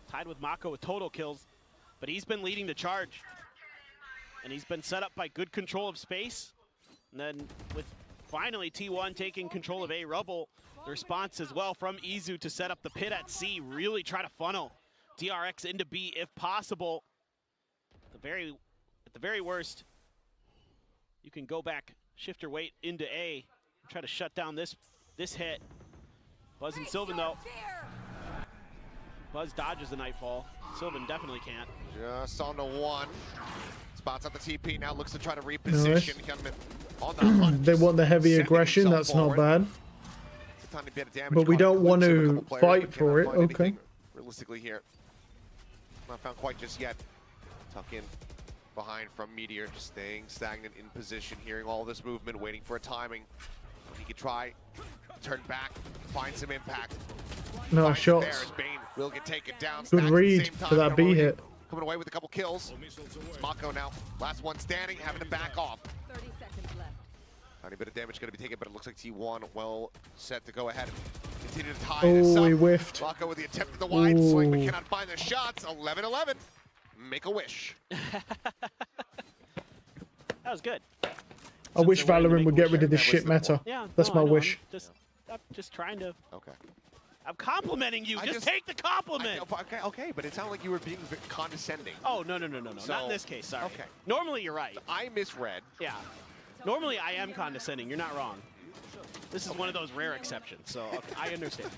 Tied with Mako with total kills, but he's been leading the charge. And he's been set up by good control of space. And then with finally T1 taking control of A Rubble, the response as well from Izu to set up the pit at C, really try to funnel DRX into B if possible. At the very worst, you can go back, shift your weight into A, and try to shut down this hit. Buzz and Sylvan though. Buzz dodges the Nightfall. Sylvan definitely can't. Just on the 1. Spots up the TP, now looks to try to reposition. On the hunt, they want the heavy aggression, that's not bad. But we don't want to fight for it, okay. Realistically here. Not found quite just yet. Tuck in behind from Meteor, just staying stagnant in position, hearing all this movement, waiting for a timing. He could try, turn back, find some impact. No shots. There as Bane will get taken down. Good read for that B hit. Coming away with a couple kills. It's Mako now. Last one standing, having to back off. 30 seconds left. Tiny bit of damage going to be taken, but it looks like T1 well set to go ahead. Continue to tie this up. He whiffed. Mako with the attempt at the wide swing, but cannot find the shots. 11-11. Make a wish. That was good. I wish Valorant would get rid of this shit meta. Yeah, that's my wish. I'm just trying to. Okay. I'm complimenting you. Just take the compliment. Okay, but it sounded like you were being condescending. Oh, no. Not in this case, sorry. Okay. Normally, you're right. I misread. Yeah. Normally, I am condescending. You're not wrong. This is one of those rare exceptions, so okay, I understand.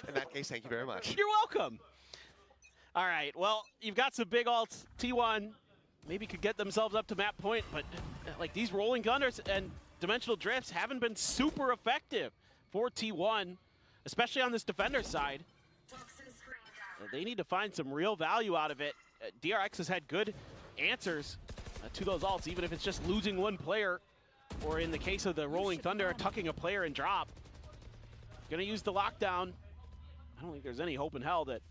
In that case, thank you very much. You're welcome. All right, well, you've got some big alts. T1 maybe could get themselves up to map point, but like these rolling gunners and dimensional drifts haven't been super effective for T1, especially on this defender side. They need to find some real value out of it. DRX has had good answers to those alts, even if it's just losing one player, or in the case of the Rolling Thunder, tucking a player and drop. Gonna use the lockdown. I don't think there's any hope in hell that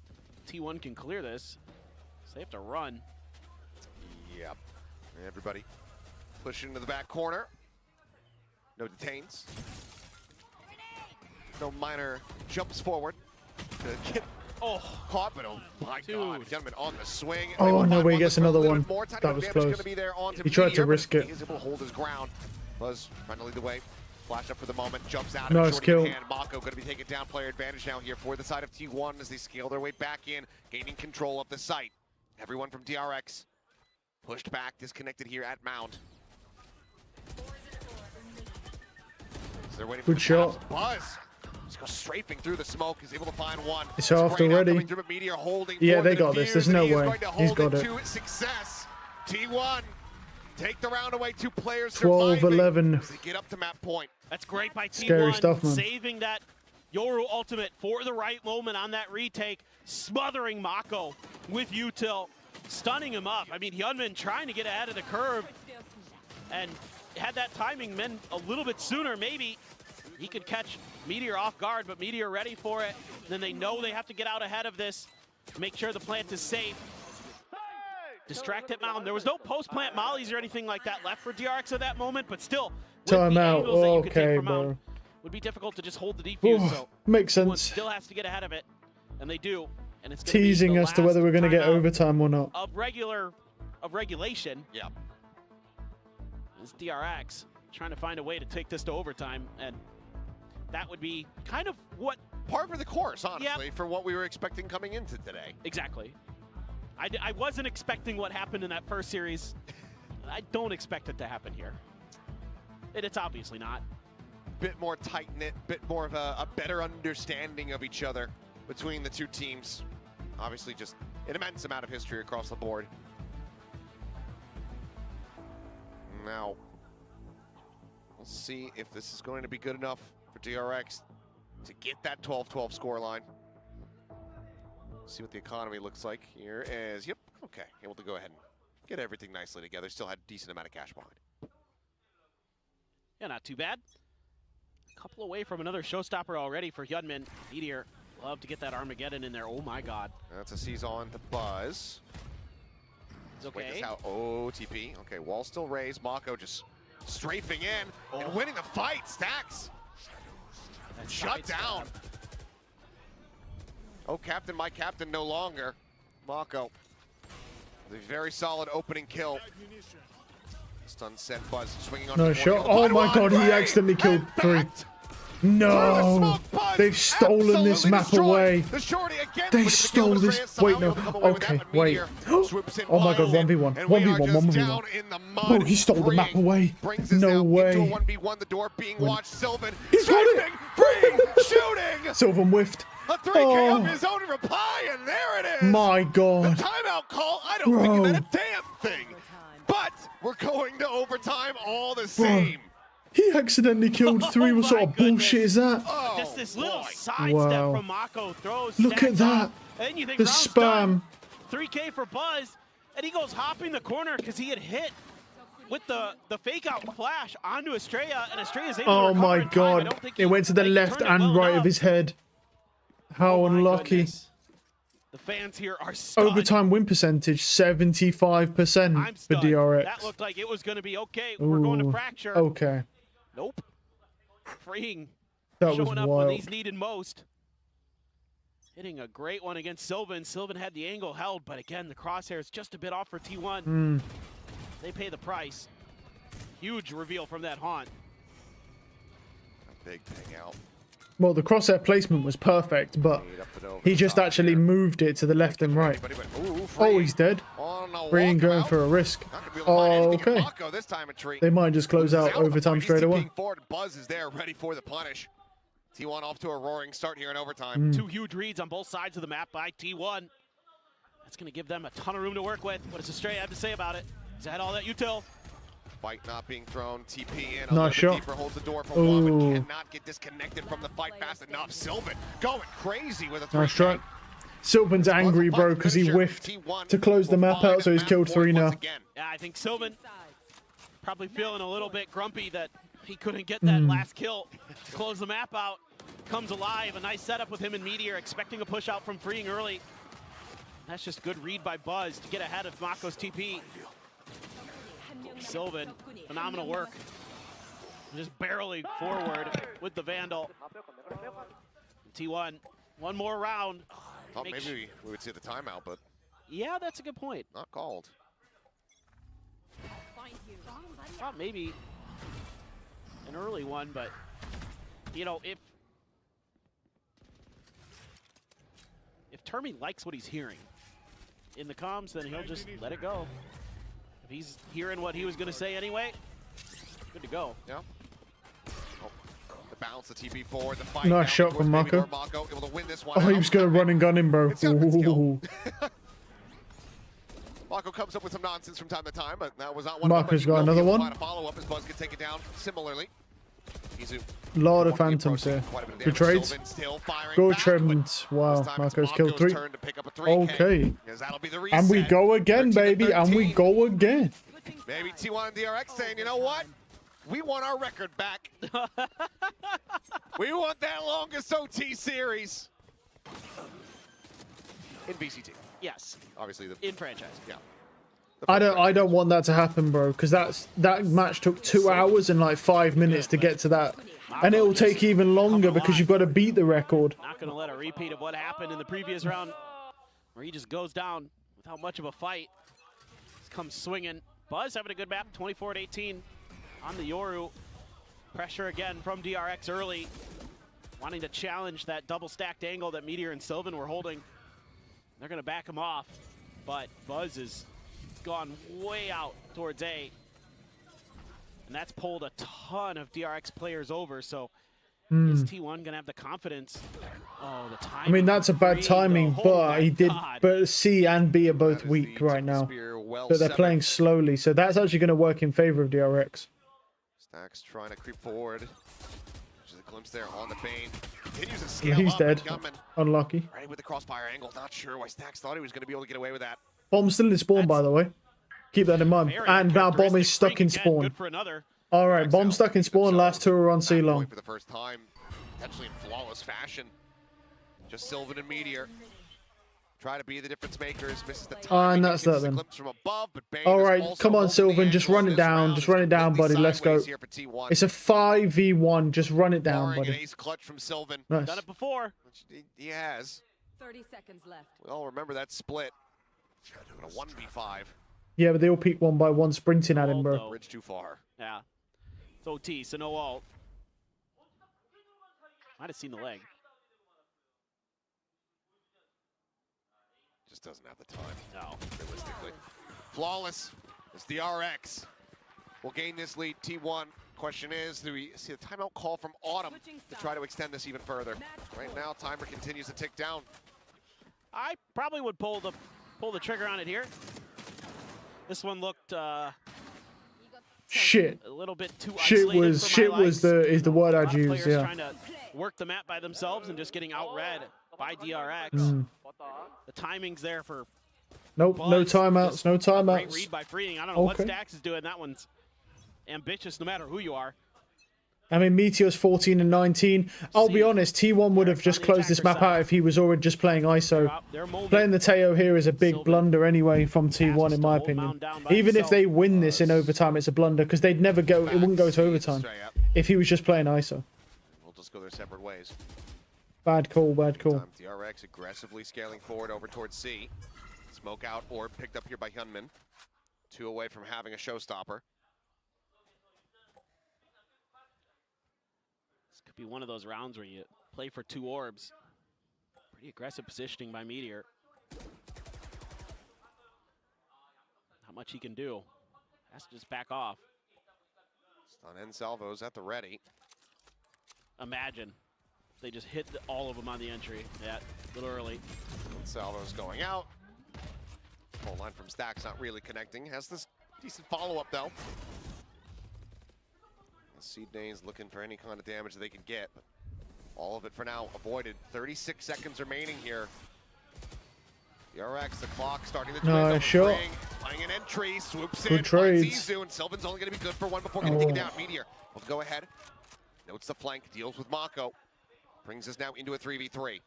T1 can clear this, so they have to run. Yep. Everybody pushing into the back corner. No detains. No minor jumps forward to get caught, but oh my god, gentlemen on the swing. Oh no, he gets another one. That was close. He tried to risk it. He's able to hold his ground. Buzz trying to lead the way. Flash up for the moment, jumps out. Nice kill. Mako going to be taking down player advantage now here for the side of T1 as they scale their way back in, gaining control of the site. Everyone from DRX pushed back, disconnected here at Mound. So they're waiting for Good shot. Buzz just goes strafing through the smoke, is able to find one. It's off already. Yeah, they got this. There's no way. He's got it. To success. T1 take the round away. 2 players 12-11. to get up to map point. That's great by T1. Scary stuff, man. Saving that Yoru ultimate for the right moment on that retake, smothering Mako with util, stunning him up. I mean, Hyunmin trying to get ahead of the curve, and had that timing been a little bit sooner, maybe he could catch Meteor off guard, but Meteor ready for it. Then they know they have to get out ahead of this, make sure the plant is safe. distracted Mountain. There was no post-plant mollies or anything like that left for DRX at that moment, but still, with Time the out. angles that you could take Okay, from bro. Mountain, would be difficult to just hold the defuse. So Makes T1 sense. still has to get ahead of it, and they do. And it's gonna be Teasing the as to whether last we're going to get timeout overtime or not. of regulation. Yeah. Is DRX trying to find a way to take this to overtime, and that would be kind of what par for the course, honestly, for what we were expecting coming into today. Exactly. I wasn't expecting what happened in that first series. I don't expect it to happen here. It's obviously not. Bit more tight-knit, bit more of a better understanding of each other between the two teams. Obviously just an immense amount of history across the board. Now, we'll see if this is going to be good enough for DRX to get that 12-12 scoreline. See what the economy looks like here as, yep, okay, able to go ahead and get everything nicely together. Still had a decent amount of cash behind. Yeah, not too bad. A couple away from another showstopper already for Hyunmin. Meteor, love to get that Armageddon in there. Oh my god. That's a seize on the Buzz. It's okay. Wait this out. Oh, TP. Okay, wall still raised. Mako just strafing in and winning the fight. Stacks. Shut down. Oh, captain, my captain no longer. Mako. The very solid opening kill. Stun set Buzz swinging on. No shot. Oh my god, he accidentally killed 3. No, they've stolen this map away. They stole this. Wait, no. Okay, wait. Oh my god, 1v1. 1v1, 1v1. Oh, he stole the map away. No way. He's got it. Shooting. Sylvan whiffed. A 3K of his own reply, and there it is. My god. The timeout call, I don't think it meant a damn thing. But we're going to overtime all the same. He accidentally killed 3. What sort of bullshit is that? Just this little sidestep from Mako throws. Look at that. And you think The round's spam. done. 3K for Buzz, and he goes hopping the corner because he had hit with the fake out flash onto Estrella, and Estrella's able to Oh recover my in time. I god. don't think It went to the left turned it and well right enough. of his head. How unlucky. Goodness. The fans here are stunned. Overtime win percentage 75% I'm for stunned. DRX. That looked like it was going to be okay. We're going to Ooh, fracture. Okay. Nope. Freeing. That was Showing up when wild. he's needed most. Hitting a great one against Sylvan. Sylvan had the angle held, but again, the crosshairs just a bit off for T1. They pay the price. Huge reveal from that haunt. A big thing out. Well, the crosshair placement was perfect, but he just actually moved it to the left and right. Oh, he's dead. Free and going for a risk. Oh, okay. This time a treat. They might just close out overtime straight away. Forward. Buzz is there, ready for the punish. T1 off to a roaring start here in overtime. 2 huge reads on both sides of the map by T1. That's going to give them a ton of room to work with. What does Estrella have to say about it? Is that all that util? Fight not being thrown. TP in. A Nice shot. deeper holds the door for one, but cannot get disconnected from the fight fast enough. Sylvan going crazy with a 3K. Nice try. Sylvan's angry, bro, because he whiffed to close the map out, so he's killed 3 now. Yeah, I think Sylvan probably feeling a little bit grumpy that he couldn't get that last kill to close the map out. Comes alive. A nice setup with him and Meteor, expecting a push out from Freeing early. That's just good read by Buzz to get ahead of Mako's TP. Sylvan, phenomenal work. Just barreling forward with the Vandal. T1, one more round. Thought maybe we would see the timeout, but yeah, that's a good point. not called. Thought maybe an early one, but you know, if Termy likes what he's hearing in the comms, then he'll just let it go. If he's hearing what he was going to say anyway, good to go. Yeah. Oh, the bounce, the TP forward, the fight. Nice shot from Mako. Able to win this one. Oh, he was going to run and gun him, bro. Ooh. Mako comes up with some nonsense from time to time, but that was not one. Mako's got another one. Follow up as Buzz can take it down similarly. Lot of phantoms here. Good trades. Go trimmed. Wow, Mako's killed 3. Okay. And we go again, baby. And we go again. Maybe T1 and DRX saying, you know what? We want our record back. We want that longest OT series. In VCT. Yes. Obviously. In franchise. Yeah. I don't want that to happen, bro, because that match took 2 hours and like 5 minutes to get to that. And it will take even longer because you've got to beat the record. Not going to let a repeat of what happened in the previous round, where he just goes down without much of a fight. Just comes swinging. Buzz having a good map, 24-18 on the Yoru. Pressure again from DRX early, wanting to challenge that double stacked angle that Meteor and Sylvan were holding. They're going to back him off, but Buzz is gone way out towards A. And that's pulled a ton of DRX players over, so is T1 gonna have the confidence? Oh, the timing. I mean, that's a bad timing, but he did. But C and B are both weak right now. But they're playing slowly, so that's actually going to work in favor of DRX. Stax trying to creep forward. Just a glimpse there on the Bane. Continues to scale He's up. dead. Gunman, Unlucky. right with the crossfire angle. Not sure why Stax thought he was going to be able to get away with that. Bomb's still in spawn, by the way. Keep that in mind. And now bomb is stuck in spawn. All right, bomb stuck in spawn. Last two are on C long. For the first time, potentially in flawless fashion. Just Sylvan and Meteor. Try to be the difference makers. Misses the time. And that's that then. From above, but Bane All right, is come on, also Sylvan. Just run it down. Just run it down, buddy. Let's go. It's a 5v1. Just run it down, Barring an buddy. ace clutch from Sylvan. Nice. Done it before. He has. 30 seconds left. We all remember that split. A 1v5. Yeah, but they all peak one by one, sprinting at him, bro. Bridge too far. Yeah. It's OT, so no ult. Might have seen the leg. Just doesn't have the time. No. Realistically. Flawless. It's DRX. We'll gain this lead. T1. Question is, do we see a timeout call from Autumn to try to extend this even further? Right now, timer continues to tick down. I probably would pull the trigger on it here. This one looked Shit. a little bit too Shit isolated was for shit my was likes. the word A I'd lot of use. players Yeah. trying to work the map by themselves and just getting outread by DRX. The timing's there for Nope. No Buzz. timeouts. No Great timeouts. read by Freeing. I don't know what Okay. Stax is doing. That one's ambitious no matter who you are. I mean, Meteor's 14 and 19. I'll be honest, T1 would have just closed this map out if he was already just playing ISO. Playing the Teo here is a big blunder anyway from T1, in my opinion. Even if they win this in overtime, it's a blunder because they'd never go. It wouldn't go to overtime if he was just playing ISO. We'll just go their separate ways. Bad call. Bad call. DRX aggressively scaling forward over towards C. Smoke out or picked up here by Hyunmin. 2 away from having a showstopper. Could be one of those rounds where you play for 2 orbs. Pretty aggressive positioning by Meteor. Not much he can do. Has to just back off. Stun and salvos at the ready. Imagine they just hit all of them on the entry. Yeah, a little early. Salvos going out. Full line from Stax not really connecting. Has this decent follow-up though. Seed Dane's looking for any kind of damage that they can get, but all of it for now avoided. 36 seconds remaining here. DRX, the clock starting to Nice shot. Finding an entry, swoops Good in, trades. finds Izu, and Sylvan's only going to be good for one before getting taken down. Meteor will go ahead, notes the flank, deals with Mako, brings us now into a 3v3.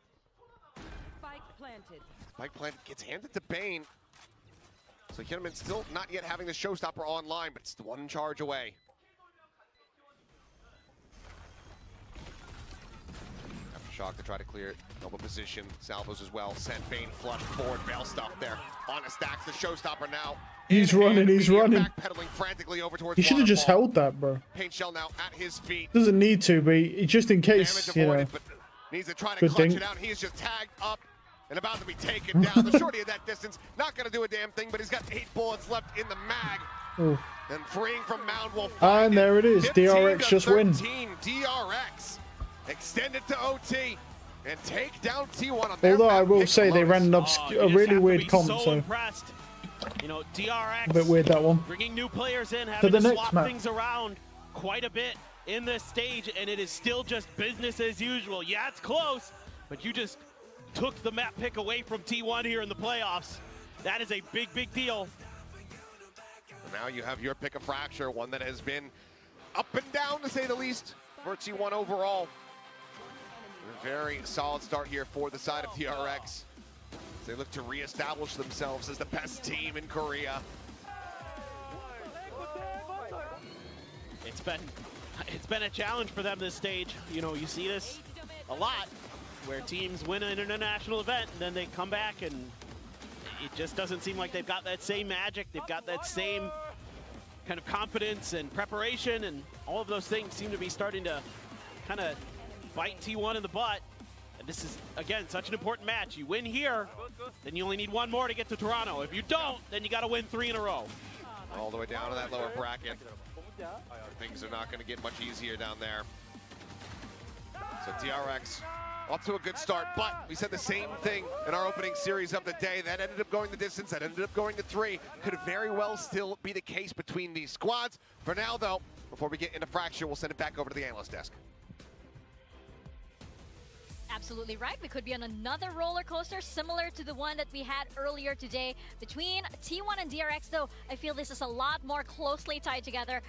Spike planted. Spike planted gets handed to Bane. So Hyunmin still not yet having the showstopper online, but it's the one charge away. Shock to try to clear it. Double position. Salvos as well. Sent Bane flush forward. Veil stuff there. On a Stax. The showstopper now. He's running. He's running. Backpedaling frantically over towards He should have just Waterfall. held that, bro. Paint shell now at his feet. Doesn't need to, but just in case, Damage you know. avoided, but needs to try to Good clutch thing. it out. He is just tagged up and about to be taken down. The shorty of that distance, not going to do a damn thing, but he's got 8 bullets left in the mag. Ooh. And freeing from Mound will And there it is. 15 DRX to just win. 13. DRX extend it to OT and take down T1 on their Although I map. will Pick say they Lotus. ran a really weird comp, so so impressed. You know, DRX a bit weird that one. bringing new players in, To having the to next swap map. things around quite a bit in this stage, and it is still just business as usual. Yeah, it's close, but you just took the map pick away from T1 here in the playoffs. That is a big, big deal. Now you have your pick of Fracture, one that has been up and down to say the least for T1 overall. A very solid start here for the side of DRX. They look to reestablish themselves as the best team in Korea. it's been a challenge for them this stage. You know, you see this a lot, where teams win an international event and then they come back and it just doesn't seem like they've got that same magic. They've got that same kind of confidence and preparation, and all of those things seem to be starting to kind of bite T1 in the butt. And this is, again, such an important match. You win here, then you only need one more to get to Toronto. If you don't, then you got to win 3 in a row. All the way down to that lower bracket. Things are not going to get much easier down there. So DRX off to a good start, but we said the same thing in our opening series of the day. That ended up going the distance, that ended up going to 3. Could very well still be the case between these squads. For now, though, before we get into Fracture, we'll send it back over to the analyst desk. Absolutely right. We could be on another roller coaster similar to the one that we had earlier today between T1 and DRX, though I feel this is a lot more closely tied together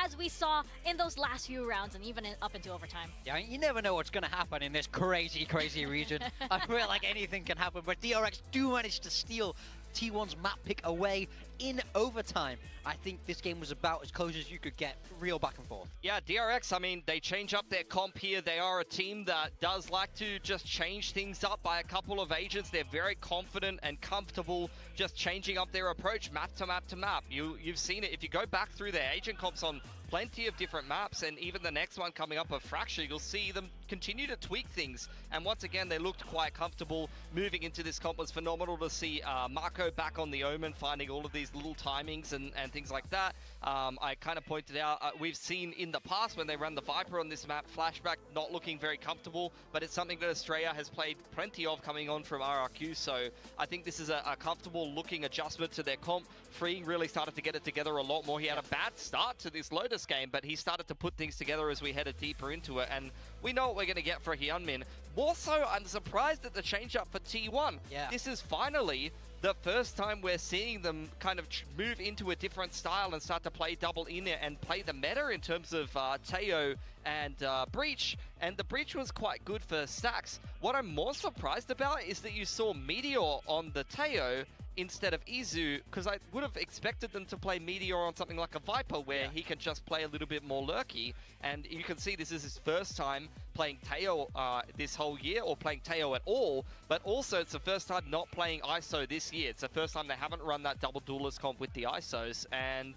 as we saw in those last few rounds and even up into overtime. Yeah, you never know what's going to happen in this crazy, crazy region. I feel like anything can happen, but DRX do manage to steal T1's map pick away in overtime. I think this game was about as close as you could get, real back and forth. Yeah, DRX, I mean, they change up their comp here. They are a team that does like to just change things up by a couple of agents. They're very confident and comfortable just changing up their approach map to map to map. You've seen it. If you go back through their agent comps on plenty of different maps, and even the next one coming up of Fracture, you'll see them continue to tweak things. And once again, they looked quite comfortable moving into this comp. It was phenomenal to see Marco back on the Omen, finding all of these little timings and things like that. I kind of pointed out, we've seen in the past when they run the Viper on this map, Flashback not looking very comfortable, but it's something that Australia has played plenty of coming on from RRQ. So I think this is a comfortable looking adjustment to their comp. Freeing really started to get it together a lot more. He had a bad start to this Lotus game, but he started to put things together as we headed deeper into it, and we know what we're going to get for Hyunmin. More so, I'm surprised at the change up for T1. Yeah. This is finally the first time we're seeing them kind of move into a different style and start to play double in it and play the meta in terms of Teo and Breach, and the Breach was quite good for stacks. What I'm more surprised about is that you saw Meteor on the Teo instead of Izu, because I would have expected them to play Meteor on something like a Viper where he can just play a little bit more lurky. And you can see this is his first time playing Teo this whole year, or playing Teo at all, but also it's the first time not playing ISO this year. It's the first time they haven't run that double duelist comp with the ISOs, and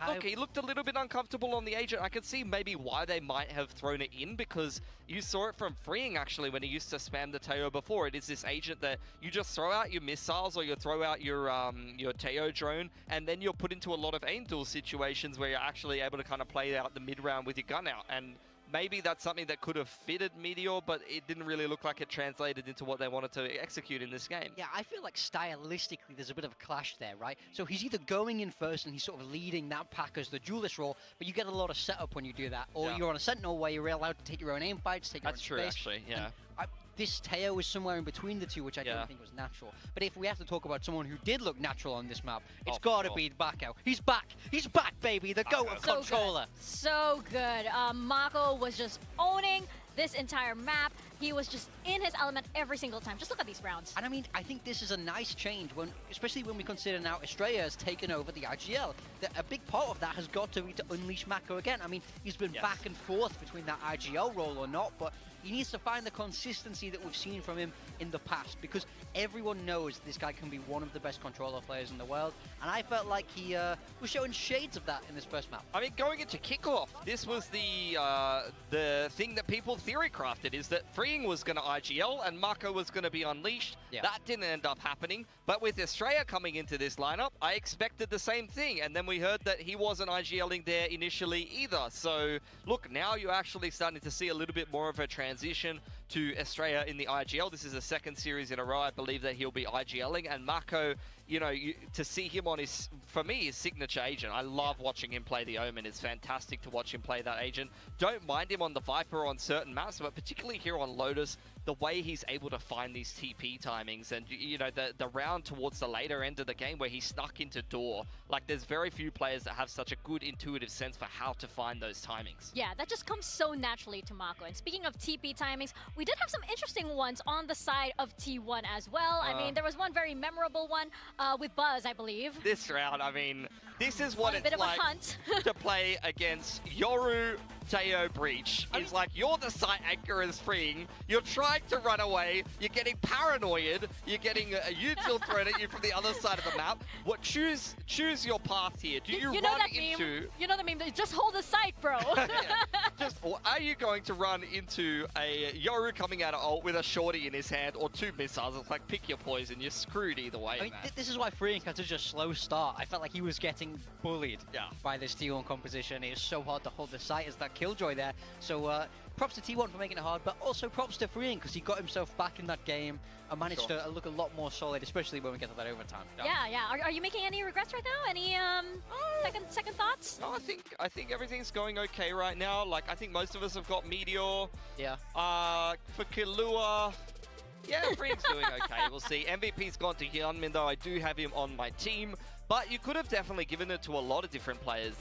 look, he looked a little bit uncomfortable on the agent. I can see maybe why they might have thrown it in, because you saw it from Freeing actually when he used to spam the Teo before. It is this agent that you just throw out your missiles or you throw out your Teo drone, and then you're put into a lot of aim duel situations where you're actually able to kind of play out the mid round with your gun out. And maybe that's something that could have fitted Meteor, but it didn't really look like it translated into what they wanted to execute in this game. Yeah, I feel like stylistically there's a bit of a clash there, right? So he's either going in first and he's sort of leading that pack as the duelist role, but you get a lot of setup when you do that. Or you're on a Sentinel where you're allowed to take your own aim fights, take your own space. That's true, actually, yeah. This Teo is somewhere in between the two, which I don't think was natural. But if we have to talk about someone who did look natural on this map, it's got to be Bakao. He's back! He's back, baby! The GOAT of controller! So good. Mako was just owning this entire map. He was just in his element every single time. Just look at these rounds. And I mean, I think this is a nice change, especially when we consider now Estrella has taken over the IGL. A big part of that has got to be to unleash Mako again. I mean, he's been back and forth between that IGL role or not, but he needs to find the consistency that we've seen from him in the past, because everyone knows this guy can be one of the best controller players in the world, and I felt like he was showing shades of that in this first map. I mean, going into kickoff, this was the thing that people theory crafted, is that Freeing was going to IGL and Mako was going to be unleashed. That didn't end up happening, but with Estrella coming into this lineup, I expected the same thing, and then we heard that he wasn't IGLing there initially either. So look, now you're actually starting to see a little bit more of a transition to Estrella in the IGL. This is the second series in a row, I believe, that he'll be IGLing, and Mako, you know, to see him on his, for me, his signature agent. I love watching him play the Omen. It's fantastic to watch him play that agent. Don't mind him on the Viper on certain maps, but particularly here on Lotus, the way he's able to find these TP timings, and you know, the round towards the later end of the game where he snuck into door. Like, there's very few players that have such a good intuitive sense for how to find those timings. Yeah, that just comes so naturally to Mako. And speaking of TP timings, we did have some interesting ones on the side of T1 as well. I mean, there was one very memorable one with Buzz, I believe. This round, I mean, this is what a it's bit of like a hunt. to play against Yoru, Teo, Breach. It's like you're the site anchor is freeing, you're trying to run away, you're getting paranoid, you're getting a util thrown at you from the other side of the map. What choose your path here? Do you know run that into... meme? You know the meme? Just hold the site, bro. Or are you going to run into a Yoru coming out of ult with a shorty in his hand or 2 missiles? It's like, pick your poison. You're screwed either way, I mean, man. this is why Freeing had such a slow start. I felt like he was getting bullied by this T1 composition. It is so hard to hold the site as that Killjoy there. So props to T1 for making it hard, but also props to Freeing because he got himself back in that game and managed to look a lot more solid, especially when we get to that overtime. Yeah. Are you making any regrets right now? Any second thoughts? No, I think everything's going okay right now. Like, I think most of us have got Meteor. Yeah. For Killua, yeah, Freeing's doing okay. We'll see. MVP's gone to Hyunmin, though. I do have him on my team. But you could have definitely given it to a lot of different players.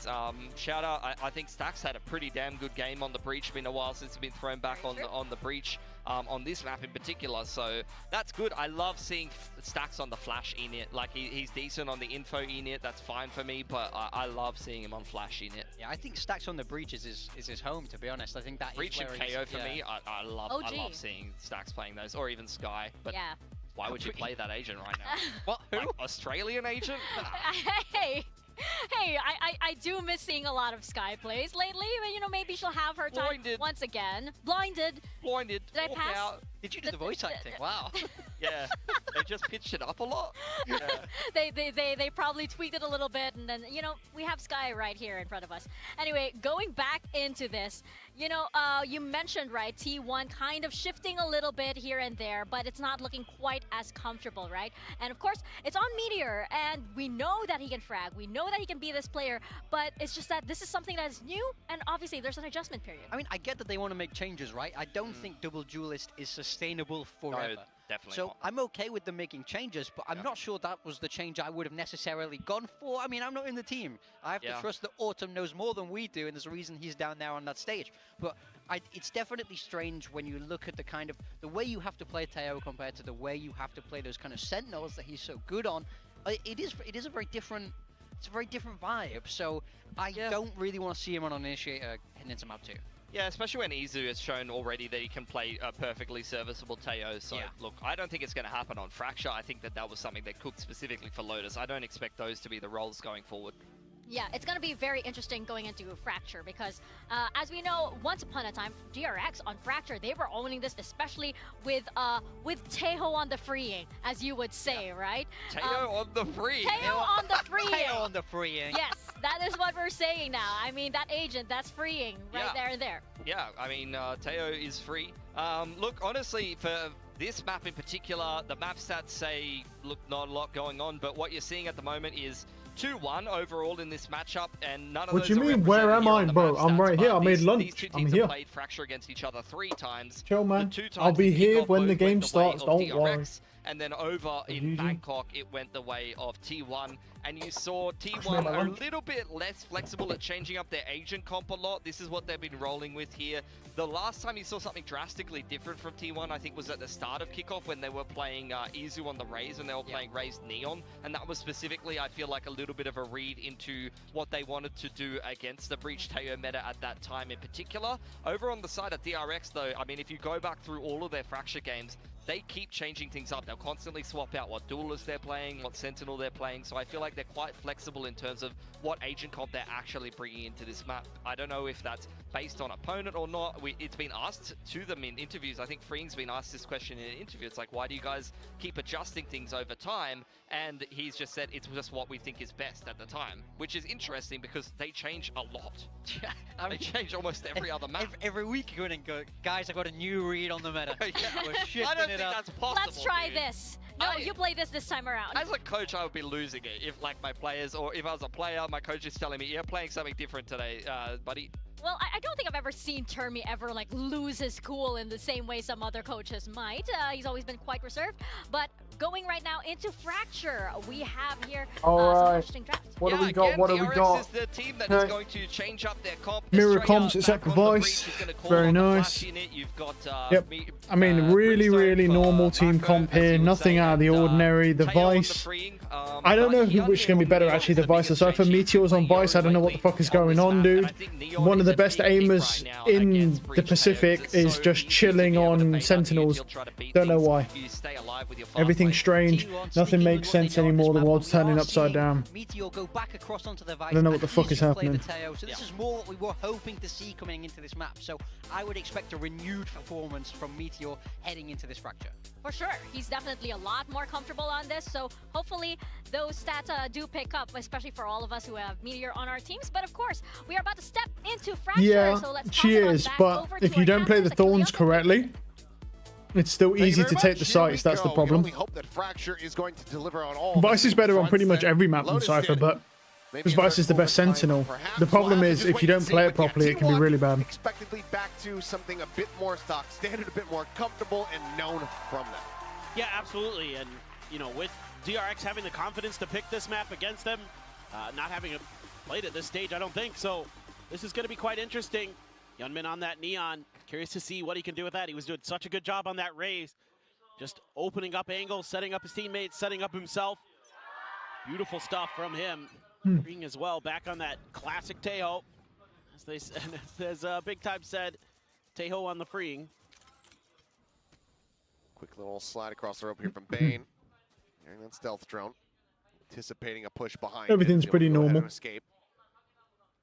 Shout out, I think Stax had a pretty damn good game on the Breach. Been a while since he's been thrown back on the Breach, on this map in particular. So that's good. I love seeing Stax on the Flash init. Like he's decent on the info init. That's fine for me. But I love seeing him on Flash init. Yeah, I think Stax on the Breach is his home. To be honest, I think that Breach is and where KO for me. I love seeing Stax playing those, or even Sky. But yeah. Why would you play that agent right now? What? Like Australian agent? Hey, I do miss seeing a lot of Sky plays lately. But, you know, maybe she'll have her time once again. Blinded. Did I pass? Out. Did you do the voice acting? Wow. Yeah, they just pitched it up a lot. Yeah. They probably tweaked it a little bit, and then, you know, we have Sky right here in front of us. Anyway, going back into this, you know, you mentioned, right, T1 kind of shifting a little bit here and there, but it's not looking quite as comfortable, right? And of course, it's on Meteor, and we know that he can frag, we know that he can be this player, but it's just that this is something that is new, and obviously there's an adjustment period. I mean, I get that they want to make changes, right? I don't think double duelist is sustainable forever. No, definitely so not. I'm okay with them making changes, but I'm not sure that was the change I would have necessarily gone for. I mean, I'm not in the team. I have to trust that Autumn knows more than we do, and there's a reason he's down there on that stage. But it's definitely strange when you look at the way you have to play Teo compared to the way you have to play those kind of Sentinels that he's so good on. It is a very different. It's a very different vibe. So I don't really want to see him on an Initiator heading into map 2. Yeah, especially when Izu has shown already that he can play a perfectly serviceable Teo. So, look, I don't think it's going to happen on Fracture. I think that was something they cooked specifically for Lotus. I don't expect those to be the roles going forward. Yeah, it's going to be very interesting going into Fracture because, as we know, once upon a time, DRX on Fracture, they were owning this, especially with Taeho on the freeing, as you would say, right? Taeho on the freeing. Taeho on the freeing. Taeho on the freeing. Yes, that is what we're saying now. I mean, that agent, that's freeing right there and there. Yeah, I mean, Taeho is free. Look, honestly, for this map in particular, the map stats say, look, not a lot going on, but what you're seeing at the moment is 2-1 overall in this matchup, and none of what those do you are mean? Where am I, bro? I'm right here. I made These lunch. two I'm teams here. have played Fracture against each other 3 times. Chill, man. The 2 times I'll be the here kickoff when the went game the way starts. of Don't DRX, worry. And then over in Bangkok, it went the way of T1. And you saw T1 a little bit less flexible at changing up their agent comp a lot. This is what they've been rolling with here. The last time you saw something drastically different from T1, I think, was at the start of kickoff when they were playing Izu on the Raze and they were playing Raze Neon. And that was specifically, I feel like, a little bit of a read into what they wanted to do against the Breach Teo meta at that time in particular. Over on the side of DRX, though, I mean, if you go back through all of their Fracture games, they keep changing things up. They'll constantly swap out what duelist they're playing, what sentinel they're playing. So I feel like they're quite flexible in terms of what agent comp they're actually bringing into this map. I don't know if that's based on opponent or not. It's been asked to them in interviews. I think Freeing's been asked this question in an interview. It's like, why do you guys keep adjusting things over time? And he's just said it's just what we think is best at the time, which is interesting because they change a lot. Yeah, I mean, they change almost every other map. Every week you go in and go, guys, I got a new read on the meta. Yeah. We're shifting I don't it think up. that's possible. Let's try this. No, you play this time around. As a coach, I would be losing it if, like, my players, or if I was a player, my coach is telling me, you're playing something different today, buddy. Well, I don't think I've ever seen Termi ever like lose his cool in the same way some other coaches might. He's always been quite reserved. But going right now into Fracture, we have here some interesting drafts. What do we got? Again, What do we DRX got? is the team that is going to change up their comp. Mirror Straight comps up except back for on the voice. Breach. He's gonna call Very on the nice. Flash unit. You've got, Yep. I mean, really, really normal team comp here. Nothing out of the ordinary. The Taeho on the Vice. freeing. I don't know which is going to be better, actually, the Vice or Cypher. Meteor's on Vice. I don't know what the fuck is going on, dude. One of the best aimers in the Pacific is just chilling on Sentinels. Don't know why. Everything's strange. Nothing makes sense anymore. The world's turning upside down. Meteor go back across onto the Vice. I don't know what the fuck is happening. So this is more what we were hoping to see coming into this map. So I would expect a renewed performance from Meteor heading into this fracture. For sure, he's definitely a lot more comfortable on this, so hopefully those stats do pick up, especially for all of us who have Meteor on our teams. But of course, we are about to step into Fracture, Yeah, so let's she is, but if you don't play the Thorns correctly, it's still easy to take the sites. That's the problem. Vice is better on pretty much every map than Cypher, but because Vice is the best Sentinel. The problem is, if you don't play it properly, it can be really bad. Expectedly back to something a bit more stock standard, a bit more comfortable and known from them. Yeah, absolutely. And, you know, with DRX having the confidence to pick this map against them, not having played at this stage, I don't think. So this is going to be quite interesting. Yunmin on that Neon. Curious to see what he can do with that. He was doing such a good job on that raise. Just opening up angles, setting up his teammates, setting up himself. Beautiful stuff from him. Freeing as well, back on that classic Teho. As they as Big Time said, Teho on the freeing. Quick little slide across the rope here from Bane. Hearing that stealth drone. Anticipating a push behind. Everything's pretty normal. Escape.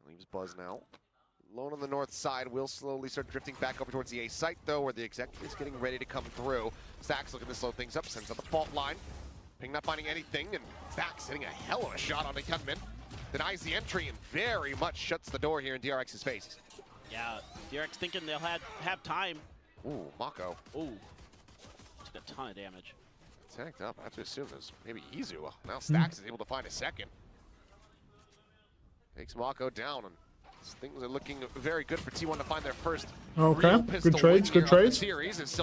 Leaves Buzz now. Lone on the north side will slowly start drifting back over towards the A site, though, where the executive is getting ready to come through. Stax looking to slow things up, sends out the fault line. Ping not finding anything, and Stax hitting a hell of a shot on the Yunmin. Denies the entry and very much shuts the door here in DRX's face. Yeah, DRX thinking they'll have time. Ooh, Mako. Ooh, took a ton of damage. Tagged up. I have to assume there's maybe Izu. Now Stax is able to find a second. Takes Mako down, and things are looking very good for T1 to find their first. Okay, good trades, good trades.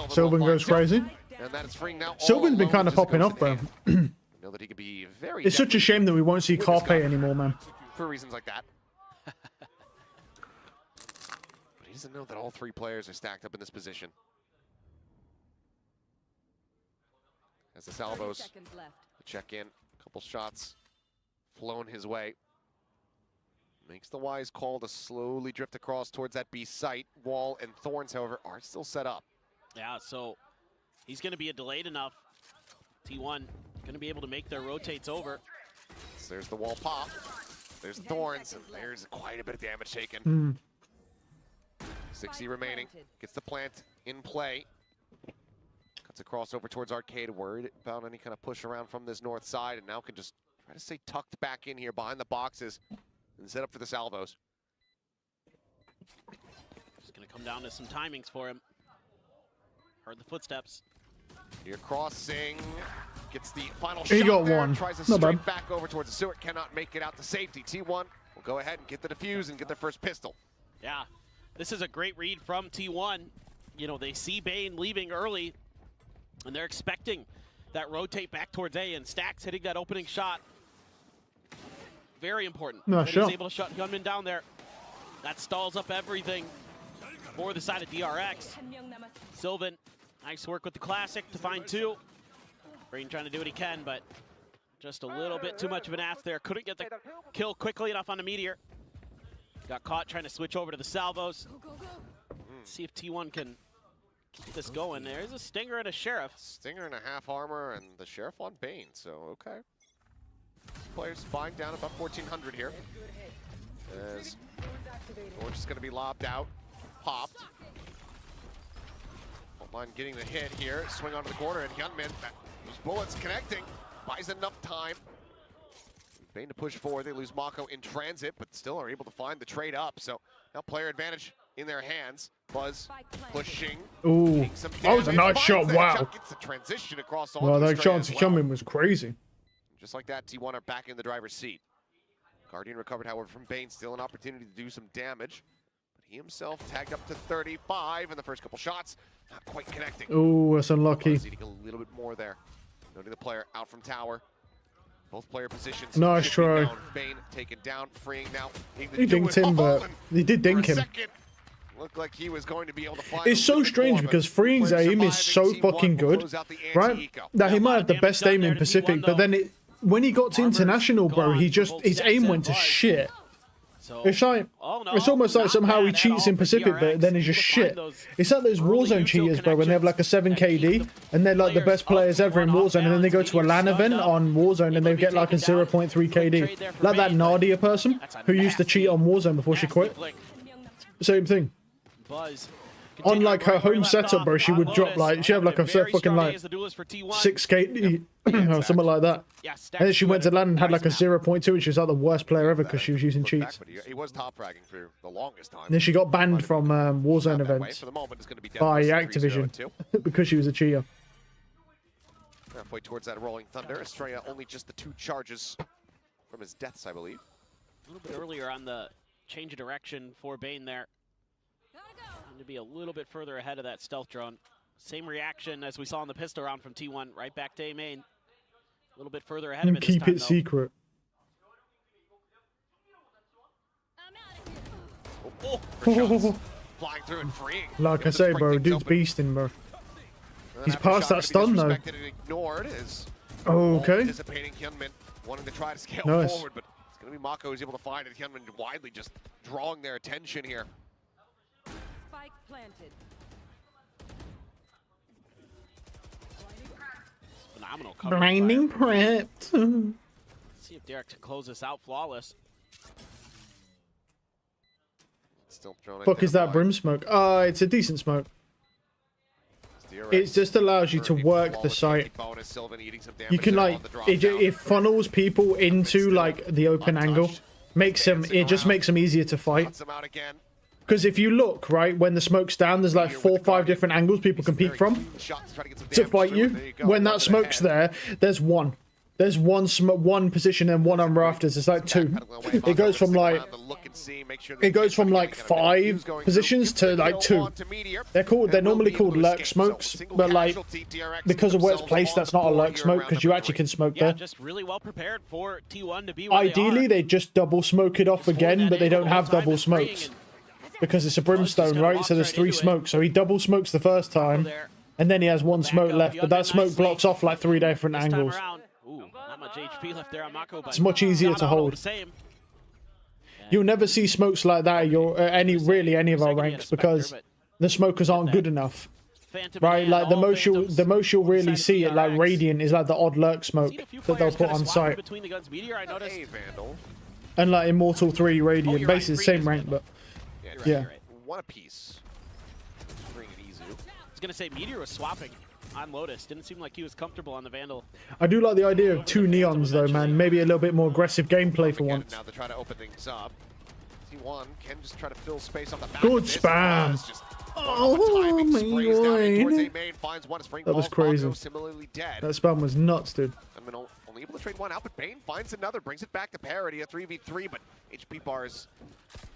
Sylvan goes crazy. And that is freeing now. Sylvan's been kind of popping up, bro. Know that he could be very. It's such a shame that we won't see Carpe anymore, man. For reasons like that. But he doesn't know that all three players are stacked up in this position. As the salvos check in, a couple shots flown his way. Makes the wise call to slowly drift across towards that B site. Wall and Thorns, however, are still set up. Yeah, so he's going to be delayed enough. T1 going to be able to make their rotates over. So there's the wall pop. There's Thorns, and there's quite a bit of damage taken. 60 remaining. Gets the plant in play. Cuts across over towards Arcade. Worried about any kind of push around from this north side, and now can just try to stay tucked back in here behind the boxes and set up for the salvos. Just going to come down to some timings for him. Heard the footsteps. Here crossing, gets the final he shot got there, one. tries to Not straight bad. back over towards the Stewart, cannot make it out to safety. T1 will go ahead and get the defuse and get their first pistol. Yeah, this is a great read from T1. You know, they see Bane leaving early, and they're expecting that rotate back towards A, and Stax hitting that opening shot. Very important. No, that sure. He's able to shut Gunman down there. That stalls up everything for the side of DRX. Sylvan, nice work with the classic to find two. Brain trying to do what he can, but just a little bit too much of an ass there. Couldn't get the kill quickly enough on the Meteor. Got caught trying to switch over to the salvos. See if T1 can keep this going. There's a Stinger and a Sheriff. Stinger and a half armor, and the Sheriff on Bane, so okay. Players buying down about 1,400 here. As Orange is going to be lobbed out, popped. Line getting the hit here, swing onto the corner, and Yunmin, those bullets connecting, buys enough time. Bane to push forward, they lose Mako in transit, but still are able to find the trade up. So now player advantage in their hands. Buzz pushing. Ooh, that was a nice shot, wow. Gets the transition across all Wow, that shot to Yunmin was crazy. Just like that, T1 are back in the driver's seat. Guardian recovered, however, from Bane. Still an opportunity to do some damage. But he himself tagged up to 35 in the first couple shots. Not quite connecting. Ooh, that's unlucky. Needing a little bit more there. Noting the player out from tower. Both player positions. Nice try. Down. Bane taken down, freeing now. He dinked him, but he did dink him. Looked like he was going to be able to find. It's so strange because Freeing's aim is so fucking good, right? That he might have the best aim in Pacific, but then when he got to international, bro, his aim went to shit. It's like, it's almost like somehow he cheats in Pacific, but then he's just shit. It's like those Warzone cheaters, bro, when they have like a 7 KD, and they're like the best players ever in Warzone, and then they go to a LAN event on Warzone, and they get like a 0.3 KD. Like that Nadia person who used to cheat on Warzone before she quit. Same thing. On like her home setup, bro, she would drop like, she had like a fucking like 6 KD or something like that. And then she went to LAN and had like a 0.2, and she was like the worst player ever because she was using cheats. He was top fragging for the longest time. And then she got banned from Warzone events by Activision because she was a cheater. Halfway towards that rolling thunder, Estrella only just the 2 charges from his deaths, I believe. A little bit earlier on the change of direction for Bane there. To be a little bit further ahead of that stealth drone. Same reaction as we saw in the pistol round from T1, right back to A main. A little bit further ahead of it. Keep it secret. Flying through and freeing. Like I say, bro, dude's beasting, bro. He's past that stun though. Okay. Anticipating Hyunmin, wanting to try to scale forward, but it's going to be Mako who's able to find it. Hyunmin widely just drawing their attention here. Spike planted. Phenomenal cover. Blinding prepped. See if DRX can close this out flawless. Still fuck is that brim smoke? It's a decent smoke. It just allows you to work the site. You can like, it funnels people into like the open angle. It just makes them easier to fight. Because if you look, right, when the smoke's down, there's like 4 or 5 different angles people can peek from to fight you. When that smoke's there, there's one. There's one position and one on rafters. It's like 2. It goes from like 5 positions to like 2. They're normally called lurk smokes, but like because of where it's placed, that's not a lurk smoke because you actually can smoke there. Just really well prepared for T1 to be Ideally, they just double smoke it off again, but they don't have double smokes because it's a brimstone, right? So there's 3 smokes. So he double smokes the first time, and then he has 1 smoke left, but that smoke blocks off like 3 different angles. Not much HP left there on Mako, but it's much easier to hold. You'll never see smokes like that at any of our ranks because the smokers aren't good enough, right? Like the most you'll really see it like Radiant is like the odd lurk smoke that they'll put on site. And like Immortal 3 Radiant, basically the same rank, but yeah. One apiece. I was gonna say Meteor was swapping on Lotus. Didn't seem like he was comfortable on the Vandal. I do like the idea of 2 neons though, man. Maybe a little bit more aggressive gameplay for once. Now they try to open things up. T1 can just try to fill space off the back. Good spam. Oh my god. That was crazy. That spam was nuts, dude. Only able to trade 1 out, but Bane finds another, brings it back to parity, a 3v3, but HP bar is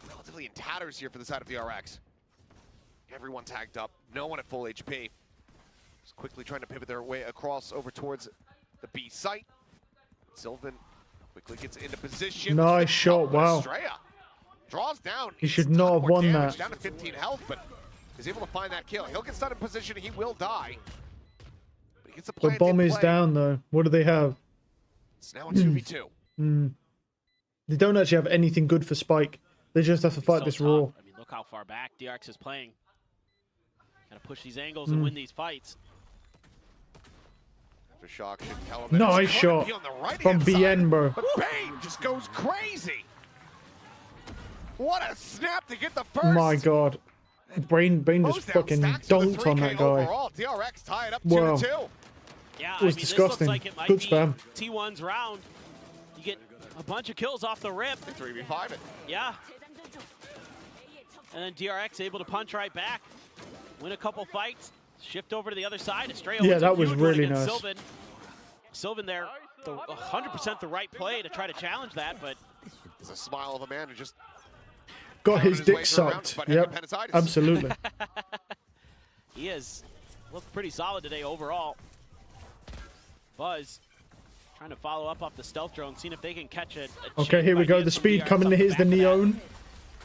relatively in tatters here for the side of DRX. Everyone tagged up, no one at full HP. Just quickly trying to pivot their way across over towards the B site. Sylvan quickly gets into position. Nice shot, wow. Estrella draws down. He should not have won that. Down to 15 health, but is able to find that kill. He'll get stunned in position, he will die. But he gets a The bomb is down though. What do they have? It's now a 2v2. They don't actually have anything good for Spike. They just have to fight this raw. I mean, look how far back DRX is playing. Gotta push these angles and win these fights. Shock should tell him that nice shot from BN, bro. But Bane just goes crazy. What a snap to get the first. My god. Bane just fucking dunked on that guy. Overall, DRX tied up wow. 2-2. Yeah, it was disgusting. Like it good spam. T1's round. You get a bunch of kills off the rip. 3v5 it. Yeah. And then DRX able to punch right back. Win a couple fights. Shift over to the other side. Estrella yeah, that was really nice. Sylvan there, 100% the right play to try to challenge that, but it's a smile of a man who just got his dick sucked. Yep, absolutely. He has looked pretty solid today overall. Buzz trying to follow up off the stealth drone, seeing if they can catch it. Okay, here we go. The speed coming in. Here's the Neon.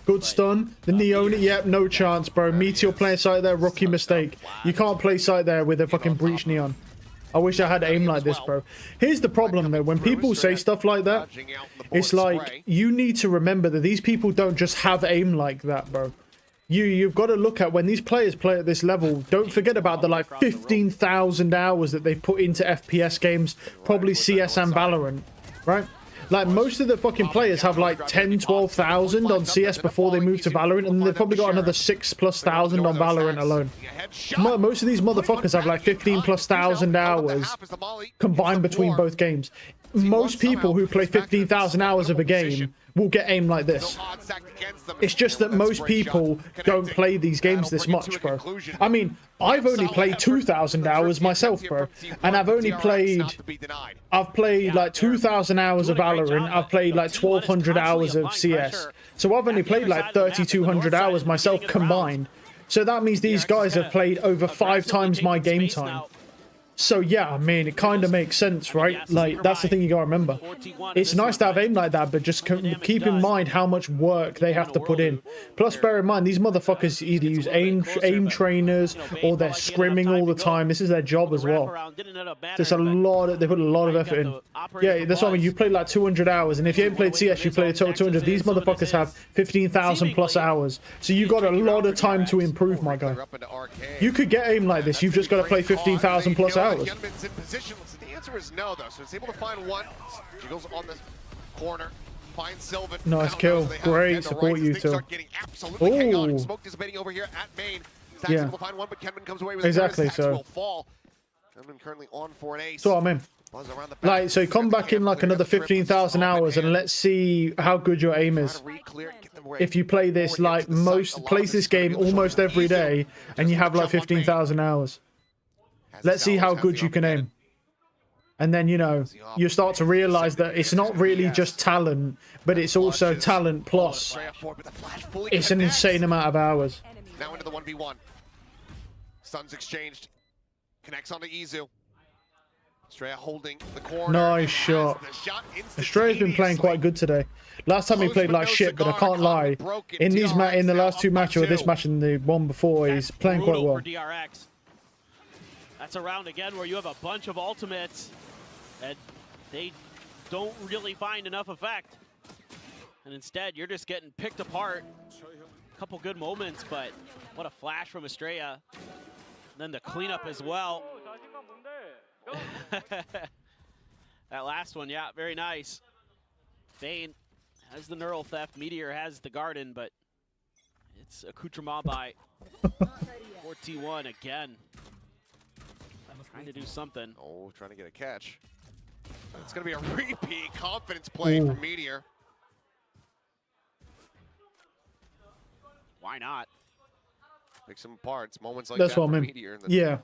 Good stun. The Neon, yep, no chance, bro. Meteor playing site there, rookie mistake. You can't play site there with a fucking breach Neon. I wish I had aim like this, bro. Here's the problem, though. When people say stuff like that, it's like, you need to remember that these people don't just have aim like that, bro. You've got to look at when these players play at this level. Don't forget about the like 15,000 hours that they put into FPS games, probably CS and Valorant, right? Like, most of the fucking players have like 10, 12,000 on CS before they move to Valorant, and they've probably got another 6,000+ on Valorant alone. Most of these motherfuckers have like 15,000+ hours combined between both games. Most people who play 15,000 hours of a game will get aim like this. It's just that most people don't play these games this much, bro. I mean, I've only played 2,000 hours myself, bro. And I've played like 2,000 hours of Valorant. I've played like 1,200 hours of CS. So I've only played like 3,200 hours myself combined. So that means these guys have played over 5 times my game time. So yeah, I mean, it kind of makes sense, right? Like, that's the thing you gotta remember. It's nice to have aim like that, but just keep in mind how much work they have to put in. Plus, bear in mind, these motherfuckers either use aim trainers or they're scrimming all the time. This is their job as well. There's a lot, they put a lot of effort in. Yeah, that's what I mean. You've played like 200 hours, and if you ain't played CS, you played a total 200. These motherfuckers have 15,000+ hours. So you've got a lot of time to improve, my guy. You could get aim like this. You've just got to play 15,000+ hours. Gunman's in position. The answer is no, though. So it's able to find one. Jiggles on the corner. Finds Sylvan. Nice kill. Great support, you two. Oh. Smoke dissipating over here at main. Stack's able to find one, but Kenman comes away with exactly. So will fall. Kenman currently on for an ace. So I'm in. Like, so come back in like another 15,000 hours and let's see how good your aim is. If you play this like play this game almost every day and you have like 15,000 hours. Let's see how good you can aim. And then, you know, you start to realize that it's not really just talent, but it's also talent plus. It's an insane amount of hours. Now into the 1v1. Stuns exchanged. Connects onto Izu. Estrella holding the corner. Nice shot. Estrella's been playing quite good today. Last time he played like shit, but I can't lie. In the last 2 matches, or this match and the one before, he's playing quite well. That's a round again where you have a bunch of ultimates and they don't really find enough effect. And instead, you're just getting picked apart. A couple good moments, but what a flash from Estrella. And then the cleanup as well. That last one, yeah, very nice. Bane has the neural theft. Meteor has the garden, but it's accoutrement by 4T1 again. Trying to do something. Oh, trying to get a catch. It's going to be a repeat confidence play from Meteor. Why not? Pick some parts, moments like that's that what I mean. Meteor. Yeah. That's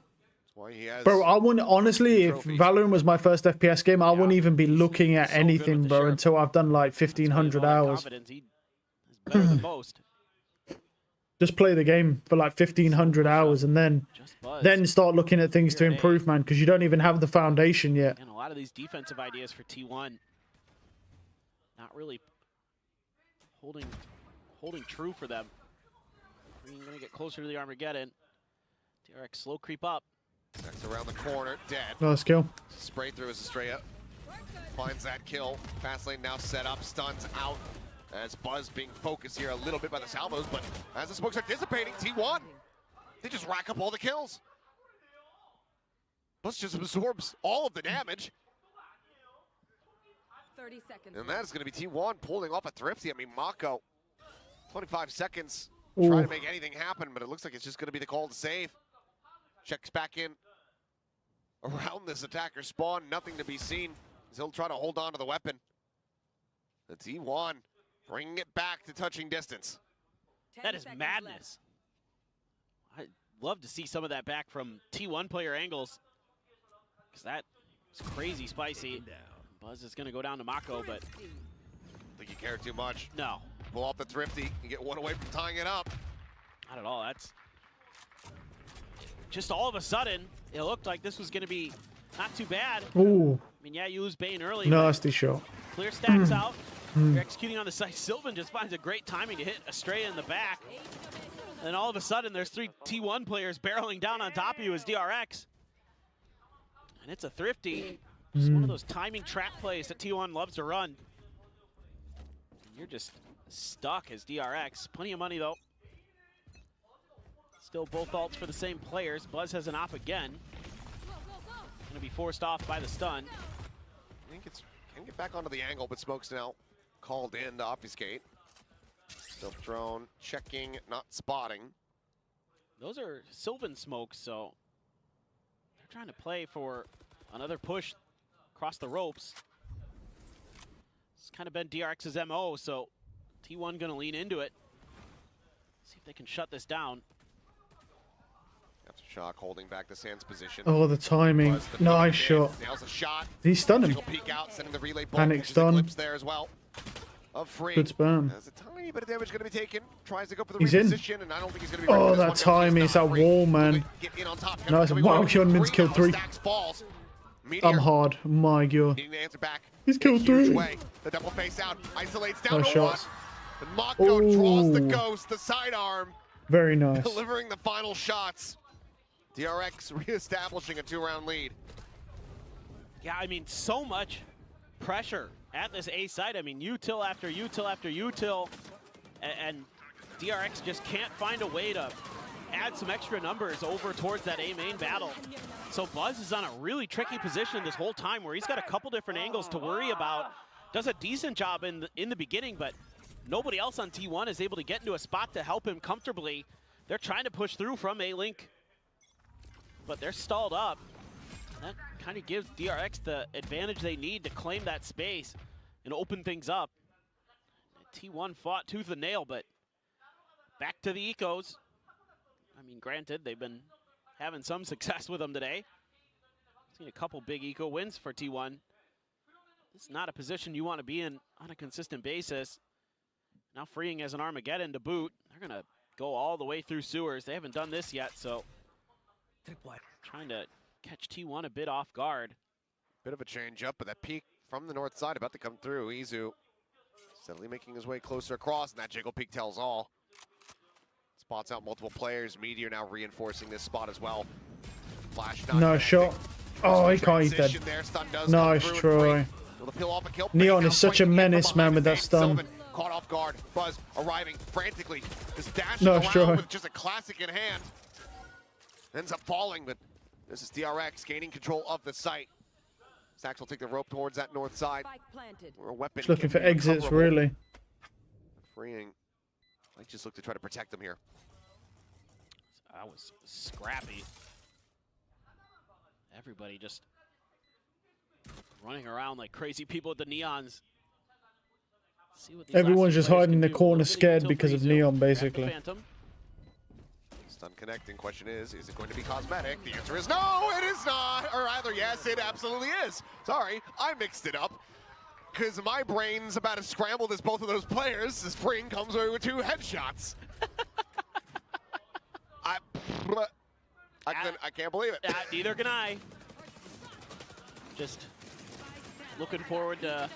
why he has, bro, I wouldn't, honestly, if Valorant was my first FPS game, I wouldn't even be looking at anything, bro, until I've done like 1,500 hours. He's better than most. Just play the game for like 1,500 hours and then start looking at things to improve, man, because you don't even have the foundation yet. And a lot of these defensive ideas for T1 not really holding true for them. Green gonna get closer to the Armageddon. DRX slow creep up. That's around the corner, dead. Nice kill. Spray through as Estrella finds that kill. Fast lane now set up, stuns out. As Buzz being focused here a little bit by the salvos, but as the smokes are dissipating, T1, they just rack up all the kills. Buzz just absorbs all of the damage. 30 seconds. And that is going to be T1 pulling off a thrifty. I mean, Mako, 25 seconds, Ooh. trying to make anything happen, but it looks like it's just going to be the call to save. Checks back in around this attacker spawn, nothing to be seen. He'll try to hold on to the weapon. The T1 bringing it back to touching distance. That is madness. I'd love to see some of that back from T1 player angles, because that is crazy spicy. Buzz is going to go down to Mako, but I think you care too much. No. Pull off the thrifty and get one away from tying it up. Not at all. That's just all of a sudden, it looked like this was going to be not too bad. Ooh. I mean, yeah, you lose Bane early. Nasty shot. Clear stacks out. You're executing on the site. Sylvan just finds a great timing to hit Estrella in the back. And then all of a sudden, there's 3 T1 players barreling down on top of you as DRX. And it's a thrifty. Just one of those timing trap plays that T1 loves to run. You're just stuck as DRX. Plenty of money though. Still both ults for the same players. Buzz has an op again. Gonna be forced off by the stun. I think it's can get back onto the angle, but Smoke's now called in to obfuscate. Silk drone checking, not spotting. Those are Sylvan smokes, so they're trying to play for another push across the ropes. It's kind of been DRX's MO, so T1 gonna lean into it. See if they can shut this down. That's a shock holding back the Sands position. Oh, the timing. Nice shot. Nails a shot. He's stunning. Jiggle peek out, sending the relay bolt. Panic stun. There as well. Of free. Good spam. There's a tiny bit of damage going to be taken. Tries to go for the He's in. reposition, and I don't think he's going to be ready Oh, for this that one. timing. It's that wall, man. Get in on top. Nice. Wow, Hyunmin's killed 3. Falls. I'm hard. My god. Needing to answer back. He's killed 3. Way. The double face out. Isolates down Nice to 1. shots. And Mako draws the Ooh. ghost, the sidearm. Very nice. Delivering the final shots. DRX reestablishing a 2-round lead. Yeah, I mean, so much pressure at this A side. I mean, util after util after util, and DRX just can't find a way to add some extra numbers over towards that A main battle. So Buzz is on a really tricky position this whole time where he's got a couple different angles to worry about. Does a decent job in the beginning, but nobody else on T1 is able to get into a spot to help him comfortably. They're trying to push through from A-Link, but they're stalled up. That kind of gives DRX the advantage they need to claim that space and open things up. T1 fought tooth and nail, but back to the ecos. I mean, granted, they've been having some success with them today. Seen a couple big eco wins for T1. It's not a position you want to be in on a consistent basis. Now freeing as an Armageddon to boot. They're going to go all the way through sewers. They haven't done this yet, so trying to catch T1 a bit off guard. Bit of a change up, but that peek from the north side about to come through. Izu steadily making his way closer across, and that jiggle peek tells all. Spots out multiple players. Meteor now reinforcing this spot as well. Flash not Nice shot. Oh, he can't eat that. Nice try. Neon is such a menace, man, with that stun. Caught off guard. Buzz arriving frantically, just dashing Nice around try. with just a classic in hand. Ends up falling, but this is DRX gaining control of the site. Sax will take the rope towards that north side. Where a weapon Just looking can for be exits, recoverable. really. Freeing. Might just look to try to protect them here. That was scrappy. Everybody just running around like crazy people with the neons. See what these Everyone's last just two players hiding in can the do. corner Little scared util because of freeze Neon, grab the basically. Phantom. Stun connecting. Question is it going to be cosmetic? The answer is no, it is not. Or rather, yes, it absolutely is. Sorry, I mixed it up. Because my brain's about as scrambled as both of those players. This Freeing comes away with 2 headshots. I can't believe it. Neither can I. Just looking forward to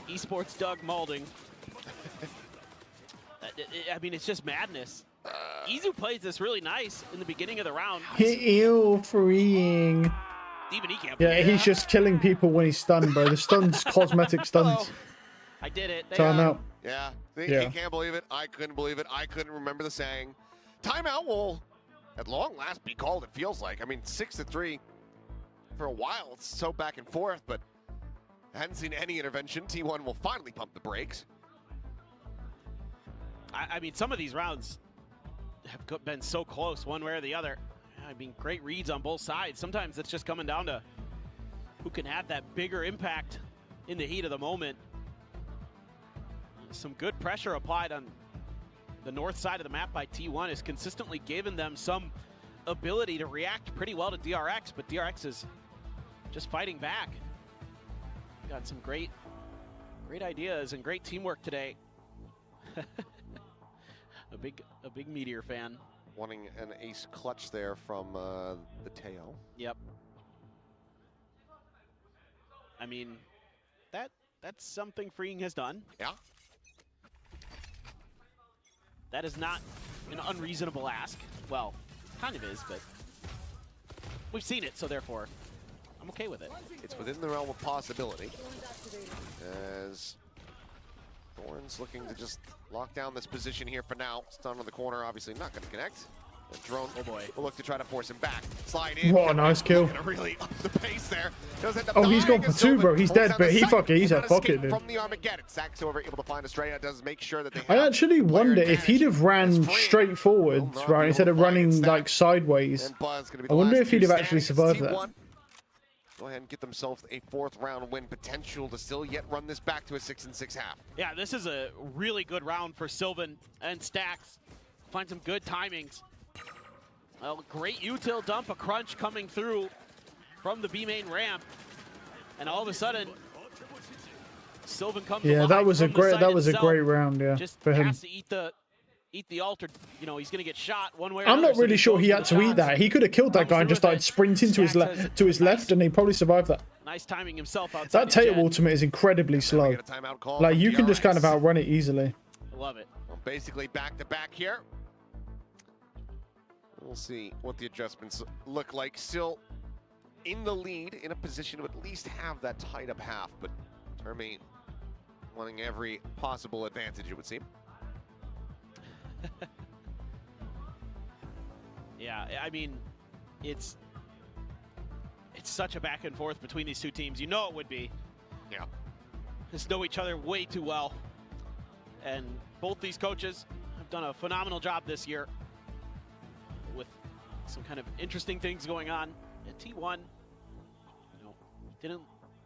esports Doug Malding. I mean, it's just madness. Izu plays this really nice in the beginning of the round. Ew, freeing. Even he can't Yeah, play. he's just killing people when he's stunned, bro. The stun's cosmetic stuns. I did it. Time out. Yeah, Yeah. you can't believe it. I couldn't believe it. I couldn't remember the saying. Timeout will, at long last, be called, it feels like. I mean, 6-3 for a while. It's so back and forth, but I hadn't seen any intervention. T1 will finally pump the brakes. I mean, some of these rounds have been so close one way or the other. I mean, great reads on both sides. Sometimes it's just coming down to who can have that bigger impact in the heat of the moment. Some good pressure applied on the north side of the map by T1 has consistently given them some ability to react pretty well to DRX, but DRX is just fighting back. Got some great ideas and great teamwork today. a big Meteor fan. Wanting an ace clutch there from the Teo. Yep. I mean, that's something Freeing has done. Yeah. That is not an unreasonable ask. Well, kind of is, but we've seen it, so therefore I'm okay with it. It's within the realm of possibility. As Thorn's looking to just lock down this position here for now. Stun on the corner, obviously not going to connect. The drone will look to try to force him back. Slide in. What a nice kill. Really up the pace there. Oh, he's gone for two, bro. He's dead, but he's a fucking dude. From the Armageddon. Sax over able to find Estrella. Does make sure that they I actually wonder if he'd have ran straight forwards, right, instead of running like sideways. I wonder if he'd have actually survived that. Go ahead and get themselves a 4th round win potential to still yet run this back to a 6-6 half. Yeah, this is a really good round for Sylvan and Stax. Find some good timings. Well, great util dump, a crunch coming through from the B main ramp, and all of a sudden, Sylvan comes. Yeah, that was a great round. Yeah, just for him. has to eat the altar. You know, he's gonna get shot one way or I'm another. not really sure he had to eat that. He could have killed that guy and just started sprinting to his left, and he probably survived that. Nice timing himself outside. That tail ultimate is incredibly slow. Like you can just kind of outrun it easily. I love it. Well, basically back to back here. We'll see what the adjustments look like. Still in the lead, in a position to at least have that tied up half, but Termain wanting every possible advantage, it would seem. Yeah, I mean, it's such a back and forth between these two teams. You know it would be. Yeah. Just know each other way too well. And both these coaches have done a phenomenal job this year with some kind of interesting things going on. At T1, you know,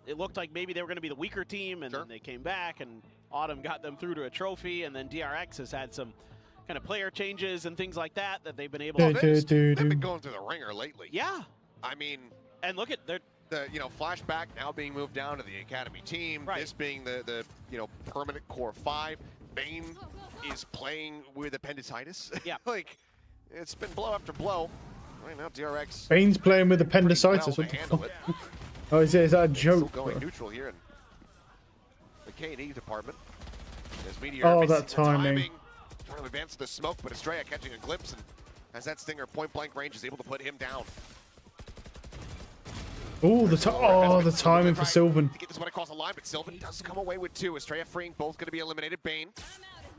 it looked like maybe they were going to be the weaker team, and then they came back, and Autumn got them through to a trophy, and then DRX has had some kind of player changes and things like that they've been able to. They've been going through the ringer lately. Yeah. I mean, and look at the Flashback now being moved down to the academy team. Right. This being the permanent core 5. Bane is playing with appendicitis. Yeah. Like, it's been blow after blow. Right now, DRX. Bane's playing with appendicitis. What the fuck? Oh, is that a joke? Still going neutral here in the K&E department. Oh, that timing. Trying to advance the smoke, but Estrella catching a glimpse, and as that Stinger point-blank range is able to put him down. Oh, the timing for Sylvan. To get this one across the line, but Sylvan does come away with 2. Estrella freeing both, going to be eliminated. Bane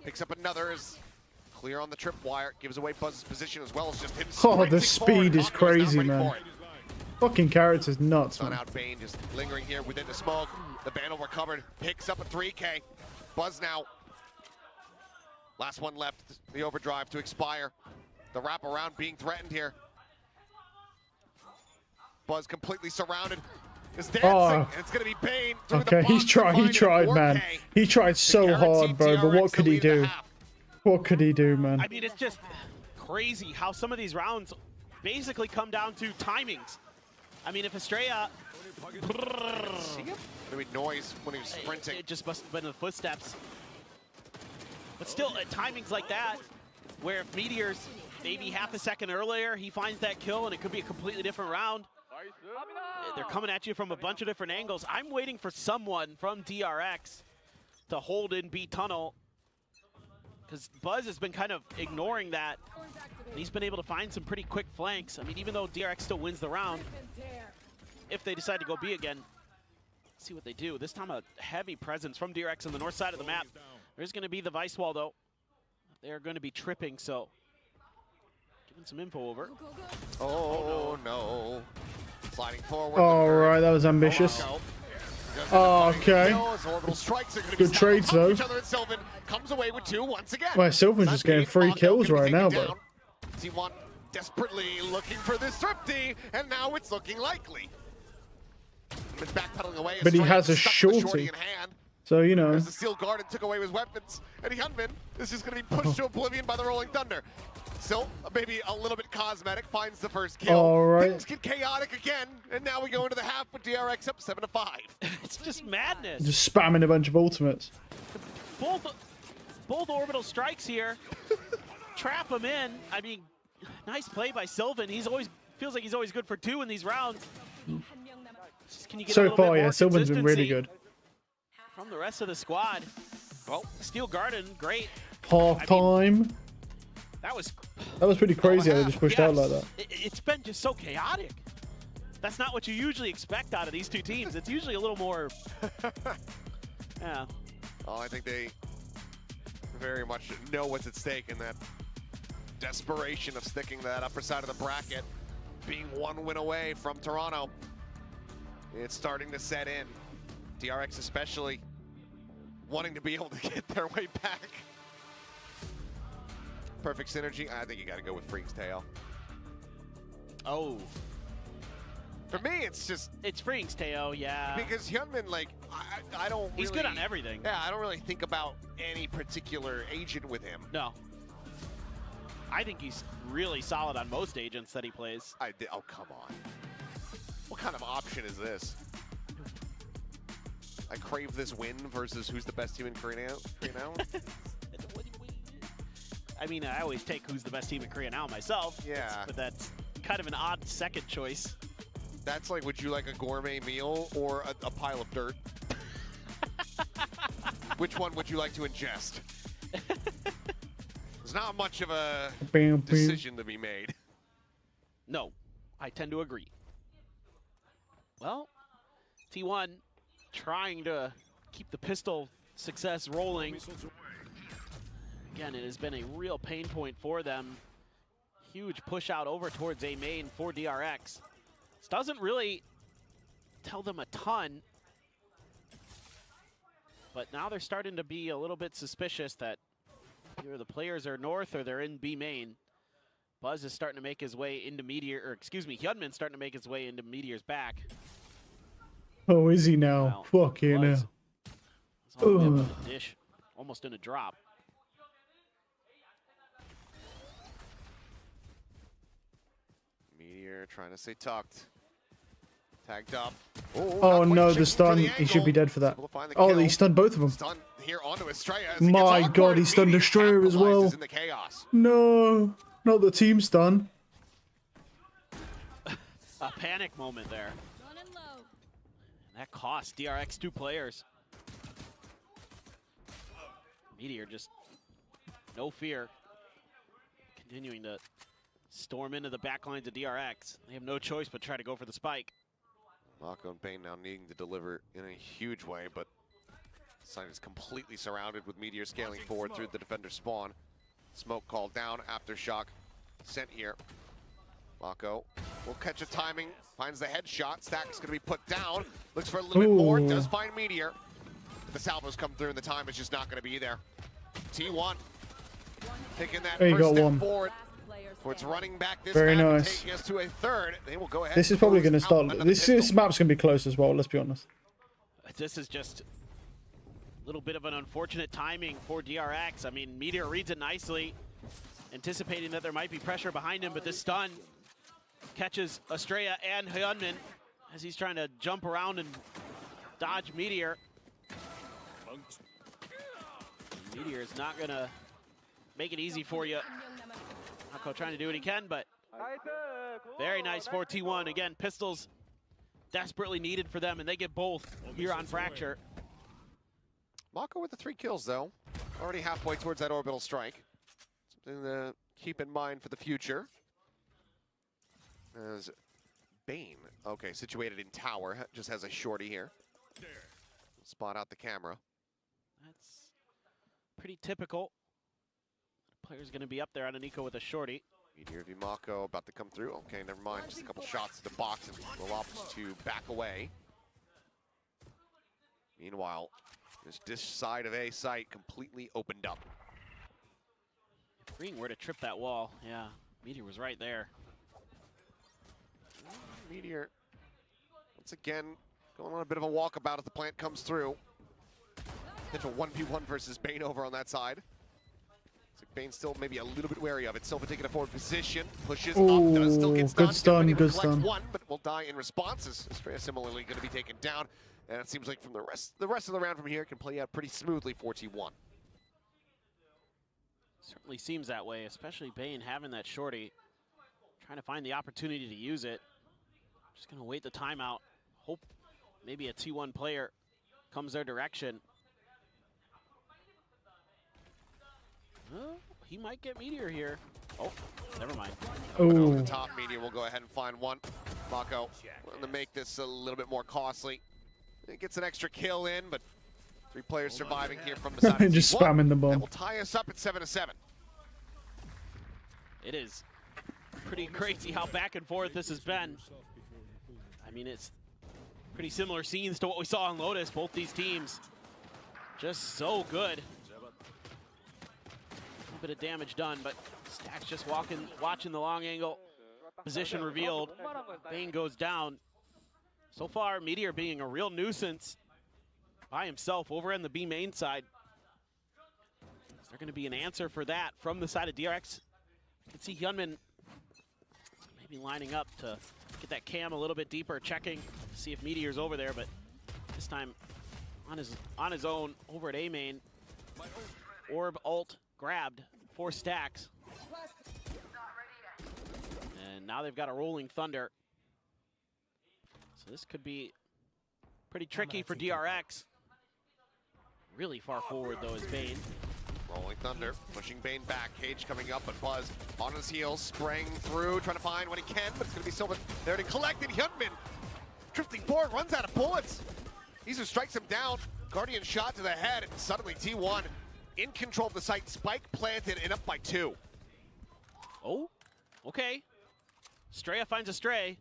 picks up another, is clear on the tripwire, gives away Buzz's position as well as just him. Oh, the speed is crazy, man. Fucking character's nuts, man. Out Bane just lingering here within the smoke. The Vandal recovered, picks up a 3K. Buzz now. Last one left, the overdrive to expire. The wraparound being threatened here. Buzz completely surrounded. Is dancing, and it's gonna be Bane. Okay, he tried, man. He tried so hard, bro, but what could he do? What could he do, man? I mean, it's just crazy how some of these rounds basically come down to timings. I mean, if Estrella... Maybe noise when he was sprinting. It just must have been the footsteps. But still, at timings like that, where if Meteor's maybe half a second earlier, he finds that kill, and it could be a completely different round. They're coming at you from a bunch of different angles. I'm waiting for someone from DRX to hold in B tunnel, because Buzz has been kind of ignoring that. He's been able to find some pretty quick flanks. I mean, even though DRX still wins the round, if they decide to go B again, let's see what they do. This time a heavy presence from DRX on the north side of the map. There's going to be the Vice Wall, though. They're going to be tripping, so giving some info over. Oh, no. Sliding forward. All right, that was ambitious. Oh, okay. Good trades, though. Sylvan comes away with 2 once again. Well, Sylvan's just getting 3 kills right now, bro. T1 desperately looking for this thrifty, and now it's looking likely. He's backpedaling away. But he has a shorty. So, you know. As the Steel Guard and took away his weapons, and Hyunmin is just going to be pushed to oblivion by the Rolling Thunder. Still, maybe a little bit cosmetic, finds the first kill. All right. Things get chaotic again, and now we go into the half with DRX up 7-5. It's just madness. Just spamming a bunch of ultimates. Both orbital strikes here. Trap him in. I mean, nice play by Sylvan. He's always feels like he's always good for 2 in these rounds. Can you get so far, yeah, Sylvan's been really good. From the rest of the squad. Well, Steel Garden, great. Half time. That was pretty crazy how they just pushed out like that. It's been just so chaotic. That's not what you usually expect out of these two teams. It's usually a little more, yeah. Oh, I think they very much know what's at stake in that desperation of sticking that upper side of the bracket, being one win away from Toronto. It's starting to set in. DRX especially wanting to be able to get their way back. Perfect synergy. I think you got to go with Freak's Tail. Oh. For me, it's just... It's Freak's Tail, yeah. Because Hyunmin, like, I don't He's really, good on everything. Yeah, I don't really think about any particular agent with him. No. I think he's really solid on most agents that he plays. Oh, come on. What kind of option is this? I crave this win versus who's the best team in Korea now? I mean, I always take who's the best team in Korea now myself. Yeah. But that's kind of an odd second choice. That's like, would you like a gourmet meal or a pile of dirt? Which one would you like to ingest? There's not much of a decision to be made. No, I tend to agree. Well, T1 trying to keep the pistol success rolling. Again, it has been a real pain point for them. Huge push out over towards A main for DRX. This doesn't really tell them a ton, but now they're starting to be a little bit suspicious that either the players are north or they're in B main. Buzz is starting to make his way into Meteor, or excuse me, Hyunmin's starting to make his way into Meteor's back. Oh, is he now? Fucking hell. A dish, almost in a drop. Meteor trying to stay tucked. Tagged up. Oh no, the stun. He should be dead for that. Oh, he stunned both of them. Stun here onto Estrella. My god, he stunned Estrella as well. In the chaos. No, not the team stun. A panic moment there. That cost DRX 2 players. Meteor just no fear. Continuing to storm into the back lines of DRX. They have no choice but try to go for the spike. Mako and Bane now needing to deliver in a huge way, but Sign is completely surrounded with Meteor scaling forward through the defender spawn. Smoke called down, Aftershock sent here. Mako will catch a timing, finds the headshot. Stack's gonna be put down. Looks for a little bit more, does find Meteor. The salvos come through and the time is just not gonna be there. T1 taking that first step forward towards running back this Very map, nice. taking us to a third. They will go ahead. This is probably going to start. This map's going to be close as well, let's be honest. This is just a little bit of an unfortunate timing for DRX. I mean, Meteor reads it nicely, anticipating that there might be pressure behind him, but this stun catches Estrella and Hyunmin as he's trying to jump around and dodge Meteor. Meteor is not going to make it easy for you. Mako trying to do what he can, but very nice for T1. Again, pistols desperately needed for them, and they get both here on Fracture. Mako with the 3 kills, though. Already halfway towards that orbital strike. Something to keep in mind for the future. As Bane, okay, situated in tower, just has a shorty here. Spot out the camera. That's pretty typical. Player's going to be up there on a Nico with a shorty. Meteor v Mako about to come through. Okay, never mind. Just a couple shots to the box and will opt to back away. Meanwhile, this dish side of A site completely opened up. If Green were to trip that wall, yeah, Meteor was right there. Meteor, once again, going on a bit of a walkabout as the plant comes through. Potential 1v1 versus Bane over on that side. Looks like Bane's still maybe a little bit wary of it. Silva taking a forward position, pushes up, does still get stunned. Good stun. One, but will die in response. As Estrella similarly going to be taken down. And it seems like from the rest of the round from here can play out pretty smoothly for T1. Certainly seems that way, especially Bane having that shorty. Trying to find the opportunity to use it. Just going to wait the timeout. Hope maybe a T1 player comes their direction. He might get Meteor here. Oh, never mind. Over the top, Meteor will go ahead and find one. Mako wanting to make this a little bit more costly. It gets an extra kill in, but 3 players surviving here from the side of Just T1. spamming the bomb. That will tie us up at 7-7. It is pretty crazy how back and forth this has been. I mean, it's pretty similar scenes to what we saw on Lotus. Both these teams just so good. A little bit of damage done, but Stack's just watching the long angle. Position revealed. Bane goes down. So far, Meteor being a real nuisance by himself over on the B main side. Is there going to be an answer for that from the side of DRX? I can see Hyunmin maybe lining up to get that cam a little bit deeper, checking to see if Meteor's over there, but this time on his own over at A main. Orb ult grabbed 4 stacks. And now they've got a rolling thunder. So this could be pretty tricky for DRX. Really far forward though is Bane. Rolling Thunder, pushing Bane back. Cage coming up, but Buzz on his heels, spraying through, trying to find what he can, but it's going to be Silva there to collect it. Hyunmin drifting forward, runs out of bullets. Easer strikes him down. Guardian shot to the head, and suddenly T1 in control of the site. Spike planted and up by 2. Oh, okay. Straya finds a stray.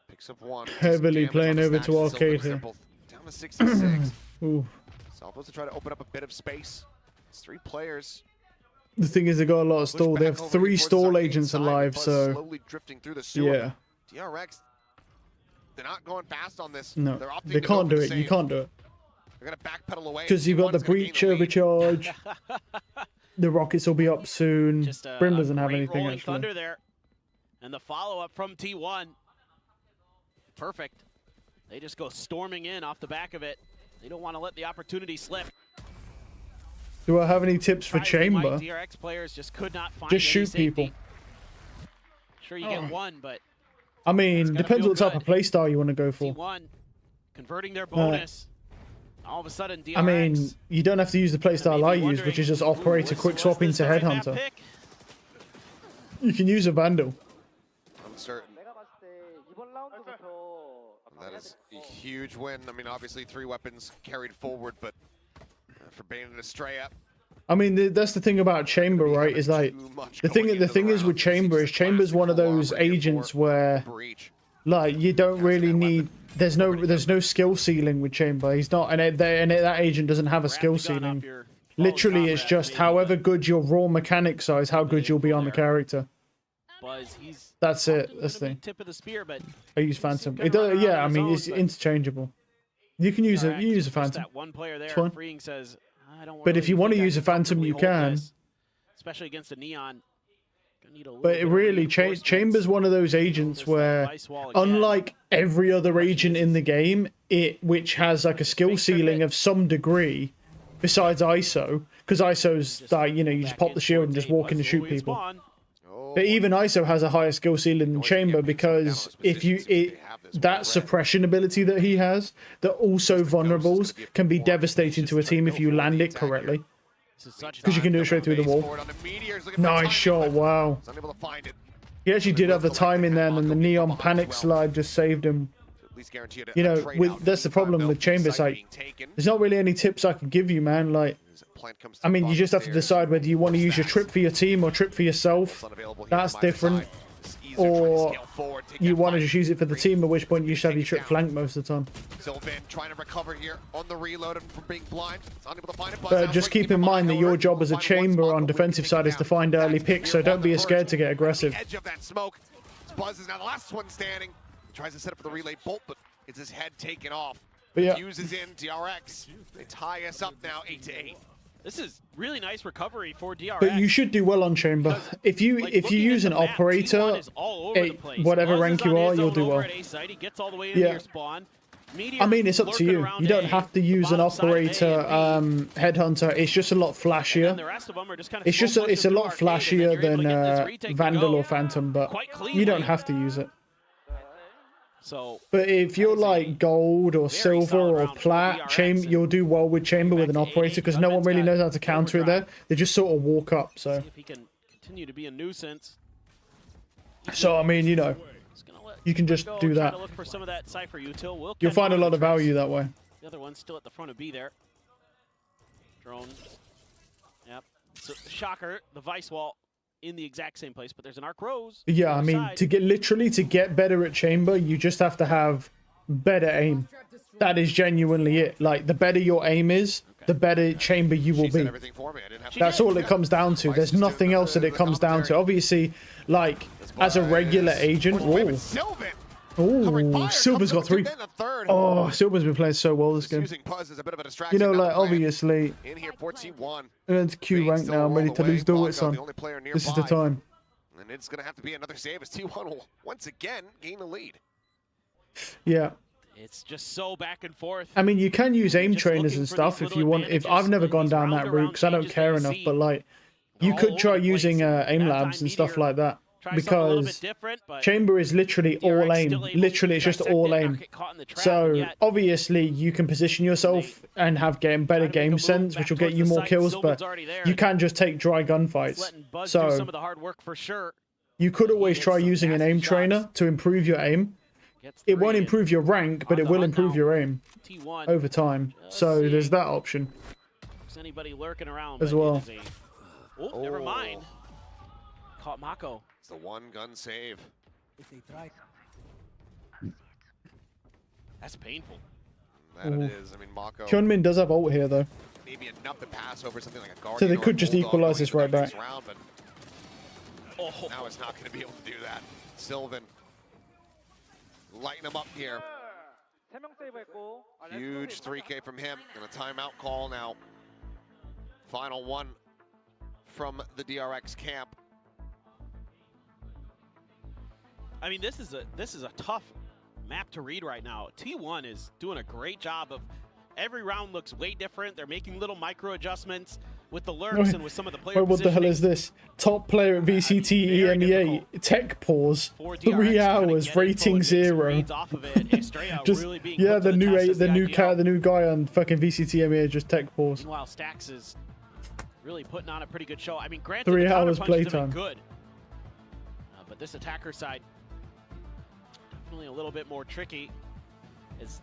Picks up 1. Heavily playing over to Arcade here. Down to 66. Ooh. Salvo's to try to open up a bit of space. It's 3 players. The thing is, they got a lot of stall. They have 3 stall agents alive, so Slowly drifting through the sewer. yeah. DRX, they're not going fast on this. No, they're opting they to go can't for do the it. You save. can't do it. They're going to backpedal away. Because you've got the T1's gonna gain breach the lead. overcharge. The rockets will be up soon. Just Brim doesn't have great anything rolling actually. thunder there. And the follow-up from T1. Perfect. They just go storming in off the back of it. They don't want to let the opportunity slip. Do I have any tips for Chamber? DRX players just could not find Just any shoot safety. people. Sure, you get one, but I mean, depends what type of playstyle you want to go for. T1 converting their bonus. All of a sudden, DRX. I mean, you don't have to use the playstyle I use, which is just operator quick swap into Headhunter. You can use a Vandal. Uncertain. That is a huge win. I mean, obviously 3 weapons carried forward, but for Bane and Estrella, I mean, that's the thing about Chamber, right? Is like the thing is with Chamber is Chamber's one of those agents where, like, you don't really need. There's no skill ceiling with Chamber. He's not, and that agent doesn't have a skill ceiling. Literally, it's just however good your raw mechanics are is how good you'll be on the character. Buzz, he's That's it. That's the thing. tip of the spear, but I use Phantom. It does, yeah, I mean, it's interchangeable. You can use you use a Phantom. That one player there, It's fine. Freeing says, I don't But if you want to use a Phantom, you can. especially against a Neon. Gonna need a little But bit of really, Chamber's one of those agents where, unlike every other agent in the game, which has like a skill ceiling of some degree, besides ISO, because ISO's like, you know, you just pop the shield and just walk in and shoot people. But even ISO has a higher skill ceiling than Chamber because that suppression ability that he has, that also vulnerables, can be devastating to a team if you land it correctly. Because you can do it straight through the wall. Nice shot, wow. He actually did have the time in there, and then the Neon Panic Slide just saved him. You know, that's the problem with Chambers. Like, there's not really any tips I can give you, man. Like, I mean, you just have to decide whether you want to use your trip for your team or trip for yourself. That's different. Or you want to just use it for the team, at which point you should have your trip flanked most of the time. Sylvan trying to recover here on the reload and from being blind. It's unable to find it. But just keep in mind that your job as a Chamber on defensive side is to find early picks, so don't be scared to get aggressive. Edge of that smoke. Buzz is now the last one standing. Tries to set up for the relay bolt, but it's his head taken off. But yeah. Fuses in DRX. They tie us up now 8-8. This is really nice recovery for DRX. But you should do well on Chamber. If you use an operator, whatever rank you are, you'll do well. Yeah. I mean, it's up to you. You don't have to use an operator headhunter. It's just a lot flashier. It's a lot flashier than Vandal or Phantom, but you don't have to use it. But if you're like gold or silver or plat, you'll do well with Chamber with an operator because no one really knows how to counter it there. They just sort of walk up. So if he can continue to be a nuisance. I mean, you know, You can just do that. To look for some of that Cypher util. You'll find a lot of value that way. The other one's still at the front of B there. Drone. Yep. So, shocker, the Vice Wall in the exact same place, but there's an Arc Rose. Yeah, I mean, to get better at chamber, you just have to have better aim. That is genuinely it. Like, the better your aim is, the better chamber you will be. That's all it comes down to. There's nothing else that it comes down to. Obviously, like, as a regular agent, oh, Silver's got 3. Oh, Silver's been playing so well this game. You know, like, obviously, it's Q rank now. I'm ready to lose duel it, son. This is the time. And it's going to have to be another save as T1 will once again gain the lead. Yeah. It's just so back and forth. I mean, you can use aim trainers and stuff if you want. If I've never gone down that route because I don't care enough, but like, you could try using aim labs and stuff like that. Because chamber is literally all aim. Literally, it's just all aim. So obviously, you can position yourself and have better game sense, which will get you more kills. But you can just take dry gunfights. So you could always try using an aim trainer to improve your aim. It won't improve your rank, but it will improve your aim over time. So there's that option as well. Oh, never mind. Caught Mako. It's the one gun save. That's painful. That it is. I mean, Mako. Hyunmin does have ult here though. Maybe enough to pass over something like a Guardian. So they could just equalize this right back. Round, but now it's not going to be able to do that. Sylvan lighting him up here. Huge 3K from him and a timeout call now. Final one from the DRX camp. I mean, this is a tough map to read right now. T1 is doing a great job of every round looks way different. They're making little micro adjustments with the lurks and with some of the players. Wait, what the hell is this? Top player at VCT EMEA, tech pause, 3 hours, rating 0. Just yeah, the new guy on fucking VCT EMEA just tech pause. Meanwhile, Stax is really putting on a pretty good show. I mean, granted, 3 the hours counterpunches have been playtime. good, but this attacker side definitely a little bit more tricky.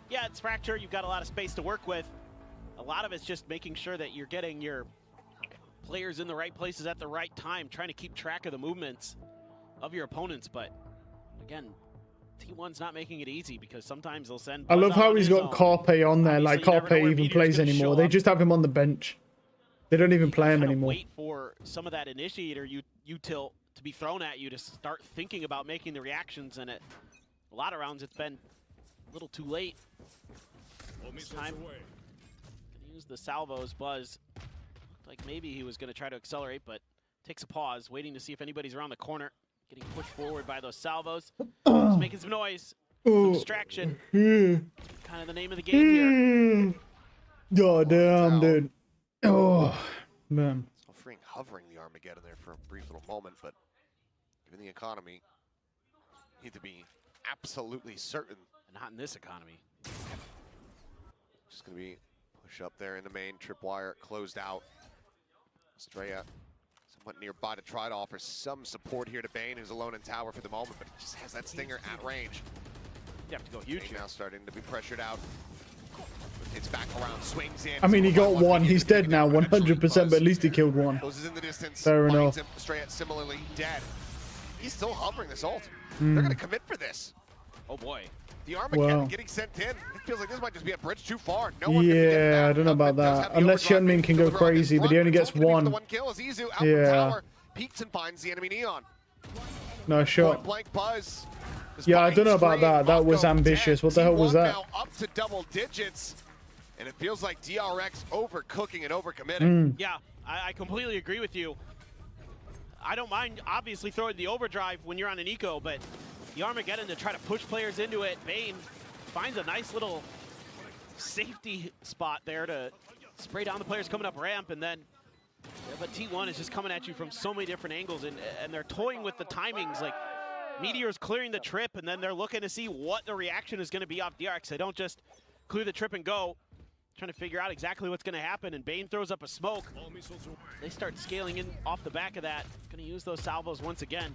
Yeah, it's Fracture. You've got a lot of space to work with. A lot of it's just making sure that you're getting your players in the right places at the right time, trying to keep track of the movements of your opponents. But again, T1's not making it easy because sometimes they'll send. I love how he's got Carpe on there. Like Carpe even plays anymore. They just have him on the bench. They don't even play him anymore. Wait for some of that initiator util to be thrown at you to start thinking about making the reactions. And at a lot of rounds, it's been a little too late. This time, gonna use the salvos. Buzz looked like maybe he was gonna try to accelerate, but takes a pause, waiting to see if anybody's around the corner. Getting pushed forward by those salvos. Just making some noise, some distraction. Kind of the name of the game here. God damn, dude. Oh, man. Offering hovering the Armageddon there for a brief little moment, but given the economy, need to be absolutely certain. Not in this economy. Just going to be push up there in the main. Tripwire closed out. Estrella somewhat nearby to try to offer some support here to Bane, who's alone in tower for the moment, but he just has that stinger at range. You have to go huge. Now starting to be pressured out. It's back around, swings in. I mean, he got one. He's dead now, 100%, but at least he killed one. Closes in the distance. Fair enough. Estrella similarly dead. He's still hovering this ult. Mm. They're going to commit for this. Oh boy. The Armageddon getting sent in. It feels like this might just be a bridge too far. No one can get Yeah, I don't know about that. Unless Hyunmin can go crazy, but he only gets one. Yeah. Peeks and finds the enemy Neon. No shot. Blank Buzz. Yeah, I don't know about that. That was ambitious. What the hell was that? Now up to double digits. And it feels like DRX overcooking and overcommitting. Yeah, I completely agree with you. I don't mind, obviously, throwing the overdrive when you're on an eco, but the Armageddon to try to push players into it. Bane finds a nice little safety spot there to spray down the players coming up ramp, and then, but T1 is just coming at you from so many different angles, and they're toying with the timings. Like, Meteor's clearing the trip, and then they're looking to see what the reaction is going to be off DRX. They don't just clear the trip and go. Trying to figure out exactly what's going to happen, and Bane throws up a smoke. They start scaling in off the back of that. Going to use those salvos once again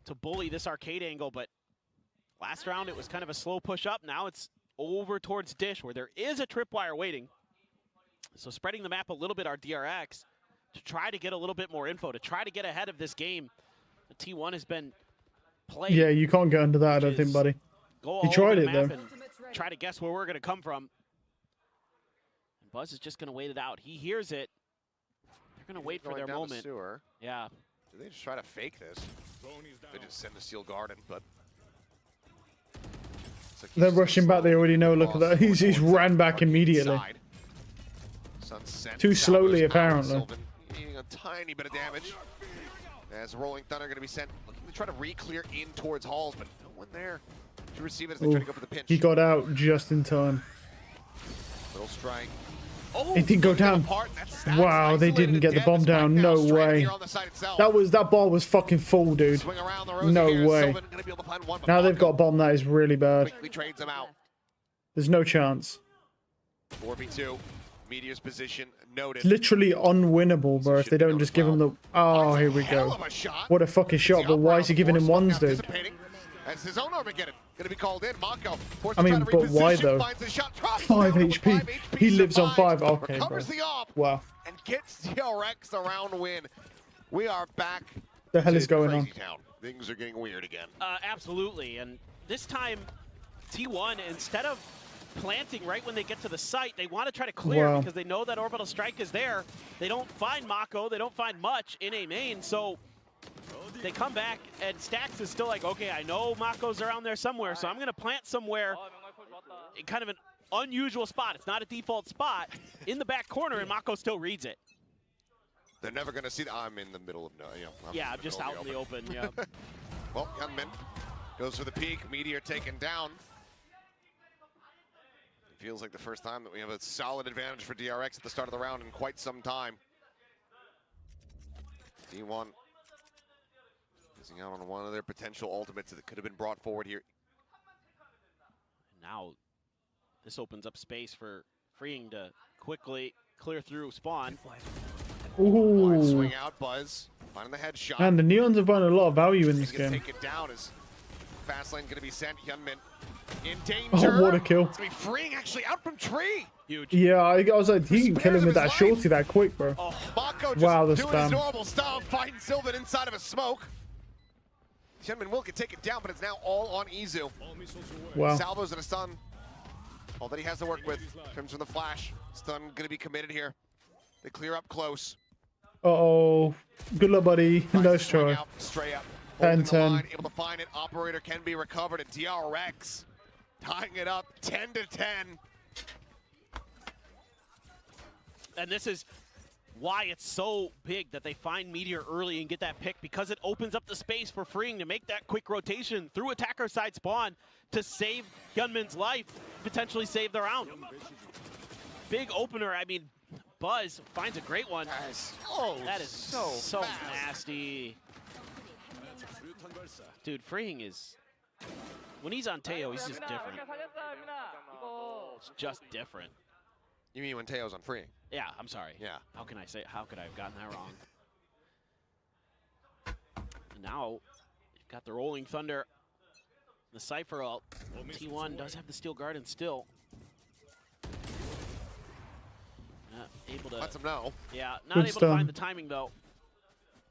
to bully this arcade angle, but Last round, it was kind of a slow push up. Now it's over towards Dish, where there is a tripwire waiting. So spreading the map a little bit, our DRX, to try to get a little bit more info, to try to get ahead of this game. The T1 has been played. Yeah, you can't get under that, I don't think, buddy. Go He all tried over the it, though. map and try to guess where we're going to come from. And Buzz is just going to wait it out. He hears it. They're going to wait for their down moment. The sewer. Yeah. Do they just try to fake this? They just send the Steel Garden, but... Like They're rushing back. They already know. Look at that. He's ran back immediately. Too slowly, apparently. Sylvan needing a tiny bit of damage. As Rolling Thunder going to be sent, looking to try to re-clear in towards Halls, but no one there to receive it as they try to go for the pinch. He got out just in time. Little strike. It didn't go down. Wow, they didn't get the bomb down. No way. That ball was fucking full, dude. No way. Now they've got a bomb. That is really bad. Trades him out. There's no chance. 4v2. Meteor's position noted. Literally unwinnable, bro. If they don't just give him the... Oh, here we go. What a fucking shot. But why is he giving him ones, dude? As his own Armageddon going to be called in. Mako. I mean, but why though? 5 HP. He lives on 5. Okay, bro. Wow. And gets DRX a round win. We are back. The hell is going on? Town. Things are getting weird again. Absolutely. And this time, T1, instead of planting right when they get to the site, they want to try to clear because they know that orbital strike is there. They don't find Mako. They don't find much in a main. So they come back, and Stax is still like, okay, I know Mako's around there somewhere, so I'm going to plant somewhere in kind of an unusual spot. It's not a default spot in the back corner, and Mako still reads it. They're never going to see that. I'm in the middle of I'm just out in the open. Yeah. Well, Youngman goes for the peak. Meteor taken down. It feels like the first time that we have a solid advantage for DRX at the start of the round in quite some time. T1 missing out on one of their potential ultimates that could have been brought forward here. Now, this opens up space for Freeing to quickly clear through spawn. Ooh. Swing out, Buzz. Finding the headshot. And the Neons have found a lot of value in this He's gonna game. take it down as fast lane gonna be sent. Hyunmin in danger. Oh, what a kill. It's gonna be Freeing actually out from tree. Huge. Yeah, I was like, he can kill him with that shorty that quick, bro. Mako just Wow, the doing his spam. normal stuff, fighting Sylvan inside of a smoke. Hyunmin will can take it down, but it's now all on Izu. Wow. Salvo's in a stun. All that he has to work with comes from the flash. Stun gonna be committed here. They clear up close. Uh-oh. Good luck, buddy. Nice try. Straight up. 10-10. Able to find it. Operator can be recovered. And DRX tying it up 10-10. And this is why it's so big that they find Meteor early and get that pick, because it opens up the space for Freeing to make that quick rotation through attacker side spawn to save Gunman's life, potentially save the round. Big opener. I mean, Buzz finds a great one. That is so nasty. Dude, Freeing is, when he's on Teo, he's just different. It's just different. You mean when Teo's on Freeing? Yeah, I'm sorry. Yeah. How can I say? How could I have gotten that wrong? And now you've got the Rolling Thunder, the Cypher ult. T1 does have the Steel Garden still. Able to lets him know. Yeah, not able to find the timing though.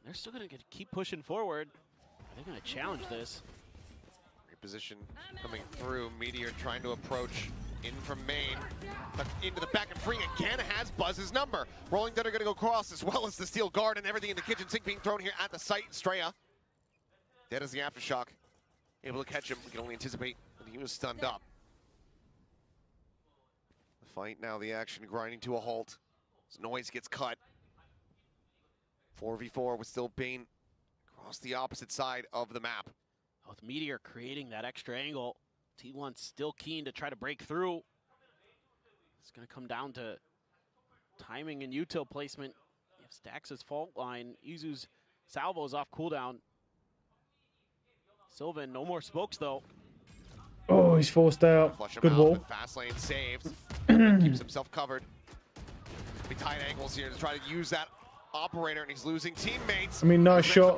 They're still gonna keep pushing forward. They're gonna challenge this. Reposition coming through. Meteor trying to approach in from main, but into the back, and Freeing again has Buzz's number. Rolling Thunder gonna go cross, as well as the Steel Garden, everything in the kitchen sink being thrown here at the site. Straya dead as the aftershock. Able to catch him. We can only anticipate that he was stunned up. The fight now, the action grinding to a halt. As Noise gets cut. 4v4 with still Bane across the opposite side of the map. With Meteor creating that extra angle, T1 still keen to try to break through. It's going to come down to timing and util placement. If Stax' fault line, Izu's salvo's off cooldown. Sylvan, no more smokes though. Oh, he's forced out. Good wall. Fast lane saved. Keeps himself covered. Be tight angles here to try to use that Operator, and he's losing teammates. I mean, nice shot.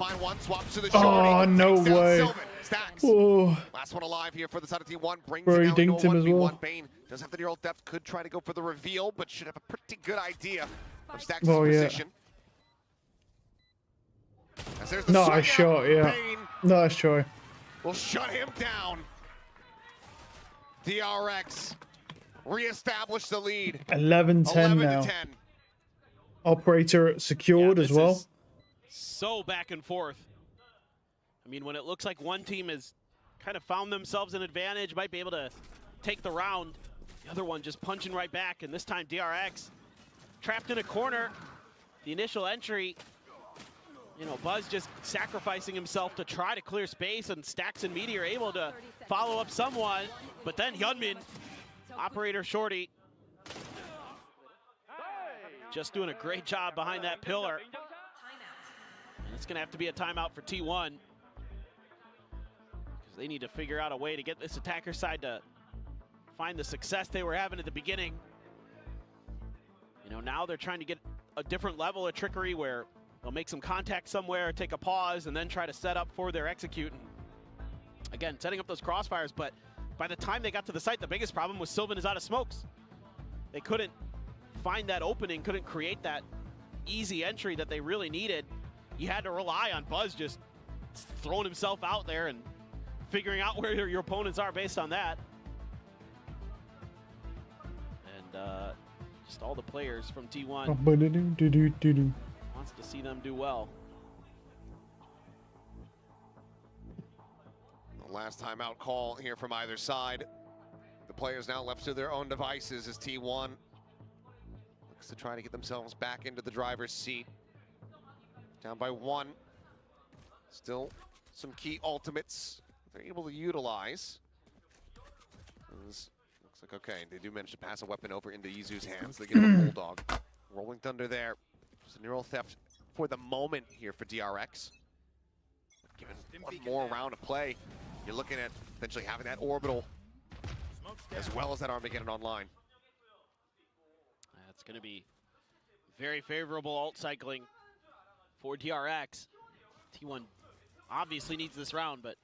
Oh, no way. Oh. Last one alive here for the side of T1. Brings Bro, he it down dinked to a him as 1v1. well. Bane does have the neural depth, could try to go for the reveal, but should have a pretty good idea of Stax' position. As there's the Nice shot, yeah. Bane Nice try. will shut him down. DRX reestablish the lead. 11-10 now. 11-10. Operator secured as well. So back and forth. I mean, when it looks like one team has kind of found themselves an advantage, might be able to take the round, the other one just punching right back, and this time DRX trapped in a corner. The initial entry, you know, Buzz just sacrificing himself to try to clear space, and Stax and Meteor able to follow up somewhat, but then Hyunmin, Operator Shorty, just doing a great job behind that pillar. And it's gonna have to be a timeout for T1, because they need to figure out a way to get this attacker side to find the success they were having at the beginning. You know, now they're trying to get a different level of trickery where they'll make some contact somewhere, take a pause, and then try to set up for their execute. And again, setting up those crossfires, but by the time they got to the site, the biggest problem was Sylvan is out of smokes. They couldn't find that opening, couldn't create that easy entry that they really needed. You had to rely on Buzz just throwing himself out there and figuring out where your opponents are based on that. And just all the players from T1 wants to see them do well. The last timeout call here from either side. The players now left to their own devices as T1 looks to try to get themselves back into the driver's seat. Down by 1. Still some key ultimates they're able to utilize. Looks like, okay, they do manage to pass a weapon over into Izu's hands. They get him a Bulldog. Rolling Thunder there. Just a neural theft for the moment here for DRX. Given one more round of play, you're looking at potentially having that orbital as well as that Armageddon online. That's going to be very favorable ult cycling for DRX. T1 obviously needs this round, but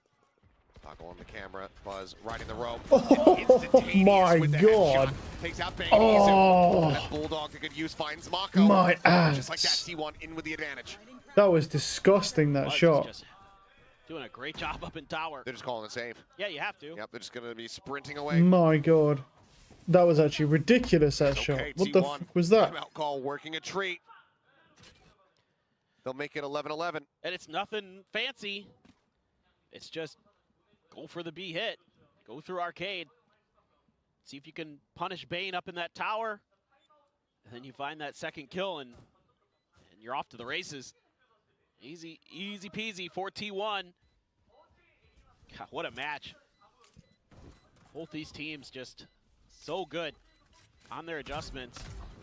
Toggle on the camera, Buzz riding the rope. Oh my god. Takes out Bane. Oh. That Bulldog to good use finds Mako. My Just like that, ass. T1 in with the advantage. That was disgusting, that Buzz is shot. just doing a great job up in tower. They're just calling a save. Yeah, you have to. Yep, they're just going to be sprinting away. My god. That was actually ridiculous, that It's shot. okay, What the T1, fuck was that? Timeout call working a treat. They'll make it 11-11. And it's nothing fancy. It's just go for the B hit. Go through arcade. See if you can punish Bane up in that tower. And then you find that second kill and you're off to the races. Easy peasy for T1. God, what a match. Both these teams just so good on their adjustments.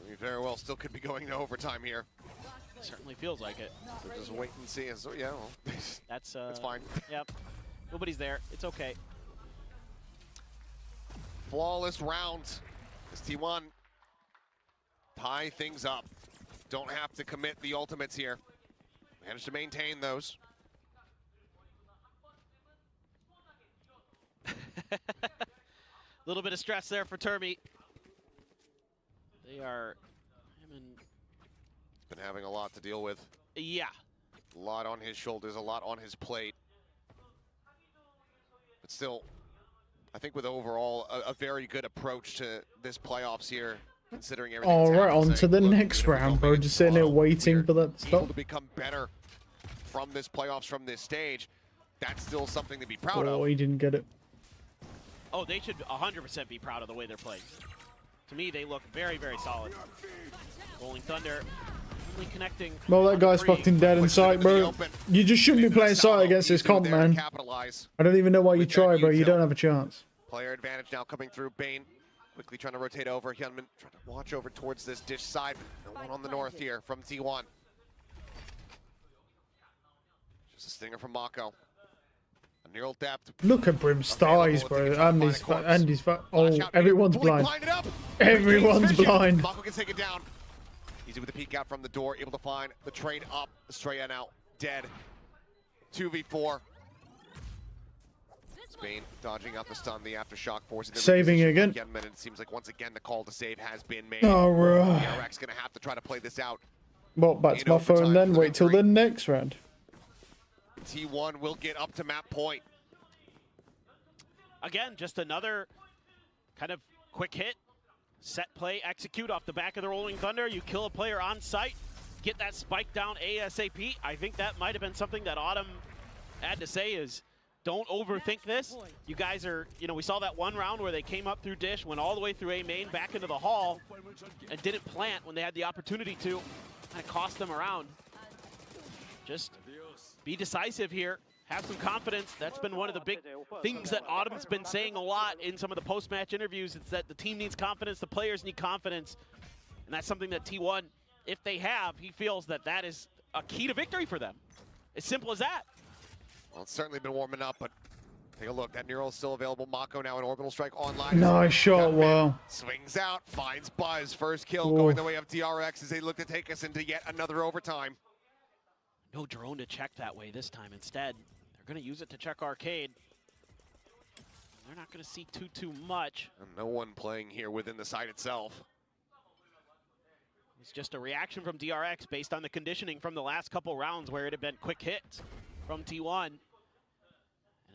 We very well still could be going to overtime here. Certainly feels like it. We'll just wait and see. So, yeah, well, that's fine. Yep. Nobody's there. It's okay. Flawless round as T1 tie things up. Don't have to commit the ultimates here. Managed to maintain those. A little bit of stress there for Termi. They are, Been having a lot to deal with. Yeah. A lot on his shoulders, a lot on his plate. But still, I think with overall a very good approach to this playoffs here, considering everything. All right, on to the next round, bro. Just sitting there waiting for that to Able stop. to become better from this playoffs, from this stage. That's still something to be proud Oh, of. he didn't get it. Oh, they should 100% be proud of the way they're playing. To me, they look very, very solid. Rolling Thunder, only connecting. Well, that guy's fucking dead in sight, bro. You just shouldn't be playing sight against this comp, man. I don't even know why you try, bro. You don't have a chance. Player advantage now coming through. Bane quickly trying to rotate over. Hyunmin trying to watch over towards this dish side. No one on the north here from T1. Just a stinger from Mako. A neural depth. Look at Brim's thighs, bro. And his oh, everyone's blind. Everyone's blind. Mako can take it down. Easy with the peek out from the door, able to find the trade up. Estrella now dead. 2v4. Spain dodging out the stun, the aftershock, forcing saving again. And it seems like once again the call to save has been made. Oh, DRX gonna have to try to play this out. Well, back to my phone then. Wait till the next round. T1 will get up to map point. Again, just another kind of quick hit, set play, execute off the back of the Rolling Thunder. You kill a player on site, get that spike down ASAP. I think that might have been something that Autumn had to say is, don't overthink this. You guys are, you know, we saw that one round where they came up through Dish, went all the way through A main, back into the hall, and didn't plant when they had the opportunity to. Kind of cost them around. Just be decisive here. Have some confidence. That's been one of the big things that Autumn's been saying a lot in some of the post-match interviews. It's that the team needs confidence, the players need confidence. And that's something that T1, if they have, he feels that that is a key to victory for them. As simple as that. Well, it's certainly been warming up, but take a look. That Neural is still available. Mako now in Orbital Strike online. Nice shot, wow. Swings out, finds Buzz. First kill going the way of DRX as they look to take us into yet another overtime. No drone to check that way this time. Instead, they're going to use it to check Arcade. They're not going to see too much. And no one playing here within the site itself. It's just a reaction from DRX based on the conditioning from the last couple rounds where it had been quick hits from T1. And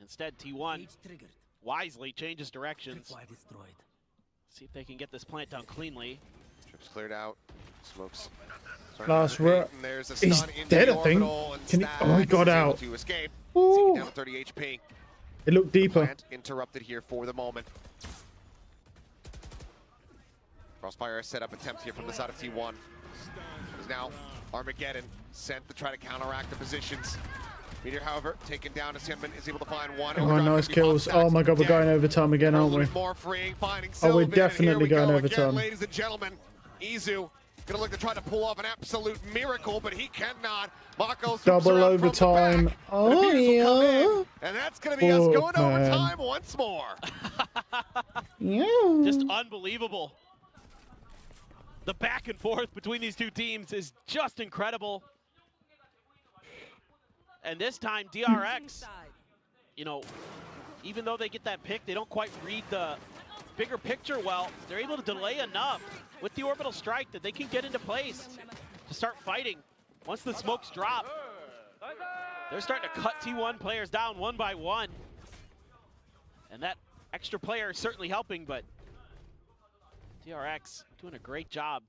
instead, T1 wisely changes directions. See if they can get this plant down cleanly. Trips cleared out. Smokes. Last round. He's dead, I think. Can he? Oh, he got out. To escape. Ooh. Down to 30 HP. It looked deeper. Plant interrupted here for the moment. Crossfire set up attempt here from the side of T1. Is now Armageddon sent to try to counteract the positions. Meteor, however, taken down as Hinman is able to find one. Oh, nice kills. Oh my god, we're going overtime again, aren't we? More freeing, finding Oh, we're Sylvan, definitely and here we going go overtime. again, ladies and gentlemen. Izu gonna look to try to pull off an absolute miracle, but he cannot. Mako Double overtime. Oh yeah. And that's gonna be us going to overtime once more. Yeah. Just unbelievable. The back and forth between these two teams is just incredible. And this time, DRX, you know, even though they get that pick, they don't quite read the bigger picture well. They're able to delay enough with the orbital strike that they can get into place to start fighting. Once the smokes drop, they're starting to cut T1 players down one by one. And that extra player is certainly helping, but DRX doing a great job.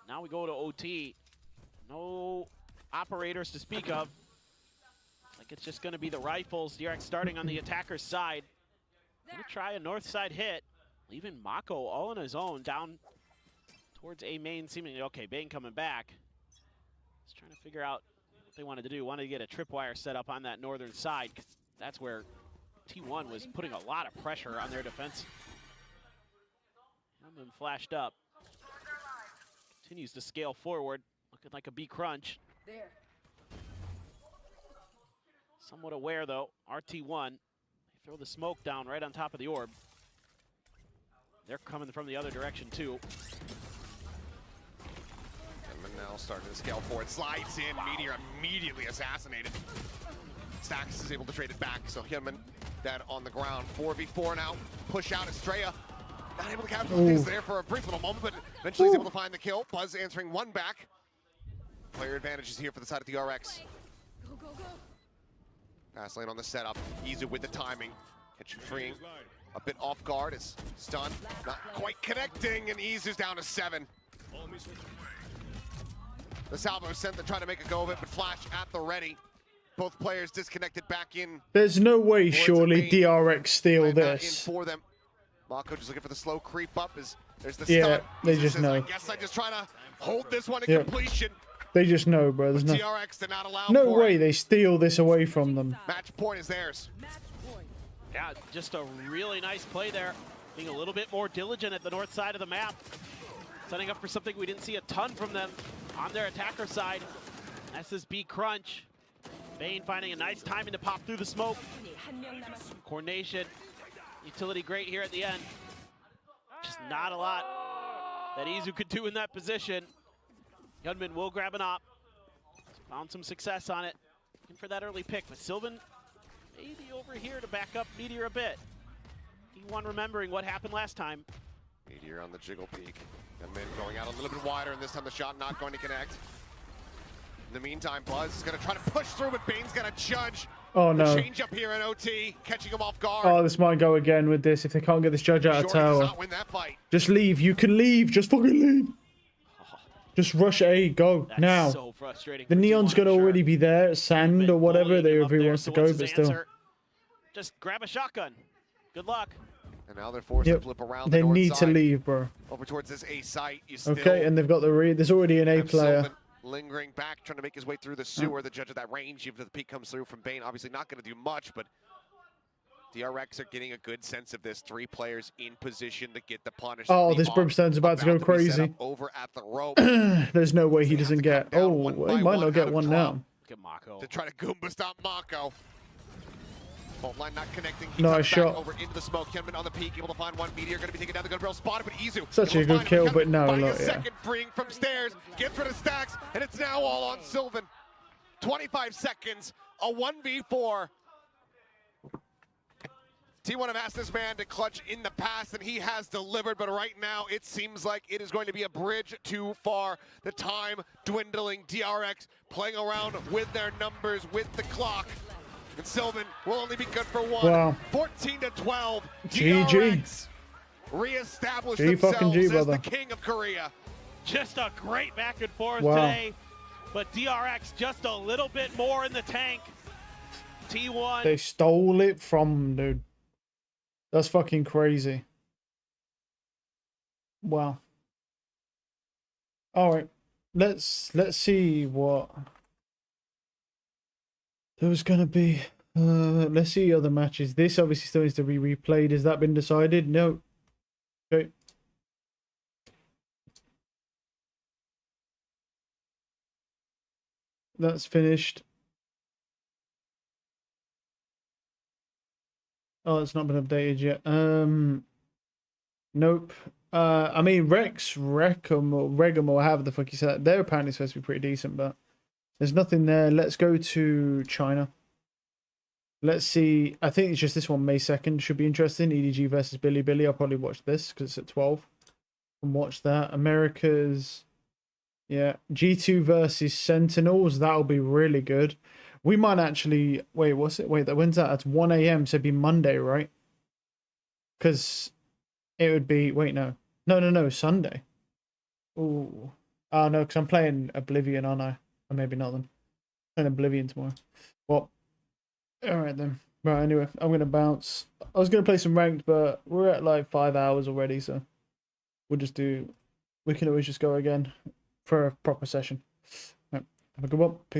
Now we go to OT. No operators to speak of. Like it's just going to be the rifles. DRX starting on the attacker's side. Gonna try a north side hit, leaving Mako all on his own down towards A main. Seemingly okay. Bane coming back. Just trying to figure out what they wanted to do. Wanted to get a tripwire set up on that northern side. That's where T1 was putting a lot of pressure on their defense. And then flashed up. Continues to scale forward, looking like a B crunch. There. Somewhat aware though, RT1. They throw the smoke down right on top of the orb. They're coming from the other direction too. And now starting to scale forward, slides in, Meteor immediately assassinated. Stax is able to trade it back, so Hinman dead on the ground. 4v4 now, push out Estrella. Not able to capture things there for a brief little moment, but eventually he's able to find the kill. Buzz answering one back. Player advantage is here for the side of the RX. Go, go, go. Pass lane on the setup. Izu with the timing. Kitchen freeing. A bit off guard is stunned. Not quite connecting, and Izu's down to 7. The salvo sent to try to make a go of it, but Flash at the ready. Both players disconnected back in. There's no way, surely, DRX steal this. In for them. Mako just looking for the slow creep up. There's the Yeah, stun. they Izu just says, know. I guess I just try to hold this one in completion. They just know, bro. There's no, DRX did not allow no for way it. they steal this away from them. Match point is theirs. Yeah, just a really nice play there. Being a little bit more diligent at the north side of the map. Setting up for something we didn't see a ton from them on their attacker side. SSB crunch. Bane finding a nice timing to pop through the smoke. Coordination. Utility great here at the end. Just not a lot that Izu could do in that position. Gunman will grab an op. Found some success on it. Looking for that early pick, but Sylvan maybe over here to back up Meteor a bit. T1 remembering what happened last time. Meteor on the jiggle peak. Gunman going out a little bit wider, and this time the shot not going to connect. In the meantime, Buzz is going to try to push through, but Bane's going to judge. Oh no. The change up here in OT, catching him off guard. Oh, this might go again with this if they can't get this judge out of Jordan does tower. not win that fight. Just leave. You can leave. Just fucking leave. Just rush A. Go now. So frustrating. The Neon's gonna already be there. Sand or whatever. They if he wants to go, but still. Just grab a shotgun. Good luck. And now they're forced to flip around. They the north need to side. leave, bro. Over towards this A site. You still Okay, and they've got the there's already an A have player. Sylvan lingering back, trying to make his way through the sewer. The judge at that range, if the peak comes through from Bane, obviously not going to do much, but DRX are getting a good sense of this. 3 players in position to get the punish. Oh, this Brimstone's about to go crazy. Over at the rope. There's no way he doesn't get. Oh, he might not get one now. Look at Mako. To try to Goomba stop Mako. Fault line not connecting. He Nice comes shot. back over into the smoke. Kenman on the peak, able to find one. Meteor going to be taking down the gun barrel. Spotted, but Izu. Such a good kill, but no, Finding look, a yeah. second, freeing from stairs. Gets rid of stacks, and it's now all on Sylvan. 25 seconds, a 1v4. T1 have asked this man to clutch in the past, and he has delivered, but right now it seems like it is going to be a bridge too far. The time dwindling. DRX playing around with their numbers, with the clock. And Sylvan will only be good for one. Wow. 14-12. GG. DRX reestablish G fucking G, themselves as brother. the king of Korea. Just a great back and forth Wow. today. But DRX just a little bit more in the tank. T1. They stole it from, dude. That's fucking crazy. Wow. All right. Let's see what there was gonna be. Let's see other matches. This obviously still needs to be replayed. Has that been decided? No. Okay. That's finished. Oh, it's not been updated yet. Nope. I mean, Regum, or however the fuck you said that, they're apparently supposed to be pretty decent, but there's nothing there. Let's go to China. Let's see. I think it's just this one, May 2nd. Should be interesting. EDG versus Billy Billy. I'll probably watch this because it's at 12. And watch that. America's... Yeah. G2 versus Sentinels. That'll be really good. We might actually... Wait, what's it? Wait, when's that? It's 1 a.m. So it'd be Monday, right? Because it would be... Wait, no. No. Sunday. Ooh. Oh, no, because I'm playing Oblivion, aren't I? Or maybe not then. I'm playing Oblivion tomorrow. Well... Alright then. Right, anyway, I'm going to bounce. I was going to play some ranked, but we're at like 5 hours already, so we'll just do... We can always just go again for a proper session. Right, have a good one. Peace.